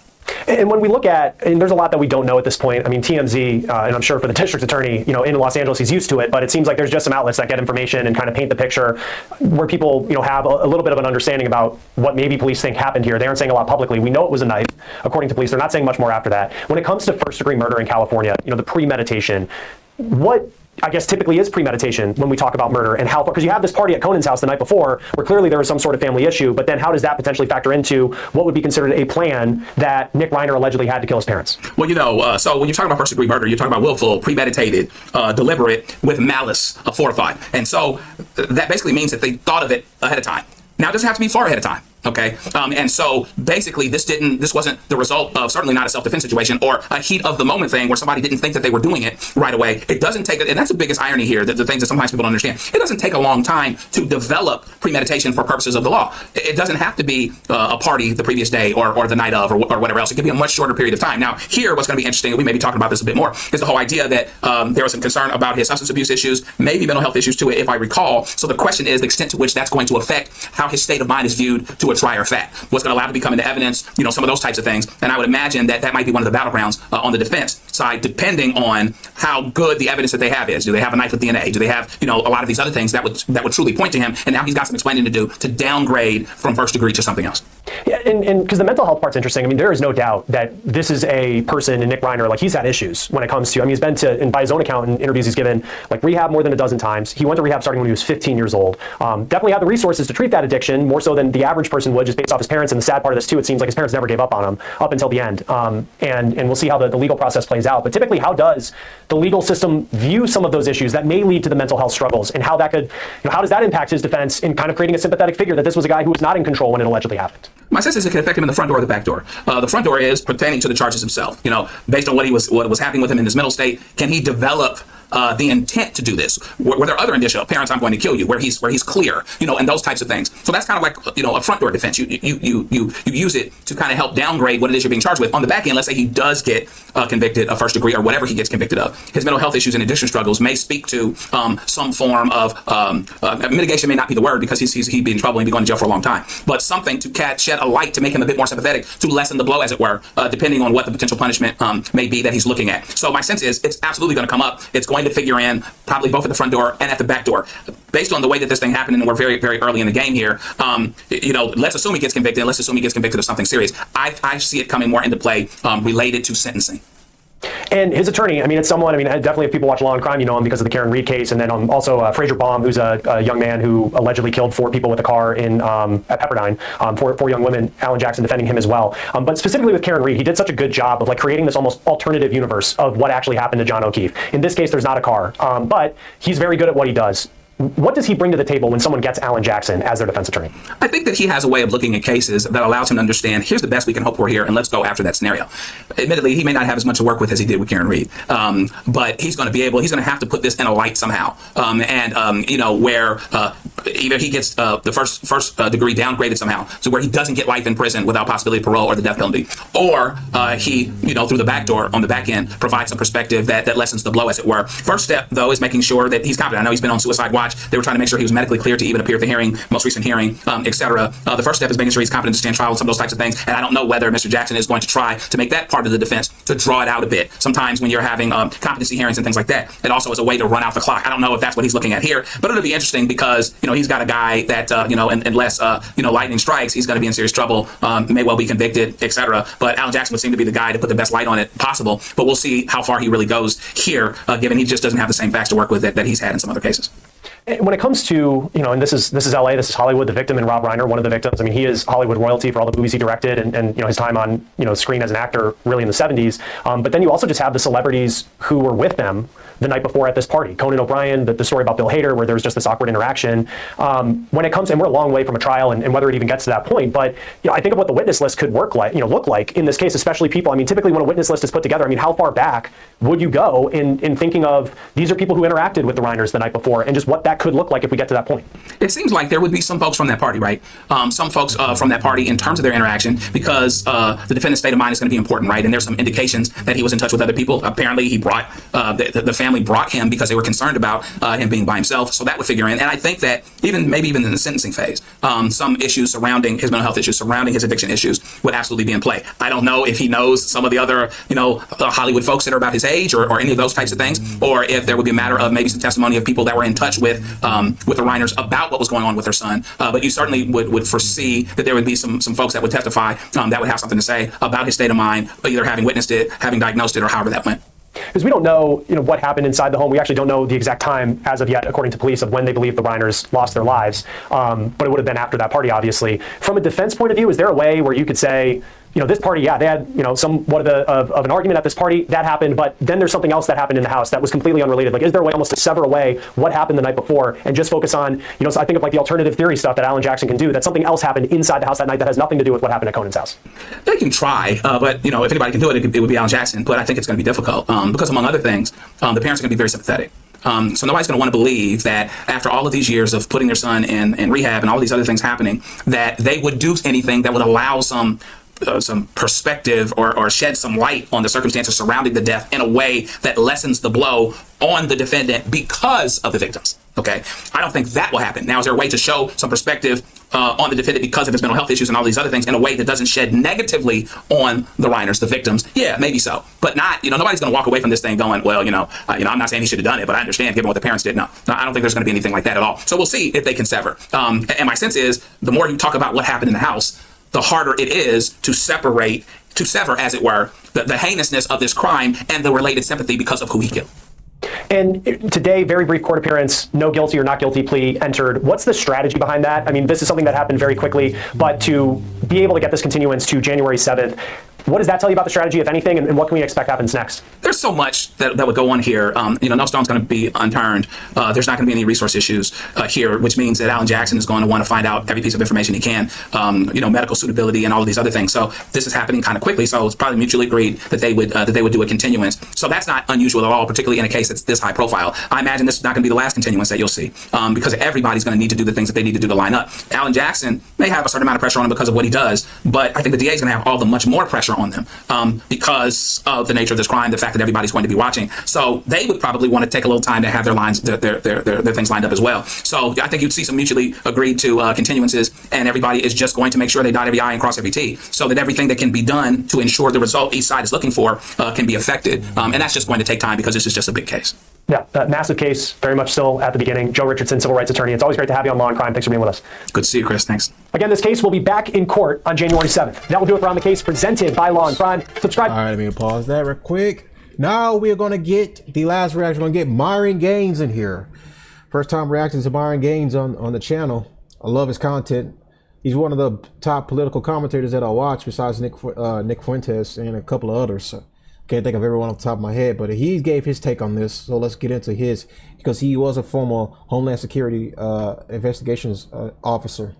And when we look at, and there's a lot that we don't know at this point. I mean, TMZ, and I'm sure for the district attorney, in Los Angeles, he's used to it, but it seems like there's just some outlets that get information and kind of paint the picture where people, have a little bit of an understanding about what maybe police think happened here. They aren't saying a lot publicly. We know it was a knife, according to police. They're not saying much more after that. When it comes to first-degree murder in California, the premeditation, what I guess typically is premeditation when we talk about murder, and how, because you have this party at Conan's house the night before where clearly there was some sort of family issue, but then how does that potentially factor into what would be considered a plan that Nick Reiner allegedly had to kill his parents? Well, so when you're talking about first degree murder, you're talking about willful, premeditated, deliberate, with malice, fortified. And so that basically means that they thought of it ahead of time. Now, it doesn't have to be far ahead of time. Okay. And so basically this wasn't the result of, certainly not a self-defense situation or a heat of the moment thing where somebody didn't think that they were doing it right away. It doesn't take, and that's the biggest irony here, that the things that sometimes people don't understand. It doesn't take a long time to develop premeditation for purposes of the law. It doesn't have to be a party the previous day or the night of or whatever else. It could be a much shorter period of time. Now, here, what's going to be interesting, and we may be talking about this a bit more, is the whole idea that there was some concern about his substance abuse issues, maybe mental health issues to it, if I recall. So the question is the extent to which that's going to affect how his state of mind is viewed to a trier fact. What's going to allow to become into evidence, some of those types of things. And I would imagine that might be one of the battlegrounds on the defense side, depending on how good the evidence that they have is. Do they have a knife with DNA? Do they have, a lot of these other things that would truly point to him? And now he's got some explaining to do to downgrade from first degree to something else. Yeah, and because the mental health part's interesting. I mean, there is no doubt that this is a person, Nick Reiner, like he's had issues when it comes to, he's been to, and by his own account in interviews he's given, like rehab more than a dozen times. He went to rehab starting when he was 15 years old. Definitely had the resources to treat that addiction more so than the average person would, just based off his parents. And the sad part of this too, it seems like his parents never gave up on him up until the end. And we'll see how the legal process plays out. But typically, how does the legal system view some of those issues that may lead to the mental health struggles, and how that could, how does that impact his defense in kind of creating a sympathetic figure that this was a guy who was not in control when it allegedly happened? My sense is it can affect him in the front door or the back door. The front door is pertaining to the charges himself. Based on what was happening with him in his mental state, can he develop the intent to do this? Were there other indicia of parents, I'm going to kill you, where he's clear, and those types of things. So that's kind of like, a front door defense. You use it to kind of help downgrade what it is you're being charged with. On the back end, let's say he does get convicted of first degree or whatever he gets convicted of. His mental health issues and addiction struggles may speak to some form of mitigation may not be the word because he'd be in trouble and be going to jail for a long time, but something to shed a light to make him a bit more sympathetic, to lessen the blow, as it were, depending on what the potential punishment may be that he's looking at. So my sense is it's absolutely going to come up. It's going to figure in probably both at the front door and at the back door. Based on the way that this thing happened, and we're very, very early in the game here, let's assume he gets convicted, and let's assume he gets convicted of something serious. I see it coming more into play related to sentencing. And his attorney, I mean, it's someone, I mean, definitely if people watch Law and Crime, you know him because of the Karen Reed case. And then also Fraser Baum, who's a young man who allegedly killed 4 people with a car at Pepperdine, 4 young women, Alan Jackson defending him as well. But specifically with Karen Reed, he did such a good job of like creating this almost alternative universe of what actually happened to John O'Keefe. In this case, there's not a car, but he's very good at what he does. What does he bring to the table when someone gets Alan Jackson as their defense attorney? I think that he has a way of looking at cases that allows him to understand, here's the best we can hope for here, and let's go after that scenario. Admittedly, he may not have as much to work with as he did with Karen Reed, but he's going to have to put this in a light somehow. Where either he gets the first degree downgraded somehow, so where he doesn't get life in prison without possibility of parole or the death penalty, or he, through the back door on the back end, provides some perspective that lessens the blow, as it were. First step, though, is making sure that he's competent. I know he's been on suicide watch. They were trying to make sure he was medically cleared to even appear at the hearing, most recent hearing, etc. The first step is making sure he's competent to stand trial and some of those types of things. And I don't know whether Mr. Jackson is going to try to make that part of the defense to draw it out a bit. Sometimes when you're having competency hearings and things like that, it also is a way to run out the clock. I don't know if that's what he's looking at here, but it'll be interesting because he's got a guy that unless lightning strikes, he's going to be in serious trouble. May well be convicted, etc. But Alan Jackson would seem to be the guy to put the best light on it possible. But we'll see how far he really goes here, given he just doesn't have the same facts to work with that he's had in some other cases. When it comes to, and this is LA, this is Hollywood, the victim, and Rob Reiner, one of the victims. I mean, he is Hollywood royalty for all the movies he directed and his time on, screen as an actor really in the 70s. But then you also just have the celebrities who were with them the night before at this party. Conan O'Brien, the story about Bill Hader, where there was just this awkward interaction. When it comes, and we're a long way from a trial and whether it even gets to that point, but I think of what the witness list could look like in this case, especially people. I mean, typically when a witness list is put together, I mean, how far back would you go in thinking of these are people who interacted with the Reiners the night before and just what that could look like if we get to that point? It seems like there would be some folks from that party, right? Some folks from that party in terms of their interaction, because the defendant's state of mind is going to be important, right? And there's some indications that he was in touch with other people. Apparently, he brought the family brought him because they were concerned about him being by himself. So that would figure in. And I think that maybe even in the sentencing phase, some issues surrounding his mental health issues, surrounding his addiction issues would absolutely be in play. I don't know if he knows some of the other, Hollywood folks that are about his age or any of those types of things, or if there would be a matter of maybe some testimony of people that were in touch with the Reiners about what was going on with their son. But you certainly would foresee that there would be some folks that would testify that would have something to say about his state of mind, either having witnessed it, having diagnosed it, or however that went. Because we don't know, what happened inside the home. We actually don't know the exact time as of yet, according to police, of when they believe the Reiners lost their lives. But it would have been after that party, obviously. From a defense point of view, is there a way where you could say, this party, yeah, they had, somewhat of an argument at this party, that happened, but then there's something else that happened in the house that was completely unrelated. Like, is there a way almost to sever away what happened the night before and just focus on, so I think of like the alternative theory stuff that Alan Jackson can do, that something else happened inside the house that night that has nothing to do with what happened at Conan's house? They can try, but, if anybody can do it, it would be Alan Jackson, but I think it's going to be difficult because, among other things, the parents are going to be very sympathetic. So nobody's going to want to believe that after all of these years of putting their son in rehab and all these other things happening, that they would do anything that would allow some perspective or shed some light on the circumstances surrounding the death in a way that lessens the blow on the defendant because of the victims. Okay, I don't think that will happen. Now, is there a way to show some perspective on the defendant because of his mental health issues and all these other things in a way that doesn't shed negatively on the Reiners, the victims? Yeah, maybe so, but not. Nobody's going to walk away from this thing going, well, I'm not saying he should have done it, but I understand given what the parents did. No, I don't think there's going to be anything like that at all. So we'll see if they can sever. And my sense is the more you talk about what happened in the house, the harder it is to sever, as it were, the heinousness of this crime and the related sympathy because of who he killed. And today, very brief court appearance, no guilty or not guilty plea entered. What's the strategy behind that? I mean, this is something that happened very quickly, but to be able to get this continuance to January 7th, what does that tell you about the strategy, if anything, and what can we expect happens next? There's so much that would go on here. No stone's going to be unturned. There's not going to be any resource issues here, which means that Alan Jackson is going to want to find out every piece of information he can, medical suitability and all of these other things. So this is happening kind of quickly. So it's probably mutually agreed that they would do a continuance. So that's not unusual at all, particularly in a case that's this high profile. I imagine this is not going to be the last continuance that you'll see because everybody's going to need to do the things that they need to do to line up. Alan Jackson may have a certain amount of pressure on him because of what he does, but I think the DA is going to have all the much more pressure pressure on them because of the nature of this crime, the fact that everybody's going to be watching. So they would probably want to take a little time to have their lines, their things lined up as well. So I think you'd see some mutually agreed to continuances, and everybody is just going to make sure they dot every I and cross every T, so that everything that can be done to ensure the result each side is looking for can be affected. And that's just going to take time because this is just a big case. Yeah, massive case, very much still at the beginning. Joe Richardson, civil rights attorney. It's always great to have you on Law and Crime. Thanks for being with us. Good to see you, Chris. Thanks. Again, this case will be back in court on January 7th. That will do it for On the Case, presented by Law and Crime. Subscribe. All right, let me pause that real quick. Now we're going to get the last reaction. We're going to get Myron Gaines in here. First time reacting to Myron Gaines on the channel. I love his content. He's one of the top political commentators that I watch, besides Nick Fuentes and a couple of others. So can't think of everyone off the top of my head, but he gave his take on this. So let's get into his, because he was a former Homeland Security investigations officer.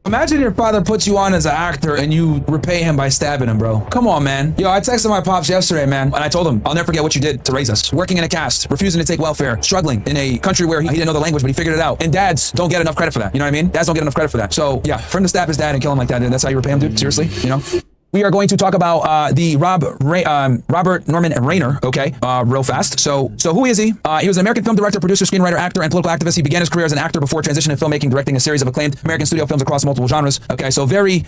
Imagine your father puts you on as an actor and you repay him by stabbing him, bro. Come on, man. Yo, I texted my pops yesterday, man, and I told him, I'll never forget what you did to raise us. Working in a cast, refusing to take welfare, struggling in a country where he didn't know the language, but he figured it out. And dads don't get enough credit for that. You know what I mean? Dads don't get enough credit for that. So yeah, for him to stab his dad and kill him like that, dude, that's how you repay him, dude? Seriously? You know? We are going to talk about the Robert Norman Reiner, okay, real fast. So who is he? He was an American film director, producer, screenwriter, actor, and political activist. He began his career as an actor before transitioning to filmmaking, directing a series of acclaimed American studio films across multiple genres. Okay, so very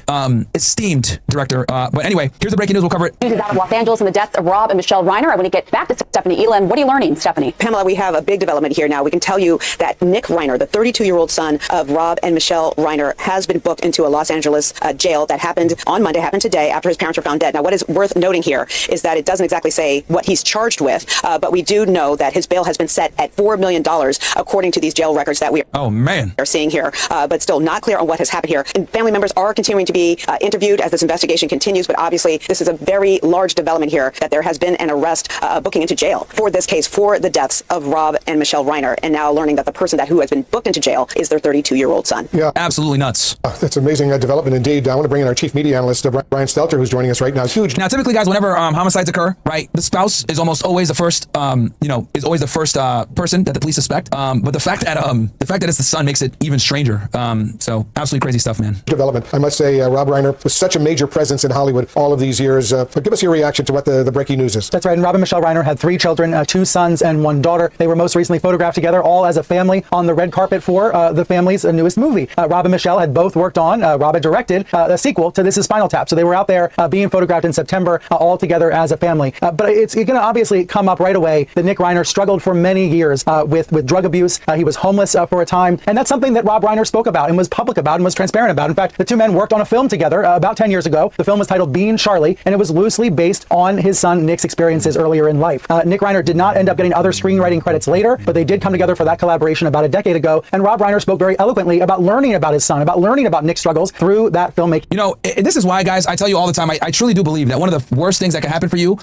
esteemed director. But anyway, here's the breaking news. We'll cover it. News is out of Los Angeles and the deaths of Rob and Michelle Reiner. I want to get back to Stephanie Elam. What are you learning, Stephanie? Pamela, we have a big development here now. We can tell you that Nick Reiner, the 32-year-old son of Rob and Michelle Reiner, has been booked into a Los Angeles jail. That happened on Monday, happened today, after his parents were found dead. Now, what is worth noting here is that it doesn't exactly say what he's charged with, but we do know that his bail has been set at $4 million, according to these jail records that we are seeing here, but still not clear on what has happened here. And family members are continuing to be interviewed as this investigation continues, but obviously this is a very large development here, that there has been an arrest booking into jail for this case, for the deaths of Rob and Michelle Reiner, and now learning that the person who has been booked into jail is their 32-year-old son. Yeah, absolutely nuts. That's amazing development indeed. I want to bring in our chief media analyst, Brian Stelter, who's joining us right now. Huge. Now, typically, guys, whenever homicides occur, right, the spouse is almost always the first, is always the first person that the police suspect. But the fact that it's the son makes it even stranger. So absolutely crazy stuff, man. Development. I must say, Rob Reiner was such a major presence in Hollywood all of these years. Give us your reaction to what the breaking news is. That's right. And Rob and Michelle Reiner had 3 children, 2 sons and 1 daughter. They were most recently photographed together, all as a family, on the red carpet for the family's newest movie. Rob and Michelle had both worked on, Rob had directed a sequel to This Is Spinal Tap. So they were out there being photographed in September, all together as a family. But it's going to obviously come up right away that Nick Reiner struggled for many years with drug abuse. He was homeless for a time. And that's something that Rob Reiner spoke about and was public about and was transparent about. In fact, the 2 men worked on a film together about 10 years ago. The film was titled Being Charlie, and it was loosely based on his son Nick's experiences earlier in life. Nick Reiner did not end up getting other screenwriting credits later, but they did come together for that collaboration about a decade ago. And Rob Reiner spoke very eloquently about learning about his son, about learning about Nick's struggles through that filmmaking. You know, this is why, guys, I tell you all the time, I truly do believe that one of the worst things that can happen for you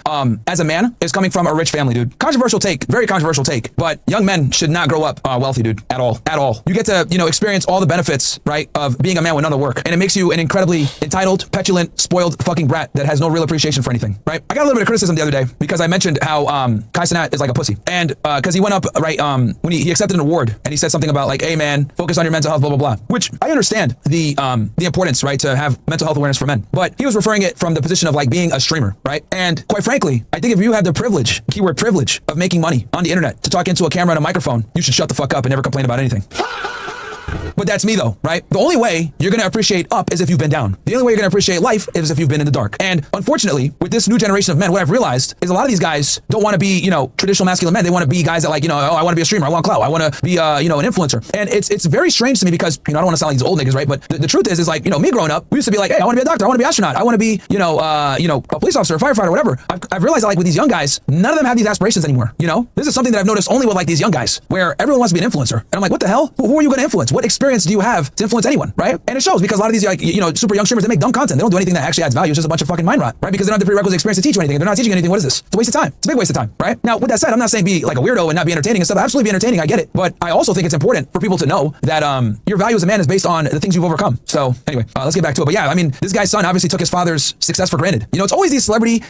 as a man is coming from a rich family, dude. Controversial take, very controversial take, but young men should not grow up wealthy, dude, at all. You get to, experience all the benefits, right, of being a man with none of the work, and it makes you an incredibly entitled, petulant, spoiled fucking brat that has no real appreciation for anything, right? I got a little bit of criticism the other day because I mentioned how Kai Cenat is like a pussy, and because he went up, right, when he accepted an award, and he said something about like, hey man, focus on your mental health, blah blah blah, which I understand the importance, right, to have mental health awareness for men, but he was referring it from the position of like being a streamer, right? And quite frankly, I think if you have the privilege, keyword privilege, of making money on the internet to talk into a camera and a microphone, you should shut the fuck up and never complain about anything. But that's me though, right? The only way you're going to appreciate up is if you've been down. The only way you're going to appreciate life is if you've been in the dark. And unfortunately, with this new generation of men, what I've realized is a lot of these guys don't want to be, traditional masculine men. They want to be guys that like, I want to be a streamer. I want clout. I want to be, an influencer. And it's very strange to me because, I don't want to sound like these old niggas, right? But the truth is like, me growing up, we used to be like, hey, I want to be a doctor. I want to be an astronaut. I want to be, a police officer, a firefighter, whatever. I've realized that like with these young guys, none of them have these aspirations anymore. This is something that I've noticed only with like these young guys where everyone wants to be an influencer. And I'm like, what the hell? Who are you going to influence? What experience do you have to influence anyone, right? And it shows because a lot of these like, super young streamers, they make dumb content. They don't do anything that actually adds value. It's just a bunch of fucking mind rot, right? Because they don't have the prerequisite experience to teach you anything. If they're not teaching anything, what is this? It's a waste of time. It's a big waste of time, right? Now, with that said, I'm not saying be like a weirdo and not be entertaining and stuff. Absolutely be entertaining. I get it. But I also think it's important for people to know that your value as a man is based on the things you've overcome. So anyway, let's get back to it. But yeah, I mean, this guy's son obviously took his father's success for granted. It's always these celebrity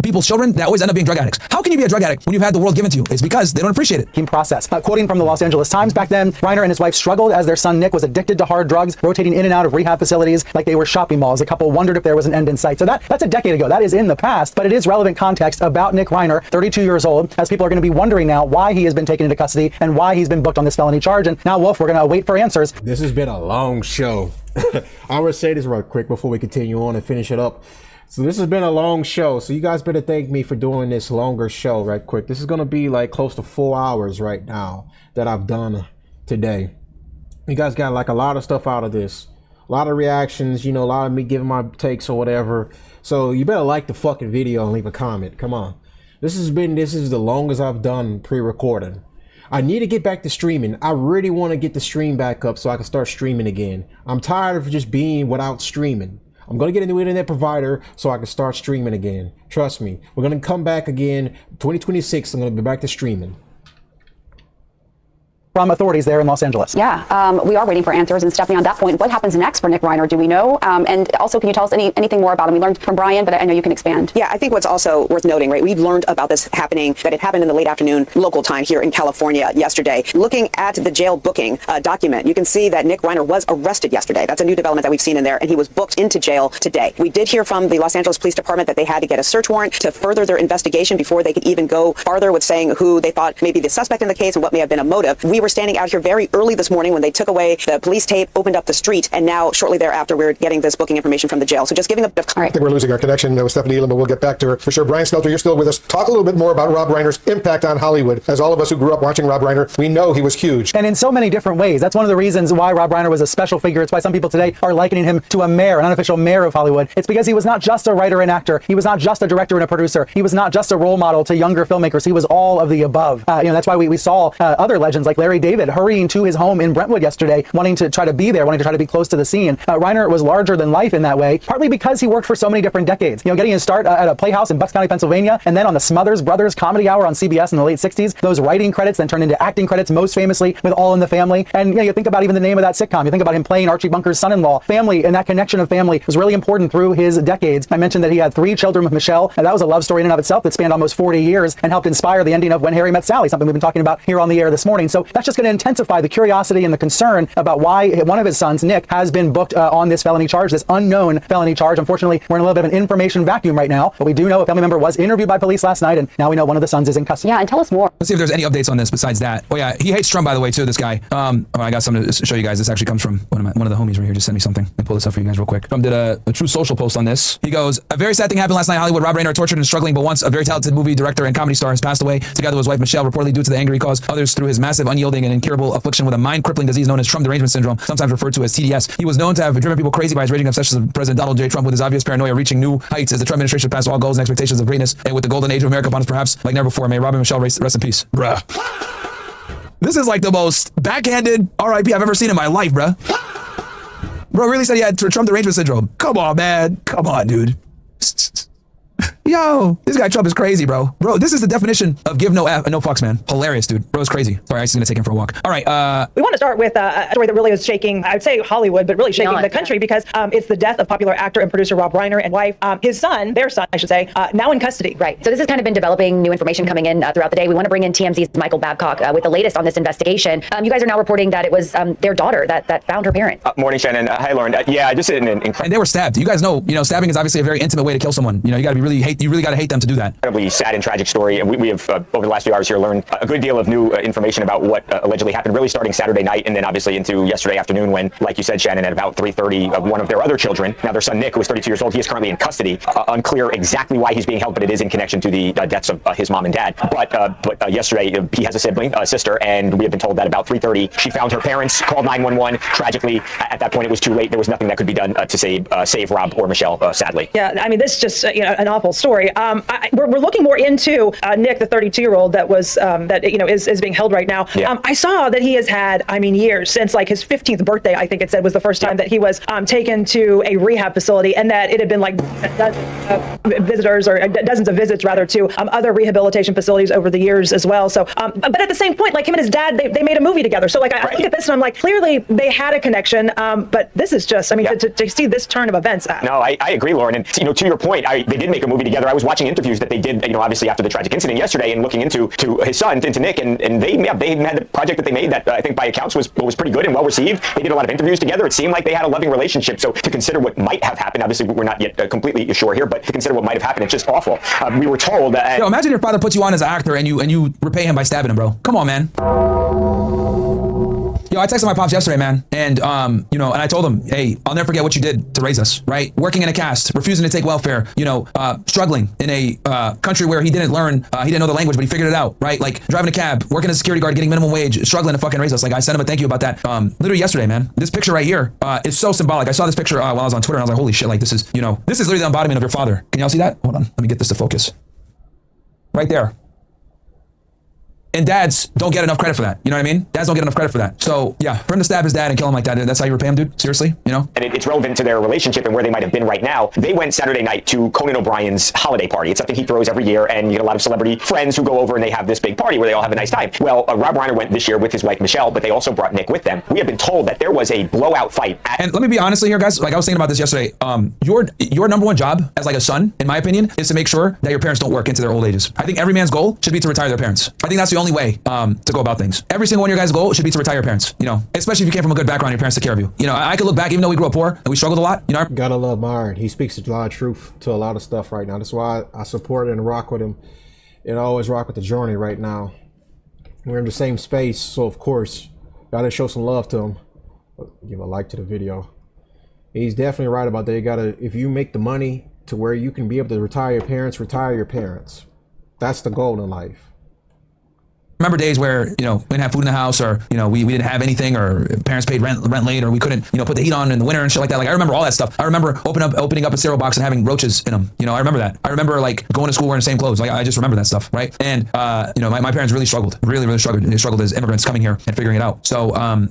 people's children that always end up being drug addicts. How can you be a drug addict when you've had the world given to you? It's because they don't appreciate it. Process. Quoting from the Los Angeles Times back then, Reiner and his wife struggled as their son Nick was addicted to hard drugs, rotating in and out of rehab facilities like they were shopping malls. The couple wondered if there was an end in sight. So that's a decade ago. That is in the past, but it is relevant context about Nick Reiner, 32 years old, as people are going to be wondering now why he has been taken into custody and why he's been booked on this felony charge. And now, Wolf, we're going to wait for answers. This has been a long show. I want to say this real quick before we continue on and finish it up. So this has been a long show. So you guys better thank me for doing this longer show right quick. This is going to be like close to 4 hours right now that I've done today. You guys got like a lot of stuff out of this. A lot of reactions, you know, a lot of me giving my takes or whatever. So you better like the fucking video and leave a comment. Come on. This is the longest I've done pre-recording. I need to get back to streaming. I really want to get the stream back up so I can start streaming again. I'm tired of just being without streaming. I'm going to get a new internet provider so I can start streaming again. Trust me. We're going to come back again. 2026, I'm going to be back to streaming. From authorities there in Los Angeles. Yeah, we are waiting for answers. And Stephanie, on that point, what happens next for Nick Reiner? Do we know? And also, can you tell us anything more about him? We learned from Brian, but I know you can expand. Yeah, I think what's also worth noting, right, we learned about this happening, that it happened in the late afternoon local time here in California yesterday. Looking at the jail booking document, you can see that Nick Reiner was arrested yesterday. That's a new development that we've seen in there, and he was booked into jail today. We did hear from the Los Angeles Police Department that they had to get a search warrant to further their investigation before they could even go farther with saying who they thought may be the suspect in the case and what may have been a motive. We were standing out here very early this morning when they took away the police tape, opened up the street, and now shortly thereafter we're getting this booking information from the jail. So just giving a bit of... I think we're losing our connection with Stephanie Elam, but we'll get back to her for sure. Brian Stelter, you're still with us. Talk a little bit more about Rob Reiner's impact on Hollywood. As all of us who grew up watching Rob Reiner, we know he was huge. And in so many different ways. That's one of the reasons why Rob Reiner was a special figure. It's why some people today are likening him to a mayor, an unofficial mayor of Hollywood. It's because he was not just a writer and actor. He was not just a director and a producer. He was not just a role model to younger filmmakers. He was all of the above. That's why we saw other legends like Larry David hurrying to his home in Brentwood yesterday, wanting to try to be there, wanting to try to be close to the scene. Reiner was larger than life in that way, partly because he worked for so many different decades. Getting his start at a playhouse in Bucks County, Pennsylvania, and then on the Smothers Brothers Comedy Hour on CBS in the late 60s. Those writing credits then turned into acting credits, most famously with All in the Family. And you think about even the name of that sitcom. You think about him playing Archie Bunker's son-in-law. Family and that connection of family was really important through his decades. I mentioned that he had 3 children with Michelle, and that was a love story in and of itself that spanned almost 40 years and helped inspire the ending of When Harry Met Sally, something we've been talking about here on the air this morning. So that's just going to intensify the curiosity and the concern about why one of his sons, Nick, has been booked on this felony charge, this unknown felony charge. Unfortunately, we're in a little bit of an information vacuum right now, but we do know a family member was interviewed by police last night, and now we know one of the sons is in custody. Yeah, and tell us more. Let's see if there's any updates on this besides that. Oh yeah, he hates Trump, by the way, too, this guy. I got something to show you guys. This actually comes from one of the homies right here. Just send me something. Let me pull this up for you guys real quick. Trump did a True Social post on this. He goes, a very sad thing happened last night in Hollywood. Rob Reiner, tortured and struggling, but once a very talented movie director and comedy star, has passed away, together with his wife Michelle, reportedly due to the anger he caused others through his massive, unyielding, and incurable affliction with a mind-crippling disease known as Trump derangement syndrome, sometimes referred to as TDS. He was known to have driven people crazy by his raging obsessions of President Donald J. Trump, with his obvious paranoia reaching new heights as the Trump administration passed all goals and expectations of greatness, and with the golden age of America upon us perhaps like never before. May Rob and Michelle rest in peace. Bruh. This is like the most backhanded RIP I've ever seen in my life, bruh. Bro really said he had Trump derangement syndrome. Come on, man. Come on, dude. Yo, this guy Trump is crazy, bro. Bro, this is the definition of give no fucks, man. Hilarious, dude. Bro is crazy. Sorry, I was gonna take him for a walk. All right, we want to start with a story that really is shaking, I would say Hollywood, but really shaking the country, because it's the death of popular actor and producer Rob Reiner and wife, his son, their son, I should say, now in custody. Right. So this has kind of been developing, new information coming in throughout the day. We want to bring in TMZ's Michael Babcock with the latest on this investigation. You guys are now reporting that it was their daughter that found her parent. Morning, Shannon. Hi, Lauren. Yeah, just an incredible. And they were stabbed. You guys know, stabbing is obviously a very intimate way to kill someone. You gotta you really gotta hate them to do that. Incredibly sad and tragic story. And we have, over the last few hours here, learned a good deal of new information about what allegedly happened, really starting Saturday night and then obviously into yesterday afternoon when, like you said, Shannon, at about 3:30, one of their other children, now their son Nick, who is 32 years old, he is currently in custody. Unclear exactly why he's being held, but it is in connection to the deaths of his mom and dad. But yesterday, he has a sibling, a sister, and we have been told that about 3:30, she found her parents, called 911. Tragically, at that point, it was too late. There was nothing that could be done to save Rob or Michelle, sadly. Yeah, I mean, this is just an awful story. We're looking more into Nick, the 32-year-old that was is being held right now. Yeah. I saw that he has had, years since like his 15th birthday, I think it said was the first time that he was taken to a rehab facility, and that it had been like visitors or dozens of visits rather to other rehabilitation facilities over the years as well. So, but at the same point, like him and his dad, they made a movie together. So like I look at this and I'm like, clearly they had a connection. But this is just, to see this turn of events. No, I agree, Lauren. And to your point, they did make a movie together. together. I was watching interviews that they did, obviously after the tragic incident yesterday, and looking into his son, into Nick, and they had a project that they made that I think by accounts was pretty good and well received. They did a lot of interviews together. It seemed like they had a loving relationship. So to consider what might have happened, obviously we're not yet completely sure here, but to consider what might have happened, it's just awful. We were told. Yo, imagine your father puts you on as an actor and you repay him by stabbing him, bro. Come on, man. Yo, I texted my pops yesterday, man, and and I told him, hey, I'll never forget what you did to raise us, right? Working in a cast, refusing to take welfare, struggling in a country where he didn't learn, he didn't know the language, but he figured it out, right? Like driving a cab, working as a security guard, getting minimum wage, struggling to fucking raise us. Like I sent him a thank you about that, literally yesterday, man. This picture right here is so symbolic. I saw this picture while I was on Twitter, and I was like, holy shit, like this is literally the embodiment of your father. Can y'all see that? Hold on, let me get this to focus. Right there. And dads don't get enough credit for that. You know what I mean? Dads don't get enough credit for that. So yeah, for him to stab his dad and kill him like that, that's how you repay him, dude? Seriously? And it's relevant to their relationship and where they might have been right now. They went Saturday night to Conan O'Brien's holiday party. It's something he throws every year, and you get a lot of celebrity friends who go over and they have this big party where they all have a nice time. Well, Rob Reiner went this year with his wife Michelle, but they also brought Nick with them. We have been told that there was a blowout fight. And let me be honest here, guys. Like I was thinking about this yesterday. Your number one job as like a son, in my opinion, is to make sure that your parents don't work into their old ages. I think every man's goal should be to retire their parents. I think that's the only way to go about things. Every single one of your guys' goal should be to retire your parents, especially if you came from a good background, your parents took care of you. I could look back, even though we grew up poor and we struggled a lot, Gotta love Myron. He speaks a lot of truth to a lot of stuff right now. That's why I support and rock with him and I always rock with the journey right now. We're in the same space, so of course, gotta show some love to him. Give a like to the video. He's definitely right about that. If you make the money to where you can be able to retire your parents. That's the goal in life. Remember days where, we didn't have food in the house, or, we didn't have anything, or parents paid rent late, or we couldn't, put the heat on in the winter and shit like that. Like I remember all that stuff. I remember opening up a cereal box and having roaches in them. I remember that. I remember like going to school wearing the same clothes. Like I just remember that stuff, right? And my parents really struggled, really struggled. They struggled as immigrants coming here and figuring it out. So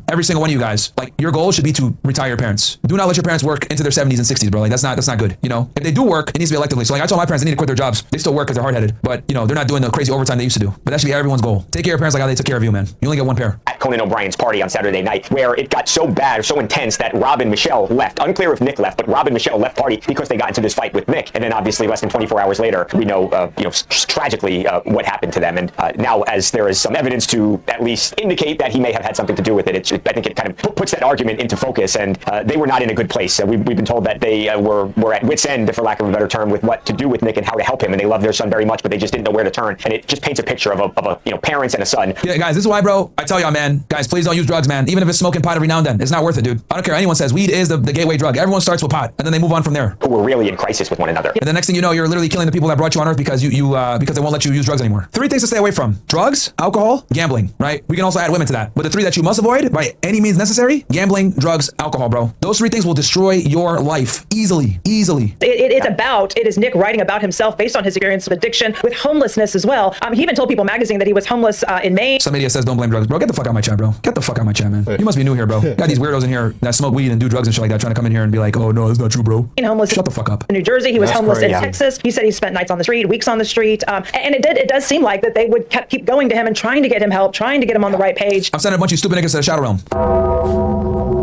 every single one of you guys, like your goal should be to retire your parents. Do not let your parents work into their 70s and 60s, bro. Like that's not good. If they do work, it needs to be electively. So like I told my parents, they need to quit their jobs. They still work because they're hard-headed, but they're not doing the crazy overtime they used to do. But that should be everyone's goal. Take care of your parents like how they took care of you, man. You only get one pair. At Conan O'Brien's party on Saturday night, where it got so bad, so intense that Rob and Michelle left. Unclear if Nick left, but Rob and Michelle left party because they got into this fight with Nick. And then obviously less than 24 hours later, we know, tragically what happened to them. And now, as there is some evidence to at least indicate that he may have had something to do with it, I think it kind of puts that argument into focus. And they were not in a good place. We've been told that they were at wit's end, for lack of a better term, with what to do with Nick and how to help him. And they love their son very much, but they just didn't know where to turn. And it just paints a picture of a parents and a son. Yeah, guys, this is why, bro. I tell y'all, man, guys, please don't use drugs, man. Even if it's smoking pot every now and then, it's not worth it, dude. I don't care what anyone says. Weed is the gateway drug. Everyone starts with pot, and then they move on from there. We're really in crisis with one another. And the next thing you know, you're literally killing the people that brought you on earth because because they won't let you use drugs anymore. 3 things to stay away from: drugs, alcohol, gambling. Right? We can also add women to that. But the 3 that you must avoid by any means necessary: gambling, drugs, alcohol, bro. Those 3 things will destroy your life easily. It is Nick writing about himself based on his experience of addiction with homelessness as well. He even told People magazine that he was homeless in Maine. Some idiot says don't blame drugs, bro. Get the fuck out of my chat, bro. Get the fuck out of my chat, man. You must be new here, bro. Got these weirdos in here that smoke weed and do drugs and shit like that, trying to come in here and be like, oh no, that's not true, bro. Homeless. Shut the fuck up. In New Jersey, he was homeless in Texas. He said he spent nights on the street, weeks on the street, and it does seem like that they would keep going to him and trying to get him help, trying to get him on the right page. I'm sending a bunch of stupid niggas to the shadow realm.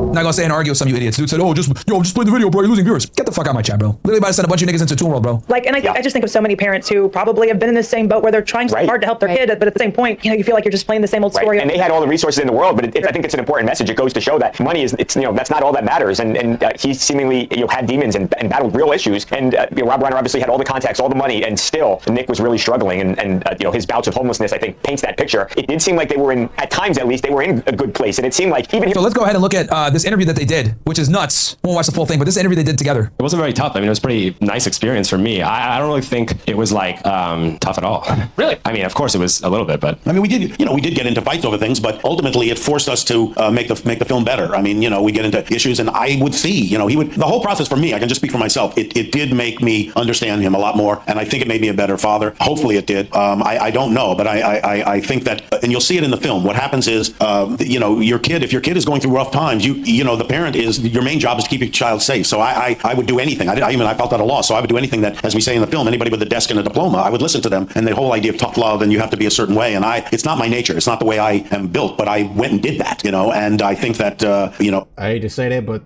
Not gonna say and argue with some of you idiots. Dude said, oh, just play the video, bro. You're losing viewers. Get the fuck out of my chat, bro. Literally about to send a bunch of niggas into Toon World, bro. I just think of so many parents who probably have been in the same boat where they're trying so hard to help their kid, but at the same point, you feel like you're just playing the same old story. And they had all the resources in the world, but I think it's an important message. It goes to show that money that's not all that matters. And he seemingly had demons and battled real issues. And Rob Reiner obviously had all the contacts, all the money, and still Nick was really struggling. And his bouts of homelessness, I think, paints that picture. It did seem like they were at times at least, they were in a good place. And it seemed like even. So let's go ahead and look at this interview that they did, which is nuts. Won't watch the full thing, but this interview they did together. It wasn't very tough. I mean, it was a pretty nice experience for me. I don't really think it was like tough at all. Really? I mean, of course it was a little bit, but I mean, we did get into fights over things, but ultimately it forced us to make the film better. I mean, we get into issues, and I would see, the whole process for me, I can just speak for myself. It did make me understand him a lot more, and I think it made me a better father. Hopefully it did. I don't know, but I think that, and you'll see it in the film. What happens is, if your kid is going through rough times, the parent is, your main job is to keep your child safe. So I would do anything. I felt at a loss. So I would do anything that, as we say in the film, anybody with a desk and a diploma, I would listen to them. And the whole idea of tough love, and you have to be a certain way. And it's not my nature. It's not the way I am built, but I went and did that, and I think that, I hate to say that, but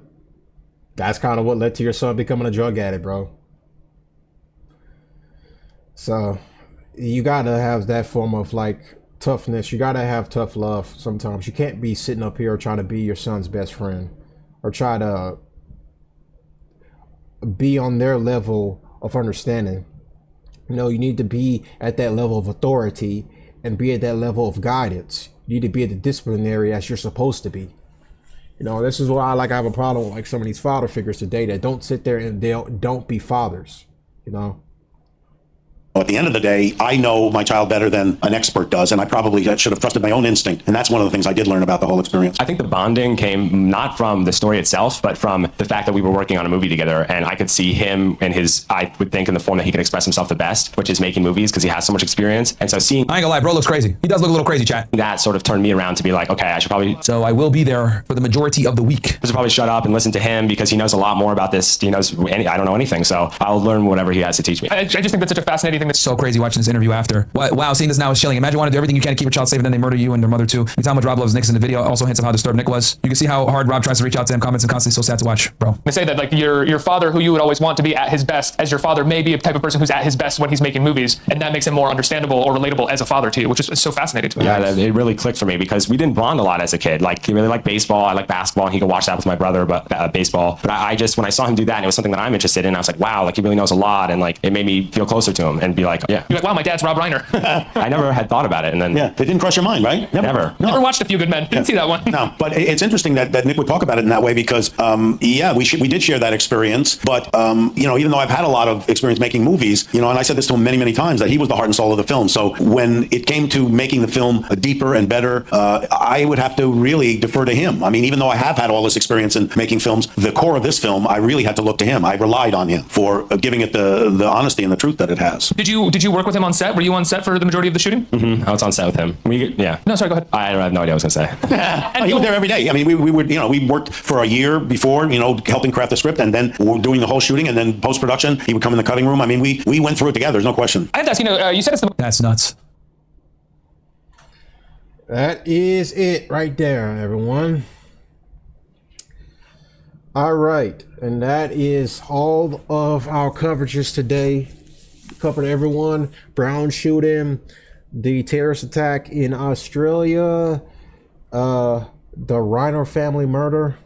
that's kind of what led to your son becoming a drug addict, bro. So you gotta have that form of like toughness. You gotta have tough love sometimes. You can't be sitting up here trying to be your son's best friend or try to be on their level of understanding. You know, you need to be at that level of authority and be at that level of guidance. You need to be at the disciplinary as you're supposed to be. You know, this is why I have a problem with like some of these father figures today that don't sit there and they don't be fathers, you know. At the end of the day, I know my child better than an expert does, and I probably should have trusted my own instinct. And that's one of the things I did learn about the whole experience. I think the bonding came not from the story itself, but from the fact that we were working on a movie together, and I could see him and his, I would think, in the form that he can express himself the best, which is making movies, because he has so much experience. And so seeing, I ain't gonna lie, bro looks crazy. He does look a little crazy, chat. That sort of turned me around to be like, okay, I should probably. So I will be there for the majority of the week. I should probably shut up and listen to him because he knows a lot more about this. He knows I don't know anything, so I'll learn whatever he has to teach me. I just think that's such a fascinating thing. That's so crazy watching this interview after. Wow, seeing this now is chilling. Imagine wanting to do everything you can to keep your child safe and then they murder you and their mother too. You can tell how much Rob loves Nick in the video. Also hints of how disturbed Nick was. You can see how hard Rob tries to reach out to him. Comments and constantly so sad to watch, bro. They say that like your father, who you would always want to be at his best as your father, may be a type of person who's at his best when he's making movies, and that makes him more understandable or relatable as a father to you, which is so fascinating to me. Yeah, it really clicked for me because we didn't bond a lot as a kid. Like he really liked baseball, I like basketball, and he could watch that with my brother, but baseball. But I just, when I saw him do that, and it was something that I'm interested in, I was like, wow, like he really knows a lot, and like it made me feel closer to him and be like, yeah. You're like, wow, my dad's Rob Reiner. I never had thought about it, and then yeah, they didn't cross your mind, right? Never. No. Never watched A Few Good Men. Didn't see that one. No, but it's interesting that Nick would talk about it in that way because, yeah, we did share that experience. But you know, even though I've had a lot of experience making movies, you know, and I said this to him many, many times that he was the heart and soul of the film. So when it came to making the film deeper and better, I would have to really defer to him. I mean, even though I have had all this experience in making films, the core of this film, I really had to look to him. I relied on him for giving it the honesty and the truth that it has. Did you work with him on set? Were you on set for the majority of the shooting? Mm-hmm. I was on set with him. Yeah. No, sorry, go ahead. I have no idea what I was going to say. He was there every day. I mean, we would, you know, we worked for a year before, you know, helping craft the script, and then we're doing the whole shooting, and then post-production, he would come in the cutting room. I mean, we went through it together. There's no question. I have to ask, you know, you said it's the... That's nuts. That is it right there, everyone. All right, and that is all of our coverages today. Covered everyone. Brown shooting, the terrorist attack in Australia, the Reiner family murder,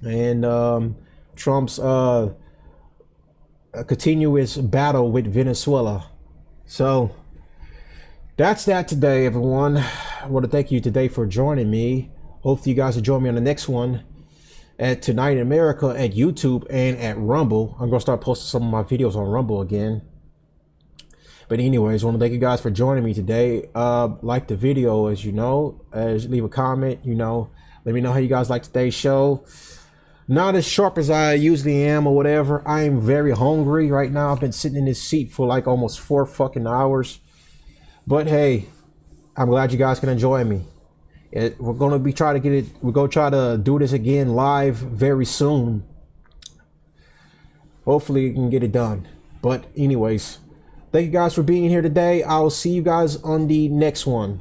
and Trump's continuous battle with Venezuela. So that's that today, everyone. I want to thank you today for joining me. Hopefully you guys will join me on the next one at Tonight in America at YouTube and at Rumble. I'm going to start posting some of my videos on Rumble again. But anyways, I want to thank you guys for joining me today. Like the video, as you know, leave a comment, you know, let me know how you guys like today's show. Not as sharp as I usually am or whatever. I am very hungry right now. I've been sitting in this seat for like almost 4 fucking hours. But hey, I'm glad you guys can enjoy me. We're gonna be trying to get it. We're gonna try to do this again live very soon. Hopefully, we can get it done. But anyways, thank you guys for being here today. I'll see you guys on the next one.